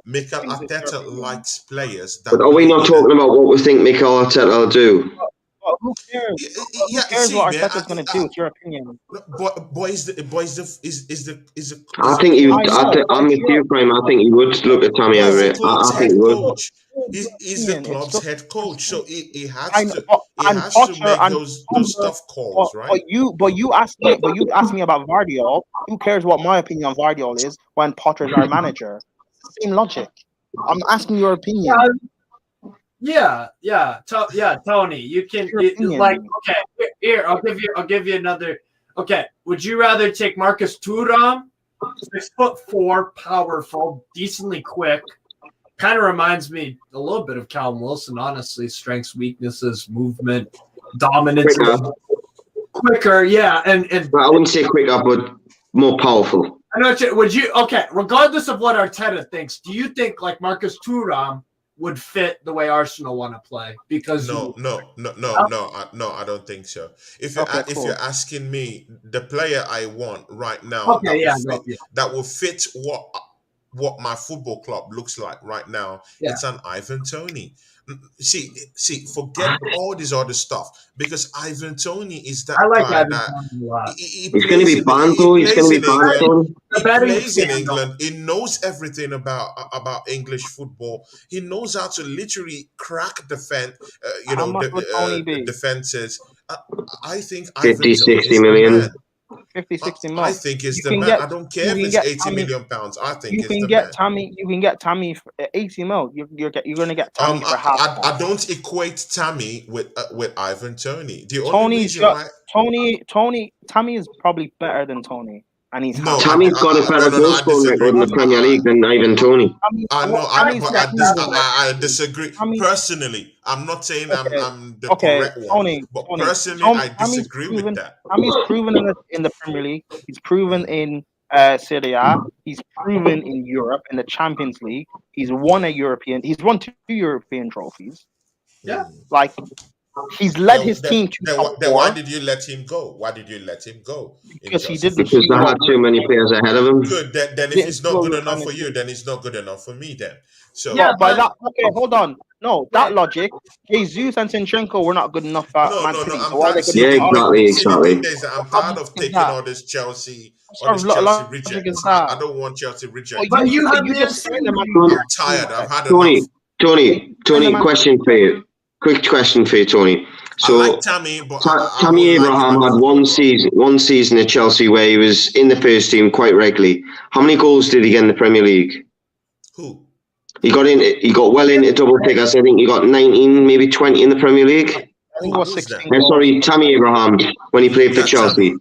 Mikel Arteta likes players. But are we not talking about what we think Mikel Arteta will do? Well, who cares? Who cares what Arteta's going to do? It's your opinion. I think I'm with you, Prime. I think he would look at Tammy Everett. I think he would. He's the club's head coach, so he has to make those tough calls, right? But you asked me about Vardiol. Who cares what my opinion on Vardiol is when Potter's our manager? Same logic. I'm asking your opinion. Yeah, Tony, you can okay. Here, I'll give you another. Okay, would you rather take Marcus Thuram, 6'4", powerful, decently quick? Kind of reminds me a little bit of Callum Wilson, honestly. Strengths, weaknesses, movement, dominance, quicker. Yeah, and well, I wouldn't say quicker, but more powerful. I know. Would you? Okay, regardless of what Arteta thinks, do you think like Marcus Thuram would fit the way Arsenal want to play? Because no, I don't think so. If you're asking me, the player I want right now that will fit what my football club looks like right now, it's an Ivan Toney. See, forget all this other stuff because Ivan Toney is that guy that he's going to be Banter. He's going to be Banter. He plays in England. He knows everything about English football. He knows how to literally crack defenses. I think 50, 60 million. 50, 60 I think it's the man. I don't care if it's 80 million pounds. I think it's the man. You can get Tammy for 80 mil. You're going to get Tammy for half. I don't equate Tammy with Ivan Toney. The only reason why Tammy is probably better than Tony. And he's Tammy's got a better goal scoring record in the Premier League than Ivan Toney. I disagree. Personally, I'm not saying I'm the correct one. But personally, I disagree with that. Tammy's proven in the Premier League. He's proven in Serie A. He's proven in Europe, in the Champions League. He's won 2 European trophies. Yeah. Like, he's led his team to then why did you let him go? Because he didn't. Because they had too many players ahead of him. Good. Then if it's not good enough for you, then it's not good enough for me. Then. So hold on. No, that logic. Jesus and Zinchenko were not good enough for Man City. Exactly. I'm tired of taking all this Chelsea reject. I don't want Chelsea reject. But you have I'm tired. I've had enough. Tony, question for you. Quick question for you, Tony. So, I like Tammy, but Tammy Abraham had one season at Chelsea where he was in the first team quite regularly. How many goals did he get in the Premier League? Who? He got well into double figures. I think he got 19, maybe 20 in the Premier League. I think it was 16. Sorry, Tammy Abraham when he played for Chelsea.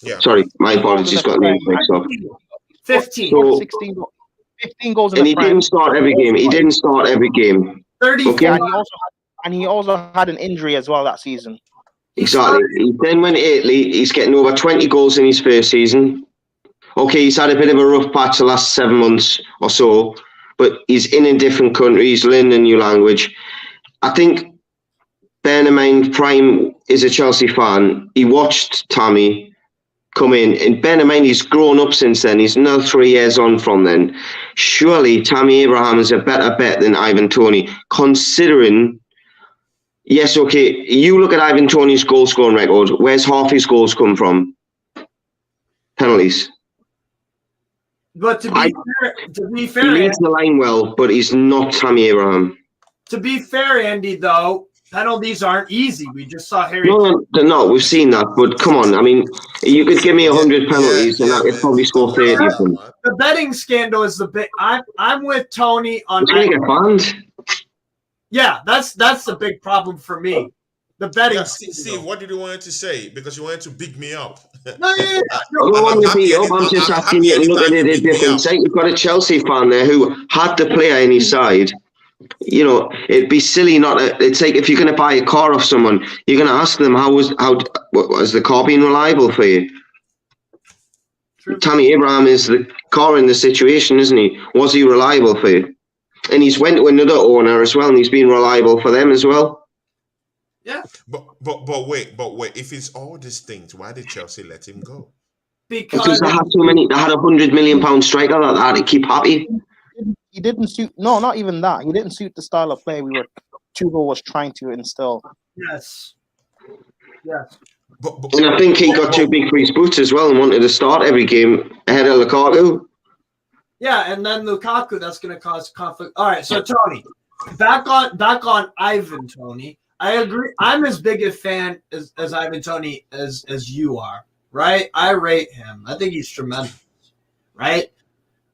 Yeah. Sorry, my apologies. Got names mixed up. 15. So, 15 goals. And he didn't start every game. 30. Okay. And he also had an injury as well that season. Exactly. He then went to Italy. He's getting over 20 goals in his first season. Okay, he's had a bit of a rough patch the last 7 months or so, but he's in a different country. He's learning a new language. I think, bearing in mind, Prime is a Chelsea fan. He watched Tammy come in, and bearing in mind, he's grown up since then. He's another 3 years on from then. Surely, Tammy Abraham is a better bet than Ivan Toney, considering. Yes, okay. You look at Ivan Toney's goal scoring record. Where's half his goals come from? Penalties. But to be fair, he leads the line well, but he's not Tammy Abraham. To be fair, Andy, though, penalties aren't easy. We just saw Harry. No, they're not. We've seen that. But come on, I mean, you could give me 100 penalties, and I'd probably score 30 of them. The betting scandal is the big. I'm with Tony on. It's going to get banned. Yeah, that's the big problem for me. The betting. Yeah, Steve, what did you want to say? Because you wanted to big me up. No, I don't want to beat you up. I'm just asking you to look at it a different side. You've got a Chelsea fan there who had the player in his side. You know, it'd be silly not to. It's like if you're going to buy a car off someone, you're going to ask them how was the car being reliable for you? True. Tammy Abraham is the car in the situation, isn't he? Was he reliable for you? And he's went to another owner as well, and he's been reliable for them as well. Yeah. But wait. If it's all these things, why did Chelsea let him go? Because they had too many. They had £100 million striker that had to keep happy. He didn't suit. No, not even that. He didn't suit the style of play Tuchel was trying to instill. Yes. And I think he got too big for his boots as well, and wanted to start every game ahead of Lukaku. Yeah, and then Lukaku, that's going to cause conflict. All right, so Tony, back on Ivan Toney. I agree. I'm as big a fan as Ivan Toney as you are, right? I rate him. I think he's tremendous, right?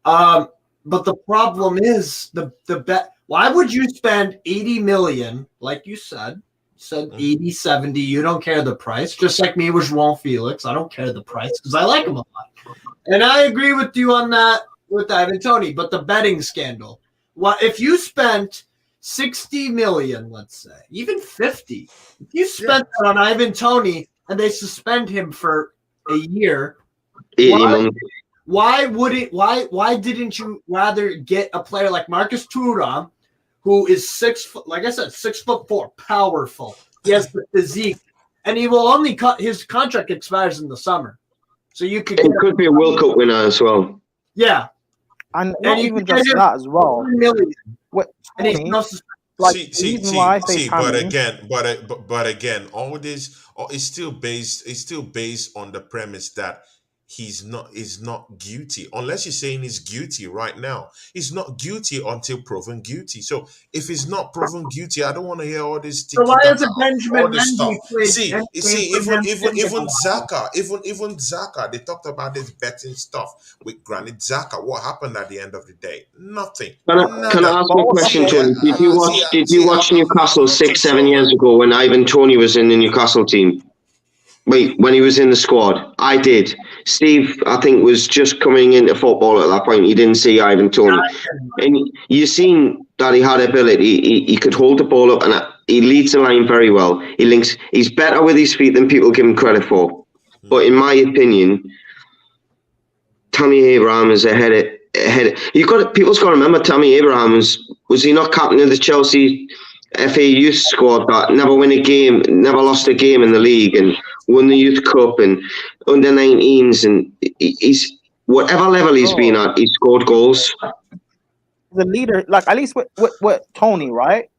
But the problem is the bet. Why would you spend 80 million, like you said 80, 70, you don't care the price, just like me with João Felix. I don't care the price because I like him a lot. And I agree with you on that with Ivan Toney, but the betting scandal. Well, if you spent 60 million, let's say, even 50, if you spent that on Ivan Toney and they suspend him for a year, Why didn't you rather get a player like Marcus Thuram, who is 6 foot, like I said, 6'4", powerful. He has the physique, and he will only cut his contract expires in the summer. So you could. It could be a World Cup winner as well. Yeah, and not even just that as well. What? And he's like but again, all this is still based on the premise that he's not guilty, unless you're saying he's guilty right now. He's not guilty until proven guilty. So if he's not proven guilty, I don't want to hear all this. So why is it Benjamin Mendy? Even Saka, they talked about this betting stuff with Granit Xhaka. What happened at the end of the day? Nothing. Can I ask you a question, Tony? Did you watch Newcastle 6-7 years ago when Ivan Toney was in the Newcastle team? Wait, when he was in the squad? I did. Steve, I think, was just coming into football at that point. He didn't see Ivan Toney. And you seen that he had ability. He could hold the ball up, and he leads the line very well. He's better with his feet than people give him credit for. But in my opinion, Tammy Abraham is ahead. People's got to remember Tammy Abraham was he not captain of the Chelsea FA Youth squad that never lost a game in the league and won the Youth Cup and under 19s, and he's whatever level he's been at, he scored goals. The leader, like at least with Tony, right?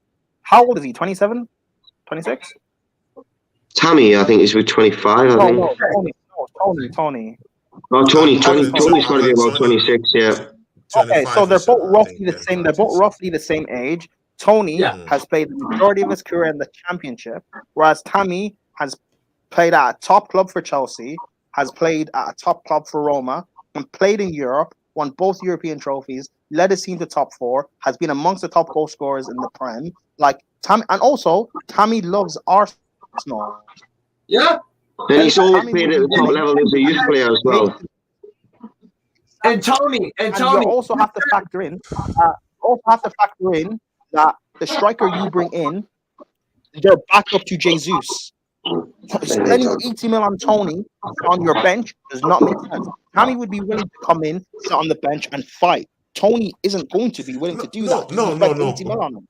How old is he? 27? 26? Tammy, I think he's with 25. Tony. Oh, Tony's got to be about 26. Yeah. Okay, so they're both roughly the same. They're both roughly the same age. Tony has played the majority of his career in the Championship, whereas Tammy has played at a top club for Chelsea, has played at a top club for Roma, and played in Europe, won both European trophies, led his team to top 4, has been amongst the top goal scorers in the Prem. Like Tammy, and also Tammy loves Arsenal. Yeah, and he's always played at the top level as a youth player as well. And Tony, you also have to factor in. That the striker you bring in, they're backup to Jesus. Spending 80 mil on Tony on your bench does not make sense. Tammy would be willing to come in, sit on the bench, and fight. Tony isn't going to be willing to do that. No. 80 mil on him.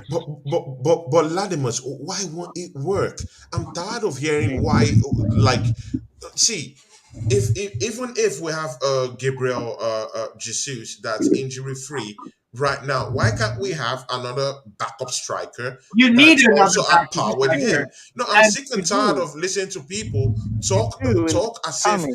But Latimus, why won't it work? I'm tired of hearing why. Like, see, even if we have Gabriel Jesus that's injury free right now, why can't we have another backup striker? You need another also at backup par with him. No, I'm sick and tired of listening to people talk as if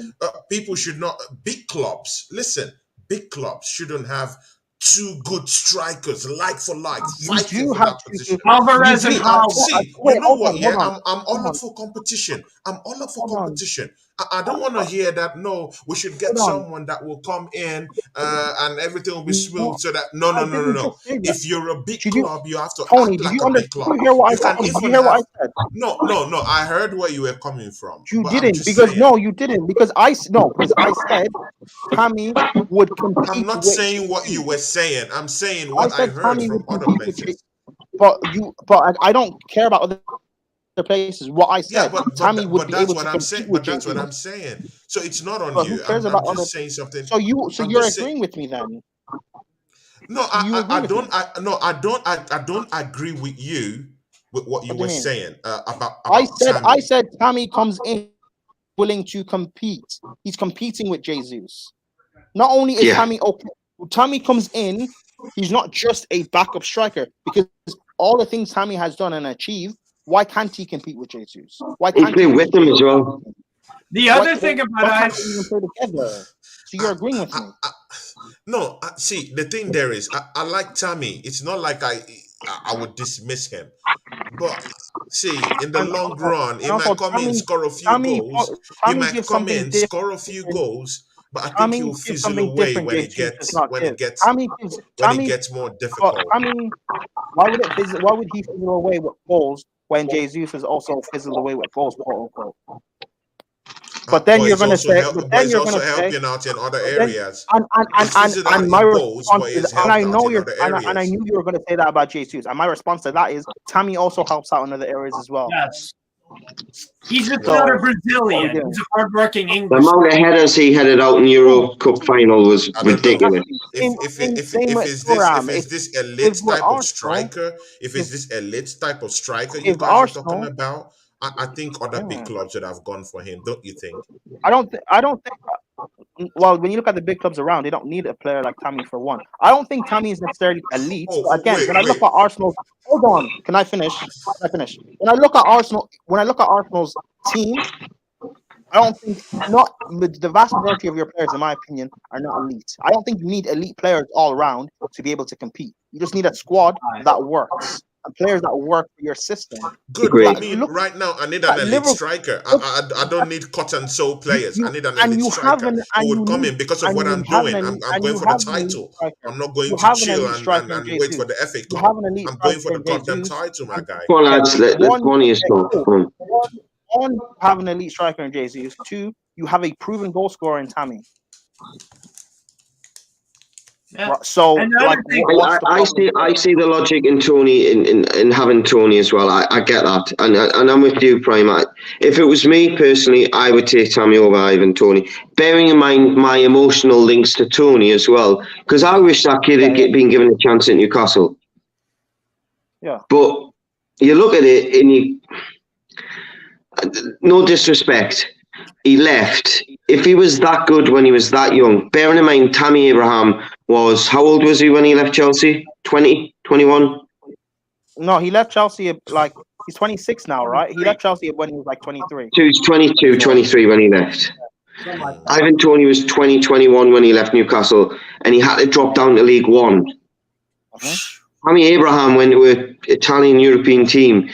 people should not. Big clubs, listen, big clubs shouldn't have 2 good strikers, like for like, fighting for that position. Alvarez and Howard. See, you know what? Yeah, I'm all up for competition. Competition. I don't want to hear that. No, we should get someone that will come in and everything will be smooth. So that no. If you're a big club, you have to Tony, act like a big club. Did you hear what I said? No. I heard where you were coming from. You didn't because you didn't because I said Tammy would compete. I'm not saying what you were saying. I'm saying what I heard Tammy from other places. But I don't care about other places. What I said, Tammy would be able to compete with that's what I'm saying. So it's not on you. Who cares about I'm just saying something. So you're agreeing with me then? No, I don't agree with you with what you were saying about I Tammy. said Tammy comes in willing to compete. He's competing with Jesus. Not only is Tammy comes in, he's not just a backup striker, because all the things Tammy has done and achieved, why can't he compete with Jesus? Why can't he play with him as well? The other thing about it, even play together. So you're agreeing with me? See, the thing there is, I like Tammy. It's not like I would dismiss him, but see, in the long run, he might come in, score a few goals. He might come in, score a few goals. But I think he'll fizzle away when it gets more difficult. Why would he fizzle away with goals when Jesus is also fizzled away with goals, quote unquote? But then you're going to say, he's also helping out in other areas. And my response is, and I knew you were going to say that about Jesus. And my response to that is, Tammy also helps out in other areas as well. Yes. He's not a Brazilian. He's a hardworking The English. amount of headers he headed out in Euro Cup final was ridiculous. If it's this elite type of striker, if it's this elite type of striker you guys are talking about, I think other big clubs should have gone for him, don't you think? I don't think. Well, when you look at the big clubs around, they don't need a player like Tammy for one. I don't think Tammy is necessarily elite. When I look at Arsenal, hold on, can I finish? When I look at Arsenal's team, I don't think the vast majority of your players, in my opinion, are not elite. I don't think you need elite players all around to be able to compete. You just need a squad that works. And players that work for your system. Good. But I mean, right now, I need an elite striker. I don't need cut and sew players. I need an elite striker who would come in because of what I'm doing. I'm going for the title. I'm not going to chill and wait for the FA Cup. I'm going for the goddamn title, my guy. Well, lads, let's go on here. One, you have an elite striker in Jesus. Two, you have a proven goal scorer in Tammy. Yeah. So I see the logic in Tony in having Tony as well. I get that, and I'm with you, Prime. If it was me personally, I would take Tammy over Ivan Tony. Bearing in mind my emotional links to Tony as well, because I wish that kid had been given a chance at Newcastle. Yeah. But you look at it, and no disrespect, he left. If he was that good when he was that young, bearing in mind Tammy Abraham was, how old was he when he left Chelsea? 20, 21? No, he left Chelsea like, he's 26 now, right? He left Chelsea when he was like 23. So he's 22, 23 when he left. Ivan Toney was 20, 21 when he left Newcastle, and he had to drop down to League One. Tammy Abraham went to an Italian European team.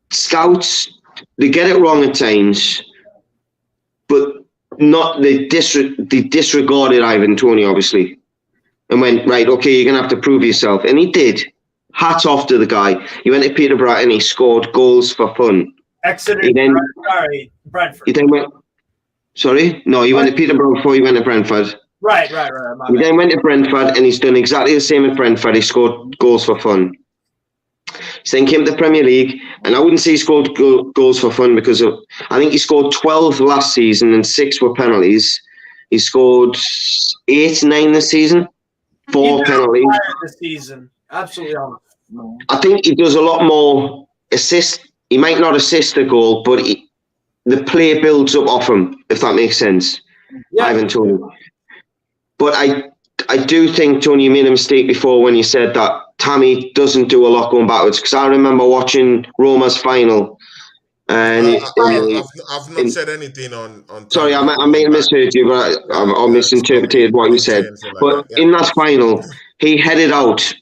Scouts, they get it wrong at times, but they disregarded Ivan Toney, obviously, and went, right, okay, you're going to have to prove yourself. And he did. Hats off to the guy. He went to Peterborough and he scored goals for fun. Exeter, Brentford. He then went, sorry? No, he went to Peterborough before he went to Brentford. Right. He then went to Brentford and he's done exactly the same at Brentford. He scored goals for fun. He then came to the Premier League, and I wouldn't say he scored goals for fun because I think he scored 12 last season and 6 were penalties. He scored 8, 9 this season, 4 penalties. This season, absolutely honest. I think he does a lot more assist. He might not assist a goal, but the play builds up off him, if that makes sense. Yeah. Ivan Toney. But I do think, Tony, you made a mistake before when you said that Tammy doesn't do a lot going backwards, because I remember watching Roma's final. And I've not said anything on sorry, I may have misheard you, but I misinterpreted what you said. But in that final, he headed out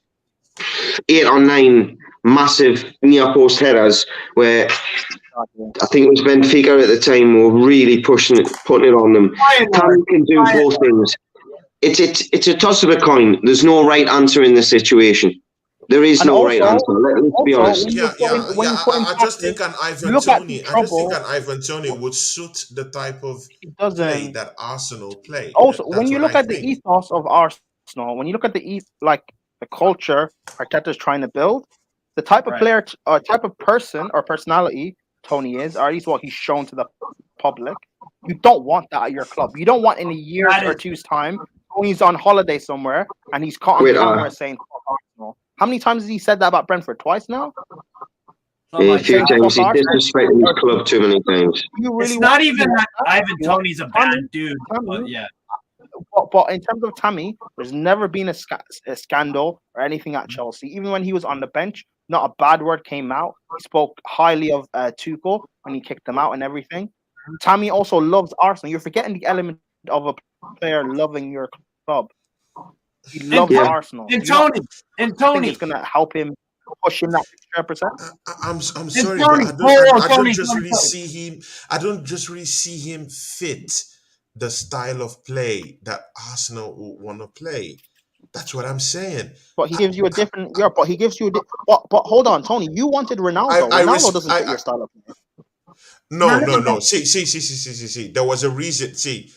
8 or 9 massive near post headers where I think it was Benfica at the time were really putting it on them. Tammy can do both things. It's a toss of a coin. There's no right answer in this situation. There is no right answer. Let's be honest. I just think an Ivan Toney would suit the type of play that Arsenal play. Also, when you look at the ethos of Arsenal, when you look at the culture Arteta's trying to build, the type of player, type of person or personality Tony is, or at least what he's shown to the public, you don't want that at your club. You don't want in a year or two's time, Tony's on holiday somewhere and he's caught on camera saying Arsenal. How many times has he said that about Brentford? Twice now? A few times. He disrespected his club too many times. It's not even that Ivan Toney's a bad dude, but yeah. But in terms of Tammy, there's never been a scandal or anything at Chelsea. Even when he was on the bench, not a bad word came out. He spoke highly of Tuchel when he kicked him out and everything. Tammy also loves Arsenal. You're forgetting the element of a player loving your club. He loves Arsenal. And Tony is going to help him push him that extra percent. I'm sorry, but I don't just really see him fit the style of play that Arsenal want to play. That's what I'm saying. But he gives you a different. Yeah, but he gives you. But hold on, Tony. You wanted Ronaldo. Ronaldo doesn't fit your style of play. No. See. There was a reason. See,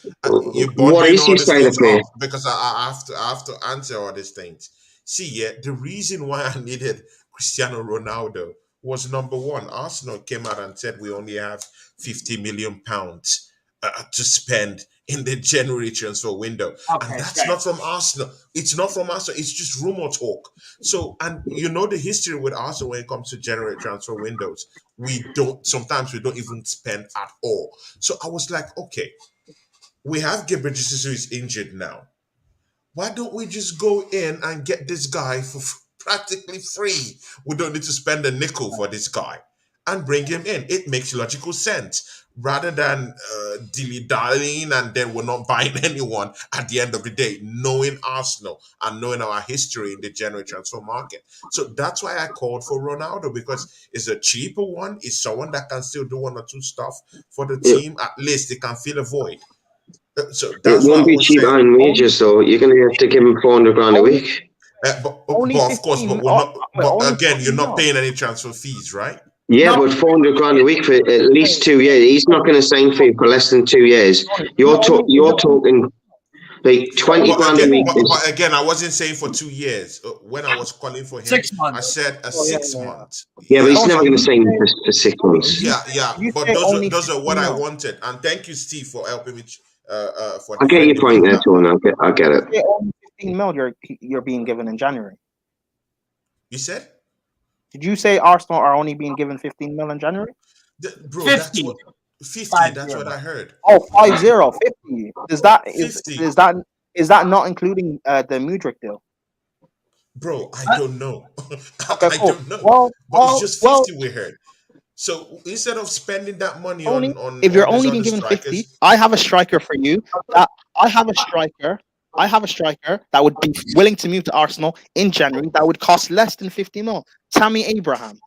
you what is your style of play? Because I have to answer all these things. See, the reason why I needed Cristiano Ronaldo was number one. Arsenal came out and said we only have £50 million to spend in the January transfer window. And that's not from Arsenal. It's not from Arsenal. It's just rumor talk. So, and you know the history with Arsenal when it comes to January transfer windows. Sometimes we don't even spend at all. So I was like, okay, we have Gabriel Jesus who is injured now. Why don't we just go in and get this guy for practically free? We don't need to spend a nickel for this guy and bring him in. It makes logical sense rather than dilly-dallying and then we're not buying anyone at the end of the day, knowing Arsenal and knowing our history in the January transfer market. So that's why I called for Ronaldo, because it's a cheaper one. It's someone that can still do one or two stuff for the team. At least they can fill a void. So it won't be cheap on wages, though. You're going to have to give him 400 grand a week. But of course, but we're not. But again, you're not paying any transfer fees, right? Yeah, but 400 grand a week for at least 2 years. He's not going to sign for you for less than 2 years. You're talking like 20 grand a week. But again, I wasn't saying for 2 years. When I was calling for him, 6 months. I said a 6 month. Yeah, but he's never going to sign for 6 months. Yeah. But those are what I wanted. And thank you, Steve, for helping me. I get your point there, Tone. I get it. 15 mil you're being given in January. You said? Did you say Arsenal are only being given 15 mil in January? Bro, 50. That's what I heard. Oh, 50. Is that not including the Mudryk deal? Bro, I don't know. Okay, I don't know. But it's just 50 we heard. So instead of spending that money on if you're on only being given 50, I have a striker for you. I have a striker that would be willing to move to Arsenal in January. That would cost less than 50 mil. Tammy Abraham.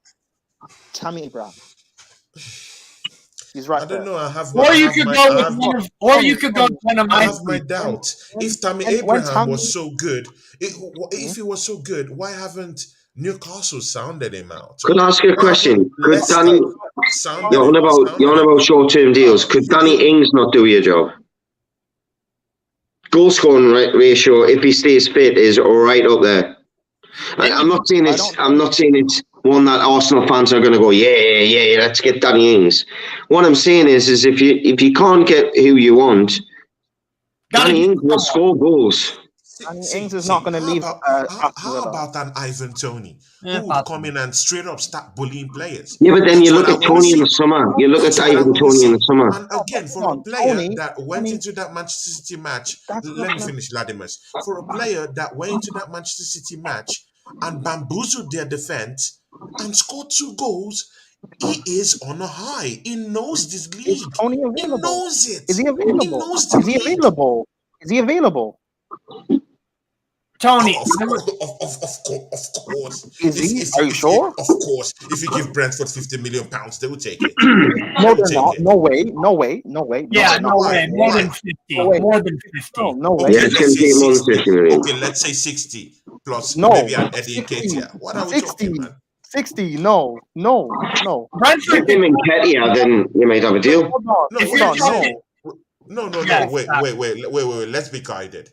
He's right. I don't know. I have my doubts. If Tammy Abraham was so good, if he was so good, why haven't Newcastle sounded him out? Could I ask you a question? Could Danny, you're on about short-term deals. Could Danny Ings not do your job? Goal scoring ratio, if he stays fit, is right up there. I'm not saying it's one that Arsenal fans are going to go, yeah, let's get Danny Ings. What I'm saying is if you can't get who you want, Danny Ings will score goals. Danny Ings is not going to leave. How about an Ivan Toney who would come in and straight up start bullying players? Yeah, but then you look at Toney in the summer. You look at Ivan Toney in the summer. And again, for a player that went into that Manchester City match, let me finish, Ladimus. For a player that went into that Manchester City match and bamboozled their defense and scored 2 goals, he is on a high. He knows this league. Is Tony available? He knows it. Is he available? He knows the league. Is he available? Tony, of course. Is he? Are you sure? Of course. If you give Brentford £50 million, they will take it. No, they're not. No way. Yeah, no way. More than 50. More than 50. No way. Yeah, it's going to take more than 50 million. Okay, let's say 60 plus maybe an Eddie Nketiah. What are we talking about? 60, no. If him and Nketiah, then you might have a deal. No. Wait. Let's be guided.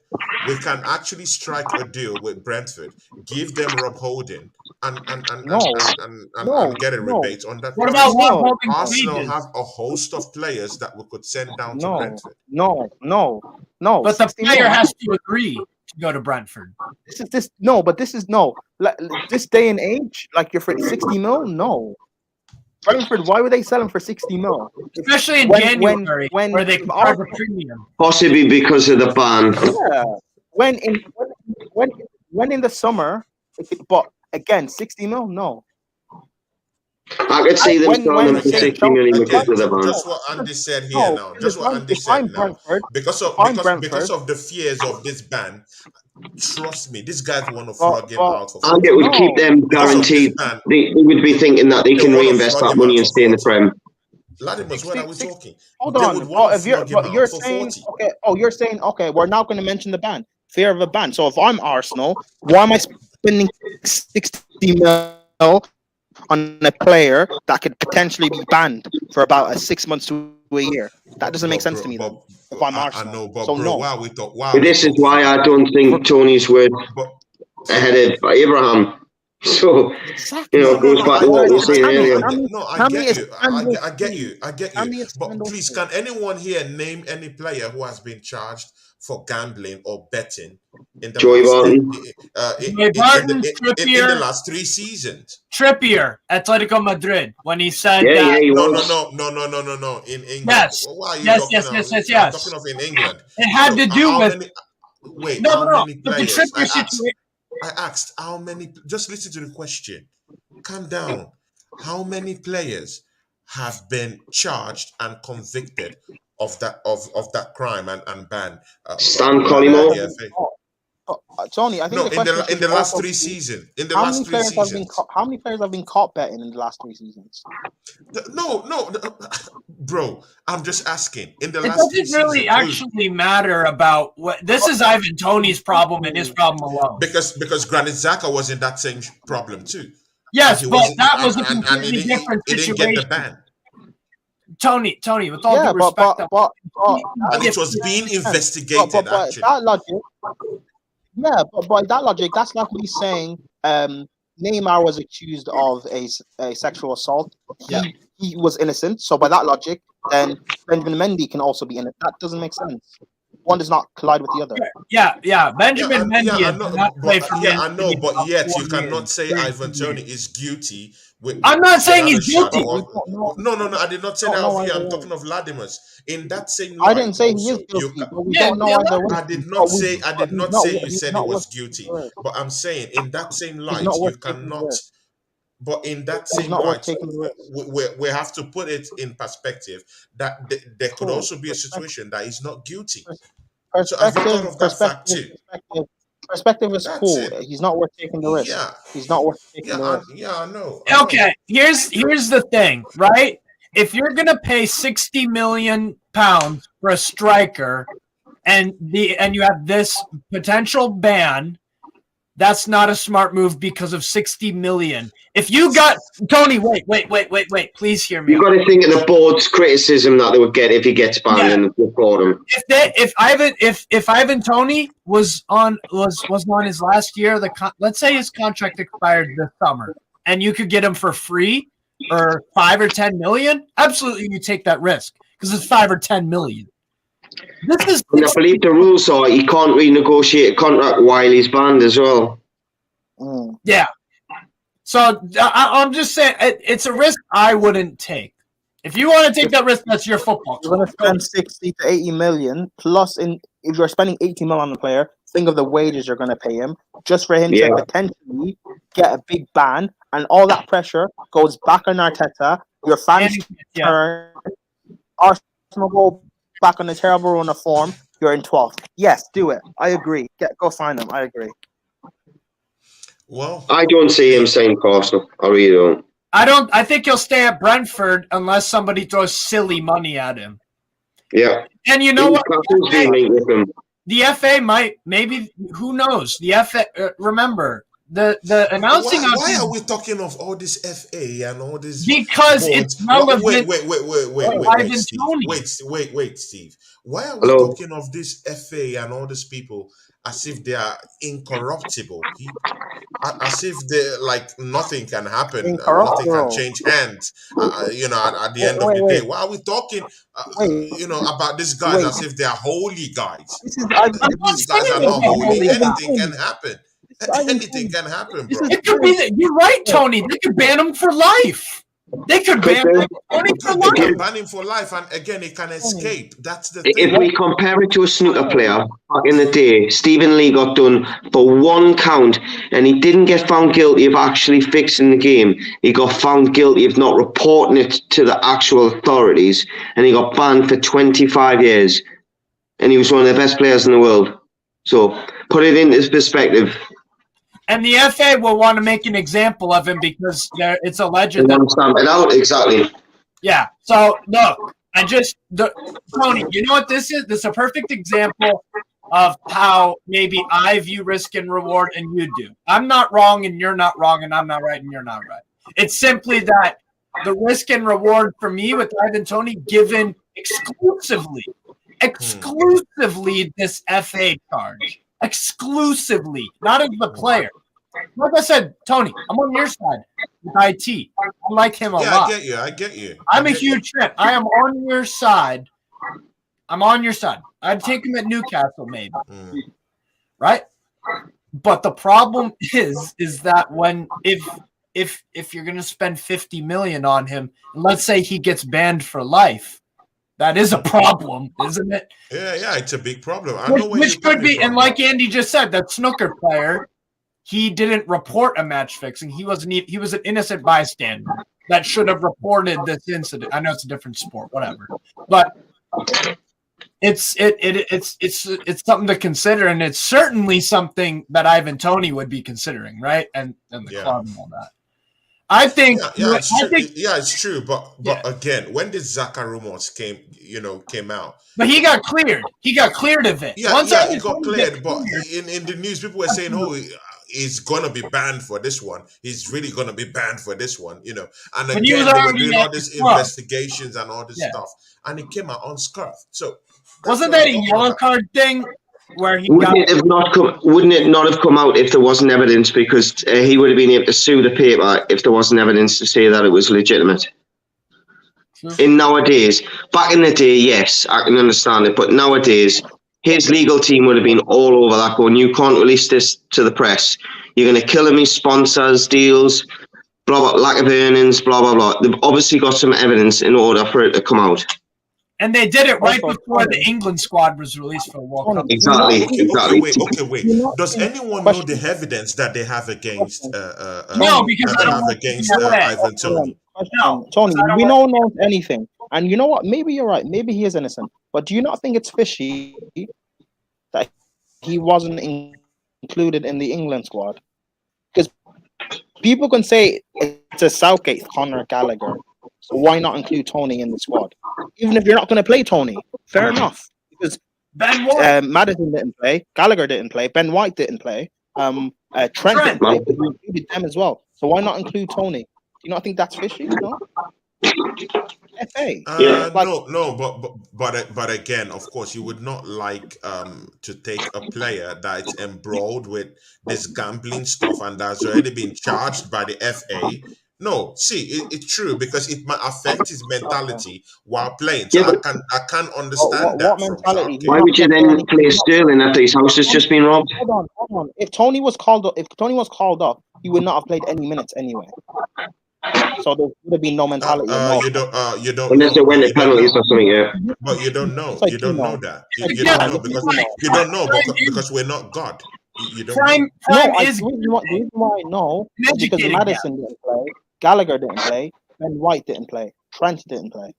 We can actually strike a deal with Brentford, give them Rob Holding, and get a rebate on that. What about Rob Holding? Arsenal have a host of players that we could send down to Brentford. No. But the player has to agree to go to Brentford. This day and age, like you're for 60 mil, no. Brentford, why would they sell him for 60 mil? Especially in January, where they can charge a premium. Possibly because of the ban. Yeah. When in the summer, but again, 60 mil, no. I could see them selling him for 60 million because of the ban. Just what Andy said here now. Just what Andy said now. Because of the fears of this ban, trust me, these guys want to flog him out. And it would keep them guaranteed. They would be thinking that they can reinvest that money and stay in the Prem. Ladimus, what are we talking? Hold on. You're saying, okay, we're not going to mention the ban. Fear of a ban. So if I'm Arsenal, why am I spending 60 mil on a player that could potentially be banned for about 6 months to a year? That doesn't make sense to me. If I'm Arsenal, I know, but so bro, this is why I don't think Tony's worth ahead of Abraham. So, exactly. it goes back to what we were saying earlier. I get you. But please, can anyone here name any player who has been charged for gambling or betting in the Joey last Barton. in the last 3 seasons? Trippier, Atletico Madrid, when he said yeah, that. he No. In England. Yes. Why are you Yes. I'm talking of in England. It had to do with. How many But the players? Trippier situation. I asked how many. Just listen to the question. Calm down. How many players have been charged and convicted of that crime and banned? Stan Collymore. Tony, I think in the last 3 seasons. In the last 3 seasons. How many players have been caught betting in the last 3 seasons? No, bro. I'm just asking. In the It last 3 doesn't really seasons, actually matter about what. This is Ivan Toney's problem and his problem alone. Because Granit Xhaka was in that same problem too. Yes, but that was a completely different he situation. didn't get the ban. Tony, with all due respect, and it was being investigated. Actually, that logic. Yeah, but by that logic, that's like me saying Neymar was accused of a sexual assault. He was innocent. So by that logic, then Benjamin Mendy can also be innocent. That doesn't make sense. One does not collide with the other. Yeah. Benjamin Mendy did not play for Man I know, but yet you cannot say Ivan Toney is guilty. I'm not saying he's guilty. No. I did not say that of you. I'm talking of Vladimir's. In that same light, I didn't say he is guilty. But we don't know either way. I did not say you said he was guilty. But I'm saying in that same light, you cannot. But in that same light, we have to put it in perspective that there could also be a situation that he's not guilty. So have you thought of that fact too? Perspective is cool. He's not worth taking the risk. Yeah. He's not worth taking the risk. I know. Okay, here's the thing, right? If you're gonna pay £60 million for a striker, and you have this potential ban, that's not a smart move because of 60 million. If you got Tony, wait, please hear me. You got to think of the board's criticism that they would get if he gets banned and report him. If Ivan Toney was on his last year, let's say his contract expired this summer, and you could get him for free or 5 or 10 million, absolutely you take that risk because it's 5 or 10 million. I believe the rules are he can't renegotiate a contract while he's banned as well. Yeah. So I'm just saying it's a risk I wouldn't take. If you want to take that risk, that's your football. You're going to spend 60 to 80 million plus if you're spending 80 million on the player, think of the wages you're going to pay him just for him to potentially get a big ban, and all that pressure goes back on Arteta. Your fans turn. Arsenal go back on a terrible run of form. You're in 12th. Yes, do it. I agree. Go find him. I agree. Well, I don't see him saying Arsenal. I really don't. I think he'll stay at Brentford unless somebody throws silly money at him. Yeah. And you know what? The FA might, maybe, who knows? The FA, remember, the announcing of... Why are we talking of all this FA and all this... Because it's relevant... Wait, Steve. Why are we talking of this FA and all these people as if they are incorruptible? As if they nothing can happen, nothing can change hands. At the end of the day, why are we talking? About these guys as if they are holy guys. These guys are not holy. Anything can happen. Anything can happen, bro. It could be you're right, Tony. They could ban him for life. They could ban him for life, and again, it can escape. That's the thing. If we compare it to a snooker player back in the day, Stephen Lee got done for one count, and he didn't get found guilty of actually fixing the game. He got found guilty of not reporting it to the actual authorities, and he got banned for 25 years. And he was one of the best players in the world. So put it into perspective. And the FA will want to make an example of him because it's alleged that... Stamp it out, exactly. Yeah. So, look, Tony, you know what this is? This is a perfect example of how maybe I view risk and reward and you do. I'm not wrong and you're not wrong, and I'm not right and you're not right. It's simply that the risk and reward for me with Ivan Toney given exclusively this FA charge. Exclusively, not as the player. like I said, Tony, I'm on your side with IT. I like him a lot. I get you. I'm a huge fan. I am on your side. I'm on your side. I'd take him at Newcastle, maybe. Right? But the problem is that when if you're gonna spend 50 million on him, and let's say he gets banned for life, that is a problem, isn't it? Yeah, it's a big problem. Which could be, and like Andy just said, that snooker player, he didn't report a match fixing. He was an innocent bystander that should have reported this incident. I know it's a different sport, whatever, but it's something to consider, and it's certainly something that Ivan Toney would be considering, right? And the club and all that. I think, it's true. But again, when the Saka rumors came out, but he got cleared. He got cleared of it. He got cleared. But in the news, people were saying, "Oh, he's gonna be banned for this one. He's really gonna be banned for this one." And again, they were doing all these investigations and all this stuff, and it came out unscathed. So, wasn't that a yellow card thing? Where he wouldn't it not have come out if there wasn't evidence? Because he would have been able to sue the paper if there wasn't evidence to say that it was legitimate. In nowadays, back in the day, yes, I can understand it, but nowadays, his legal team would have been all over that going, you can't release this to the press. You're going to kill him, his sponsors, deals, blah, blah, lack of earnings, blah, blah, blah. They've obviously got some evidence in order for it to come out. And they did it right before the England squad was released for the World Cup. Exactly. Okay, wait. Does anyone know the evidence that they have against no, because I don't against Ivan Toney? No, Tony, we don't know anything. And you know what? Maybe you're right. Maybe he is innocent. But do you not think it's fishy that he wasn't included in the England squad? Because people can say it's a Southgate, Conor Gallagher. So why not include Toney in the squad? Even if you're not going to play Toney, fair enough. Because Maddison didn't play, Gallagher didn't play, Ben White didn't play, Trent didn't play, but you included them as well. So why not include Toney? Do you not think that's fishy? No. FA. But again, of course, you would not like to take a player that's embroiled with this gambling stuff and that's already been charged by the FA. No, see, it's true because it might affect his mentality while playing. So I can't understand that. What mentality? Why would you then play Sterling after his house has just been robbed? Hold on. If Toney was called up, he would not have played any minutes anyway. So there would have been no mentality. You don't. Unless they went to penalties or something, yeah. But you don't know. You don't know that. You don't know because we're not God. You don't. The reason why I know is because Maddison didn't play, Gallagher didn't play, Ben White didn't play, Trent didn't play.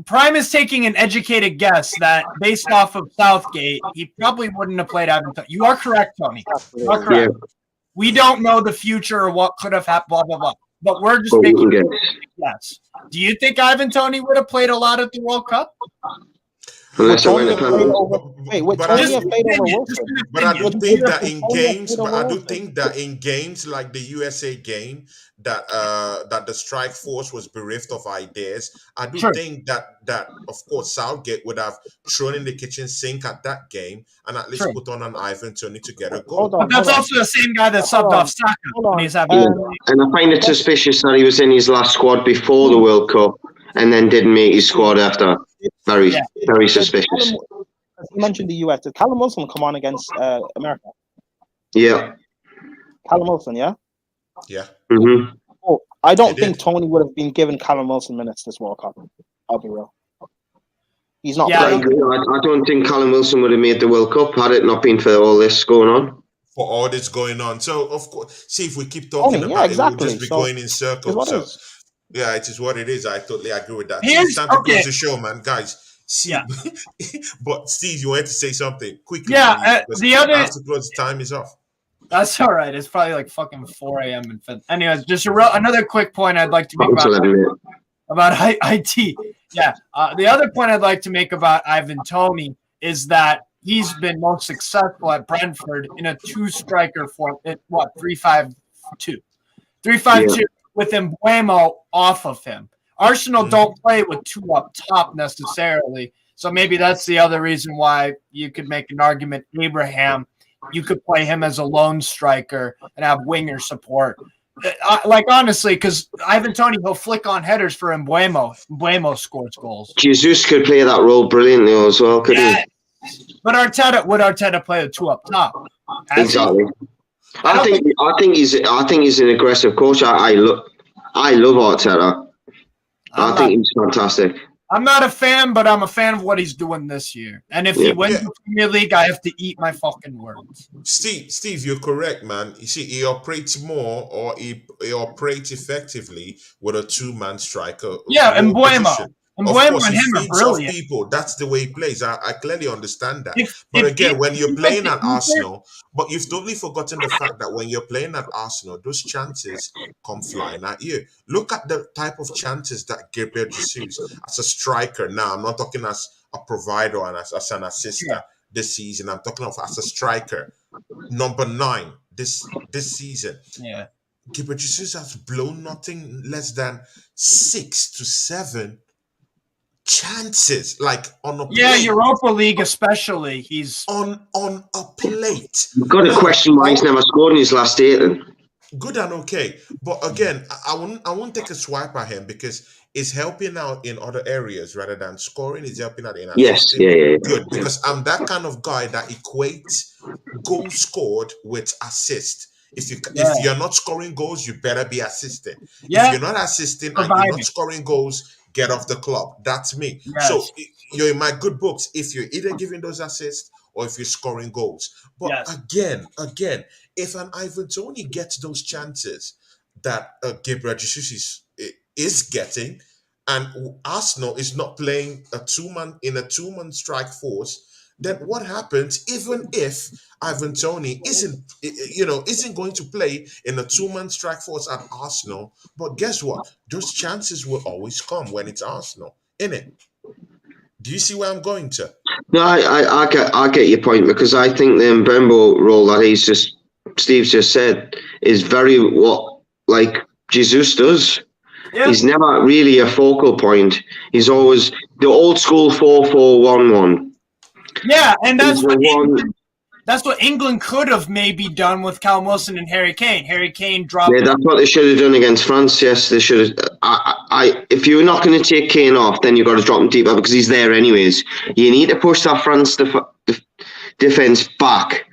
Prime is taking an educated guess that based off of Southgate, he probably wouldn't have played Ivan Toney. You are correct, Tony. You are correct. Yeah. We don't know the future or what could have happened, blah, blah, blah. But we're just making a guess. Do you think Ivan Toney would have played a lot at the World Cup? Unless I went but I do think that in games like the USA game that the strike force was bereft of ideas, I do think that of course Southgate would have thrown in the kitchen sink at that game and at least put on an Ivan Toney to get a goal. But that's also the same guy that subbed off Saka when he's having. And I find it suspicious that he was in his last squad before the World Cup and then didn't make his squad after. Very suspicious. You mentioned the US. Did Callum Wilson come on against America? Yeah. Callum Wilson, yeah? Yeah. Mm-hmm. Oh, I don't think Toney would have been given Callum Wilson minutes this World Cup. I'll be real. He's not playing. I don't think Callum Wilson would have made the World Cup had it not been for all this going on. For all this going on. So, of course, see, if we keep talking about it, we'll just be going in circles. So, yeah, it is what it is. I totally agree with that. It's time to close the show, man. Guys, but Steve, you wanted to say something quickly. Yeah, the other... I have to close. The time is off. That's all right. It's probably like fucking 4 a.m. Anyways, just another quick point I'd like to make about IT. Yeah, the other point I'd like to make about Ivan Toney is that he's been most successful at Brentford in a two-striker form. 3-5-2. 3-5-2 with Mbuemo off of him. Arsenal don't play with two up top necessarily, so maybe that's the other reason why you could make an argument Abraham you could play him as a lone striker and have winger support. Like, honestly, because Ivan Toney, he'll flick on headers for Mbuemo. Mbuemo scores goals. Jesus could play that role brilliantly as well, could he? But Arteta play the two up top? Exactly. I think he's an aggressive coach. I love Arteta. I think he's fantastic. I'm not a fan, but I'm a fan of what he's doing this year. And if he wins the Premier League, I have to eat my fucking words. Steve, you're correct, man. You see, he operates more, or he operates effectively with a two-man striker. Yeah, and Mbuemo. And Mbuemo and him are brilliant. People. That's the way he plays. I clearly understand that. But again, when you're playing at Arsenal, but you've totally forgotten the fact that when you're playing at Arsenal, those chances come flying at you. Look at the type of chances that Gabriel Jesus, as a striker, now I'm not talking as a provider and as an assistant this season. I'm talking of as a striker, number 9 this season. Yeah, Gabriel Jesus has blown nothing less than 6 to 7 chances, like on a plate. Yeah, Europa League especially. He's on a plate. You've got to question why he's never scored in his last 8 then. Good and okay, but again, I won't take a swipe at him because it's helping out in other areas rather than scoring. Is helping out in good, because I'm that kind of guy that equates goal scored with assist. If you're not scoring goals, you better be assisting. If you're not assisting and you're not scoring goals, get off the club. That's me. Yes. So you're in my good books if you're either giving those assists or if you're scoring goals. But again, if an Ivan Toney gets those chances that Gabriel Jesus is getting, and Arsenal is not playing in a two-man strike force, then what happens even if Ivan Toney isn't going to play in a two-man strike force at Arsenal? But guess what? Those chances will always come when it's Arsenal, innit? Do you see where I'm going to? No, I get your point, because I think the Mbembo role that Steve's just said is very what like Jesus does. Yeah. He's never really a focal point. He's always the old school 4-4-1-1. Yeah, and that's what England could have maybe done with Callum Wilson and Harry Kane. Harry Kane dropped. Yeah, that's what they should have done against France. Yes, they should have. If you're not going to take Kane off, then you've got to drop him deeper because he's there anyways. You need to push that France defense back.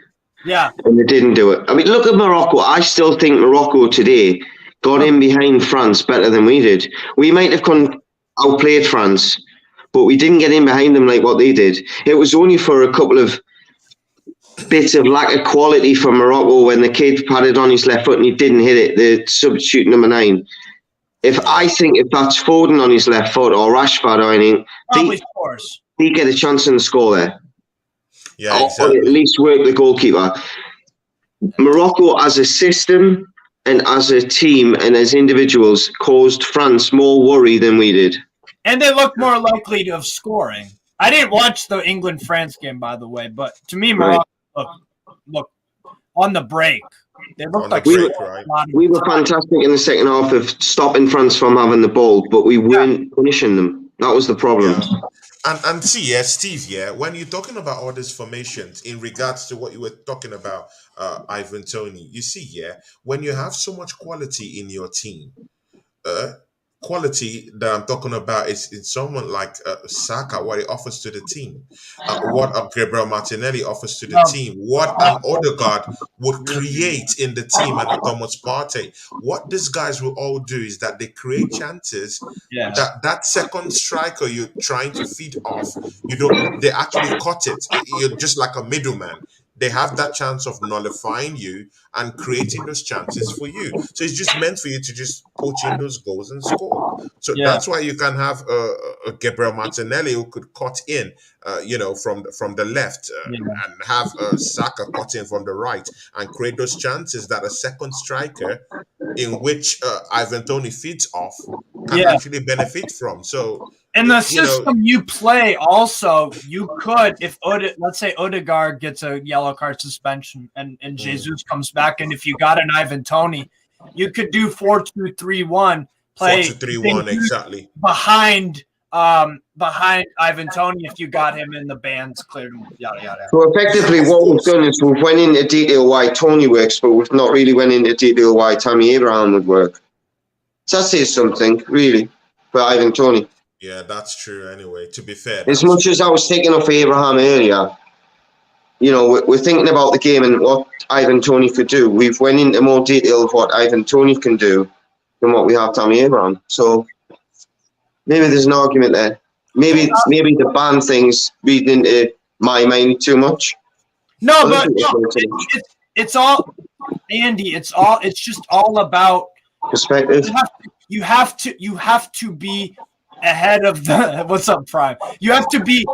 Yeah, and they didn't do it. I mean, look at Morocco. I still think Morocco today got in behind France better than we did. We might have outplayed France, but we didn't get in behind them like what they did. It was only for a couple of bits of lack of quality for Morocco when the kid patted on his left foot and he didn't hit it, the substitute number 9. If that's Foden on his left foot or Rashford or anything, he get a chance in the score there. Yeah, exactly. Or at least work the goalkeeper. Morocco as a system and as a team and as individuals caused France more worry than we did. And they look more likely of scoring. I didn't watch the England-France game, by the way, but to me, Morocco look on the break. They looked like we were fantastic in the second half of stopping France from having the ball, but we weren't punishing them. That was the problem. Yeah. And see, Steve, when you're talking about all these formations in regards to what you were talking about, Ivan Toney, you see, when you have so much quality in your team, quality that I'm talking about is someone like Saka, what he offers to the team, what Gabriel Martinelli offers to the team, what an Odegaard would create in the team, and Thomas Partey. What these guys will all do is that they create chances that second striker you're trying to feed off, they actually cut it. You're just like a middleman. They have that chance of nullifying you and creating those chances for you. So it's just meant for you to just poach in those goals and score. So that's why you can have a Gabriel Martinelli who could cut in, from the left and have Saka cut in from the right and create those chances that a second striker in which Ivan Toney feeds off can actually benefit from. So. And the system you play also, you could, if let's say Odegaard gets a yellow card suspension and Jesus comes back, and if you got an Ivan Toney, you could do 4-2-3-1, play 4-2-3-1 exactly behind behind Ivan Toney if you got him in the bands cleared. Yada yada. So effectively, what we've done is we've went into detail why Toney works, but we've not really went into detail why Tammy Abraham would work. So that says something, really, for Ivan Toney. Yeah, that's true. Anyway, to be fair, as much as I was taking off Abraham earlier, you know, we're thinking about the game and what Ivan Toney could do. We've went into more detail of what Ivan Toney can do than what we have Tammy Abraham. So maybe there's an argument there. Maybe the ban things read into my mind too much. No, but it's all, Andy. It's just all about perspective. You have to be ahead of the. What's up, Prime? You have to be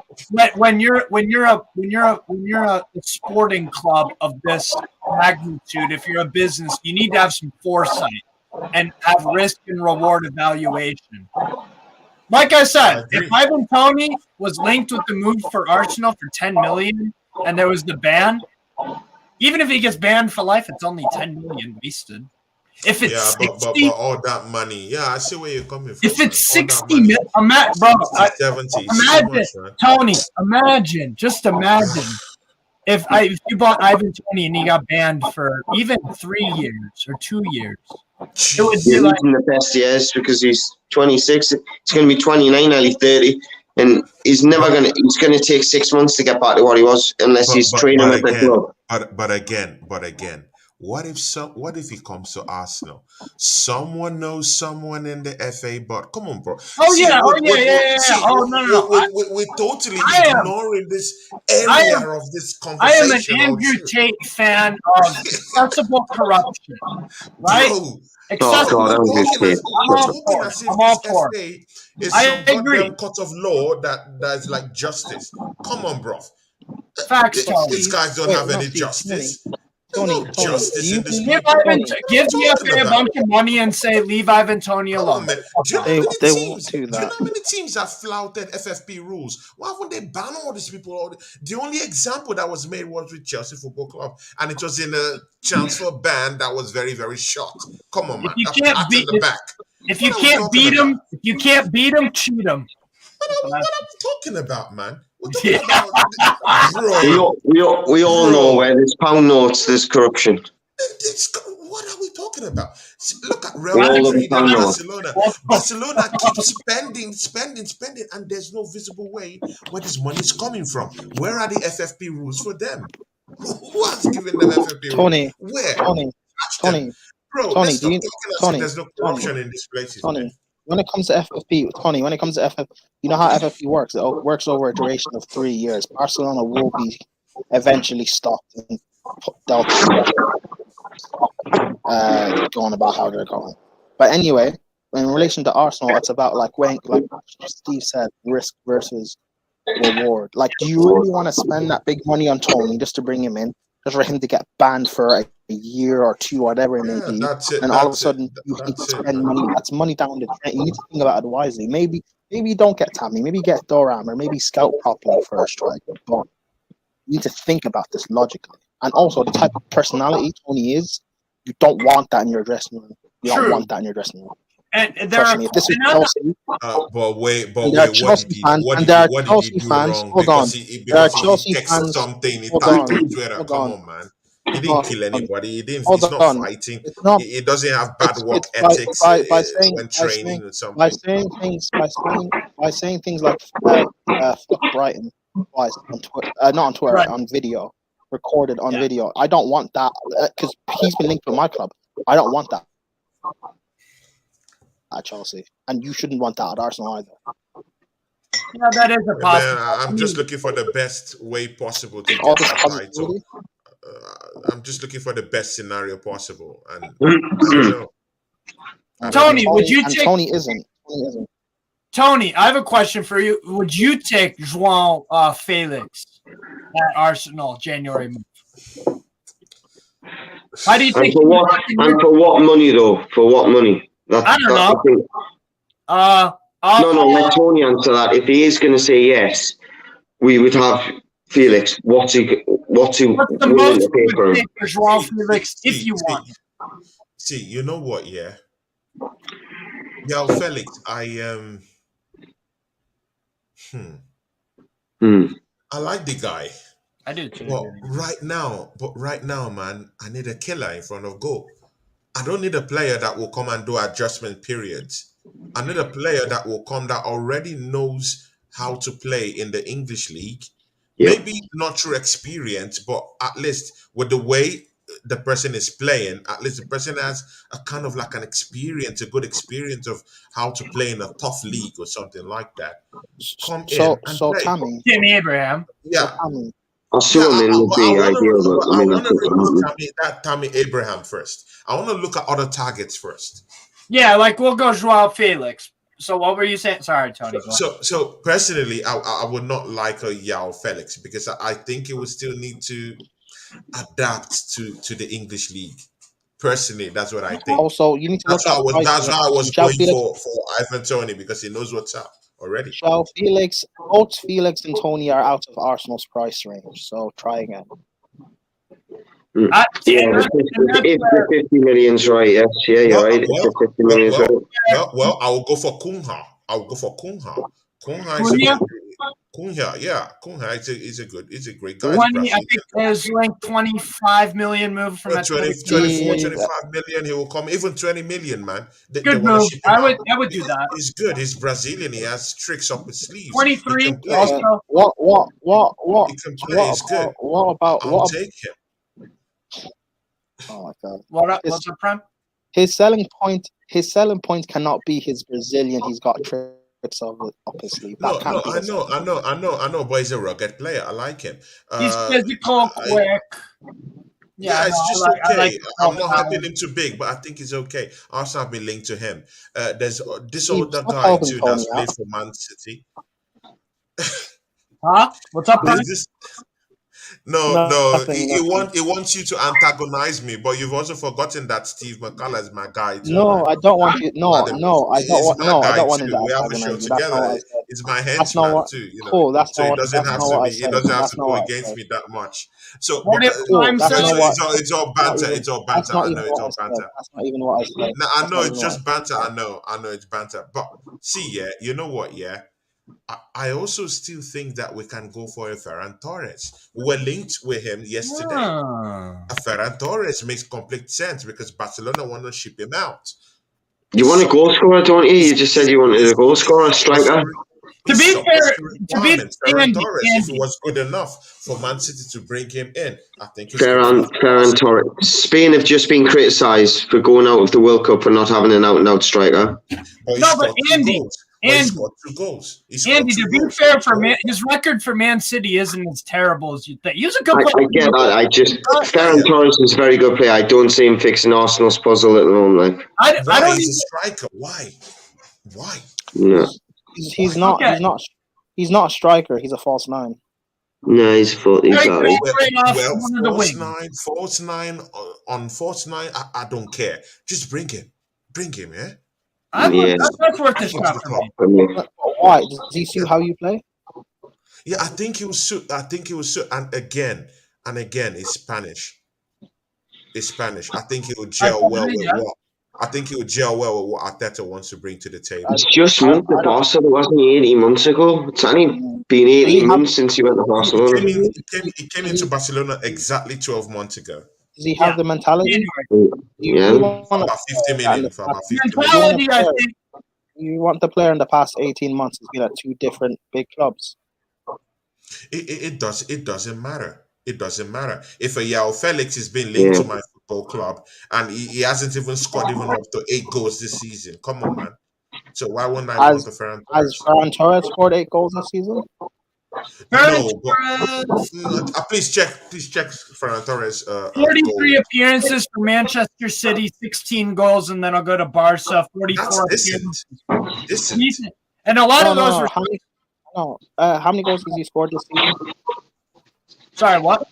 when you're a sporting club of this magnitude. If you're a business, you need to have some foresight and have risk and reward evaluation. Like I said, if Ivan Toney was linked with the move for Arsenal for 10 million and there was the ban, even if he gets banned for life, it's only 10 million wasted. If it's 60, but all that money, I see where you're coming from. If it's 60 million, bro, 70, imagine, Tony, imagine if you bought Ivan Toney and he got banned for even 3 years or 2 years. It would be like in the best years because he's 26. He's going to be 29, nearly 30, and he's going to take 6 months to get back to what he was unless he's training with the club. But again, what if he comes to Arsenal? Someone knows someone in the FA, but come on, bro. Yeah. We're totally ignoring this area of this conversation. I am an Andrew Tate fan of accessible corruption, right? Bro, I'm all for it. I agree. Court of law that's like justice. Come on, bro. Facts, These guys don't have any justice. Tony, justice in this give the FA a bunch of money and say leave Ivan Toney alone. Do you know how many teams have flouted FFP rules? Why wouldn't they ban all these people? The only example that was made was with Chelsea Football Club, and it was in a transfer ban that was very, very short. Come on, man. If you can't beat them, cheat them. What are we talking about, man? We're talking about, bro. We all know where there's pound notes, there's corruption. What are we talking about? Look at Real Madrid and Barcelona. Barcelona keeps spending, and there's no visible way where this money is coming from. Where are the FFP rules for them? Who has given them FFP rules? Where? Tony. Bro, Tony, there's no corruption in these places. Tony. When it comes to FFP, you know how FFP works? It works over a duration of 3 years. Barcelona will be eventually stopped and dealt going about how they're going. But anyway, in relation to Arsenal, it's about like Steve said, risk versus reward. Like, do you really want to spend that big money on Tony just to bring him in, just for him to get banned for a year or two, whatever it may be, and all of a sudden you need to spend money? That's money down the drain. You need to think about it wisely. Maybe you don't get Tammy, maybe get Doram, or maybe scout properly for a strike. But you need to think about this logically. And also, the type of personality Tony is, you don't want that in your dressing room. You don't want that in your dressing room. And there are Chelsea. But wait, there are Chelsea fans. There are Chelsea fans. Hold on. There are Chelsea fans. Come on, man. He didn't kill anybody. He's not fighting. He doesn't have bad work ethics when training or something. By saying things like fuck Brighton twice on Twitter, not on Twitter, on video, recorded on video. I don't want that because he's been linked with my club. I don't want that at Chelsea, and you shouldn't want that at Arsenal either. Yeah, that is a possibility. I'm just looking for the best way possible to get that title. I'm just looking for the best scenario possible, and I don't know. Tony, would you take? Tony isn't. Tony, I have a question for you. Would you take João Felix at Arsenal January move? How do you think? And for what money though? For what money? I don't know. No, let Tony answer that. If he is going to say yes, we would have Felix. What's he the most you would take for João Felix if you want? See, you know what? Yeah, Felix. I like the guy. I do too. But right now, man, I need a killer in front of goal. I don't need a player that will come and do adjustment periods. I need a player that will come that already knows how to play in the English league. Yep. Maybe not through experience, but at least with the way the person is playing, at least the person has a kind of like an experience, a good experience of how to play in a tough league or something like that. Come in and play. Tammy Abraham. Yeah. Assuming would be ideal, but I mean, want to look at Tammy Abraham first. I want to look at other targets first. Yeah, like we'll go Joao Felix. So what were you saying? Sorry, Tony. So personally, I would not like a Joao Felix because I think he would still need to adapt to the English league. Personally, that's what I think. Also, you need to that's why I was going for Ivan Toney because he knows what's up already. Joao Felix, both Felix and Tony are out of Arsenal's price range, so try again. If 50 million's right, yes, yeah, you're right. If 50 million's right. Well, I will go for Cunha. Cunha, yeah, Cunha is a great guy. I think there's like 25 million move from 24, 25 million. He will come even 20 million, man. Good move. I would do that. He's good. He's Brazilian. He has tricks up his sleeves. 23. Also. What? He can play. He's good. I'll take him. Oh my god! What's up, Prem? His selling point cannot be his Brazilian. He's got tricks up his sleeve. No, I know. But he's a rugged player. I like him. He's physical, quick. Yeah, it's just okay. I'm not having him too big, but I think he's okay. Arsenal have been linked to him. There's this other guy too that's played for Man City. Huh? What's up, Prem? No. He wants you to antagonize me, but you've also forgotten that Steve McCullough is my guy too. No, I don't want you. I don't want him to we have a show together. It's my henchman too. You know, cool. It doesn't have to go against me that much. So it's all banter. It's all banter. I know it's all banter. That's not even what I said. No, I know it's just banter. I know it's banter. But see, you know what? I also still think that we can go for a Ferran Torres. We were linked with him yesterday. A Ferran Torres makes complete sense because Barcelona want to ship him out. You want a goal scorer, don't you? You just said you wanted a goal scorer, a striker. To be fair, Ferran Torres, if it was good enough for Man City to bring him in, I think Ferran Torres. Spain have just been criticised for going out of the World Cup and not having an out-and-out striker. But Andy. He scored 2 goals. Andy, to be fair, his record for Man City isn't as terrible as you think. He was a good player. I get that. Ferran Torres is a very good player. I don't see him fixing Arsenal's puzzle at the moment. I don't. He's a striker. Why? No. He's not a striker. He's a false nine. No, he's false nine. False nine. On false nine, I don't care. Just bring him. Yeah. That's worth a shot for me. Why? Does he see how you play? Yeah, I think he was suit. And again, it's Spanish. I think he would gel well with what. I think he would gel well with what Arteta wants to bring to the table. It's just moved to Barcelona, wasn't he? 18 months ago. It's only been 18 months since he went to Barcelona. He came into Barcelona exactly 12 months ago. Does he have the mentality? Yeah. About 50 million. You want the player in the past 18 months has been at 2 different big clubs. It doesn't matter. It doesn't matter. If a Joao Felix has been linked to my football club and he hasn't even scored even up to 8 goals this season. Come on, man. So why wouldn't I want the Ferran Torres? Has Ferran Torres scored 8 goals this season? No, but please check Ferran Torres. 43 appearances for Manchester City, 16 goals, and then I'll go to Barca, 44 appearances. Decent. And a lot of those were. How many goals has he scored this season? Sorry, what?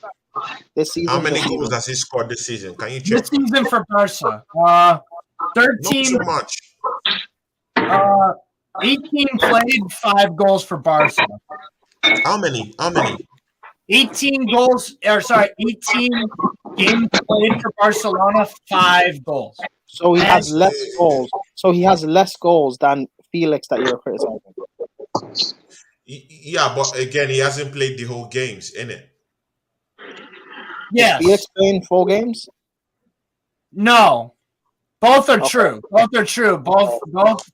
This season. How many goals has he scored this season? Can you check? This season for Barca, 13. Not so much. 18 played, 5 goals for Barca. How many? 18 goals, 18 games played for Barcelona, 5 goals. So he has less goals. So he has less goals than Felix that you're criticizing. Yeah, but again, he hasn't played the whole games, innit? Yes. Felix playing 4 games? No. Both are true. Both are true. Both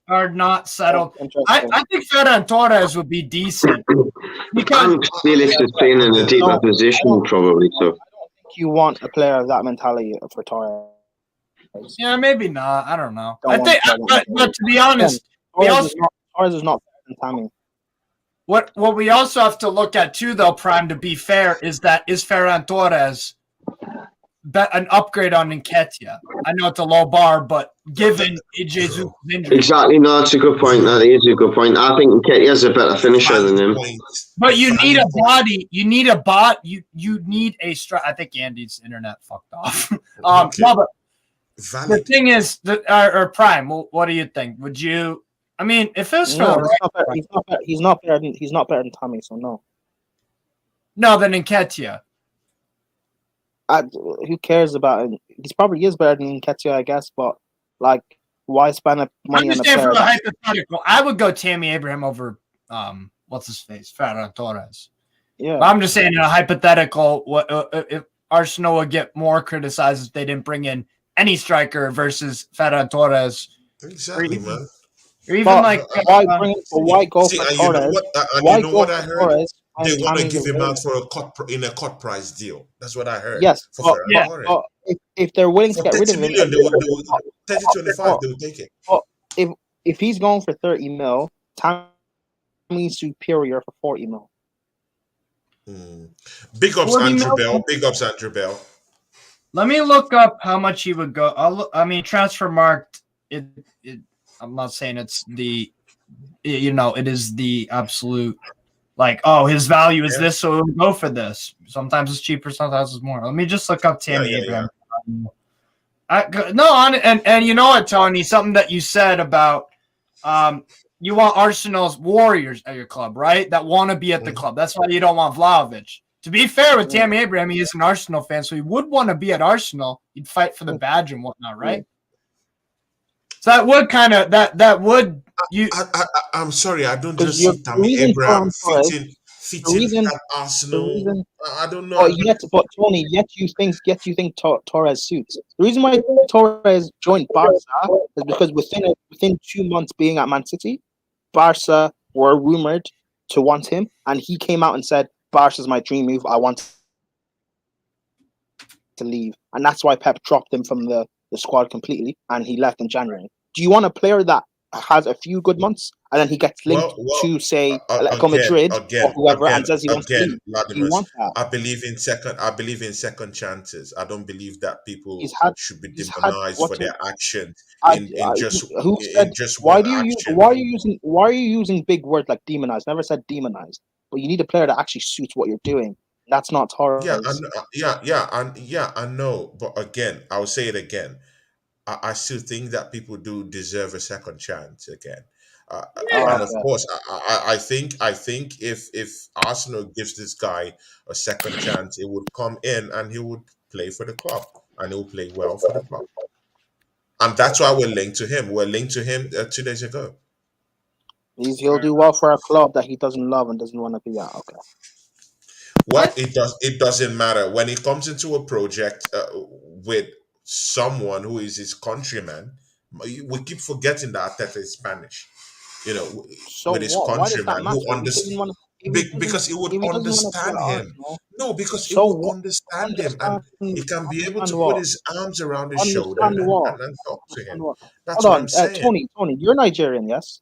are not settled. I think Ferran Torres would be decent. And Felix is playing in a deeper position, probably. So I don't think you want a player of that mentality for Torres. Yeah, maybe not. I don't know. I think, but to be honest, Torres is not better than Tammy. What we also have to look at too, though, Prime, to be fair, is Ferran Torres an upgrade on Nketiah? I know it's a low bar, but given Jesus' injury, exactly, no, that's a good point. That is a good point. I think Nketiah's a better finisher than him. But you need a body. You need a bot. You need a I think Andy's internet fucked off. No, but the thing is, or Prime, what do you think? Would you? I mean, if it was he's not better than Tammy, so no. No, than Nketiah. Who cares about it? He probably is better than Nketiah, I guess, but like, why spend money on a player? For a hypothetical, I would go Tammy Abraham over what's his face, Ferran Torres. Yeah, but I'm just saying in a hypothetical, if Arsenal would get more criticized if they didn't bring in any striker versus Ferran Torres. Exactly, man. Or even why go for Torres? You know what I heard? They want to give him out for a cut price deal. That's what I heard. Yes, but if they're willing to get rid of him, 30 25, they will take it. But if he's going for 30 mil, Tammy's superior for 40 mil. Big ups, Andrew Bell. Big ups, Andrew Bell. Let me look up how much he would go. Transfer marked. I'm not saying it's the, it is the absolute, like, oh, his value is this, so we'll go for this. Sometimes it's cheaper, sometimes it's more. Let me just look up Tammy Abraham. And you know what, Tony? Something that you said about you want Arsenal's warriors at your club, right? That want to be at the club. That's why you don't want Vlahovic. To be fair with Tammy Abraham, he is an Arsenal fan, so he would want to be at Arsenal. He'd fight for the badge and whatnot, right? So that would that would you. I'm sorry, I don't just see Tammy Abraham fitting at Arsenal. I don't know. But Tony, yet you think Torres suits. The reason why Torres joined Barca is because within 2 months being at Man City, Barca were rumored to want him, and he came out and said, "Barca's my dream move. I want to leave," and that's why Pep dropped him from the squad completely, and he left in January. Do you want a player that has a few good months and then he gets linked to say Atletico Madrid or whoever and says he wants to leave? Do you want that? I believe in second chances. I don't believe that people should be demonized for their actions in just why are you using big words like demonized? Never said demonized, but you need a player that actually suits what you're doing. That's not Torres. I know, but again, I'll say it again. I still think that people do deserve a second chance again. And of course, I think if Arsenal gives this guy a second chance, it would come in and he would play for the club and he will play well for the club. And that's why we're linked to him. We're linked to him 2 days ago. He'll do well for a club that he doesn't love and doesn't want to be at. Okay. Well, it doesn't matter when he comes into a project with someone who is his countryman. We keep forgetting that Arteta is Spanish, with his countryman who understands, because he would understand him. No, because he would understand him and he can be able to put his arms around his shoulder and talk to him. That's what I'm saying. Tony, you're Nigerian, yes?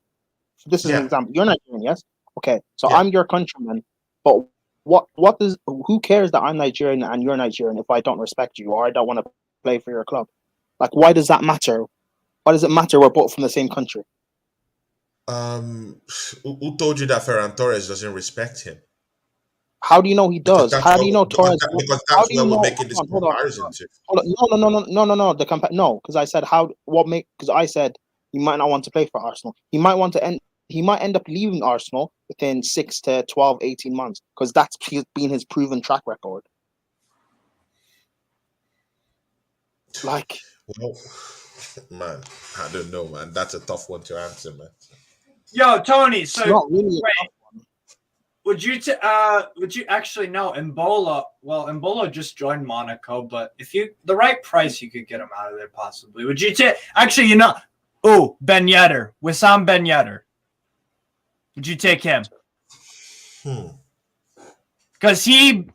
This is an example. You're Nigerian, yes? Okay, so I'm your countryman, but who cares that I'm Nigerian and you're Nigerian if I don't respect you or I don't want to play for your club? Like, why does that matter? Why does it matter we're both from the same country? Who told you that Ferran Torres doesn't respect him? How do you know he does? How do you know Torres? Because that's where we're making this comparison to. No. Because I said because I said he might not want to play for Arsenal. He might end up leaving Arsenal within 6 to 12, 18 months because that's been his proven track record. Like, well, man, I don't know, man. That's a tough one to answer, man. Yo, Tony. So not really Would you actually know Embolo? Well, Embolo just joined Monaco, but if the right price, you could get him out of there possibly. Would you take actually? Ben Yedder, Wissam Ben Yedder. Would you take him? Because he,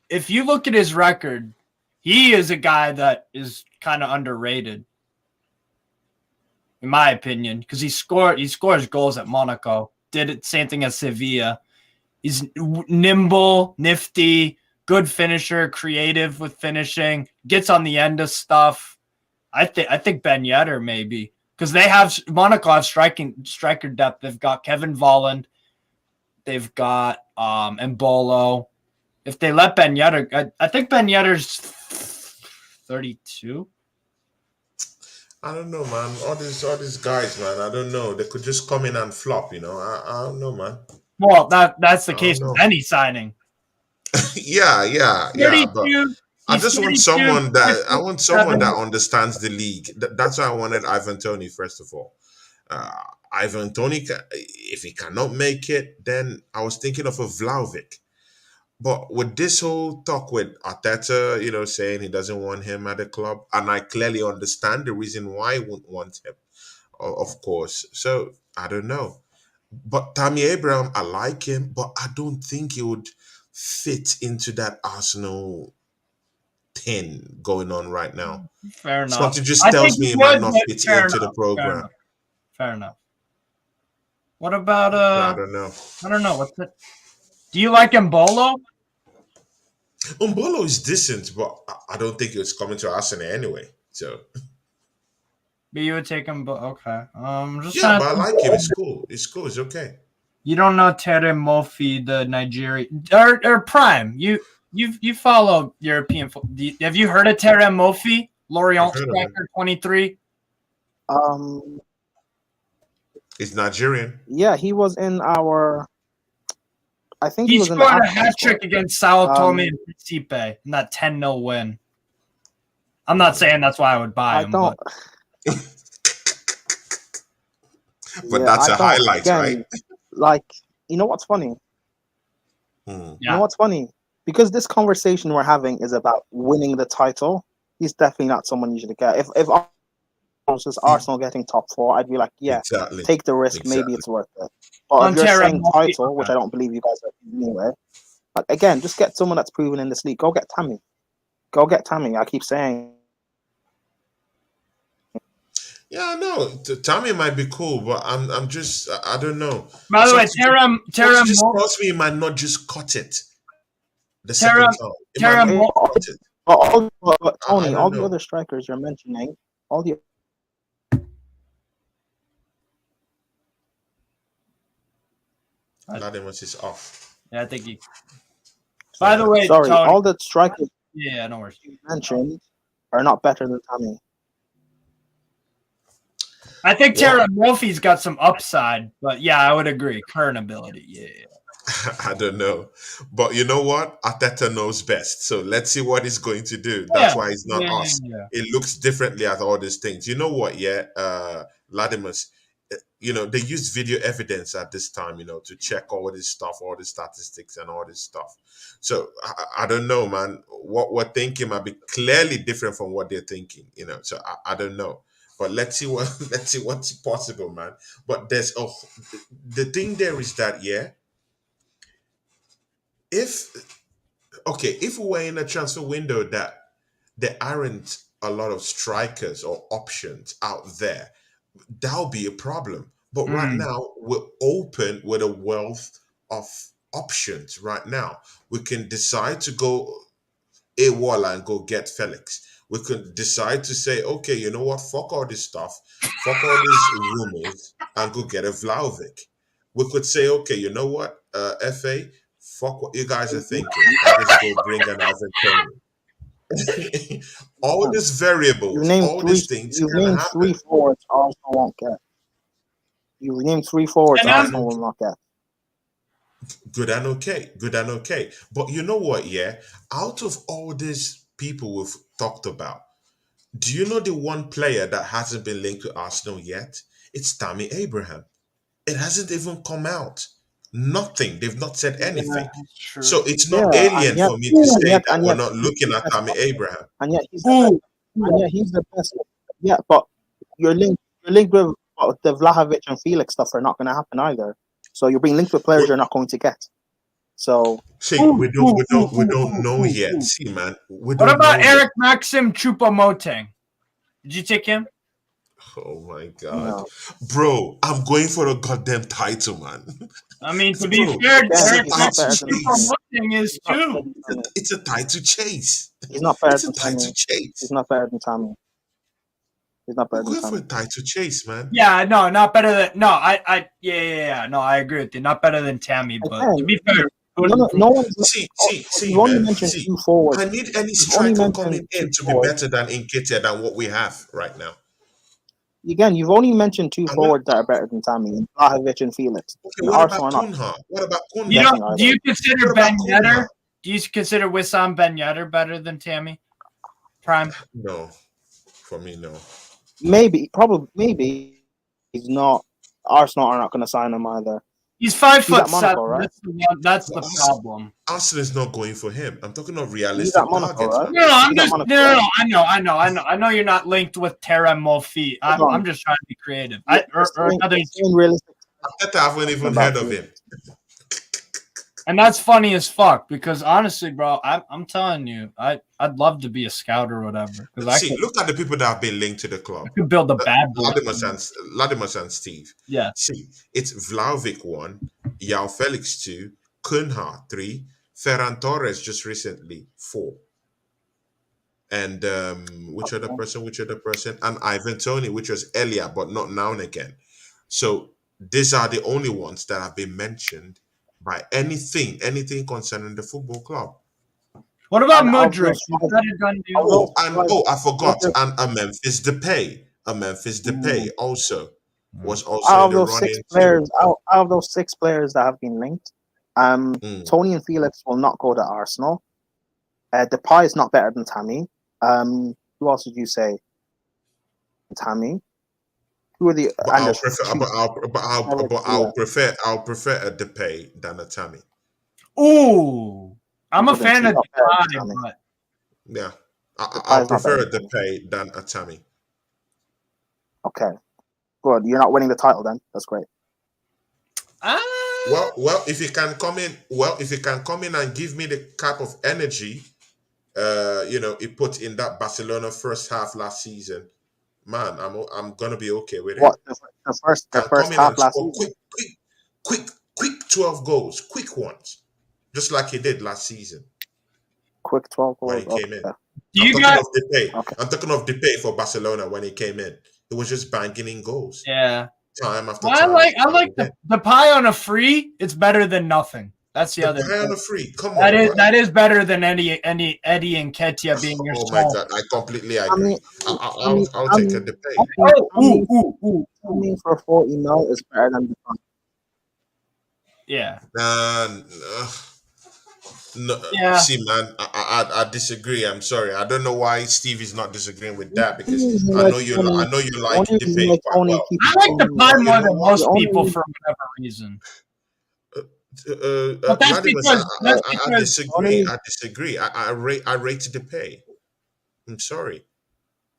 if you look at his record, he is a guy that is kind of underrated, in my opinion. Because he scores goals at Monaco. Did it same thing as Sevilla. He's nimble, nifty, good finisher, creative with finishing, gets on the end of stuff. I think Ben Yedder maybe, because Monaco have striker depth. They've got Kevin Volland, they've got Embolo. If they let Ben Yedder, I think Ben Yedder's 32. I don't know, man. All these guys, man. I don't know. They could just come in and flop, you know. I don't know, man. Well, that's the case with any signing. yeah. But I just want someone that understands the league. That's why I wanted Ivan Toney first of all. Ivan Toney, if he cannot make it, then I was thinking of a Vlahovic. But with this whole talk with Arteta, you know, saying he doesn't want him at the club, and I clearly understand the reason why he wouldn't want him, of course. So I don't know. But Tammy Abraham, I like him, but I don't think he would fit into that Arsenal thing going on right now. Fair enough. Something just tells me he might not fit into the program. Fair enough. What about I don't know. I don't know. What's it? Do you like Embolo? Embolo is decent, but I don't think it's coming to Arsenal anyway. So. But you would take him, but okay. But I like him. It's cool. It's okay. You don't know Tere Mofi, the Nigerian or Prime. You follow European football. Have you heard of Tere Mofi? Lorient striker, 23. He's Nigerian. Yeah, he was in our. I think he scored a hat trick against Sao Tome and Principe in that 10-0 win. I'm not saying that's why I would buy him. But that's a highlight, right? Like, you know what's funny? You know what's funny? Because this conversation we're having is about winning the title, he's definitely not someone you should get. If it was just Arsenal getting top 4, I'd be like, take the risk. Maybe it's worth it. But if you're saying title, which I don't believe you guys are anyway, again, just get someone that's proven in this league. Go get Tammy. I keep saying. Yeah, no, Tammy might be cool, but I'm just I don't know. By the way, Terem just tells me he might not just cut it. The second time. Tony, all the other strikers you're mentioning, all the. Ladimus is off. Yeah, I think he. By the way, sorry, Tony, all the strikers no worries. you mentioned are not better than Tammy. I think Tara Murphy's got some upside, but yeah, I would agree. Current ability, I don't know. But you know what? Arteta knows best. So let's see what he's going to do. That's why he's not us. Yeah. It looks differently at all these things. You know what? Ladimus, you know, they use video evidence at this time, you know, to check all this stuff, all the statistics and all this stuff. So I don't know, man. What we're thinking might be clearly different from what they're thinking, you know. So I don't know. But let's see what's possible, man. But the thing there is that if we were in a transfer window that there aren't a lot of strikers or options out there, that'll be a problem. But right now we're open with a wealth of options. Right now we can decide to go AWOL and go get Felix. We could decide to say, okay, you know what? Fuck all this stuff. Fuck all these rumors and go get a Vlahovic. We could say, okay, you know what? FA, fuck what you guys are thinking. And just go bring an Alvin Tony. All these variables, these things. You name 3 forwards Arsenal won't get. You name 3 forwards Arsenal will not get. Good and okay. But you know what, out of all these people we've talked about, do you know the one player that hasn't been linked to Arsenal yet? It's Tammy Abraham. It hasn't even come out. Nothing. They've not said anything. True. So it's not alien for me to say that we're not looking at Tammy Abraham. And yet he's the best. Yeah, but you're linked with the Vlahovic and Felix stuff are not going to happen either. So you're being linked with players you're not going to get. So we don't know yet. See, man. What about Eric Maxim Choupo-Moting? Did you take him? Oh my god, bro! I'm going for a goddamn title, man. I mean, to be fair, Eric Maxim Choupo-Moting is too. It's a title chase. He's not better than Tammy. He's not better than Tammy. He's not better than Tammy. Going for a title chase, man. Yeah, no, not better than no. No, I agree with you. Not better than Tammy, but to be fair. No one's see, only man. mentioned two forwards. I need any striker coming in to be better than Nketiah than what we have right now. Again, you've only mentioned two forwards that are better than Tammy, Vlahovic and Felix. Okay, what about Cunha? What about Cunha? Do you consider Ben Yedder? Do you consider Wissam Ben Yedder better than Tammy? Prime? No, for me, no. Maybe he's not. Arsenal are not going to sign him either. He's 5'7". Monaco, right? That's the problem. Arsenal is not going for him. I'm talking of realistic Monaco, targets. right? I know you're not linked with Terra Mofi. I'm just trying to be creative. Realistic. I haven't even heard of him. And that's funny as fuck because honestly, bro, I'm telling you, I'd love to be a scout or whatever. See, look at the people that have been linked to the club. I could build a bad boy. Latimus and Steve. Yeah. See, it's Vlahovic 1, Yao Felix 2, Cunha 3, Ferran Torres just recently 4. And which other person? And Ivan Toney, which was earlier, but not now and again. So these are the only ones that have been mentioned by anything concerning the football club. What about Mudryk? I forgot. And a Memphis Depay. Also was also out in the of those running. 6 players, out of those 6 players that have been linked, Tony and Felix will not go to Arsenal. Depay is not better than Tammy. Who else did you say? Tammy. Who are the? I'll prefer a Depay than a Tammy. Ooh, I'm a fan of Depay, but yeah, I'll prefer a Depay than a Tammy. Okay, good. You're not winning the title then. That's great. Well, if you can come in and give me the type of energy, it put in that Barcelona first half last season. Man, I'm gonna be okay with it. What the first half last season? Quick 12 goals, quick ones, just like he did last season. Quick 12 goals when he came in. I'm talking of Depay for Barcelona when he came in. It was just banging in goals. Yeah. Time after time. I like the pie on a free. It's better than nothing. That's the other. Pie on a free. Come on. That is better than any Eddie and Nketiah being your. Oh my god! I completely agree. I'll take a Depay. I mean, for 40 mil is better than the pie. Yeah. No, see, man, I disagree. I'm sorry. I don't know why Steve is not disagreeing with that because I know you like Depay quite well. I like the pie more than most people for whatever reason. But that's because I disagree. I rate Depay. I'm sorry.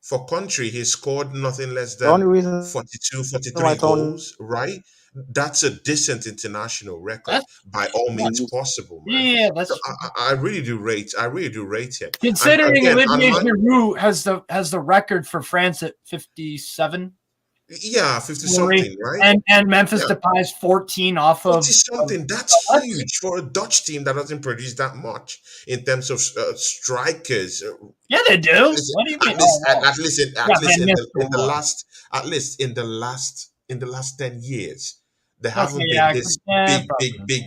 For country, he scored nothing less than 42, 43 goals, right? That's a decent international record by all means possible, man. Yeah, that's. So I really do rate him. Considering Olivier Giroud has the record for France at 57. Yeah, 50 something, right? And Memphis Depay's 14 off of 40 something. That's huge for a Dutch team that doesn't produce that much in terms of strikers. Yeah, they do. What do you mean? At least in the last 10 years. There haven't been this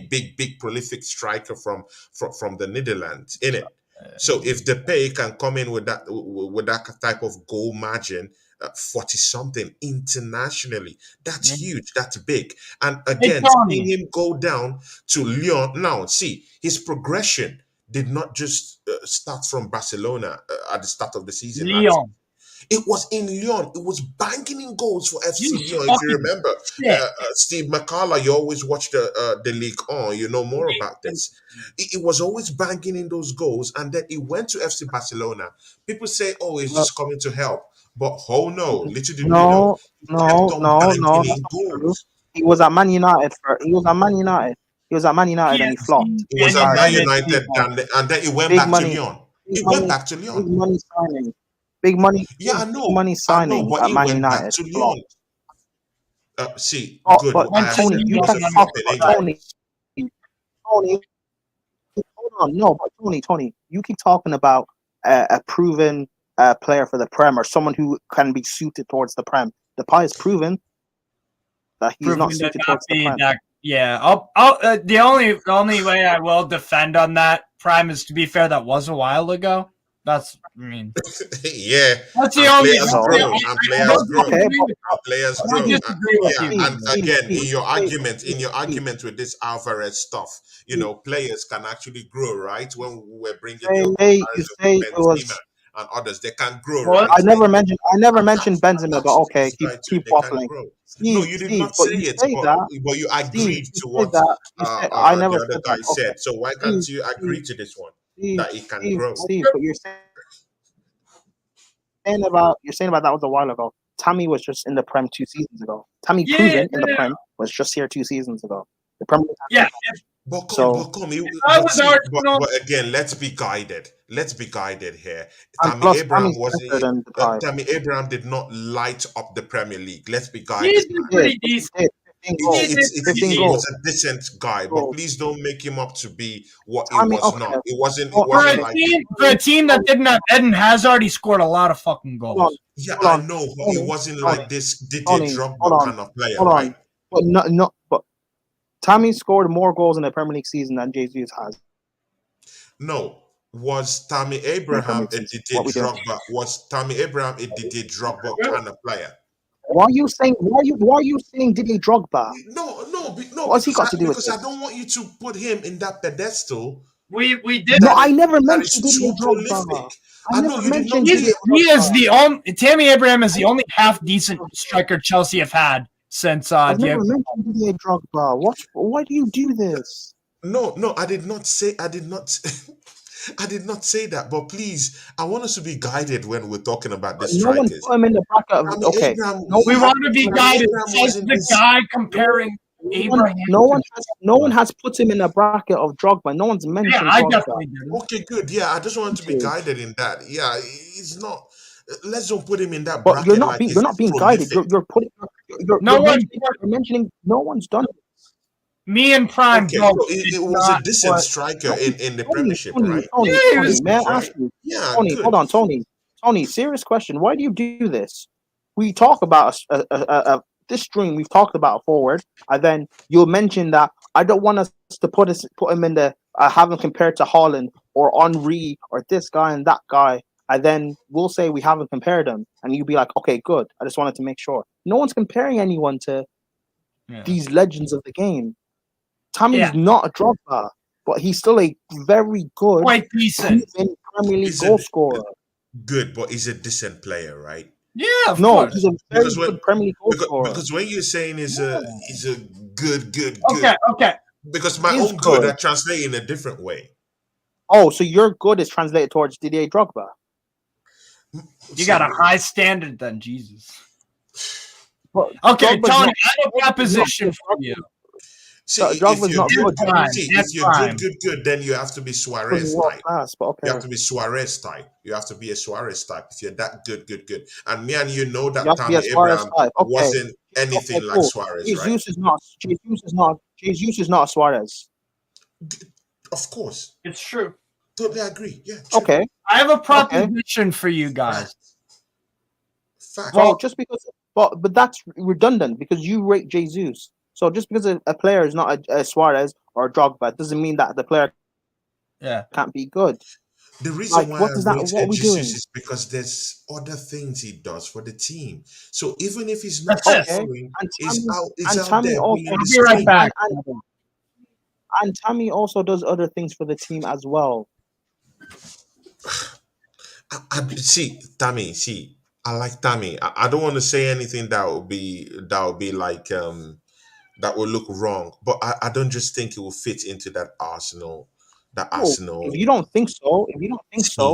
big prolific striker from the Netherlands in it. So if Depay can come in with that type of goal margin, 40 something internationally, that's huge. That's big. And again, seeing him go down to Lyon now. See, his progression did not just start from Barcelona at the start of the season. Lyon. It was in Lyon. It was banging in goals for FC Lyon. If you remember, Steve McCullough, you always watch the league on. You know more about this. It was always banging in those goals, and then he went to FC Barcelona. People say, "Oh, he's just coming to help," but oh no, little did we know, he kept on banging in goals. He was at Man United He was at Man United. He was at Man United and he flopped. He was at Man United, and then he went back to Lyon. He went back to Lyon. Big money signing. Big money. Yeah, I know. Big money signing but at he Man went United. back to Lyon. See, good. But Tony, you can talk about Tony. Tony, hold on. No, but Tony, you keep talking about a proven player for the Prem or someone who can be suited towards the Prem. Depay has proven that he's not suited towards the Prem. The only way I will defend on that, Prime, is, to be fair, that was a while ago. That's, I mean, yeah. That's the only. Players grow. And again, in your argument with this Alvarez stuff, you know, players can actually grow, right? When we're bringing Benzema and others, they can grow. Right? I never mentioned Benzema, but okay, keep waffling. No, you did not say it, but you agreed to what the other guy said. So why can't you agree to this one? That it can grow. Steve, but you're saying about that was a while ago. Tammy was just in the Prem 2 seasons ago. Tammy proven in the Prem was just here 2 seasons ago. The Prem. But again, let's be guided. Let's be guided here. Tammy Abraham did not light up the Premier League. Let's be guided. He's pretty decent. He was a decent guy, but please don't make him up to be what he was not. It wasn't. For a team that didn't have Eden Hazard, he scored a lot of fucking goals. Yeah, I know, but it wasn't like this Didier Drogba kind of player, right? But Tammy scored more goals in the Premier League season than Jesus has. No. Was Tammy Abraham a Didier Drogba? Was Tammy Abraham a Didier Drogba kind of player? Why are you saying Didier Drogba? No. What's he got to do with it? Because I don't want you to put him in that pedestal. We did. No, I never mentioned Didier Drogba. I know you didn't. He is the only. Tammy Abraham is the only half decent striker Chelsea have had since. I never mentioned Didier Drogba. Why do you do this? No, I did not say. I did not say that, but please, I want us to be guided when we're talking about the strikers. No one put him in the bracket of, okay. We want to be guided. Says the guy comparing Abraham. No one has put him in the bracket of Drogba. No one's mentioned Drogba. I definitely did. Okay, good. Yeah, I just want to be guided in that. Yeah, he's not. Let's don't put him in that bracket. But you're not being guided. You're mentioning. No one's done it. Me and Prime. Okay, so it was a decent striker in the Premiership, right? Tony, may I ask you? Yeah, Tony, hold on, Tony. Tony, serious question. Why do you do this? We talk about this stream. We've talked about a forward, and then you'll mention that I don't want us to put him in the have him compared to Haaland or Henry or this guy and that guy, and then we'll say we haven't compared them, and you'll be like, okay, good. I just wanted to make sure. No one's comparing anyone to these legends of the game. Tammy's not a Drogba, but he's still a very good, quite decent Premier League goal scorer. Good, but he's a decent player, right? Yeah, of course. He's a very good Premier League goal scorer. Because when you're saying he's a good. Okay. Because my own good I translate in a different way. Oh, so your good is translated towards Didier Drogba. You got a high standard, then, Jesus. Okay, Tony, I have a proposition for you. See, if you're good, then you have to be Suarez type. You have to be Suarez type. You have to be a Suarez type. If you're that good. And me and you know that Tammy Abraham wasn't anything like Suarez, right? Jesus is not Suarez. Of course. It's true. Totally agree. Yeah. True. Okay. I have a proposition for you guys. Fact. Well, just because, but that's redundant because you rate Jesus. So just because a player is not a Suarez or a Drogba doesn't mean that the player can't be good. The reason why I rate Jesus is because there's other things he does for the team. So even if he's not performing, he's out there. I'll be right back. And Tammy also does other things for the team as well. Tammy, I like Tammy. I don't want to say anything that would be like that will look wrong, but I don't just think it will fit into that Oh, if you Arsenal don't think so,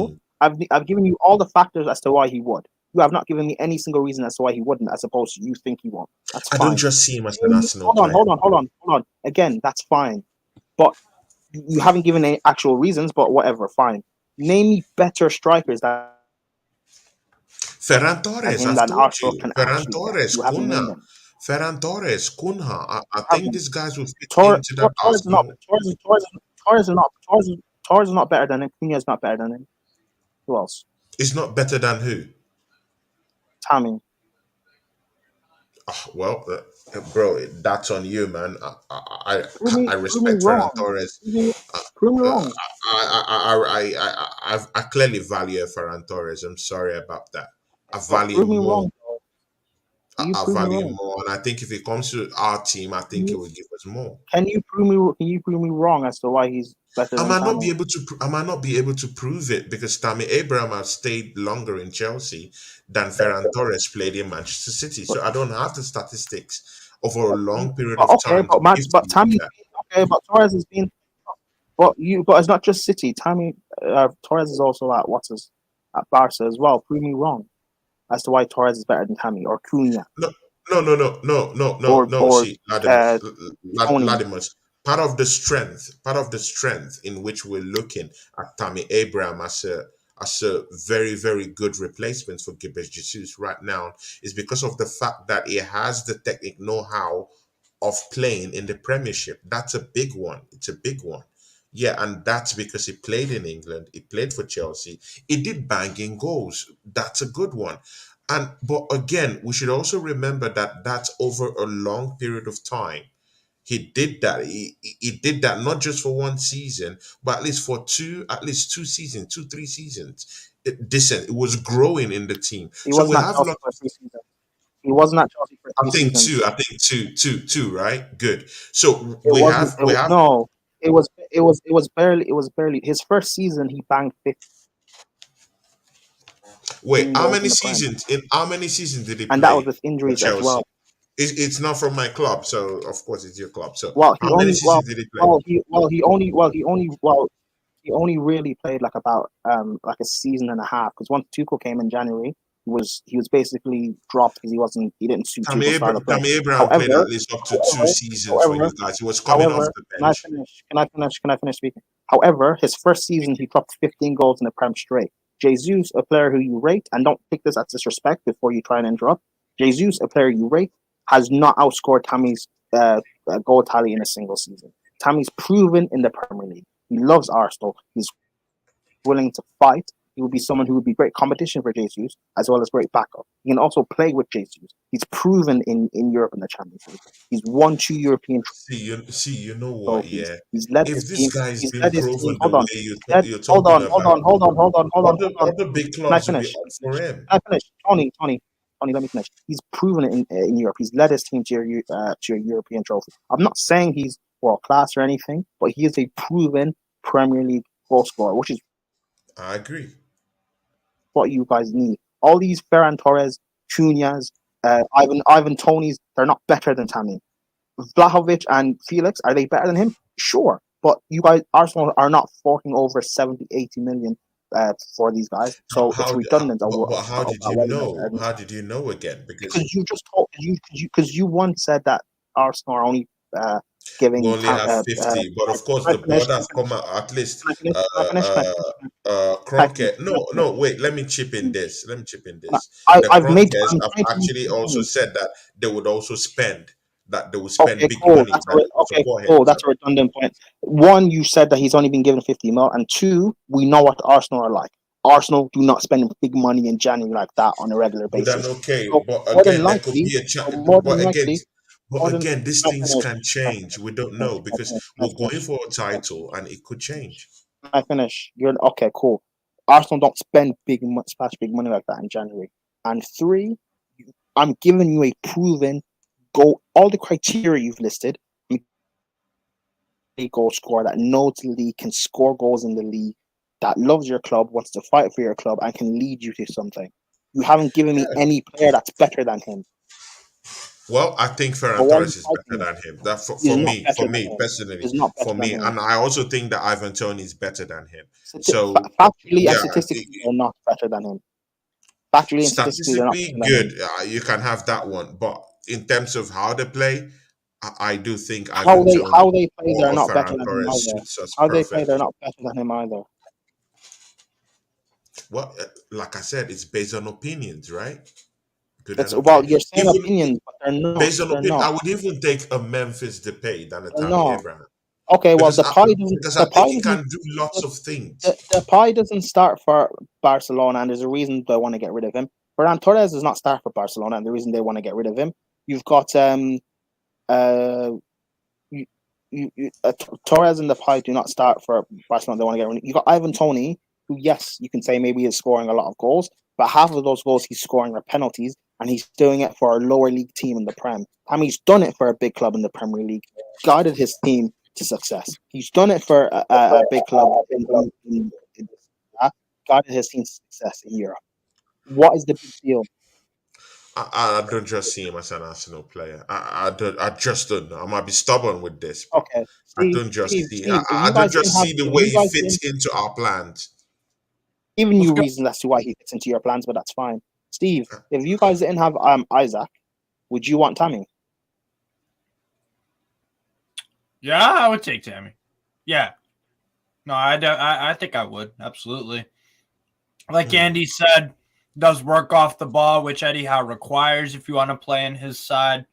team. I've given you all the factors as to why he would. You have not given me any single reason as to why he wouldn't, as opposed to you think he won't. That's I don't fine. just see him as an Arsenal Hold on, player. hold on. Again, that's fine. But you haven't given any actual reasons, but whatever, fine. Name me better strikers Ferran than Torres, him I've that told Arsenal you. can Ferran actually get. Torres, You haven't named Cunha. them. Ferran Torres, Cunha. I You think haven't. these guys will fit Torres, into that Torres is not. Arsenal. Torres is not better than him. Cunha is not better than him. Who else? It's not better than who? Tammy. Well, bro, that's on you, man. Prove me, I prove me respect Ferran wrong. Torres. Uh, Prove me uh, wrong. I clearly value Ferran Torres. I'm sorry about that. I But value prove him me more. wrong. You I prove me value him wrong. more, and I think if it comes to our team, I think it will give us more. Can you prove me? Can you prove me wrong as to why he's better I than might not be Tammy? able to. I might not be able to prove it because Tammy Abraham has stayed longer in Chelsea than Ferran Torres played in Manchester City. But, So I don't have the statistics over a long period of okay, time to give to But you like Tammy's that. okay, but Torres has been. But it's not just City. Tammy Torres is also at Barca as well. Prove me wrong as to why Torres is better than Tammy or Cunha No, no. or See, Ladimus, uh, Tony. Ladimus, part of the strength in which we're looking at Tammy Abraham as a very, very good replacement for Gilbert Jesus right now is because of the fact that he has the technique know-how of playing in the Premiership. That's a big one. It's a big one. Yeah, and that's because he played in England. He played for Chelsea. He did banging goals. That's a good one. And but again, we should also remember that that's over a long period of time. He did that. He did that not just for one season, but at least 2 seasons, 3 seasons. Decent. It was growing in the team. He So we wasn't at have Chelsea lots. for 3 seasons. He wasn't at Chelsea for I three think seasons. two. I think two. Right. Good. So It wasn't. No, it was barely his first season. He banged wait. 15 How goals many in the Prem, seasons? In how many seasons did he and that was play with for injuries as Chelsea? well. It's not from my club, so of course it's your club. So Well, he how many only seasons did he play? he only really played like about like a season and a half because once Tuchel came in January, he was basically dropped because he didn't suit Tuchel's style of play. Tammy Abraham played at However, least up to 2 seasons for however, you guys. He was coming off the can I bench. finish? Can I finish speaking? However, his first season he dropped 15 goals in the Prem straight. Jesus, a player who you rate, and don't take this as disrespect before you try and interrupt. Jesus, a player you rate, has not outscored Tammy's goal tally in a single season. Tammy's proven in the Premier League. He loves Arsenal. He's willing to fight. He would be someone who would be great competition for Jesus as well as great backup. He can also play with Jesus. He's proven in Europe in the Champions League. He's won 2 European You know what? trophies. Yeah, He's led if his this team. guy's He's been led his team. proven the Hold on. way Led, you're talking about, hold on. other big Can I clubs will be finish? up for him. Can I finish? Tony, let me finish. He's proven it in Europe. He's led his team to your European trophy. I'm not saying he's world class or anything, but he is a proven Premier League goal scorer, which is I agree. what you guys need. All these Ferran Torres, Cunhas, Ivan Tonys, they're not better than Tammy. Vlahovic and Felix, are they better than him? Sure. But you guys, Arsenal are not forking over 70, 80 million for these guys. So it's redundant. But how did you know? How did you know again? Because you just told because you once said that Arsenal are only we giving only have 50, but of course the board have come out at least. Kroenke. No. Wait. Let me chip in this. The I've made. Kroenkes I'm have trying to make actually the also point. said that they would also spend Okay, big cool. money. So go ahead. Cool. That's a redundant point. One, you said that he's only been given 50 mil, and two, we know what Arsenal are like. Arsenal do not spend big money in January like that on a regular But then basis. okay, So but more than again, there could likely, be a chance. more than But again, likely, more than these I things finish. can change. We don't know because I we're going finish. for a title and it could change. I finish. You're okay. Cool. Arsenal don't spend splash big money like that in January. And three, I'm giving you a proven goal. All the criteria you've listed, a goal scorer that knows the league, can score goals in the league, that loves your club, wants to fight for your club, and can lead you to something. You haven't given me any player that's better than him. Well, I think Ferran Torres is better than him. That for me personally, for me, and I also think that Ivan Toney is better than him. So factually and statistically, they're not better than him. Factually and statistically, they're not good. You can have that one, but in terms of how they play, I do think how they play, they're not better than him either. How they play, they're not better than him either. Well, like I said, it's based on opinions, right? You're saying opinions, but they're not. Based on opinion, I would even take a Memphis Depay than a Tammy Abraham. Okay, well, because I think he can do lots of things. Depay doesn't start for Barcelona, and there's a reason they want to get rid of him. Ferran Torres does not start for Barcelona, and the reason they want to get rid of him. You've got Torres and Depay do not start for Barcelona. They want to get rid of him. You've got Ivan Toney, who, yes, you can say maybe is scoring a lot of goals, but half of those goals he's scoring are penalties, and he's doing it for a lower league team in the Prem. Tammy's done it for a big club in the Premier League, guided his team to success. He's done it for a big club guided his team to success in Europe. What is the big deal? I don't just see him as an Arsenal player. I just don't know. I might be stubborn with this. Okay, I don't just see the way he fits into our plans. Giving you reasons as to why he fits into your plans, but that's fine. Steve, if you guys didn't have Isaac, would you want Tammy? Yeah, I would take Tammy. Yeah. No, I think I would. Absolutely. Like Andy said, does work off the ball, which Eddie Howe requires if you want to play in his side.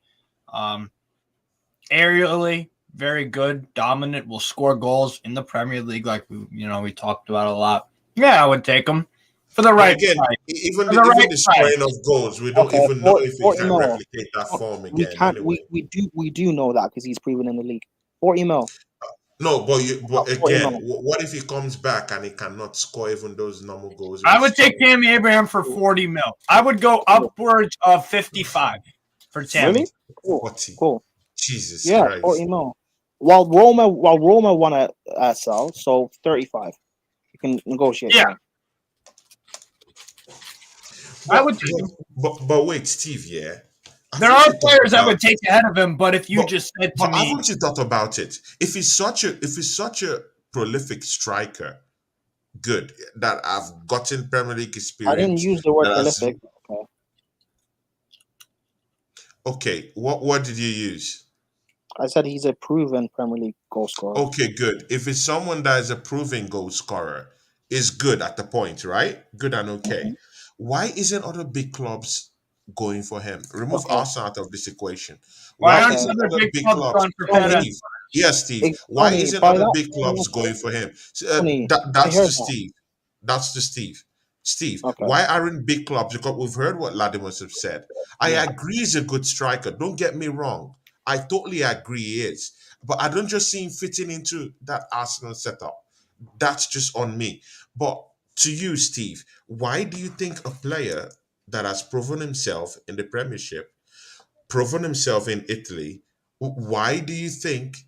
Aerially, very good, dominant, will score goals in the Premier League like we talked about a lot. Yeah, I would take him for the right again, price. Even the scoring of goals, we don't even know if we can replicate that form again. We can't. Anyway. We do know that because he's proven in the league. 40 mil. No, but again, what if he comes back and he cannot score even those normal goals? I would take Tammy Abraham for 40 mil. I would go upwards of 55 for Tammy. Really? 40. Cool. Jesus Christ. 40 mil. While Roma want to sell, so 35. You can negotiate. Yeah. I would take him. But wait, Steve, yeah. There are players I would take ahead of him, but if you just said to me, haven't you thought about it? If he's such a prolific striker, good, that I've gotten Premier League experience. I didn't use the word prolific. Okay, what did you use? I said he's a proven Premier League goal scorer. Okay, good. If it's someone that is a proven goal scorer, is good at the point, right? Good and okay. Mm-hmm. Why isn't other big clubs going for him? Remove Arsenal out of this equation. Why isn't other big clubs? Steve. Yes, Steve. Why isn't other big clubs going for him? That's to Steve. That's to Steve. Steve, why aren't big clubs? Because we've heard what Latimus have said. I agree he's a good striker. Don't get me wrong. I totally agree he is. But I don't just see him fitting into that Arsenal setup. That's just on me. But to you, Steve, why do you think a player that has proven himself in the Premiership, proven himself in Italy, why do you think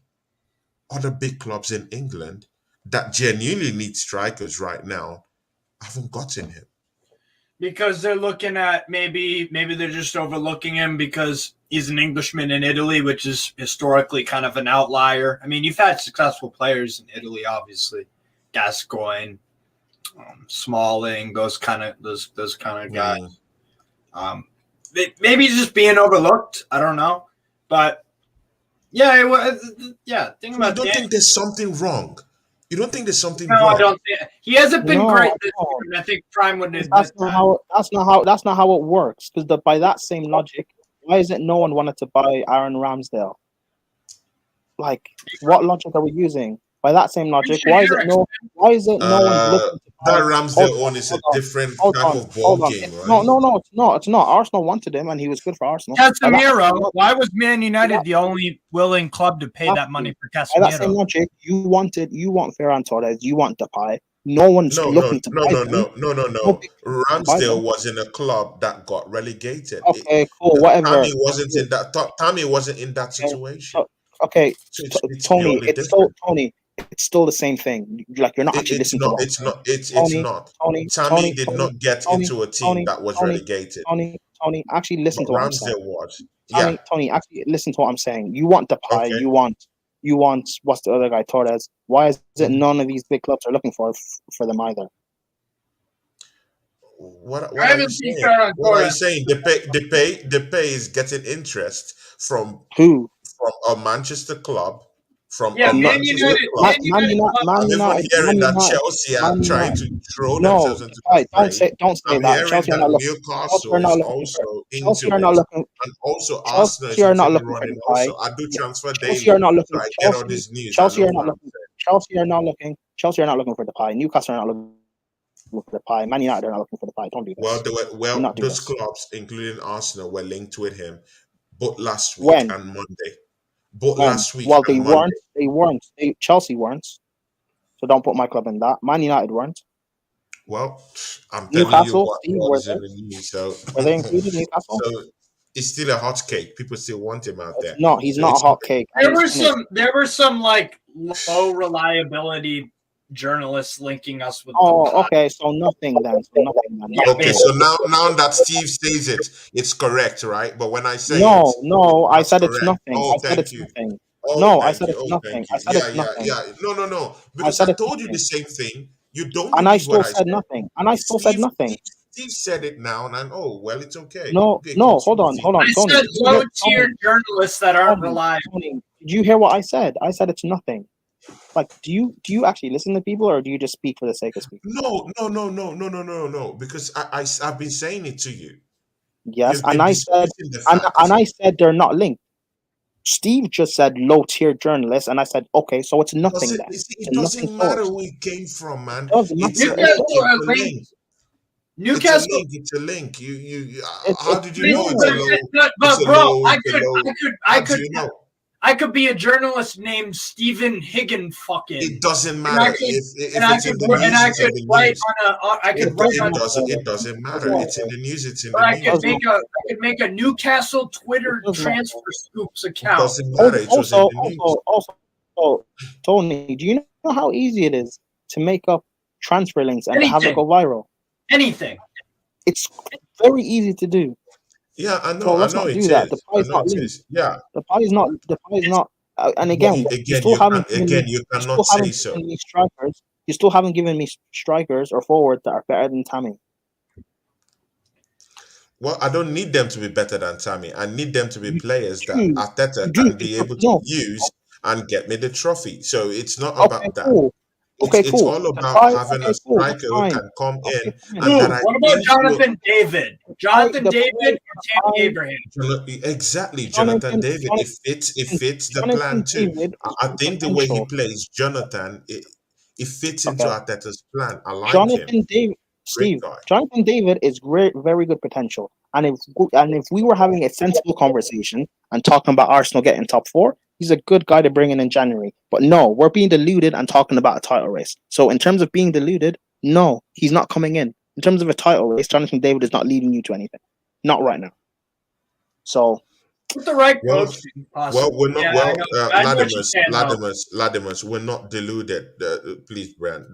other big clubs in England that genuinely need strikers right now haven't gotten him? Because they're looking at maybe they're just overlooking him because he's an Englishman in Italy, which is historically kind of an outlier. I mean, you've had successful players in Italy, obviously, Gascoigne, Smalling, those kind of guys. Maybe he's just being overlooked. I don't know, but think about. You don't think there's something wrong? You don't think there's something wrong? No, I don't think he hasn't been great this year. I think Prime would. That's not how it works. Because by that same logic, why is it no one wanted to buy Aaron Ramsdale? Like, what logic are we using? By that same logic, why is it no one looking to buy that Ramsdale one is a different type of ball game, right? No, it's not. Arsenal wanted him, and he was good for Arsenal. Casemiro. Why was Man United the only willing club to pay that money for Casemiro? By that same logic, you want Ferran Torres, you want Depay. No one's looking to buy him. No. Ramsdale was in a club that got relegated. Okay, cool. Whatever. Tammy wasn't in that situation. Okay, Tony. it's still the same thing. Like you're not actually listening to what it's not. It's not. Tony, Tammy did not get into a team that was relegated. Tony, actually listen to what I'm saying. Ramsdale was. Yeah. Tony, actually listen to what I'm saying. You want Depay, Okay. you want what's the other guy, Torres. Why is it none of these big clubs are looking for them either? What are you saying? What are you saying? Depay is getting interest from who? From a Manchester club. From Man United. I'm even hearing that Chelsea are trying to throw themselves into the fray. Don't say I'm that. hearing Chelsea that Newcastle is also into it, and also Arsenal is into running. Also, I do transfer daily, so I get all this news. Chelsea are not looking for Depay. Newcastle are not looking for Depay. Man United are not looking for Depay. Don't do this. Well, those clubs, including Arsenal, were linked with him, but last week and Monday. But last week, well, they weren't. Chelsea weren't. So don't put my club in that. Man United weren't. Well, I'm telling you what was in the news. So were they included Newcastle? So it's still a hot cake. People still want him out there. No, he's not a hot cake. There were some like low reliability journalists linking us with. Okay. So nothing then. Okay, so now that Steve says it, it's correct, right? But when I say no, I said it's nothing. Oh, I said it's you. nothing. Oh, no, I said it's nothing. I said it's nothing. No. Because I told you the same thing. You don't. And I still said nothing. And I still said nothing. Steve said it now, and well, it's okay. No, hold on. I Tony, said low-tier journalists that aren't reliable. Tony, did you hear what I said? I said it's nothing. Like, do you actually listen to people, or do you just speak for the sake of speaking? No. Because I've been saying it to you. Yes, and I said they're not linked. Steve just said low-tier journalists, and I said, okay, so it's nothing then. It doesn't matter where it came from, man. Newcastle. It's a link. How did you know it's a low? I could be a journalist named Stephen Higgin. It doesn't matter if it's in the news. It doesn't matter. It's in the news. It's in the news. I could make a Newcastle Twitter transfer scoops account. It doesn't matter. It was in the news. Also, Tony, do you know how easy it is to make up transfer links and have it go viral? Anything. It's very easy to do. Yeah, I know. So let's not do that. The pie is not linked. Yeah. The pie is not. And again, you cannot say so. You still haven't given me strikers or forwards that are better than Tammy. Well, I don't need them to be better than Tammy. I need them to be players that Arteta can be able to use and get me the trophy. So it's not about that. Cool. It's all about having a striker who can come in. What about Jonathan David? Jonathan David and Tammy Abraham. Exactly, Jonathan David. It fits the plan too. I think the way he plays, Jonathan, it fits into Arteta's plan. I like him. Jonathan David is great, very good potential. And if we were having a sensible conversation and talking about Arsenal getting top 4, he's a good guy to bring in January. But no, we're being deluded and talking about a title race. So in terms of being deluded, no, he's not coming in. In terms of a title race, Jonathan David is not leading you to anything. Not right now. So with the right coach. Well, we're not. Latimus, we're not deluded. Please, Brand.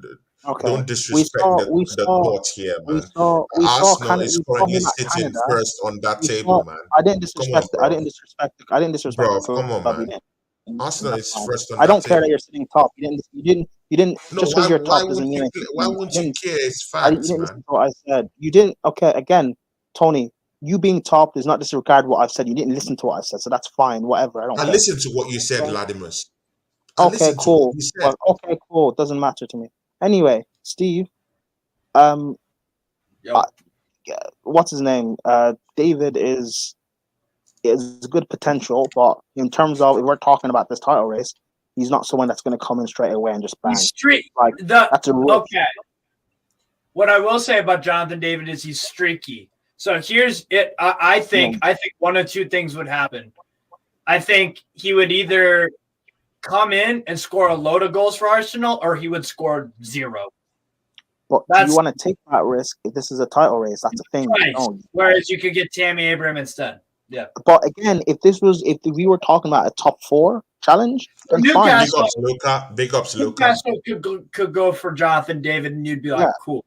Okay. Don't disrespect the court here, man. Arsenal is currently sitting first on that table, man. I didn't disrespect. I didn't disrespect. Bro, come on, man. Arsenal is first on. I don't care that you're sitting top. You didn't. No, just because you're top doesn't mean. Why wouldn't you care? It's facts, you didn't listen to what I said. You didn't. Okay, again, Tony. You being top does not disregard what I've said. You didn't listen to what I said, so that's fine. Whatever. I listened to what you said, Latimus. Okay, cool. Okay, cool. It doesn't matter to me. Anyway, Steve, what's his name? David is good potential, but in terms of if we're talking about this title race, he's not someone that's going to come in straight away and just bang. That's a risk. Okay. What I will say about Jonathan David is he's streaky. So here's it. I think one of two things would happen. I think he would either come in and score a load of goals for Arsenal, or he would score 0. But do you want to take that risk if this is a title race? That's the thing. Right. Whereas you could get Tammy Abraham instead. Yeah. But again, if we were talking about a top 4 challenge, then fine. Big ups, Luca. Big ups, Luca. Newcastle could go for Jonathan David, and you'd be like, cool.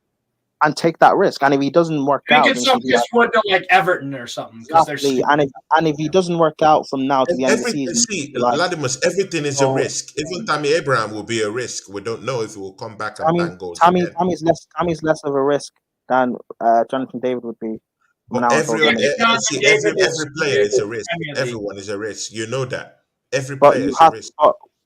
And take that risk. And if he doesn't work out, then just would to like Everton or something. Exactly. And if he doesn't work out from now to the end of the season, Latimus, everything is a risk. Even Tammy Abraham will be a risk. We don't know if he will come back and bang goals again. Tammy's less of a risk than Jonathan David would be. But every player is a risk. Everyone is a risk. You know that. Every player is a risk.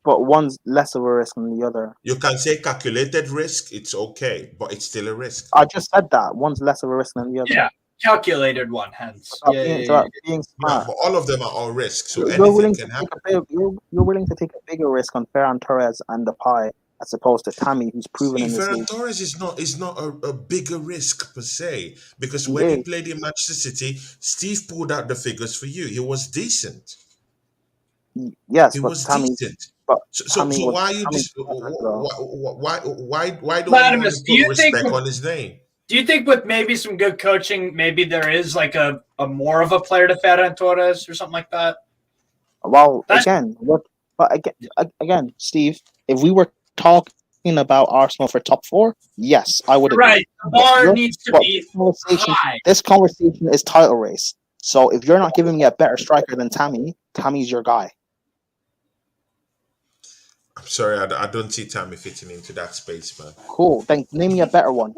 But one's less of a risk than the other. You can say calculated risk, it's okay, but it's still a risk. I just said that. One's less of a risk than the other. Yeah, calculated one, hence. Being smart. But all of them are all risks, so you're anything can happen. You're willing to take a bigger risk on Ferran Torres and Depay as opposed to Tammy, who's proven in this Ferran league. Torres is not a bigger risk per se, because when he played in Manchester City, Steve pulled out the figures for you. He was decent. Yes, he but was Tammy, decent. But So why are you why don't Latimus, you put respect on his name? Do you think with maybe some good coaching, maybe there is like a more of a player to Ferran Torres or something like that? Well, again, Steve, if we were talking about Arsenal for top 4, yes, I would agree. Right, the bar needs to be high. This conversation is title race. So if you're not giving me a better striker than Tammy, Tammy's your guy. I'm sorry, I don't see Tammy fitting into that space, man. Cool. Then name me a better one.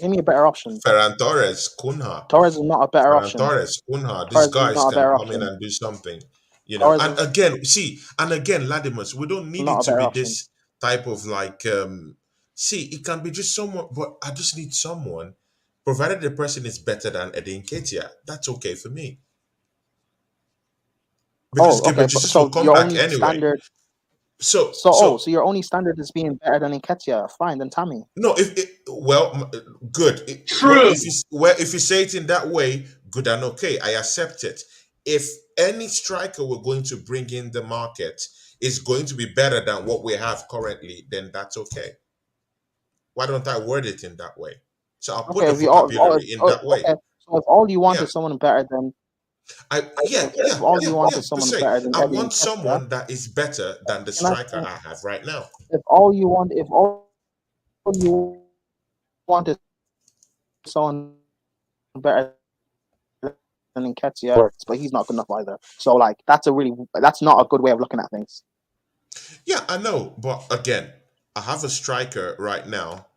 Name me a better option. Ferran Torres, Cunha. Torres is not a better option. Torres, Cunha. These guys can come in and do something. You know, and again, Latimus, we don't need it to be this type of like it can be just someone, but I just need someone, provided the person is better than Eddie Nketiah. That's okay for me. Because Jesus will come back anyway. Standard, so your only standard is being better than Nketiah. Fine, then Tammy. No, good. True. If you say it in that way, good and okay. I accept it. If any striker we're going to bring in the market is going to be better than what we have currently, then that's okay. Why don't I word it in that way? So I'll put the vocabulary in that way. Okay. So if all you want is someone better than I want someone that is better than the striker I have right now. If all you want is someone better than Nketiah, but he's not good enough either. So like that's not a good way of looking at things. Yeah, I know, but again, I have a striker right now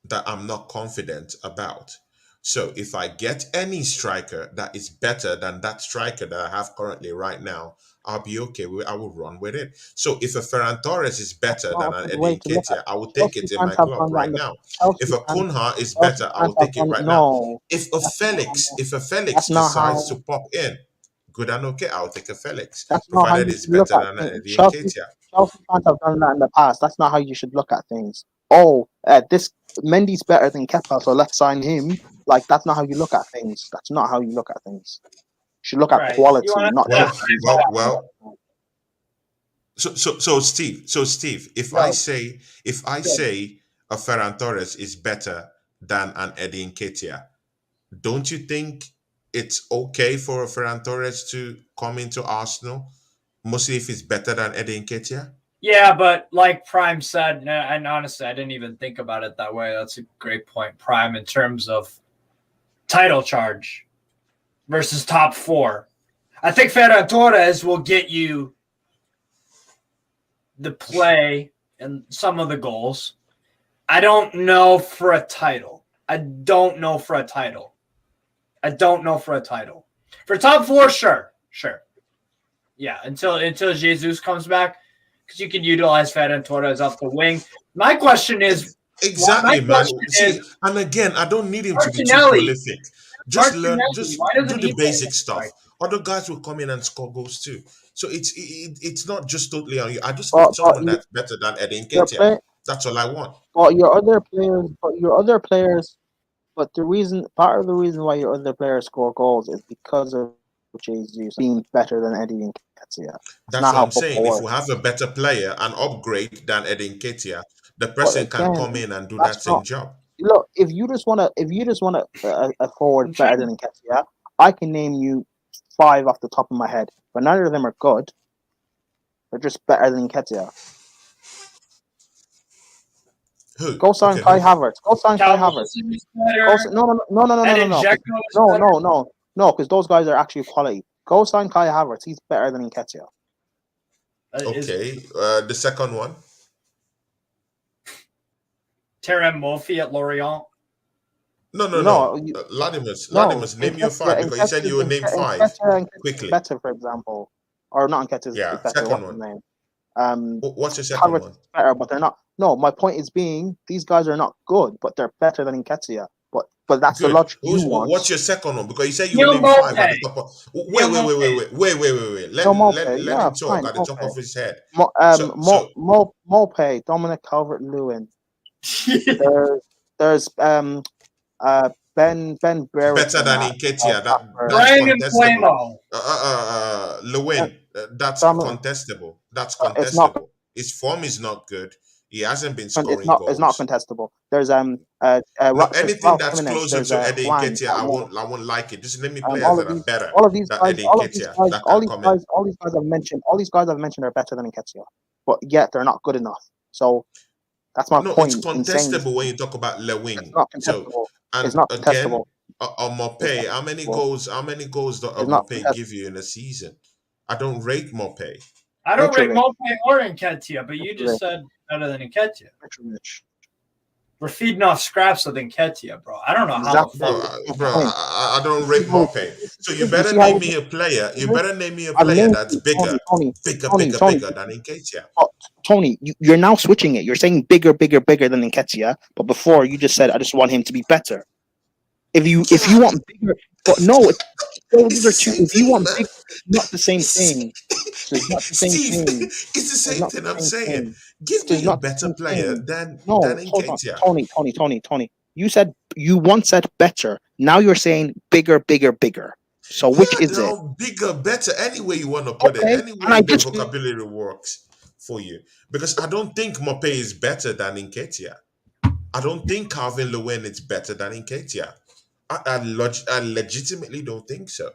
that I'm not confident about. So if I get any striker that is better than that striker that I have currently right now, I'll be okay. I will run with it. So if a Ferran Torres is better than an Eddie Nketiah, I will take it in my club right now. If a Cunha is better, I will take it right now. If a Felix decides to pop in, good and okay, I'll take a Felix, provided it's better than an Eddie Nketiah. Chelsea fans have done that in the past. That's not how you should look at things. This Mendy's better than Kepa, so let's sign him. Like that's not how you look at things. That's not how you look at things. You should look at quality, not well. So Steve, if I say a Ferran Torres is better than an Eddie Nketiah, don't you think it's okay for a Ferran Torres to come into Arsenal, mostly if it's better than Eddie Nketiah? Yeah, but like Prime said, and honestly, I didn't even think about it that way. That's a great point, Prime, in terms of title charge versus top 4. I think Ferran Torres will get you the play and some of the goals. I don't know for a title. For top 4, sure. Yeah, until Jesus comes back, because you can utilize Ferran Torres off the wing. My question is exactly, man. And again, I don't need him to be too prolific. Just do the basic stuff. Other guys will come in and score goals too. So it's not just totally on you. I just need someone that's better than Eddie Nketiah. That's all I want. But part of the reason why your other players score goals is because of Jesus being better than Eddie Nketiah. That's what I'm saying. If we have a better player, an upgrade than Eddie Nketiah, the person can come in and do that same job. Look, if you just want a forward better than Nketiah, I can name you 5 off the top of my head, but neither of them are good. They're just better than Nketiah. Who? Go sign Kai Havertz. Go sign Kai Havertz. No, because those guys are actually quality. Go sign Kai Havertz. He's better than Nketiah. Okay. The second one. Terem Murphy at Lorient. No. Latimus, name your 5 because you said you would name 5 quickly. Better, for example, or not Nketiah. Yeah, better. second What's one. Name? What's your second Havertz one? Better, but they're not. No, my point is being these guys are not good, but they're better than Nketiah. But that's Good. the logic you want. What's your second one? Because you said you would name 5 at the top of. Wait. Let him talk at the top of his head. Mope, Dominic Calvert-Lewin. There's Ben Berwick. Better than Nketiah. That's contestable. Lewin. That's contestable. That's contestable. His form is not good. He hasn't been scoring goals. It's not contestable. There's anything that's closer to Eddie Nketiah, I won't like it. Just let me players that are better. All these guys I've mentioned are better than Nketiah, but yet they're not good enough. So that's my point. It's contestable when you talk about Lewin. It's not contestable. It's not contestable. On Mopé, how many goals does Mopé give you in a season? I don't rate Mopé. I don't rate Mopé or Nketiah, but you just said better than Nketiah. We're feeding off scraps with Nketiah, bro. I don't know how. Bro, I don't rate Mopé. So you better name me a player. You better name me a player that's bigger than Nketiah. Tony, you're now switching it. You're saying bigger than Nketiah, but before you just said I just want him to be better. If you want bigger, but no, those are two. If you want big, not the same thing. It's not the same thing. It's the same thing I'm saying. Give me a better player than Nketiah. Tony. You once said better. Now you're saying bigger. So which is it? Bigger, better. Any way you want to put it. Any way the vocabulary works for you. Because I don't think Mopé is better than Nketiah. I don't think Calvin Lewin is better than Nketiah. I legitimately don't think so.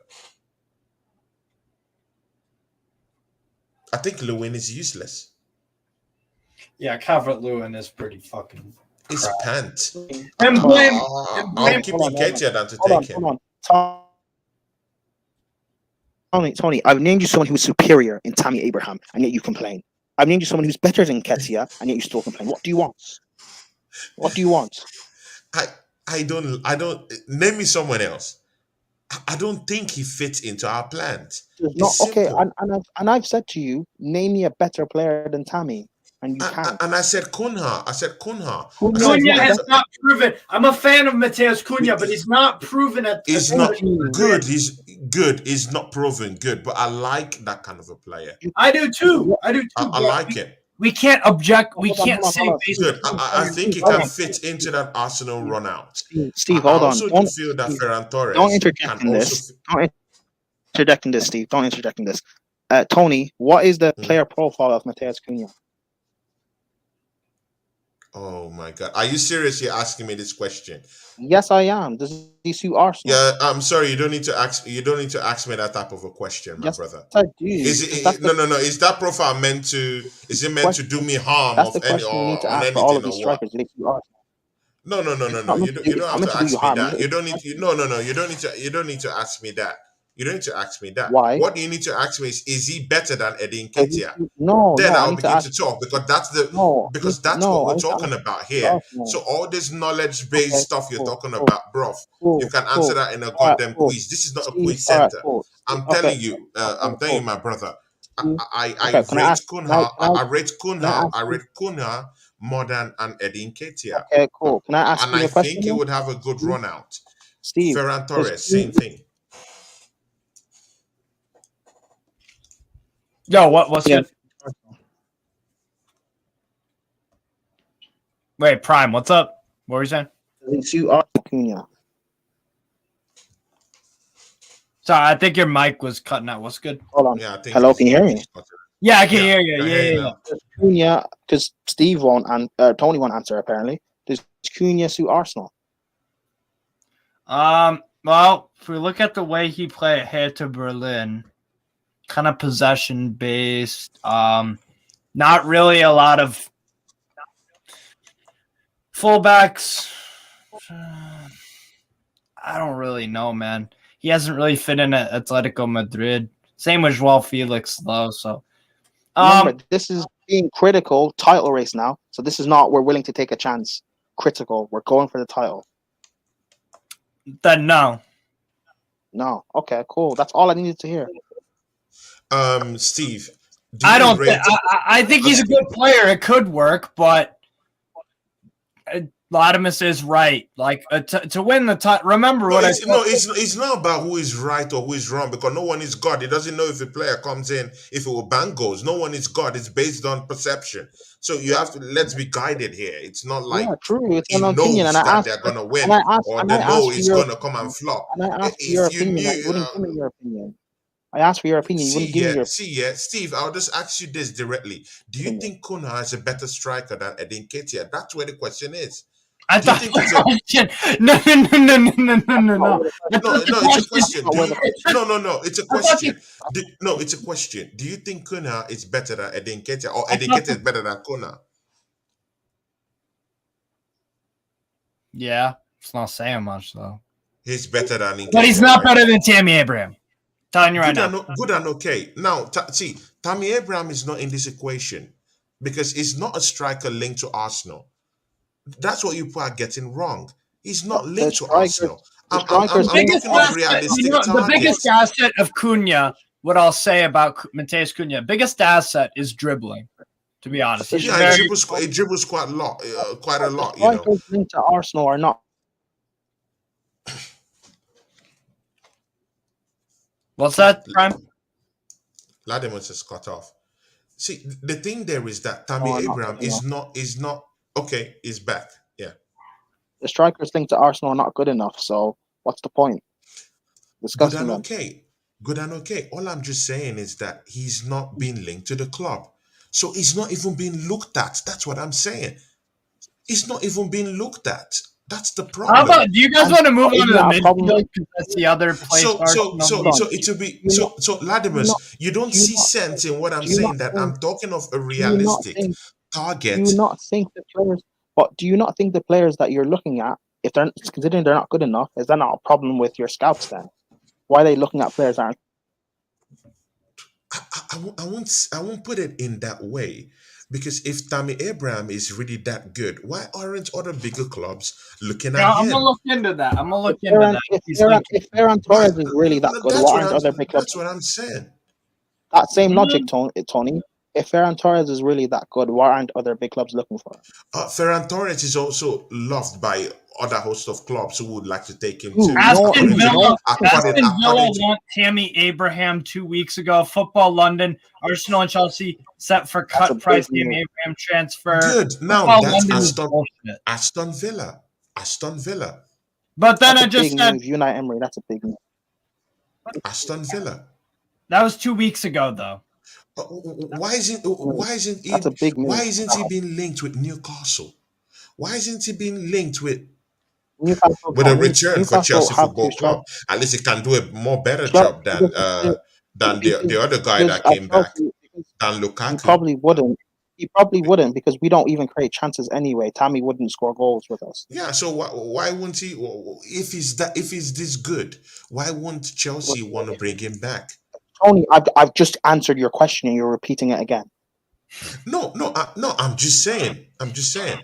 I think Lewin is useless. Yeah, Calvert-Lewin is pretty fucking. It's pant. I'll keep Nketiah than to take him. Tony, I've named you someone who is superior in Tammy Abraham, and yet you complain. I've named you someone who's better than Nketiah, and yet you still complain. What do you want? I don't name me someone else. I don't think he fits into our plans. Okay, and I've said to you, name me a better player than Tammy, and you can't. And I said Cunha. Cunha has not proven. I'm a fan of Mateus Cunha, but he's not proven at. He's not good. He's good. He's not proven good, but I like that kind of a player. I do too. I like it. We can't object. We can't say good. I think he can fit into that Arsenal run out. Steve, hold on. I also do feel that Ferran Torres. Don't interject in this. Don't interject in this, Steve. Don't interject in this. Tony, what is the player profile of Mateus Cunha? Oh my God! Are you seriously asking me this question? Yes, I am. Does he suit Arsenal? Yeah, I'm sorry. You don't need to ask. You don't need to ask me that type of a question, my brother. I do. No. Is that profile meant to? Is it meant to do me harm of any or on anything all of or these strikers? what? No. You don't have to ask me that. You don't need. No. You don't need to. You don't need to ask me that. You don't need to ask me that. Why? What you need to ask me is he better than Eddie Nketiah? No. Then I'll begin to talk because that's what we're talking about here. No. So all this knowledge-based stuff you're talking about, bro, you can answer that in a goddamn quiz. This is not a quiz center. I'm telling you, my brother. I rate Cunha. I rate Cunha more than an Eddie Nketiah. Okay, cool. Can I ask you a question? And I think he would have a good run out. Steve, Ferran Torres, same thing. Yo, what's good? Wait, Prime, what's up? What were you saying? You are Cunha. Sorry, I think your mic was cutting out. What's good? Hold on. Yeah, hello, can you hear me? Yeah, I can hear you. Yeah. Cunha, because Steve won't and Tony won't answer apparently. Does Cunha suit Arsenal? Well, if we look at the way he played at Hertha Berlin, kind of possession based, not really a lot of fullbacks. I don't really know, man. He hasn't really fit in at Atletico Madrid. Same with Joao Felix, though. So, remember, this is being critical title race now. So this is not we're willing to take a chance. Critical. We're going for the title. Then no. Okay, cool. That's all I needed to hear. Steve, I don't. I think he's a good player. It could work, but Latimus is right. Like to win the title. Remember what I said. No, it's not about who is right or who is wrong, because no one is God. He doesn't know if a player comes in, if it will bang goals. No one is God. It's based on perception. So you have to let's be guided here. It's not like true. It's he an knows opinion, and that they're gonna win, or they know it's gonna come and flop. And I asked for your opinion. You wouldn't give me your opinion. I asked for your opinion. You wouldn't give me your. Steve. I'll just ask you this directly. Do you think Kuna is a better striker than Edin Ketia? That's where the question is. I thought no. It's a question. It's a question. It's a question. Do you think Kuna is better than Edin Ketia, or Edin Ketia is better than Kuna? Yeah, it's not saying much though. He's better than Nketiah, but he's not better than Tammy Abraham. Telling you right now. Good and okay. Now, see, Tammy Abraham is not in this equation because he's not a striker linked to Arsenal. That's what you are getting wrong. He's not linked to Arsenal. The biggest asset of Cunha, what I'll say about Mateus Cunha, biggest asset is dribbling. To be honest, he dribbles quite a lot. Strikers linked to Arsenal are not. What's that, Prime? Ladimus is cut off. See, the thing there is that Tammy Abraham is not okay. He's back. Yeah. The strikers linked to Arsenal are not good enough. So what's the point? Good and okay. All I'm just saying is that he's not being linked to the club, so he's not even being looked at. That's what I'm saying. He's not even being looked at. That's the problem. How about, do you guys want to move on to the midfield? Because that's the other place. So it will be so Ladimus, you don't see sense in what I'm saying. That I'm talking of a realistic target. Do you not think the players? But do you not think the players that you're looking at, if they're considering they're not good enough, is that not a problem with your scouts then? Why are they looking at players that aren't? I won't put it in that way. Because if Tammy Abraham is really that good, why aren't other bigger clubs looking at him? I'm gonna look into that. If Ferran Torres is really that good, why aren't other big clubs? That's what I'm saying. That same logic, Tony. If Ferran Torres is really that good, why aren't other big clubs looking for him? Ferran Torres is also loved by other host of clubs who would like to take him to. Aston Villa want Tammy Abraham 2 weeks ago. Football London, Arsenal and Chelsea set for cut price Tammy Abraham transfer. Good. Now that's Aston Villa. But then I just said Unai Emery. That's a big move. Aston Villa. That was 2 weeks ago, though. Why isn't he being linked with Newcastle? Why isn't he being linked with a return for Chelsea Football Club? At least he can do a better job than the other guy that came back, than Lukaku. He probably wouldn't because we don't even create chances anyway. Tammy wouldn't score goals with us. Yeah, so why wouldn't he? If he's this good, why wouldn't Chelsea want to bring him back? Tony, I've just answered your question and you're repeating it again. No. I'm just saying.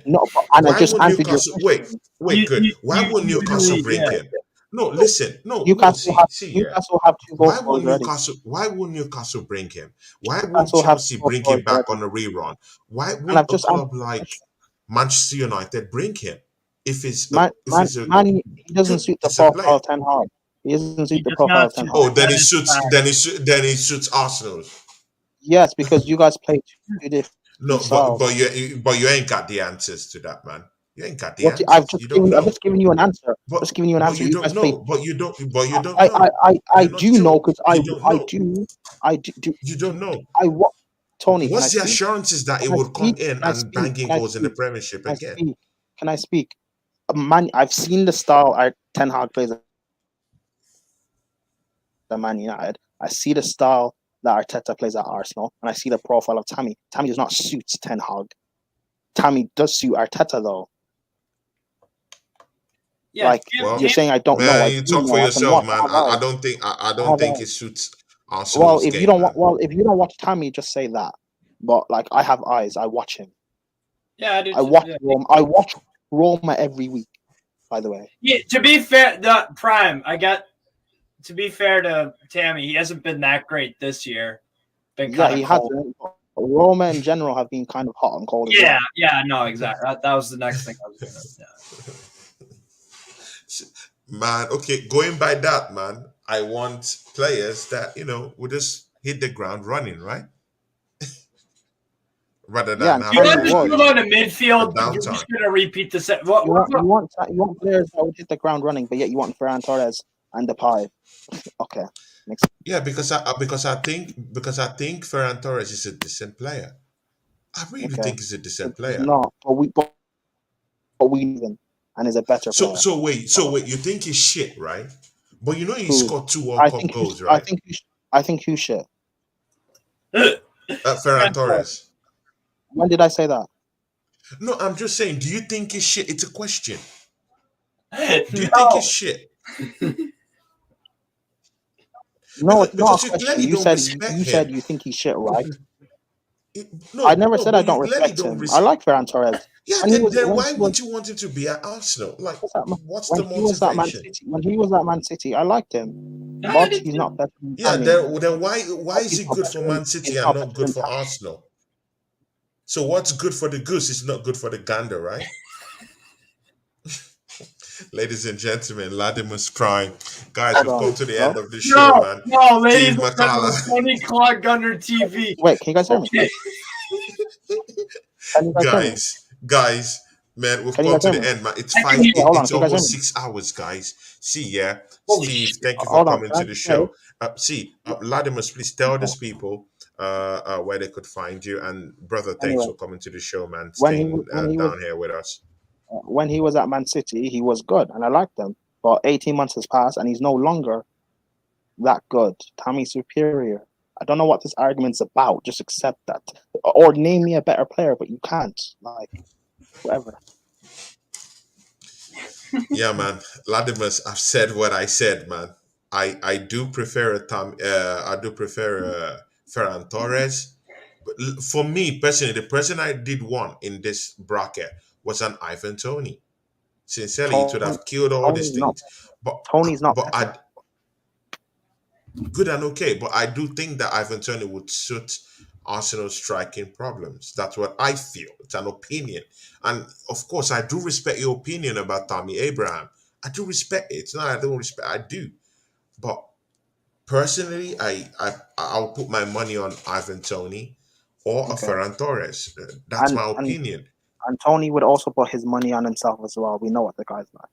No, and I just answered your question. Wait, good. Why would Newcastle bring him? No, listen. No, Newcastle have 2 goals already. Why would Newcastle bring him? Why would Chelsea bring him back on a rerun? Why would a club like Manchester United bring him? If it's he doesn't suit the profile of Ten Hag. He doesn't suit the profile of Ten Hag. Oh, then he suits Arsenal. Yes, because you guys play two different. No, but you ain't got the answers to that, man. You ain't got the answers. I've just given you an answer. You don't know. But you don't know. I do know because I do. You don't know. Tony, what's the assurances that it would come in and banging goals in the Premiership again? Can I speak? I've seen the style Ten Hag plays. Man United. I see the style that Arteta plays at Arsenal, and I see the profile of Tammy. Tammy does not suit Ten Hag. Tammy does suit Arteta, though. Yeah, like you're saying, I don't know. You talk for yourself, man. I don't think it suits Arsenal's if game, you don't man. if you don't watch Tammy, just say that. But like, I have eyes. I watch him. Yeah, I do. I watch Roma every week. By the way. Yeah. To be fair, the Prime. To be fair to Tammy, he hasn't been that great this year. He hasn't. Roma in general have been kind of hot and cold. Yeah, no, exactly. That was the next thing I was going to. Man, okay, going by that, man, I want players that will just hit the ground running, right? Rather than you want to go to midfield. You're just going to repeat the set. You want players that would hit the ground running, but yet you want Ferran Torres and Depay. Okay. Yeah, because I think Ferran Torres is a decent player. I really think he's a decent player. No, but we even and is a better player. So wait, you think he's shit, right? But he scored 2 World Cup goals, right? I think he's shit. Ferran Torres. When did I say that? No, I'm just saying, do you think he's shit? It's a question. Do you think he's shit? No, it's not a question. You said you think he's shit, right? I never said I don't respect him. I like Ferran Torres. Yeah, then why would you want him to be at Arsenal? Like, what's the motivation? When he was at Man City, I liked him. But he's not better than Tammy. Then why is he good for Man City and not good for Arsenal? So what's good for the goose is not good for the gander, right? Ladies and gentlemen, Latimer's Prime. Guys, we've come to the end of the show, man. No, ladies and gentlemen, 20 Clock Gunner TV. Wait, can you guys hear me? Guys, man, we've come to the end, man. It's it's almost 6 hours, guys. See, yeah. Steve, thank you for coming to the show. Latimer's, please tell these people where they could find you. And brother, thanks for coming to the show, man. Staying down here with us. When he was at Man City, he was good, and I liked him. But 18 months has passed, and he's no longer that good. Tammy's superior. I don't know what this argument's about. Just accept that. Or name me a better player, but you can't. Like, whatever. Yeah, man. Latimer's, I've said what I said, man. I do prefer Ferran Torres. But for me personally, the person I did want in this bracket was an Ivan Toney. Sincerely, it would have killed all these things. But Tony's not. But good and okay. But I do think that Ivan Toney would suit Arsenal's striking problems. That's what I feel. It's an opinion, and of course, I do respect your opinion about Tammy Abraham. I do respect it. It's not I don't respect. I do, but personally, I'll put my money on Ivan Toney or a Ferran Torres. That's my opinion. And Tony would also put his money on himself as well. We know what the guy's like.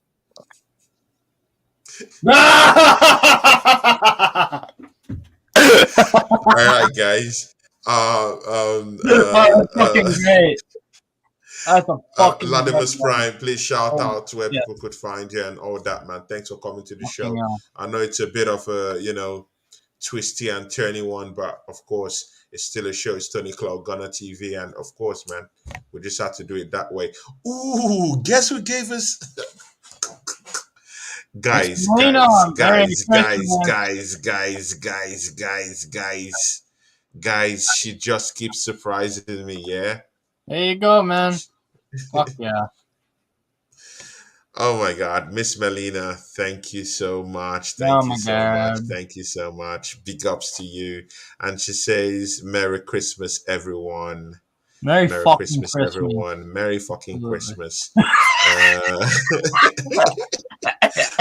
All right, guys. Fucking great. That's a fucking Latimer's Prime, please shout out to where people could find you and all that, man. Thanks for coming to the show. I know it's a bit of a, twisty and turny one, but of course, it's still a show. It's Tony Cloud Gunner TV, and of course, man, we just had to do it that way. Ooh, guess who gave us? Guys, she just keeps surprising me, yeah? There you go, man. Fuck yeah. Oh my God, Miss Melina, thank you so much. Thank you so much. Big ups to you. And she says, Merry Christmas, everyone. Merry Christmas, everyone. Merry fucking Christmas.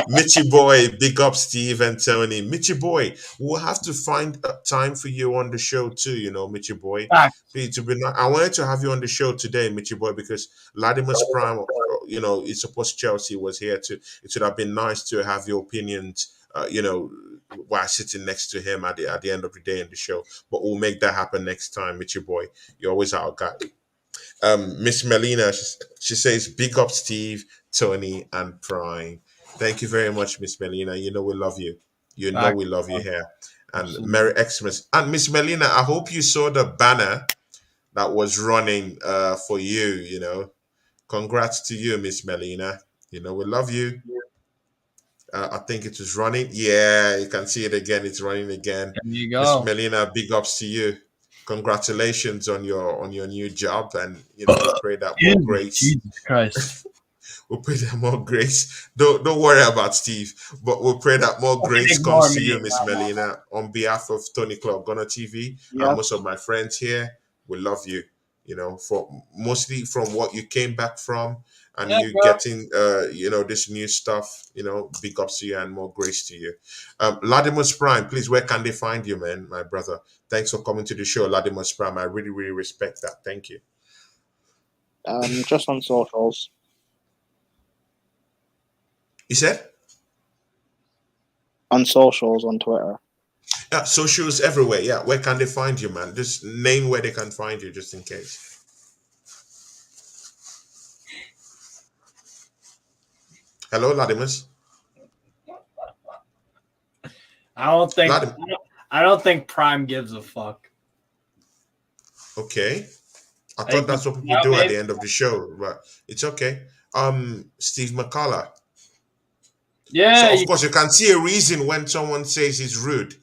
Mitchy boy, big up Steve and Tony. Mitchy boy, we'll have to find time for you on the show too, Mitchy boy. Please, I wanted to have you on the show today, Mitchy boy, because Latimer's Prime, it's supposed Chelsea was here too. It would have been nice to have your opinions, while sitting next to him at the end of the day in the show. But we'll make that happen next time, Mitchy boy. You're always our guy. Miss Melina, she says, big up Steve, Tony, and Prime. Thank you very much, Miss Melina. We love you. You know we love you here. And Merry Xmas. And Miss Melina, I hope you saw the banner that was running for you, you know. Congrats to you, Miss Melina. You know, we love you. I think it was running. Yeah, you can see it again. It's running again. There you go. Miss Melina, big ups to you. Congratulations on your new job. And you know, we pray that more grace. Jesus Christ. We'll pray that more grace. Don't worry about Steve, but we'll pray that more grace comes to you, Miss Melina, on behalf of Tony Club Gunner TV and most of my friends here. We love you. You know, for mostly from what you came back from, and you getting you know, this new stuff. You know, big ups to you and more grace to you. Latimus Prime, please, where can they find you, man, my brother? Thanks for coming to the show, Latimus Prime. I really, really respect that. Thank you. Just on socials. You said? On socials, on Twitter. Yeah, socials everywhere. Yeah, where can they find you, man? Just name where they can find you, just in case. Hello, Latimus. I don't think Prime gives a fuck. Okay, I thought that's what people do at the end of the show, but it's okay. Steve McCullough. Yeah. So of course you can see a reason when someone says he's rude.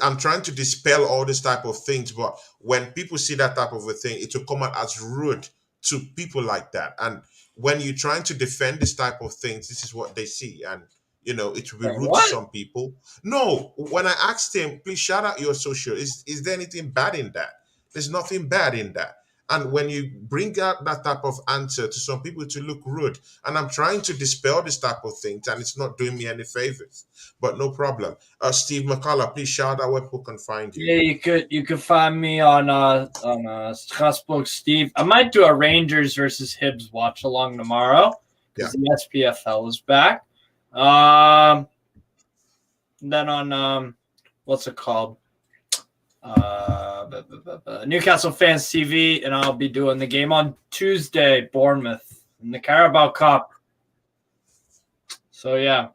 I'm trying to dispel all this type of things, but when people see that type of a thing, it will come out as rude to people like that. And when you're trying to defend this type of things, this is what they see. And you know, it will be rude to some people. No, when I asked him, please shout out your social, is there anything bad in that? There's nothing bad in that. And when you bring out that type of answer to some people to look rude, and I'm trying to dispel this type of things, and it's not doing me any favors. But no problem. Steve McCullough, please shout out where people can find you. Yeah, you could find me on Strasbourg Steve. I might do a Rangers versus Hibs watch along tomorrow because the SPFL is back. Then on what's it called? Newcastle Fans TV, and I'll be doing the game on Tuesday, Bournemouth in the Carabao Cup. So yeah.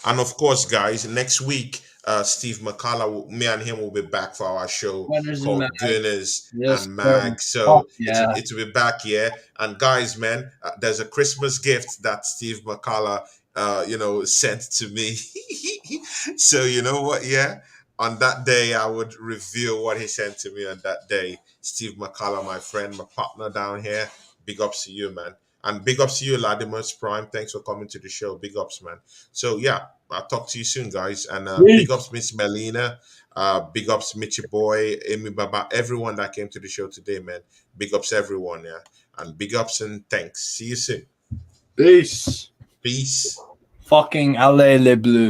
And of course, guys, next week, Steve McCullough, me and him will be back for our show called Gunners and Mag. So it will be back, And guys, man, there's a Christmas gift that Steve McCullough, you know, sent to me. So you know what, on that day, I would reveal what he sent to me on that day. Steve McCullough, my friend, my partner down here. Big ups to you, man. And big ups to you, Latimus Prime. Thanks for coming to the show. Big ups, man. So, I'll talk to you soon, guys. And big ups, Miss Melina. Big ups, Mitchy Boy, Amy Baba, everyone that came to the show today, man. Big ups, everyone, And big ups and thanks. See you soon. Peace. Peace. Fucking allez les bleus.